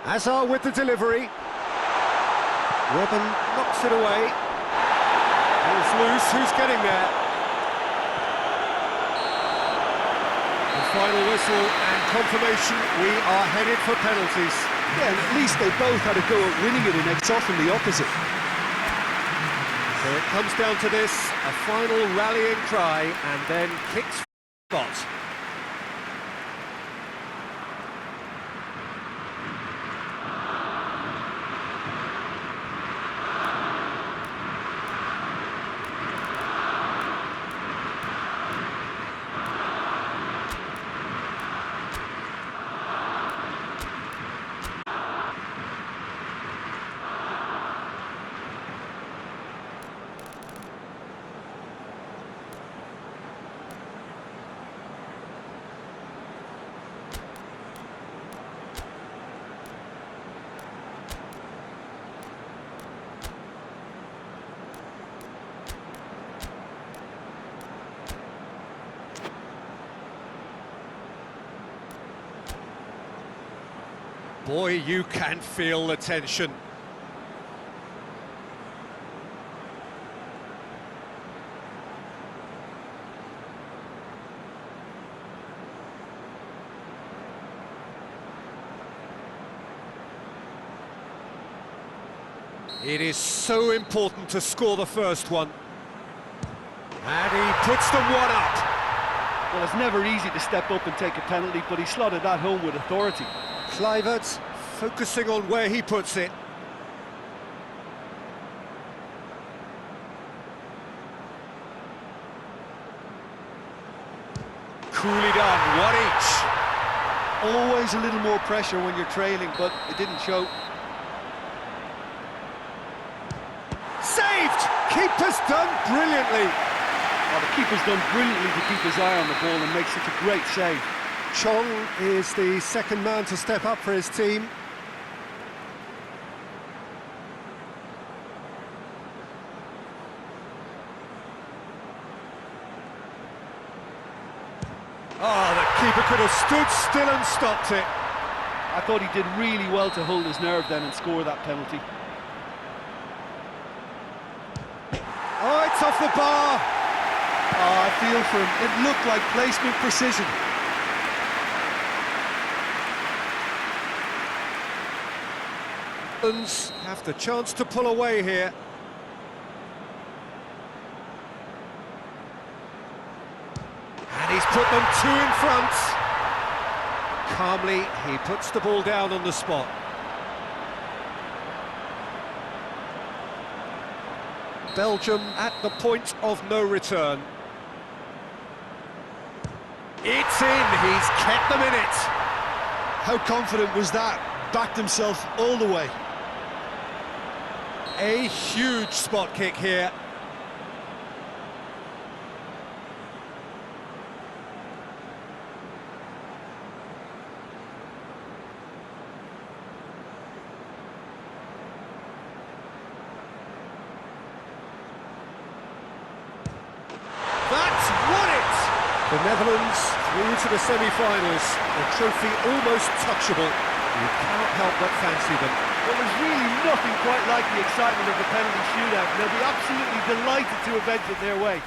Hazard with the delivery. Robin knocks it away. Ball's loose, who's getting there? The final whistle and confirmation, we are headed for penalties. Yeah, and at least they both had a go at winning it, and it's often the opposite. So it comes down to this, a final rallying cry, and then kicks spot. Boy, you can feel the tension. It is so important to score the first one. And he puts them one up. Well, it's never easy to step up and take a penalty, but he slotted that home with authority. Kluivert focusing on where he puts it. Coolly done, one each. Always a little more pressure when you're trailing, but it didn't show. Saved! Keeper's done brilliantly. Oh, the keeper's done brilliantly to keep his eye on the ball and make such a great save. Chong is the second man to step up for his team. Oh, the keeper could have stood still and stopped it. I thought he did really well to hold his nerve then and score that penalty. Oh, it's off the bar. Oh, I feel for him. It looked like placement precision. Have the chance to pull away here. And he's put them two in front. Calmly, he puts the ball down on the spot. Belgium at the point of no return. It's in, he's kept them in it. How confident was that? Backed himself all the way. A huge spot kick here. That's won it! The Netherlands through to the semi-finals. The trophy almost touchable. You cannot help but fancy them. Well, there's really nothing quite like the excitement of the penalty shootout. They'll be absolutely delighted to have entered their way.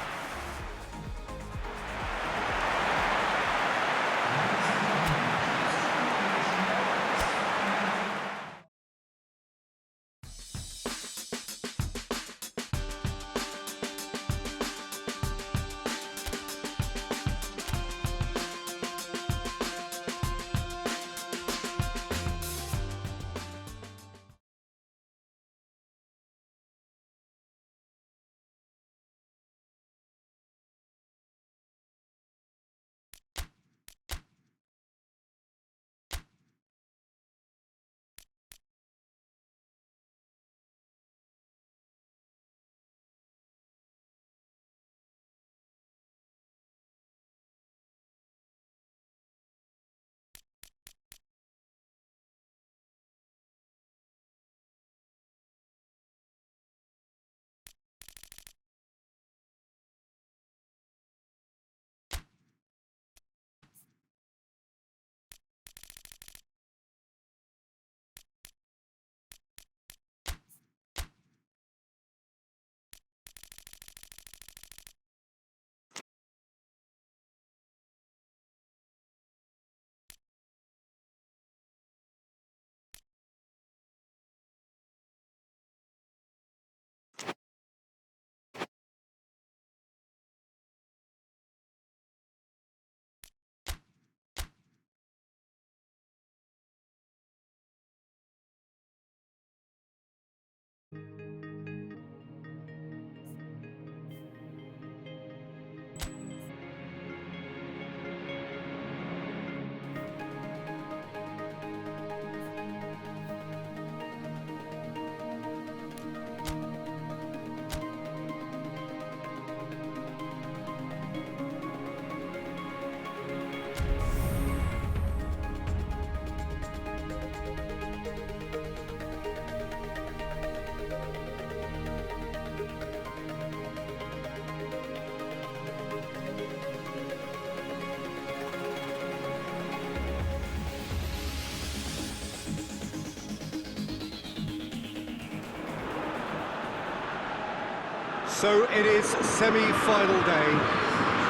So it is semi-final day,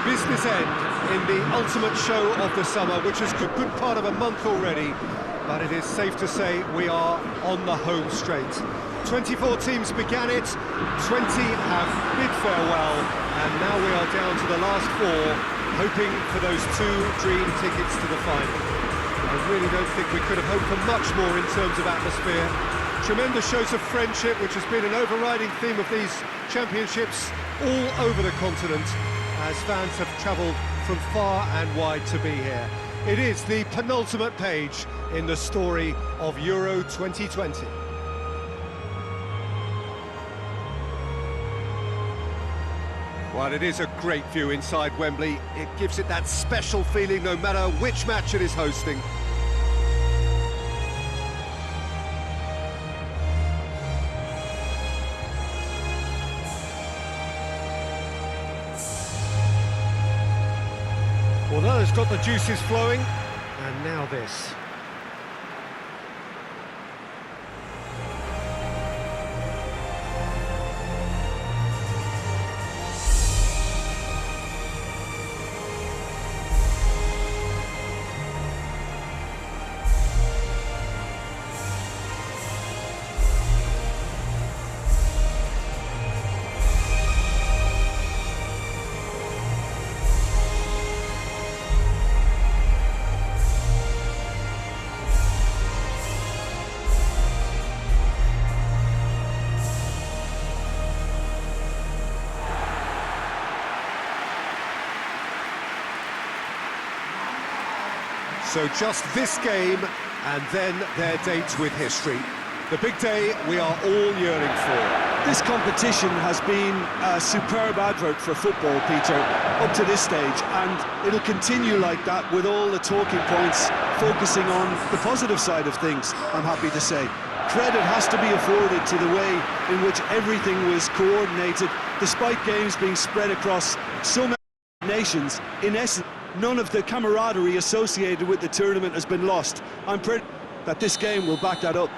business end in the ultimate show of the summer, which is a good part of a month already, but it is safe to say we are on the home straight. 24 teams began it, 20 have bid farewell, and now we are down to the last 4, hoping for those 2 dream tickets to the final. I really don't think we could have hoped for much more in terms of atmosphere. Tremendous shows of friendship, which has been an overriding theme of these championships all over the continent, as fans have travelled from far and wide to be here. It is the penultimate page in the story of Euro 2020. Well, it is a great view inside Wembley. It gives it that special feeling no matter which match it is hosting. Well, that has got the juices flowing, and now this. So just this game, and then their date with history. The big day we are all yearning for. This competition has been a superb advert for football, Peter, up to this stage, and it'll continue like that with all the talking points focusing on the positive side of things, I'm happy to say. Credit has to be afforded to the way in which everything was coordinated, despite games being spread across so many nations. In essence, none of the camaraderie associated with the tournament has been lost. I'm pretty that this game will back that up.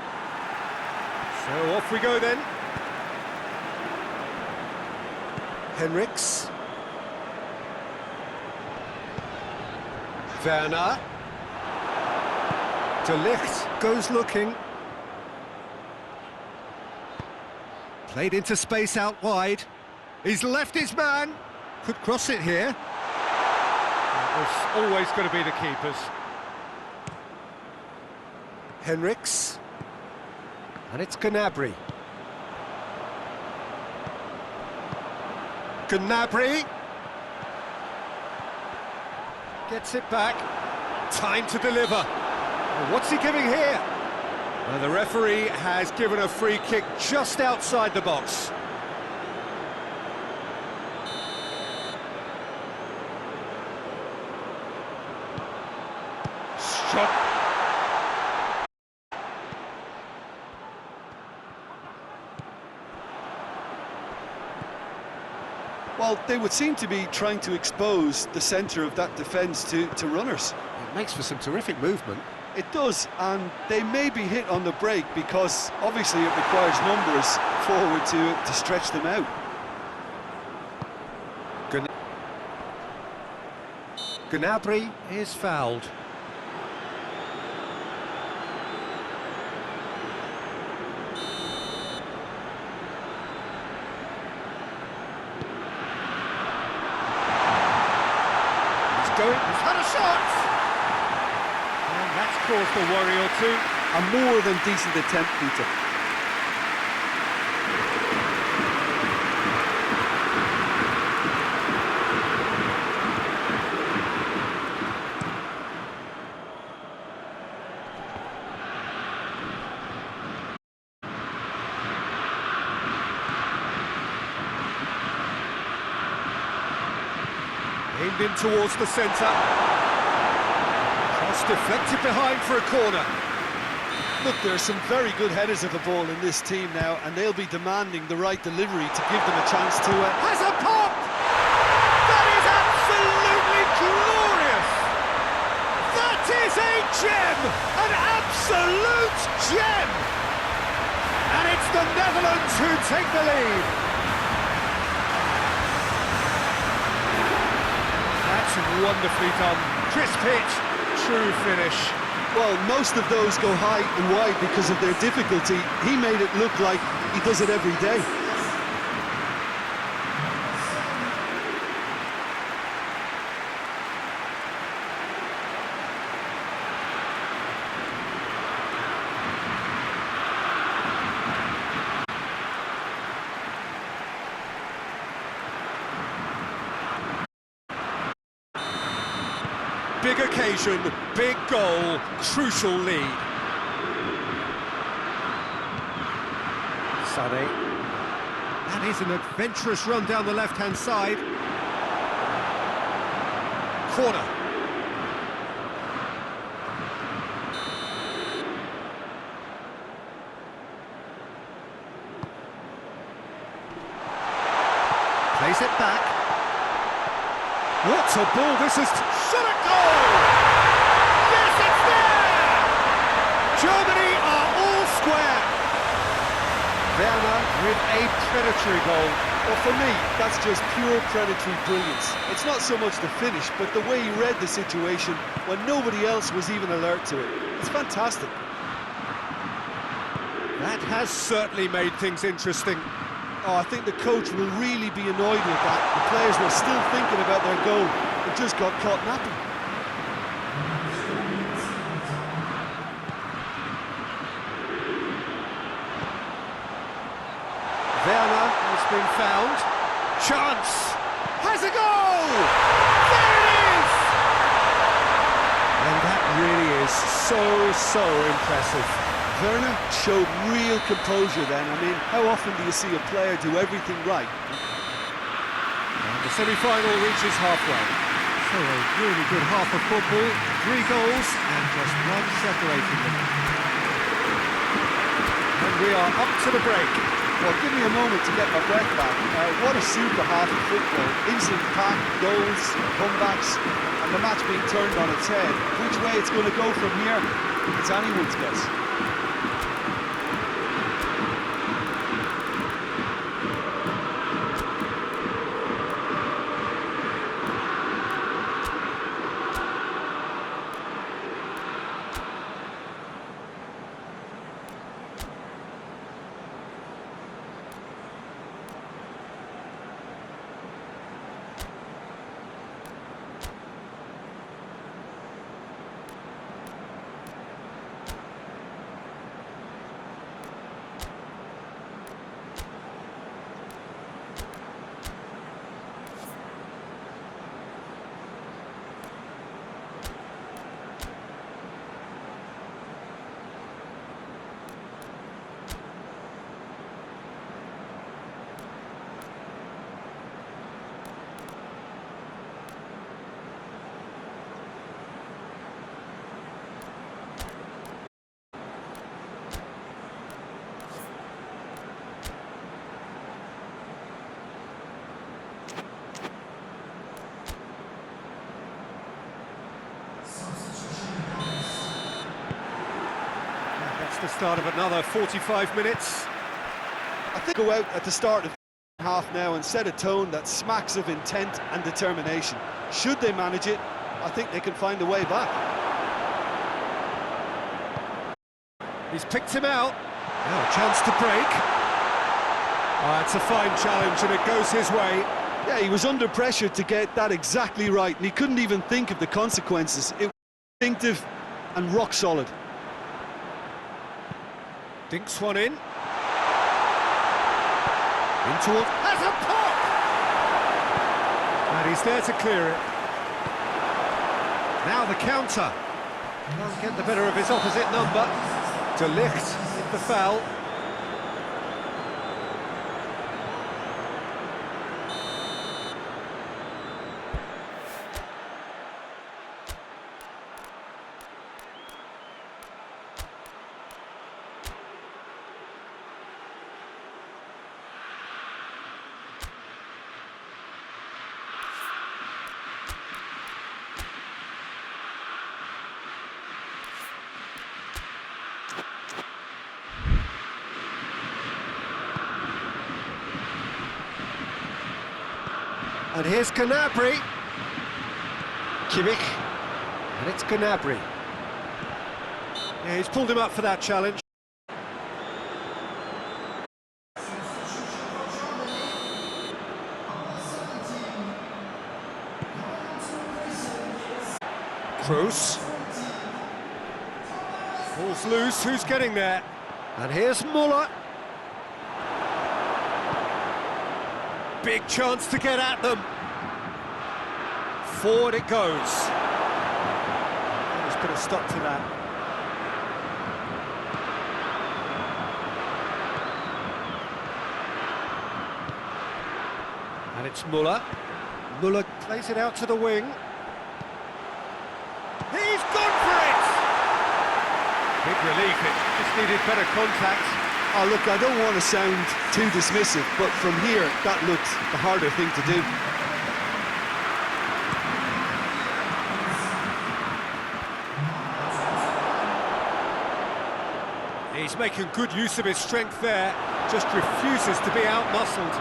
So off we go then. Henriks. Werner. De Ligt goes looking. Played into space out wide. He's left his man. Could cross it here. It's always going to be the keepers. Henriks. And it's Gnabry. Gnabry. Gets it back. Time to deliver. Well, what's he giving here? Well, the referee has given a free kick just outside the box. Well, they would seem to be trying to expose the centre of that defence to runners. It makes for some terrific movement. It does, and they may be hit on the break because obviously it requires numbers forward to stretch them out. Gnabry is fouled. He's had a shot! And that's caused a worry or two. A more than decent attempt, Peter. Aimed in towards the centre. Cross deflected behind for a corner. Look, there are some very good headers of the ball in this team now, and they'll be demanding the right delivery to give them a chance to... Has a pop! That is absolutely glorious! That is a gem! An absolute gem! And it's the Netherlands who take the lead. wonderfully done. Crisp hit, true finish. Well, most of those go high and wide because of their difficulty. He made it look like he does it every day. Big occasion, big goal, crucial lead. Sané. That is an adventurous run down the left-hand side. Corner. Plays it back. What a ball this is! Shot at goal! Yes, it's there! Germany are all square. Werner with a predatory goal. Well, for me, that's just pure predatory brilliance. It's not so much the finish, but the way he read the situation when nobody else was even alert to it. It's fantastic. That has certainly made things interesting. Oh, I think the coach will really be annoyed with that. The players were still thinking about their goal and just got caught napping. Werner has been found. Chance! Has a goal! There it is! And that really is so impressive. Werner showed real composure then. I mean, how often do you see a player do everything right? And the semi-final reaches halfway. So a really good half of football, 3 goals and just one separating them. And we are up to the break. Well, give me a moment to get my breath back. What a super half of football. Instant pack, goals, comebacks, and the match being turned on its head. Which way it's going to go from here, it's anyone's guess. The start of another 45 minutes. I think go out at the start of the half now and set a tone that smacks of intent and determination. Should they manage it, I think they can find a way back. He's picked him out. Now a chance to break. It's a fine challenge and it goes his way. Yeah, he was under pressure to get that exactly right, and he couldn't even think of the consequences. It was instinctive and rock solid. Dinks one in. Into a... Has a pop! And he's there to clear it. Now the counter. Can't get the better of his opposite number. De Ligt with the foul. And here's Canabry. Kimmich, and it's Gnabry. Yeah, he's pulled him up for that challenge. Kroos. Ball's loose, who's getting there? And here's Muller. Big chance to get at them. Forward it goes. Let's put a stop to that. And it's Muller. Muller plays it out to the wing. He's gone for it! Big relief, it just needed better contact. Oh, look, I don't want to sound too dismissive, but from here, that looked the harder thing to do. He's making good use of his strength there, just refuses to be out-muscled.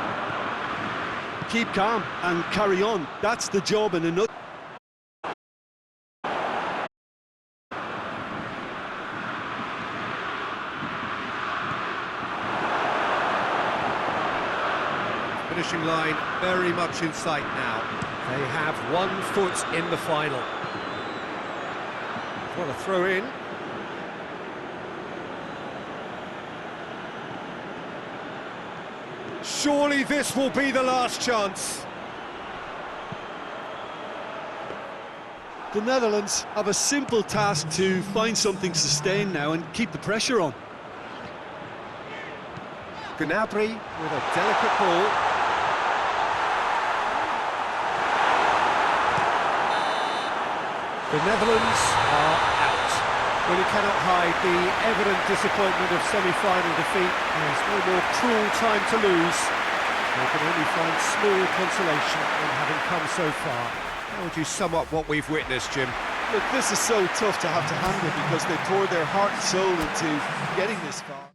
Keep calm and carry on. That's the job in a nutshell. Finishing line very much in sight now. They have 1 foot in the final. What a throw in. Surely this will be the last chance. The Netherlands have a simple task to find something sustained now and keep the pressure on. Gnabry with a delicate ball. The Netherlands are out. Well, you cannot hide the evident disappointment of semi-final defeat. There's no more cruel time to lose. They can only find small consolation in having come so far. How would you sum up what we've witnessed, Jim? Look, this is so tough to have to handle because they poured their heart and soul into getting this far.